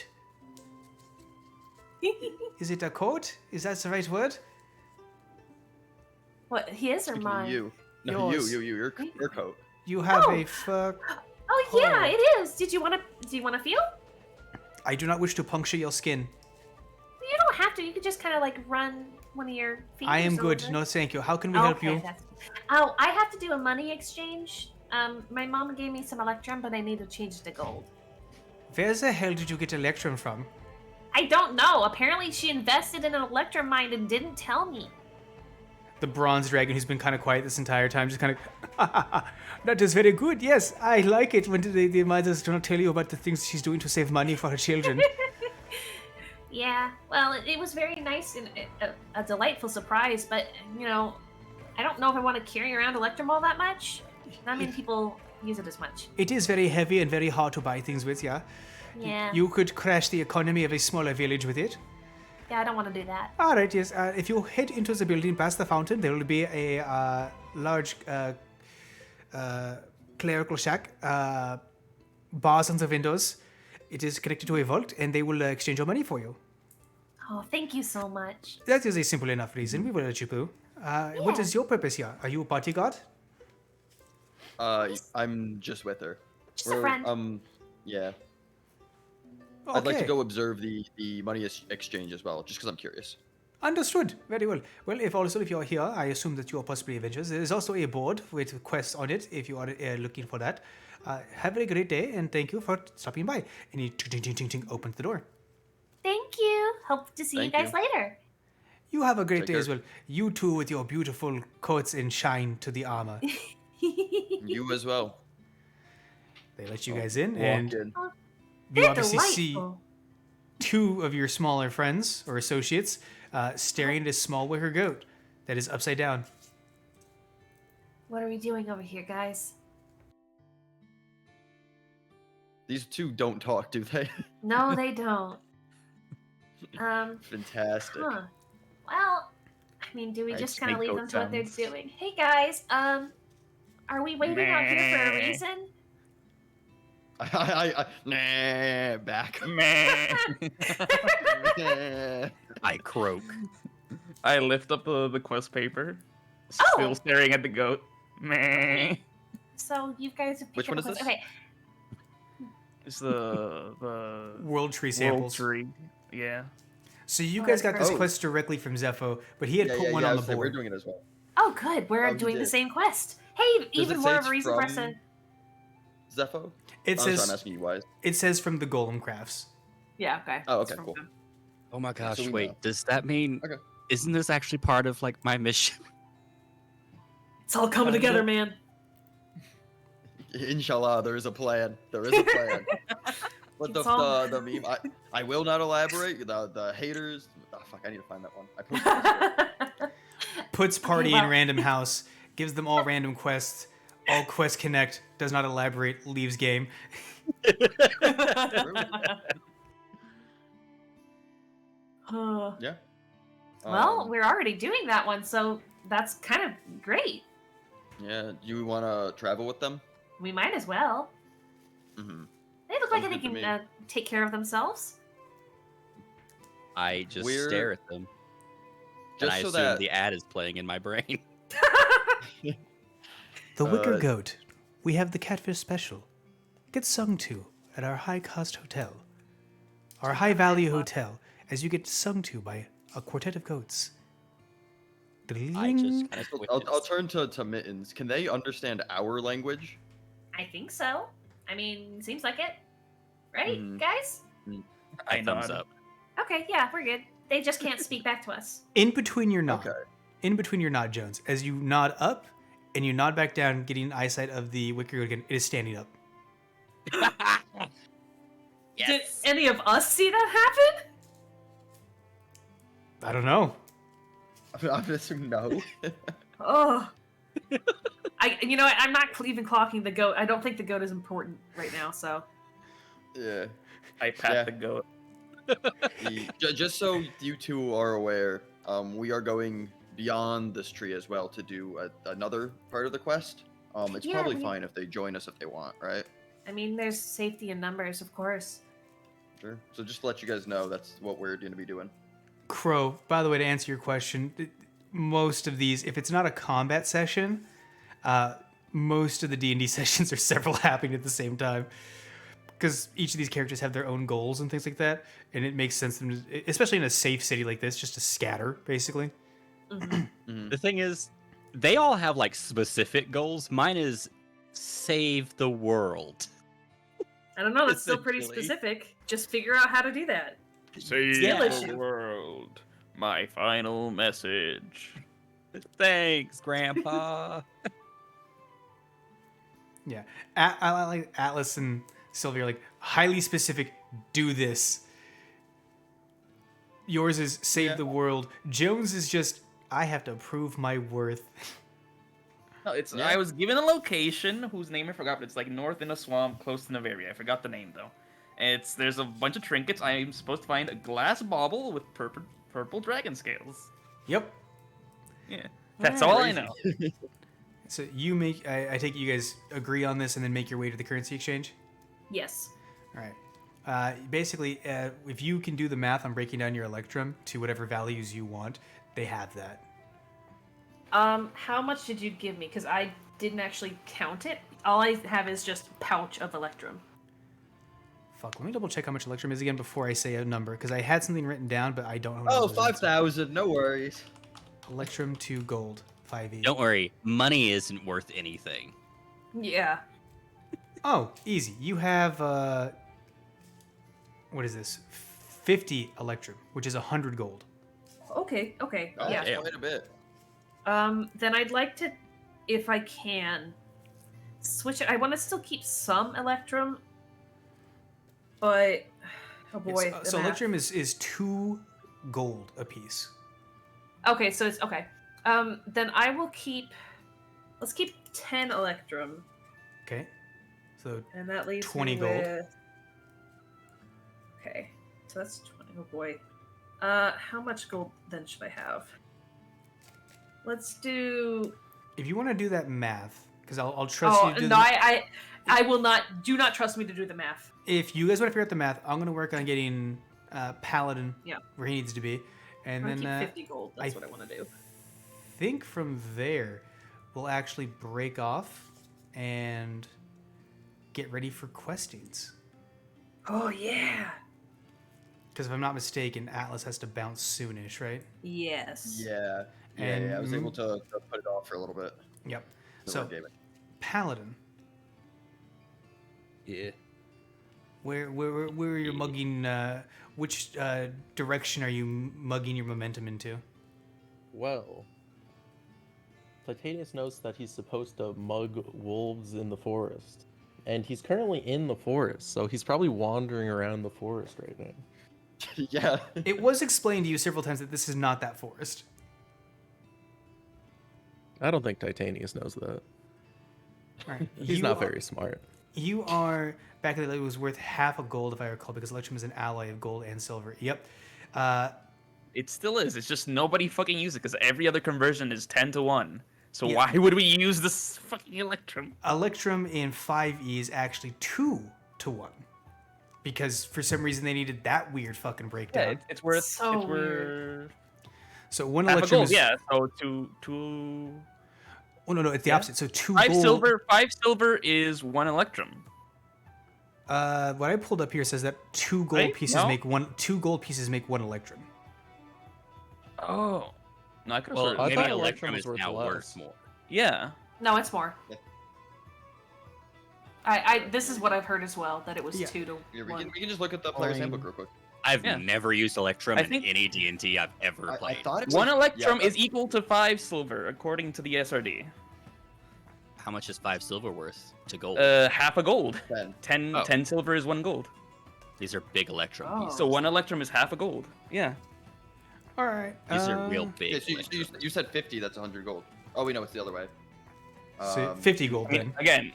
Is it a coat? Is that the right word? what his or Speaking of mine? you. No, Yours. your coat. You have Oh. a fur. Oh yeah, it is. Do you want to feel? I do not wish to puncture your skin. You don't have to. You could just kind of like run one of your feet. I am good. No, thank you. How can we help you? Oh, I have to do a money exchange. My mom gave me some electrum, but I need to change it to gold. Where the hell did you get electrum from? I don't know. Apparently, she invested in an electrum mine and didn't tell me. The bronze dragon, who's been kind of quiet this entire time, just kind of. That is very good. Yes, I like it when the mothers do not tell you about the things she's doing to save money for her children. Yeah, well, it was very nice and a delightful surprise, but, you know, I don't know if I want to carry around Electrum that much. Not many people use it as much. It is very heavy and very hard to buy things with, yeah. Yeah. You could crash the economy of a smaller village with it. Yeah, I don't want to do that. All right, yes. If you head into the building past the fountain, there will be a large clerical shack, bars on the windows. It is connected to a vault, and they will exchange your money for you. Oh, thank you so much. That is a simple enough reason. We will let you through. What is your purpose here? Are you a bodyguard? I'm just with her. Just a friend. Yeah. Okay. I'd like to go observe the money exchange as well, just because I'm curious. Understood. Very well. Well, if you're here, I assume that you are possibly Avengers. There is also a board with quests on it if you are looking for that. Have a great day, and thank you for stopping by. And he opens the door. Thank you. Hope to see Thank you guys you. later. You have a great Take day care. as well. You too with your beautiful coats and shine to the armor. You as well. They let you guys in, Walk and in. you They're obviously see delightful. two of your smaller friends or associates staring at a small wicker goat that is upside down. What are we doing over here, guys? These two don't talk, do they? No, they don't. Fantastic. Huh. Well, I mean, do we I just just kind of make leave them goat to what they're sounds. doing? Hey, guys, are we waiting out here for a Meh. reason? Nah, back. Meh. Nah. I croak. I lift up the quest paper, Oh! still staring at the goat. Meh. So you guys have picked Which up one a is quest- this? Okay, It's the World tree world samples. tree. Yeah. So you Oh, guys that's got this perfect. quest directly from Zepho, but he had put one I on was the saying, we're board. doing it as well. oh good, we're Oh, you doing the did. same quest. Hey, even it more say of a it's reason for us to... from- Zepho? It Oh, sorry, I'm says asking you, Wise. it says from the Golem Crafts. Yeah, okay. Oh, It's okay, from cool. them. Oh my gosh, we wait. know. Does that mean Okay. isn't this actually part of like my mission? It's all coming together, man. Inshallah, there is a plan. There is a plan. But It's all- the meme, I will not elaborate. The haters. Oh, fuck, I need to find that one. I posted this. Puts party well- in random house, gives them all random quests. All quests connect, does not elaborate, leaves game. Yeah. well, we're already doing that one, so that's kind of great. Yeah. Do you want to travel with them? We might as well. Mm-hmm. They look like Sounds they good to can me. take care of themselves. I just We're- stare at them. And Just I so assume that the ad is playing in my brain. The Wicker Uh, Goat. We have the Catfish Special. Get sung to at our high-cost hotel. Our high-value hotel, as you get sung to by a quartet of goats. I Ding. just kind of I'll turn to Mittens. Can they understand our language? I think so. I mean, seems like it. Right, Mhm. guys? I thumbs nod. up. Okay, yeah, we're good. They just can't speak back to us. In between your nod. Okay. In between your nod, Jones, as you nod up and you nod back down, getting eyesight of the Wicker Goat again, it is standing up. Did any of us see that happen? I don't know. I'm just no. Oh. I'm not even clocking the goat. I don't think the goat is important right now, so. Yeah. I pat Yeah. the goat. Just so you two are aware, we are going beyond this tree as well to do another part of the quest. It's Yeah, probably we- fine if they join us if they want, right? I mean, there's safety in numbers, of course. Sure. So just to let you guys know, that's what we're going to be doing. Crow, by the way, to answer your question, most of these, if it's not a combat session, most of the D&D sessions are several happening at the same time. Because each of these characters have their own goals and things like that, and it makes sense, especially in a safe city like this, just to scatter, basically. Mhm. The thing is, they all have like specific goals. Mine is save the world. I don't know, that's still pretty Essentially. specific. Just figure out how to do that. Save Skill the issue. world. My final message. Thanks, Grandpa. Yeah. I like Atlas and Sylvia are like, highly specific, do this. Yours is save Yeah. the world. Jones is just, I have to prove my worth. No, it's Yeah. I was given a location whose name I forgot, but it's like north in a swamp close to Novaria. I forgot the name though. There's a bunch of trinkets. I am supposed to find a glass bauble with purple dragon scales. Yep. Yeah, that's all I Crazy. know. So you make. I take it you guys agree on this and then make your way to the currency exchange. Yes. All right. Basically, if you can do the math on breaking down your electrum to whatever values you want, they have that. How much did you give me? Because I didn't actually count it. All I have is just pouch of electrum. Fuck. Let me double check how much electrum is again before I say a number, because I had something written down, but I don't know. Oh, numbers right, so- 5,000. No worries. Electrum to gold. 5e. Don't worry, money isn't worth anything. Yeah. Oh, easy. You have what is this? 50 electrum, which is 100 gold. Okay. Oh, Yeah. that's quite a bit. Then I'd like to, if I can, switch it. I want to still keep some electrum, but oh boy. Yes, so the math. electrum is 2 gold a piece. Okay, so it's okay. Then I will keep. Let's keep 10 electrum, Okay. So and that leaves 20 me gold. with. Okay, so that's 20. Oh boy. How much gold then should I have? Let's do. if you want to do that math, because I'll trust Oh you to do no, the, I will not. Do not trust me to do the math. if you guys want to figure out the math, I'm going to work on getting Paladin Yeah. where he needs to be. And I'm then gonna keep 50 gold. That's I what I want to do. think from there, we'll actually break off and get ready for questings. Oh yeah. Because if I'm not mistaken, Atlas has to bounce soonish, right? Yes. Yeah. Yeah, And I was able to put it off for a little bit. Yep. The So, Red Daemon. Paladin, Yeah. where are you mugging? Which direction are you mugging your momentum into? Well, Titanius knows that he's supposed to mug wolves in the forest. And he's currently in the forest, so he's probably wandering around the forest right now. Yeah. It was explained to you several times that this is not that forest. I don't think Titanius knows that. All right. He's not very smart. You are back in the day. It was worth half a gold if I recall, because electrum is an alloy of gold and silver. Yep. It still is. It's just nobody fucking uses it because every other conversion is 10-1. So Yeah. why would we use this fucking electrum? Electrum in 5e is actually 2-1, because for some reason they needed that weird fucking breakdown. Yeah, it's worth. So it's worth So one half a electrum gold. is Yeah. So two. Oh no, it's the Yeah. opposite. So 2 Five gold. silver. 5 silver is 1 electrum. What I pulled up here says that 2 gold Right? pieces No? make one. 2 gold pieces make 1 electrum. Oh. No, I could have Well, I maybe thought electrum electrum is was worth now less. worth more. Yeah. No, it's more. Yeah. This is what I've heard as well, that it was Yeah. 2 to Yeah, 1. we can just look at the player's handbook real quick. I've Yeah. never used electrum I in think- any D&D I've ever I played. thought it was 1 electrum yeah, is equal to 5 silver, according to the SRD. How much is 5 silver worth to gold? Half a gold. 10. 10, Oh. 10 silver is 1 gold. These are big electrum Oh. pieces. So 1 electrum is half a gold. Yeah. All right. These are real um, big. Yeah, so electrum. you said 50, that's 100 gold. Oh, we know it's the other way. So 50 gold I mean, then. again,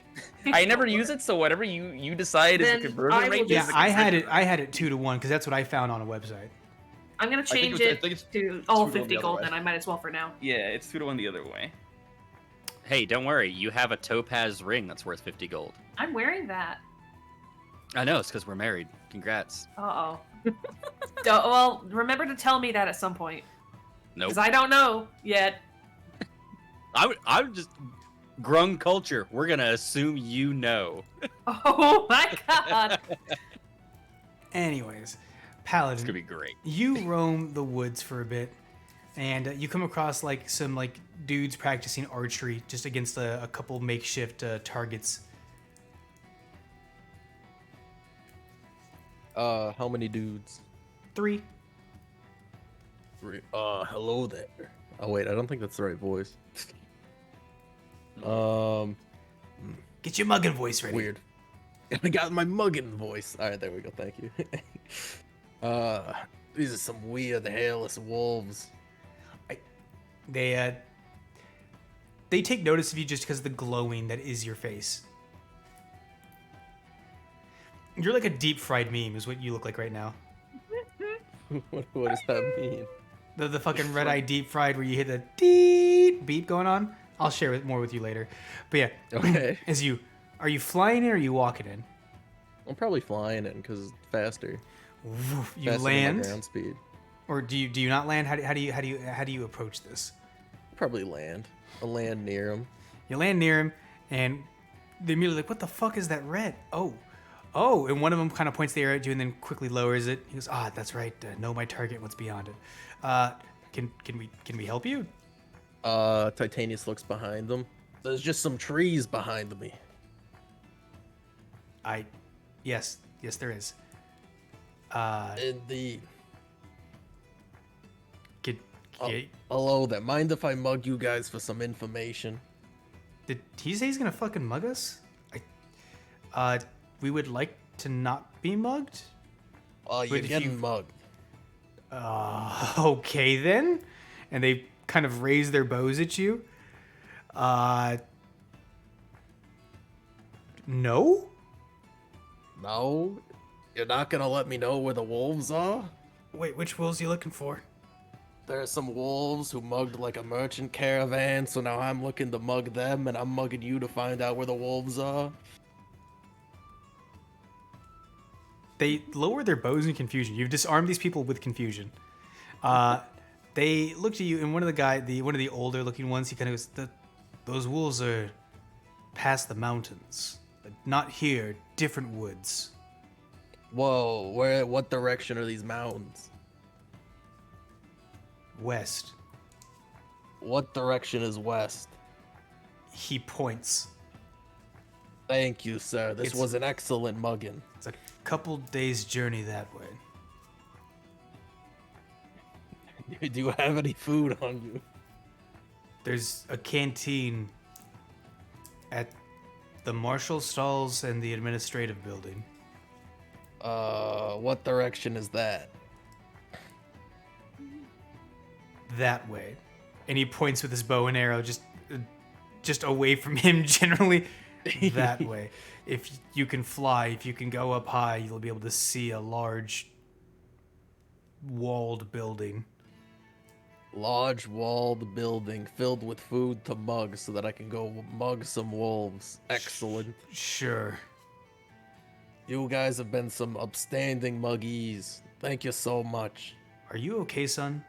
I never use it, so whatever you decide is Then the conversion I will rate. just- Yeah, is the I had conversion it. I had it 2-1 because that's what I found on a website. I'm gonna think change I it think it's to all 2 to 1 50 the other gold, way. then I might as well for now. Yeah, it's 2-1 the other way. Hey, don't worry. You have a topaz ring that's worth 50 gold. I'm wearing that. I know, it's because we're married. Congrats. Uh-oh. Well, remember to tell me that at some point. Nope. Because I don't know yet. I would just... Grung culture. We're going to assume you know. Oh my god. Anyways, It's Paladin, going to be great. you roam the woods for a bit, and you come across some dudes practicing archery just against a couple makeshift targets. How many dudes? 3. Hello there. Oh wait, I don't think that's the right voice. Get your mugging voice ready. Weird. I got my mugging voice. All right, there we go. Thank you. These are some weird hairless wolves. They they take notice of you just because of the glowing that is your face. You're like a deep fried meme, is what you look like right now. What does that mean? The fucking red eye deep fried where you hit the deep beep going on. I'll share it more with you later. But yeah, Okay. Are you flying in or are you walking in? I'm probably flying in because it's faster. Woof, you Faster than my land, ground speed. or do you not land? How do you approach this? Probably land. I'll land near him. You land near him, and they're immediately like, "What the fuck is that red?" Oh, and one of them kind of points the arrow at you and then quickly lowers it. He goes, that's right. Know my target. What's beyond it? Can we help you? Titanius looks behind them. There's just some trees behind me. Yes, there is. Indeed. Did Hello there. Mind if I mug you guys for some information? he say he's gonna fucking mug us? We would like to not be mugged. You're getting mugged. Okay then. And they kind of raise their bows at you. No? No? You're not gonna let me know where the wolves are? Wait, which wolves are you looking for? There are some wolves who mugged like a merchant caravan, so now I'm looking to mug them, and I'm mugging you to find out where the wolves are. They lower their bows in confusion. You've disarmed these people with confusion. They looked at you, and one of the older looking ones, he kind of goes, "Those wolves are past the mountains. Not here, different woods." Whoa, what direction are these mountains? West. What direction is west? He points. Thank you, sir. This It's- was an excellent mugging. It's a couple days' journey that way. Do you have any food on you? There's a canteen at the marshal stalls and the administrative building. What direction is that? That way. And he points with his bow and arrow just away from him generally. That way. If you can fly, if you can go up high, you'll be able to see a large walled building. Large walled building filled with food to mug so that I can go mug some wolves. Excellent. Sure. You guys have been some upstanding muggies. Thank you so much. Are you okay, son?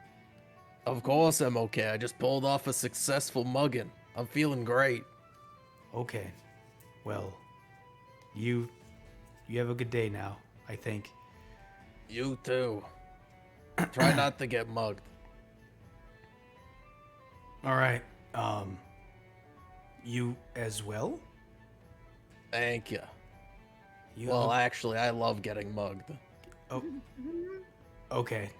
Of course I'm okay. I just pulled off a successful mugging. I'm feeling great. Okay. Well, you have a good day now, I think. You too. Try not to get mugged. All right. You as well? Thank you. You Well, actually, I love getting mugged. Oh. Okay.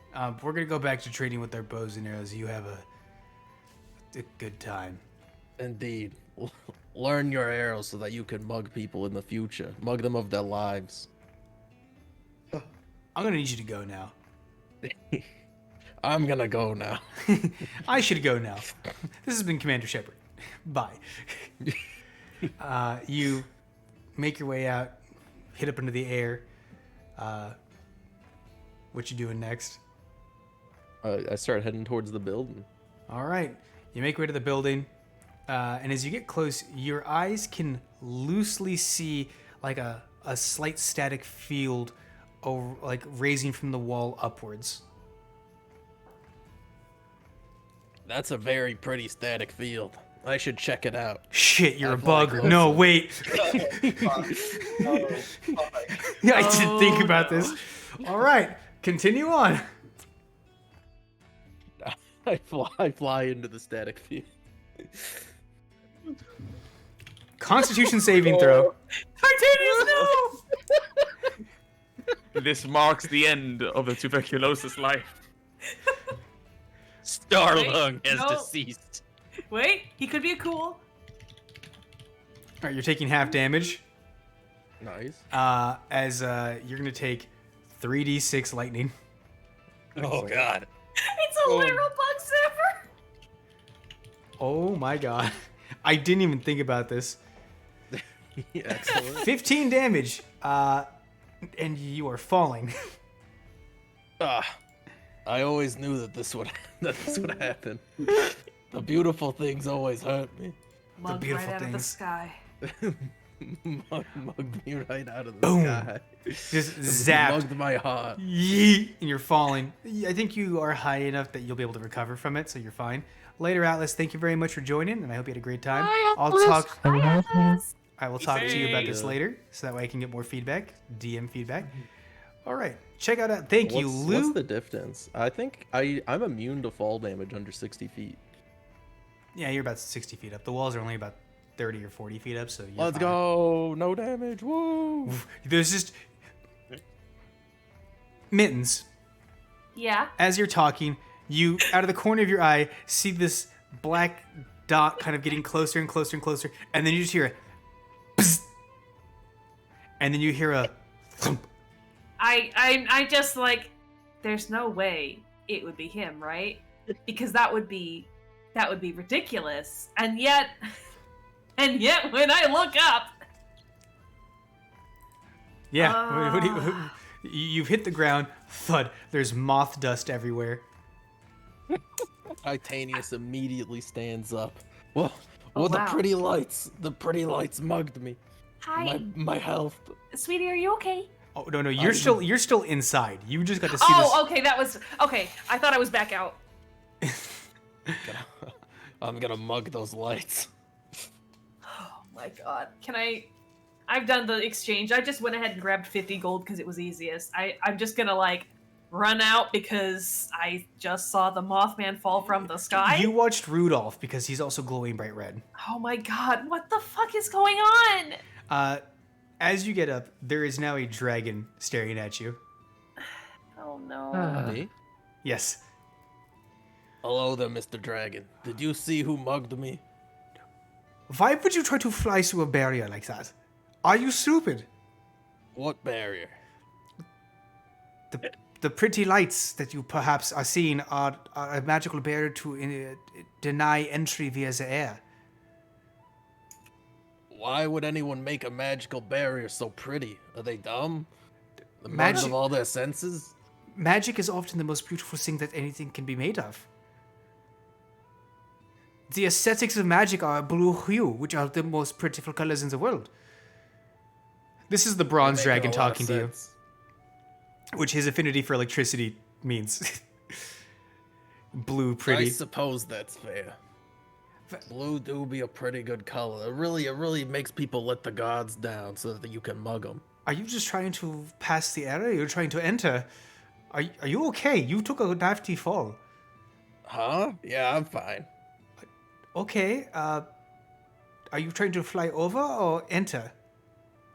We're gonna go back to trading with our bows and arrows. You have a good time. Indeed. Learn your arrows so that you can mug people in the future. Mug them of their lives. I'm gonna need you to go now. I'm gonna go now. I should go now. This has been Commander Shepard. Bye. You make your way out, hit up into the air. What you doing next? I start heading towards the building. All right. You make your way to the building, and as you get close, your eyes can loosely see like a slight static field, over, like raising from the wall upwards. That's a very pretty static field. I should check it out. Shit, you're I a fly bugger. closer. No, wait. Yeah, I didn't think about no. this. All right, continue on. I fly into the static field. Constitution saving throw. Titanius, no! This marks the end of the tuberculosis life. Starlung has no. deceased. Wait, he could be a cool. All right, you're taking half damage. Nice. As you're gonna take 3d6 lightning. Oh god. It's a literal bug zapper. Oh my god. I didn't even think about this. Excellent. 15 damage. And you are falling. I always knew that this would happen. The beautiful things always hurt me. Mugged beautiful right out of the things. sky. Mugged me right out of the Boom. sky. Just zapped. Mugged my heart. Yeet, and you're falling. I think you are high enough that you'll be able to recover from it, so you're fine. Later, Atlas, thank you very much for joining, and I hope you had a great time. I'll talk. I will talk to you about this later, so that way I can get more feedback, DM feedback. All right, check out. Thank you, Lou. What's the difference? I think I'm immune to fall damage under 60 feet. Yeah, you're about 60 feet up. The walls are only about 30 or 40 feet up, so you're Let's fine. go! No damage! Woo! There's just Mittens. Yeah. As you're talking, you, out of the corner of your eye, see this black dot kind of getting closer and closer and closer, and then you just hear a psst, and then you hear a thump. I just like, there's no way it would be him, right? Because that would be ridiculous. And yet when I look up, Yeah, what do you've hit the ground, thud. There's moth dust everywhere. Titanius immediately stands up. Well, Oh, the wow. pretty lights. The pretty lights mugged me. Hi, My health. sweetie. Are you okay? Oh no, you're still inside. You just got to see this. okay, that was okay. I thought I was back out. I'm gonna mug those lights. Oh my god. I've done the exchange. I just went ahead and grabbed 50 gold because it was easiest. I'm just gonna like run out because I just saw the Mothman fall from the sky. You watched Rudolph because he's also glowing bright red. Oh my god, what the fuck is going on? As you get up, there is now a dragon staring at you. Oh no. Me? Yes. Hello there, Mr. Dragon. Did you see who mugged me? Why would you try to fly through a barrier like that? Are you stupid? What barrier? The pretty lights that you perhaps are seeing are a magical barrier to deny entry via the air. Why would anyone make a magical barrier so pretty? Are they dumb? The Magic- mugged of all their senses? Magic is often the most beautiful thing that anything can be made of. The aesthetics of magic are blue hue, which are the most beautiful colors in the world. This is the bronze Making dragon a lot of talking to you, sense. which his affinity for electricity means. Blue, I pretty. suppose that's fair. Blue do be a pretty good color. It really makes people let the gods down so that you can mug them. Are you just trying to pass the area? You're trying to enter. Are you okay? You took a nasty fall. Huh? Yeah, I'm fine. Okay, are you trying to fly over or enter?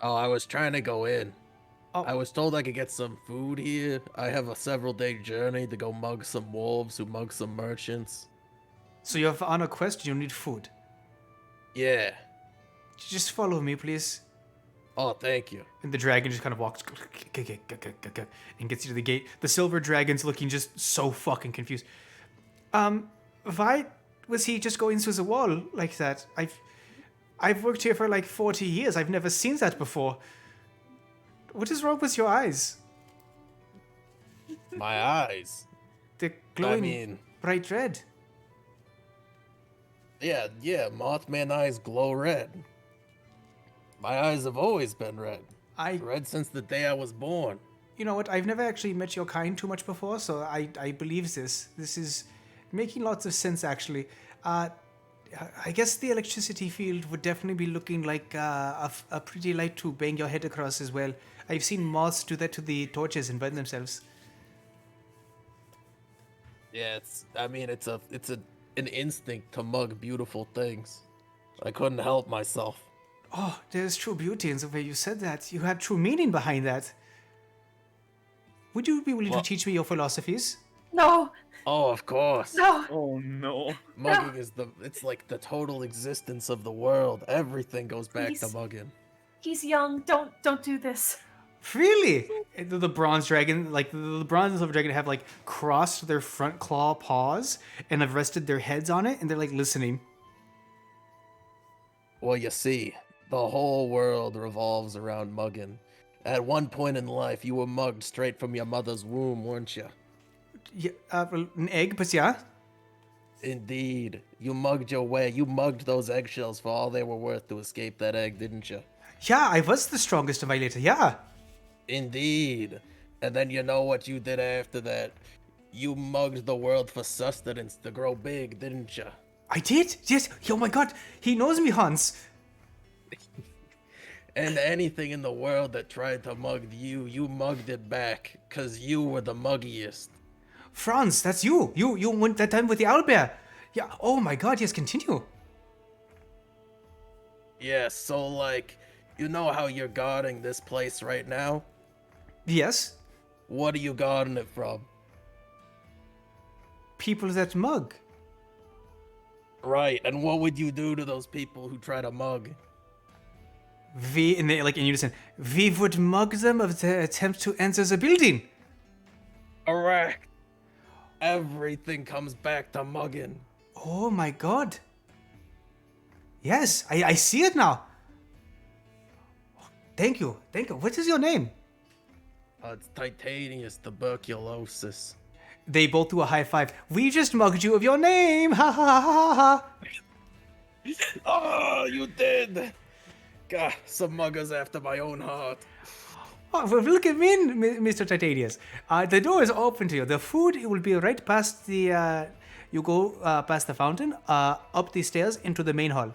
Oh, I was trying to go in. Oh. I was told I could get some food here. I have a several-day journey to go mug some wolves who mug some merchants. So you're on a quest, you need food. Yeah. Just follow me, please. Oh, thank you. And the dragon just kind of walks and gets you to the gate. The silver dragon's looking just so fucking confused. Why was he just going through the wall like that? I've worked here for like 40 years. I've never seen that before. What is wrong with your eyes? My eyes. They're glowing I mean, bright red. yeah, Mothman eyes glow red. My eyes have always been red. Red since the day I was born. You know what? I've never actually met your kind too much before, so I believe this. This is making lots of sense, actually. I guess the electricity field would definitely be looking like a pretty light to bang your head across as well. I've seen moths do that to the torches and burn themselves. Yeah, it's an instinct to mug beautiful things. I couldn't help myself. Oh, there's true beauty in the way you said that. You had true meaning behind that. Would you be willing to teach me your philosophies? No, Oh, of course. no. Oh no. Mugging is it's like the total existence of the world. Everything goes back to Please. mugging. He's young. Don't do this. Really? The bronze dragon, like the bronze and silver dragon have like crossed their front claw paws and have rested their heads on it and they're like listening. Well, you see, the whole world revolves around mugging. At one point in life, you were mugged straight from your mother's womb, weren't you? Yeah, well, an egg, but yeah. Indeed. You mugged your way. You mugged those eggshells for all they were worth to escape that egg, didn't you? Yeah, I was the strongest of my litter, yeah. Indeed. And then you know what you did after that? You mugged the world for sustenance to grow big, didn't you? I did? Yes. Oh my god, he knows me, Hans. And anything in the world that tried to mug you, you mugged it back, 'cause you were the muggiest. Franz, that's you. You went that time with the owlbear. Yeah, oh my god, yes, continue. Yeah, so like, you know how you're guarding this place right now? Yes, What are you guarding it from? people that mug. Right, and what would you do to those people who try to mug? In unison, we would mug them of their attempt to enter the building. Correct. Everything comes back to mugging. Oh my god. Yes, I see it now. Thank you. What is your name? It's titanius tuberculosis. They both do a high five. We just mugged you of your name. Ha ha ha ha. Oh, you did! God, some muggers after my own heart. Oh, well, welcome in, Mr. Titanius. The door is open to you. The food will be right past the. You go past the fountain, up the stairs into the main hall.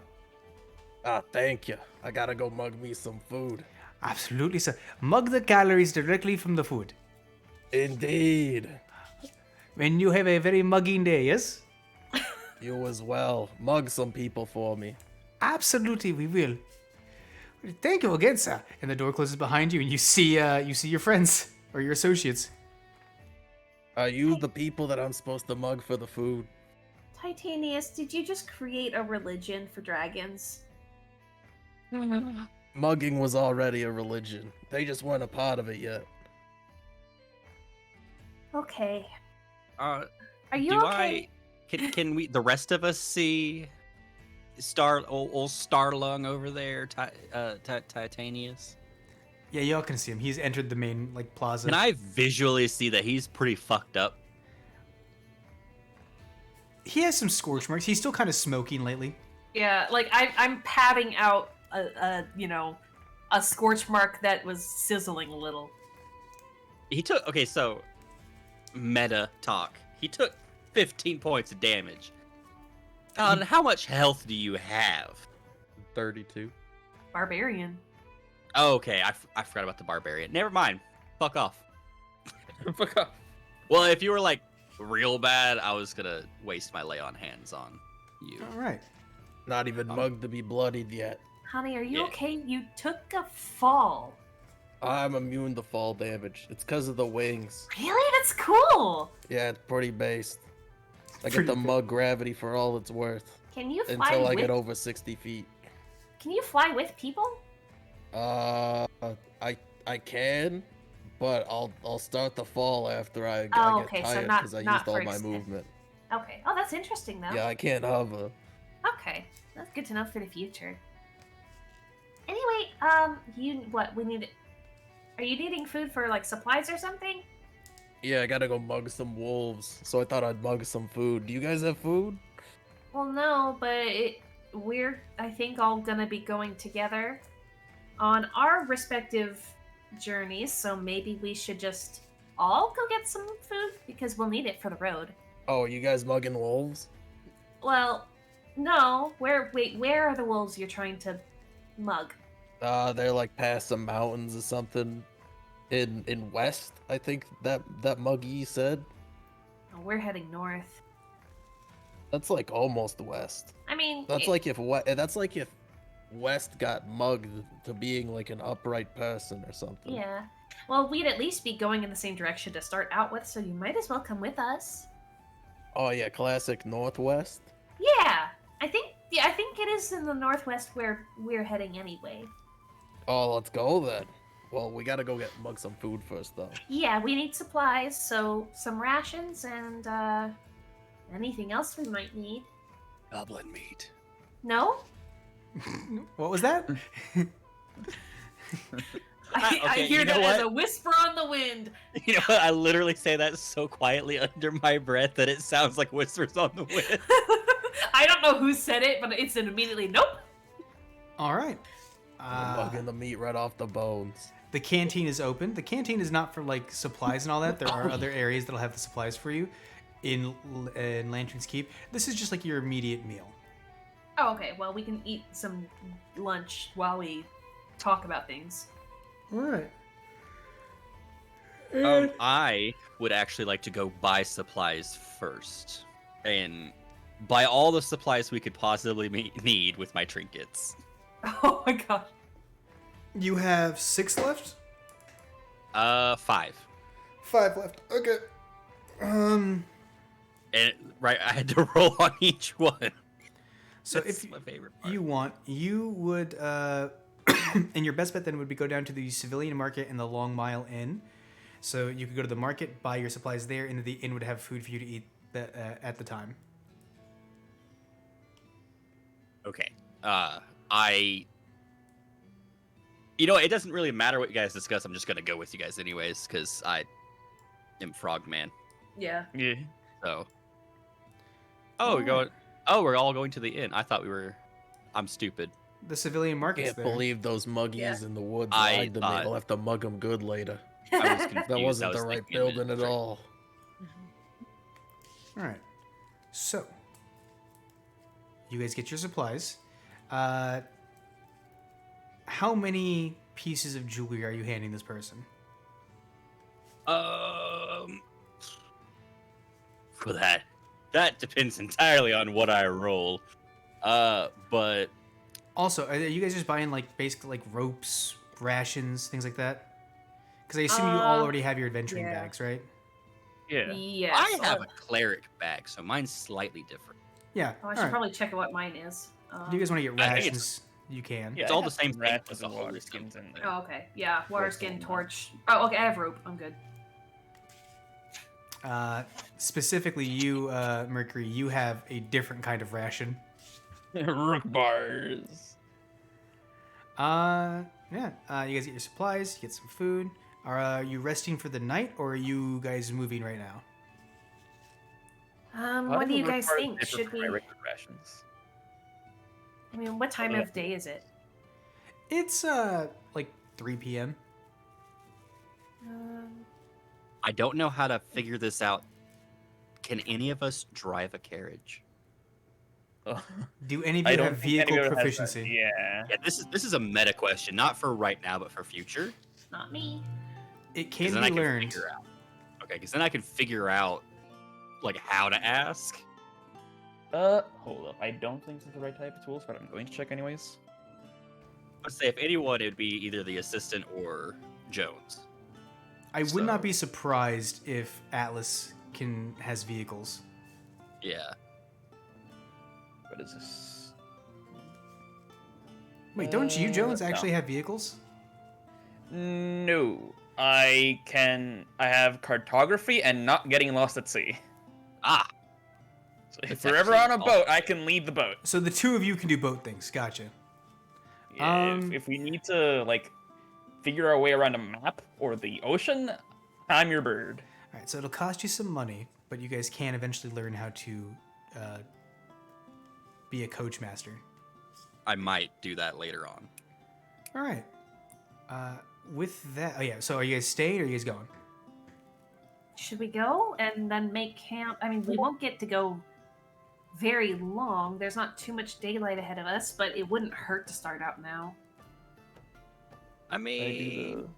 Ah, thank you. I gotta go mug me some food. Absolutely, sir. Mug the calories directly from the food. Indeed. When you have a very mugging day, yes? You as well. Mug some people for me. Absolutely, we will. Thank you again, sir. And the door closes behind you, and you see your friends or your associates. Are you the people that I'm supposed to mug for the food? Titanius, did you just create a religion for dragons? Mugging was already a religion. They just weren't a part of it yet. Okay. Are you okay? Can we, the rest of us, see old Starlung over there, Titanius? Yeah, y'all can see him. He's entered the main plaza. Can I visually see that he's pretty fucked up? He has some scorch marks. He's still kind of smoking lately. Yeah, I'm patting out a scorch mark that was sizzling a little. He took, okay, so meta talk. He took 15 points of damage. How much health do you have? 32. Barbarian. Oh, okay, I forgot about the barbarian. Never mind. Fuck off. Fuck off. Well, if you were real bad, I was gonna waste my lay on hands on you. All right. Not even mugged to be bloodied yet. Honey, are you Yeah. okay? You took a fall. I'm immune to fall damage. It's because of the wings. Really? That's cool. Yeah, it's pretty based. I get Pretty the good. mug gravity for all it's worth. Can you fly Until I with? get over 60 feet. Can you fly with people? I can, but I'll start the fall after I Oh, get okay, so tired not- because I not used all for my instant. movement. Okay. Oh, that's interesting though. Yeah, I can't hover. Okay, that's good to know for the future. Anyway, we need. Are you needing food for supplies or something? Yeah, I gotta go mug some wolves, so I thought I'd mug some food. Do you guys have food? Well, no, but we're I think all gonna be going together on our respective journeys, so maybe we should just all go get some food because we'll need it for the road. Oh, you guys mugging wolves? Well, no. Where are the wolves you're trying to mug? They're past some mountains or something. In west, I think that muggy said. Oh, we're heading north. That's almost west. I mean, That's like if West got mugged to being an upright person or something. yeah. Well, we'd at least be going in the same direction to start out with, so you might as well come with us. Oh yeah, classic Northwest. Yeah, I think it is in the northwest where we're heading anyway. Oh, let's go then. Well, we gotta go mug some food first though. Yeah, we need supplies, so some rations and anything else we might need. Goblin meat. No? What was that? I Okay, hear you know that as what? a whisper on the wind. You know what? I literally say that so quietly under my breath that it sounds like whispers on the wind. I don't know who said it, but it's immediately nope. All right. Mugging the meat right off the bones. The canteen is open. The canteen is not for like supplies and all that. There are other areas that'll have the supplies for you in Lantern's Keep. This is just like your immediate meal. Oh, okay. Well, we can eat some lunch while we talk about things. All right. I would actually like to go buy supplies first, and buy all the supplies we could possibly need with my trinkets. Oh my god. You have 6 left? 5. 5 left. Okay. And right, I had to roll on each one. So That's if my favorite part. you want, you would, and your best bet then would be go down to the Civilian Market and the Long Mile Inn. So you could go to the market, buy your supplies there, and the inn would have food for you to eat at the time. Okay. You know, it doesn't really matter what you guys discuss. I'm just gonna go with you guys anyways, because I am Frogman. Yeah. Yeah. So. Oh, we're going. Oh, we're all going to the inn. I thought we were. I'm stupid. The Civilian Market's Can't there. believe those muggies Yeah. in the woods I lied to me. thought- I'll have to mug them good later. I was confused. That I wasn't was the right thinking of it building at straight. all. All right. So, you guys get your supplies. How many pieces of jewelry are you handing this person? For that depends entirely on what I roll. But Also, are you guys just buying like basically like ropes, rations, things like that? Because I assume you all already have your adventuring yeah. bags, right? Yeah. Yes. I have a cleric bag, so mine's slightly different. Yeah. Oh, I all should right. probably check what mine is. Do you guys want to get I think rations? You can. Yeah, It's I all the have same some thing rations with the and whole water system. skins in there. Oh, okay. Yeah, water What's skin, going on? torch. Oh, okay, I have rope. I'm good. Specifically, you, Mercury, you have a different kind of ration. Rook bars. Yeah. You guys get your supplies, you get some food. Are you resting for the night, or are you guys moving right now? What do you guys think? Should Should we? regular rations? I mean, what time of day is it? It's like 3 p.m. I don't know how to figure this out. Can any of us drive a carriage? Do any of I you don't have think vehicle anybody has that. proficiency? Yeah. Yeah, this is a meta question, not for right now, but for future. Not me. It 'Cause can then be I can learned. figure out. Okay, because then I can figure out like how to ask. Hold up. I don't think it's the right type of tools, but I'm going to check anyways. Let's say if anyone, it'd be either the assistant or Jones. I would not So- be surprised if Atlas has vehicles. Yeah. What is this? Wait, don't you, Jones, no. actually have vehicles? No. I have cartography and not getting lost at sea. Ah. So if That's we're ever actually on a boat, I can lead the boat. So the two of you can do boat things. Gotcha. Yeah, Um, if we need to like figure our way around a map or the ocean, I'm your bird. All right, so it'll cost you some money, but you guys can eventually learn how to be a coach master. I might do that later on. All right. With that, oh yeah. So are you guys staying or are you guys going? Should we go and then make camp? I mean, we won't get to go very long. There's not too much daylight ahead of us, but it wouldn't hurt to start out now. I mean,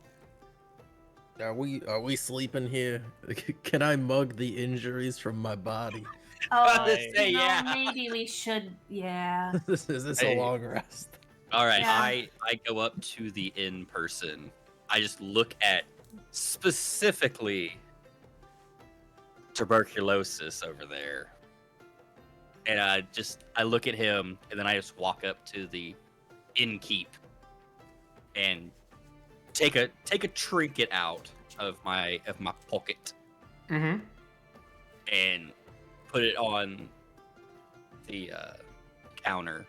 Are we sleeping here? Can I mug the injuries from my body? Oh, to say, you know, yeah. maybe we should. Yeah. Is this Hey. a long rest? all right. Yeah. I go up to the in person. I just look at specifically tuberculosis over there, and I look at him, and then I just walk up to the innkeep and take a trinket out of my pocket Mm-hmm. and put it on the counter,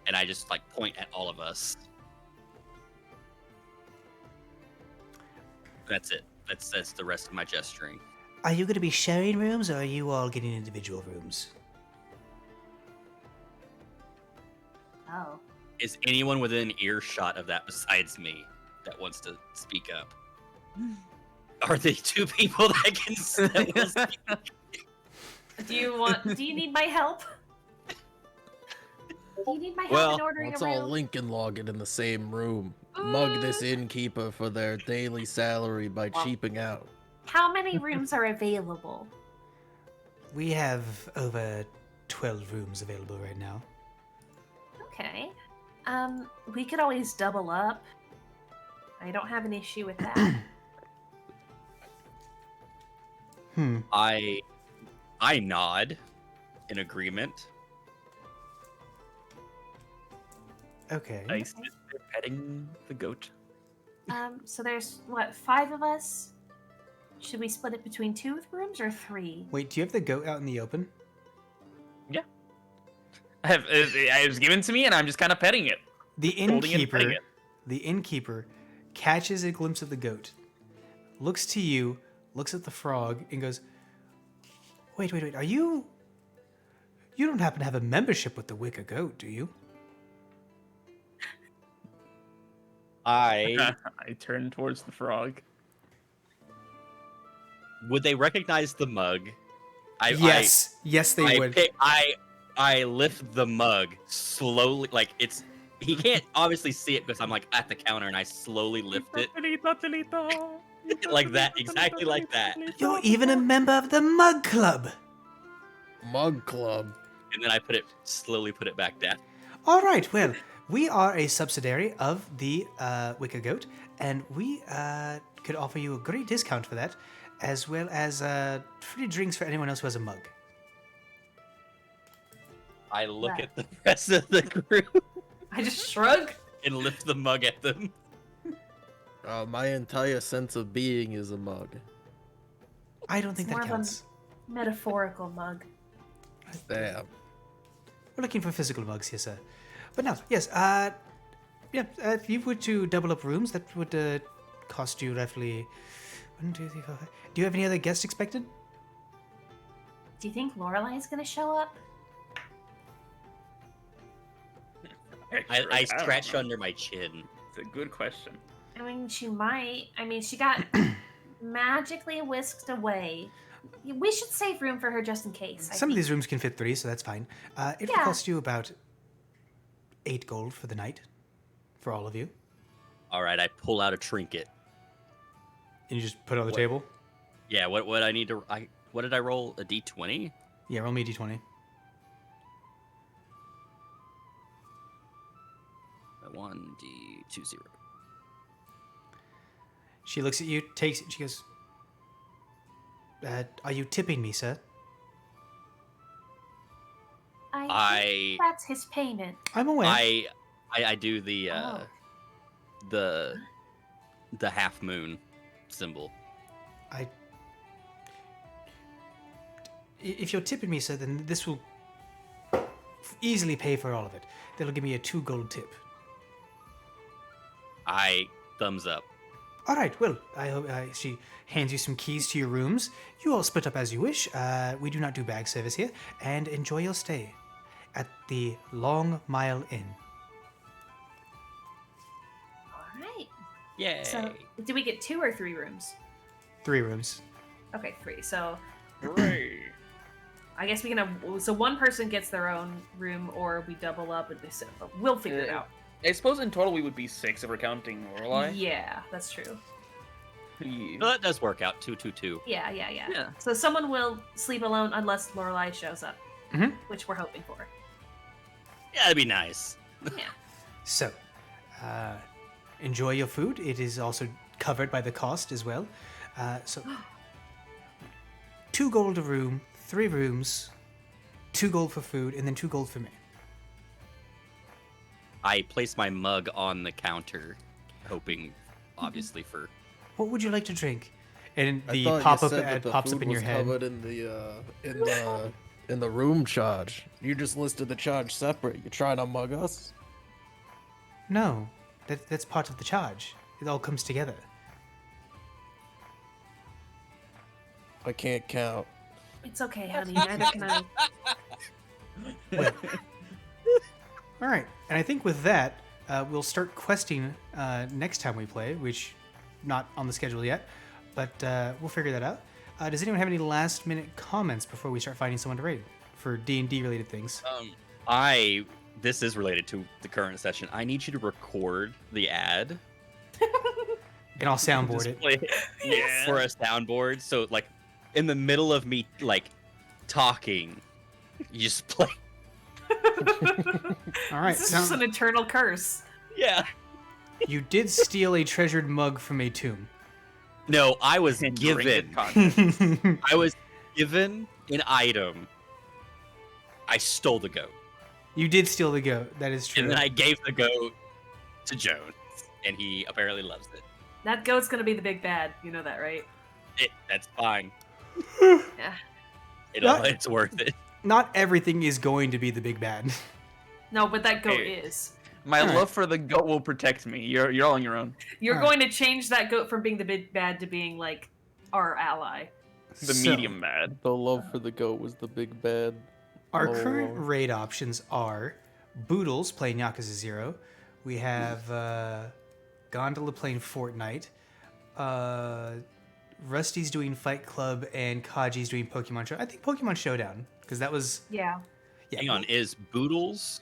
and I just like point at all of us. That's it. That's the rest of my gesturing. Are you going to be sharing rooms, or are you all getting individual rooms? Oh. Is anyone within earshot of that besides me that wants to speak up? Are they two people that can that will speak? Do you need my help? Do you need my help Well, in ordering Let's a all room? Lincoln log it in the same room. Mug this innkeeper for their daily salary by cheaping out. How many rooms are available? We have over 12 rooms available right now. Okay. We could always double up. I don't have an issue with that. I nod in agreement. Okay. I sit there petting the goat. So there's what, 5 of us? Should we split it between 2 rooms or 3? Wait, do you have the goat out in the open? Yeah. It was given to me, and I'm just kind of petting it. The Holding it and petting innkeeper catches a glimpse of the goat, looks to you, looks at the frog, and goes, wait, are you don't happen to have a membership with the Wicker Goat, do you? I I turn towards the frog. would they recognize the mug? Yes, they would. I lift the mug slowly, like it's. He can't obviously see it because I'm like at the counter, and I slowly lift it like that, exactly like that, You're even a member of the Mug Club. Mug Club. and then I slowly put it back down. All right, well, we are a subsidiary of the Wicker Goat, and we could offer you a great discount for that, as well as free drinks for anyone else who has a mug. I look at the rest of the group I just shrug. and lift the mug at them. My entire sense of being is a mug. I don't think It's that more of a- counts. Metaphorical mug. Damn. We're looking for physical mugs here, sir. But no, yes, if you were to double up rooms, that would cost you roughly 1, 2, 3, 4, 5. Do you have any other guests expected? Do you think Lorelai is going to show up? I don't scratch know. under my chin. It's a good question. I mean, she might. I mean, she got magically whisked away. We should save room for her just in case. Some of these rooms can fit 3, so that's fine. It will Yeah. cost you about 8 gold for the night, for all of you. All right, I pull out a trinket. And you just put it on the What? table? Yeah, what I need to what did I roll? A d20? Yeah, roll me a d20. A 1d20. She looks at you, takes it, she goes, are you tipping me, sir? I think I that's his payment. I'm aware. I do the Oh. the half moon symbol. If you're tipping me, sir, then this will easily pay for all of it. That'll give me a 2 gold tip. I thumbs up. All right, well, I hope she hands you some keys to your rooms. You all split up as you wish. We do not do bag service here. And enjoy your stay at the Long Mile Inn. All right. Yay. So, do we get 2 or 3 rooms? 3 rooms. Okay, 3. So, Hooray! I guess we can have. So one person gets their own room, or we double up and this. We'll figure it out. I suppose in total we would be 6 if we're counting Lorelai. Yeah, that's true. Yeah. Well, that does work out. 2-2-2. Yeah. Yeah. So someone will sleep alone unless Lorelai shows up, Mhm. which we're hoping for. Yeah, that'd be nice. Yeah. So, enjoy your food. It is also covered by the cost as well. So, 2 gold a room, 3 rooms, 2 gold for food, and then 2 gold for me. I place my mug on the counter, hoping, obviously, for. What would you like to drink? And I the thought pop-up you said that ad the pops up food in your was head. covered in the room charge. You just listed the charge separate. You're trying to mug us? No, that's part of the charge. It all comes together. I can't count. It's okay, honey. Neither can I. Well, all right, and I think with that, we'll start questing next time we play, which not on the schedule yet, but we'll figure that out. Does anyone have any last-minute comments before we start finding someone to raid for D&D related things? This is related to the current session. I need you to record the ad. And I'll soundboard Just it. play it for a soundboard. So, like, in the middle of me, like, talking, you just play. All right, This is just an eternal curse. Yeah. you did steal a treasured mug from a tomb. No, I was And drink it given. constantly. I was given an item. I stole the goat. You did steal the goat. That is true. And then I gave the goat to Jones. And he apparently loves it. That goat's gonna be the big bad. You know that, right? That's fine. Yeah. It's worth it. Not everything is going to be the big bad. No, but that goat Hey. is. My Alright. love for the goat will protect me. You're all on your own. You're Alright. going to change that goat from being the big bad to being like our ally. The So, medium bad. The love for the goat was the big bad. Our Oh. current raid options are Boodles playing Yakuza 0. We have Gondola playing Fortnite. Rusty's doing Fight Club and Kaji's doing Pokemon Show. I think Pokemon Showdown, because that was... Yeah. Yeah, Hang on, is Boodles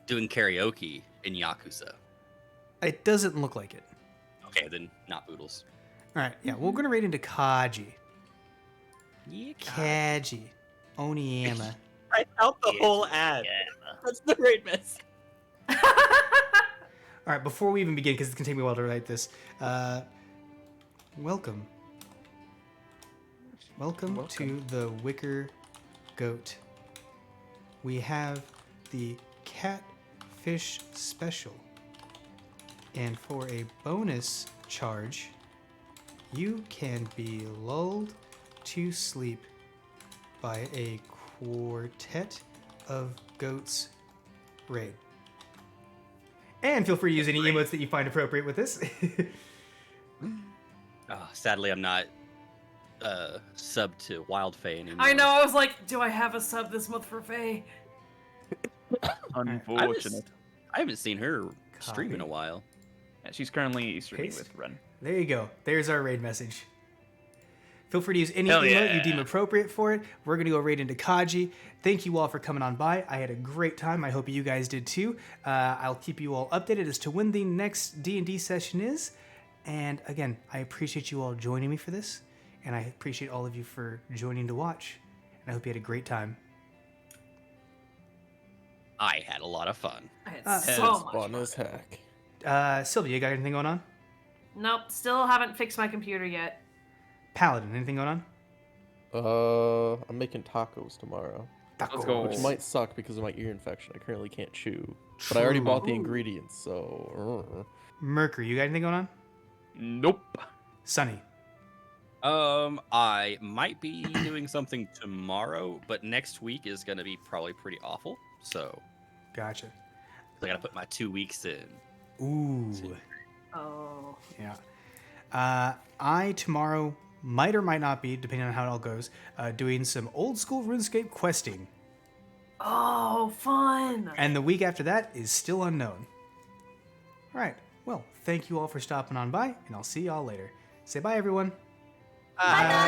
doing karaoke in Yakuza? it doesn't look like it. Okay, then not Boodles. All right, yeah, we're going to raid into Kaji. Yeah, Kaji. Oniyama. I out the whole ad. That's the right mess. All right, before we even begin, because it's going to take me a while to write this, welcome. Welcome to the Wicker Goat. We have the Catfish Special. And for a bonus charge, you can be lulled to sleep by a quartet of goats raid. And feel free to use any emotes that you find appropriate with this. Sadly, I'm not sub to Wild Fae anymore. I know. I was like, do I have a sub this month for Faye? Unfortunate. I haven't seen her stream in a Copy. while. Yeah, she's currently streaming Paste. with Ren. There you go. There's our raid message. Feel free to use any Hell emote you yeah. deem appropriate for it. We're going to go raid into Kaji. Thank you all for coming on by. I had a great time. I hope you guys did too. I'll keep you all updated as to when the next D&D session is. And again, I appreciate you all joining me for this. And I appreciate all of you for joining to watch. And I hope you had a great time. I had a lot of fun. I had That's so much Fun fun. as heck. Sylvia, you got anything going on? Nope, still haven't fixed my computer yet. Paladin, anything going on? I'm making tacos tomorrow, Let's go. which might suck because of my ear infection. I currently can't chew, but I already True. bought the ingredients, so. Mercury, you got anything going on? Nope. Sunny. I might be doing something tomorrow, but next week is gonna be probably pretty awful. So Gotcha. I gotta put my 2 weeks in. Ooh. Oh. Yeah. I tomorrow might or might not be, depending on how it all goes, doing some old school RuneScape questing. Oh, fun. And the week after that is still unknown. All right. Well, thank you all for stopping on by, and I'll see y'all later. Say bye, everyone. Bye, guys.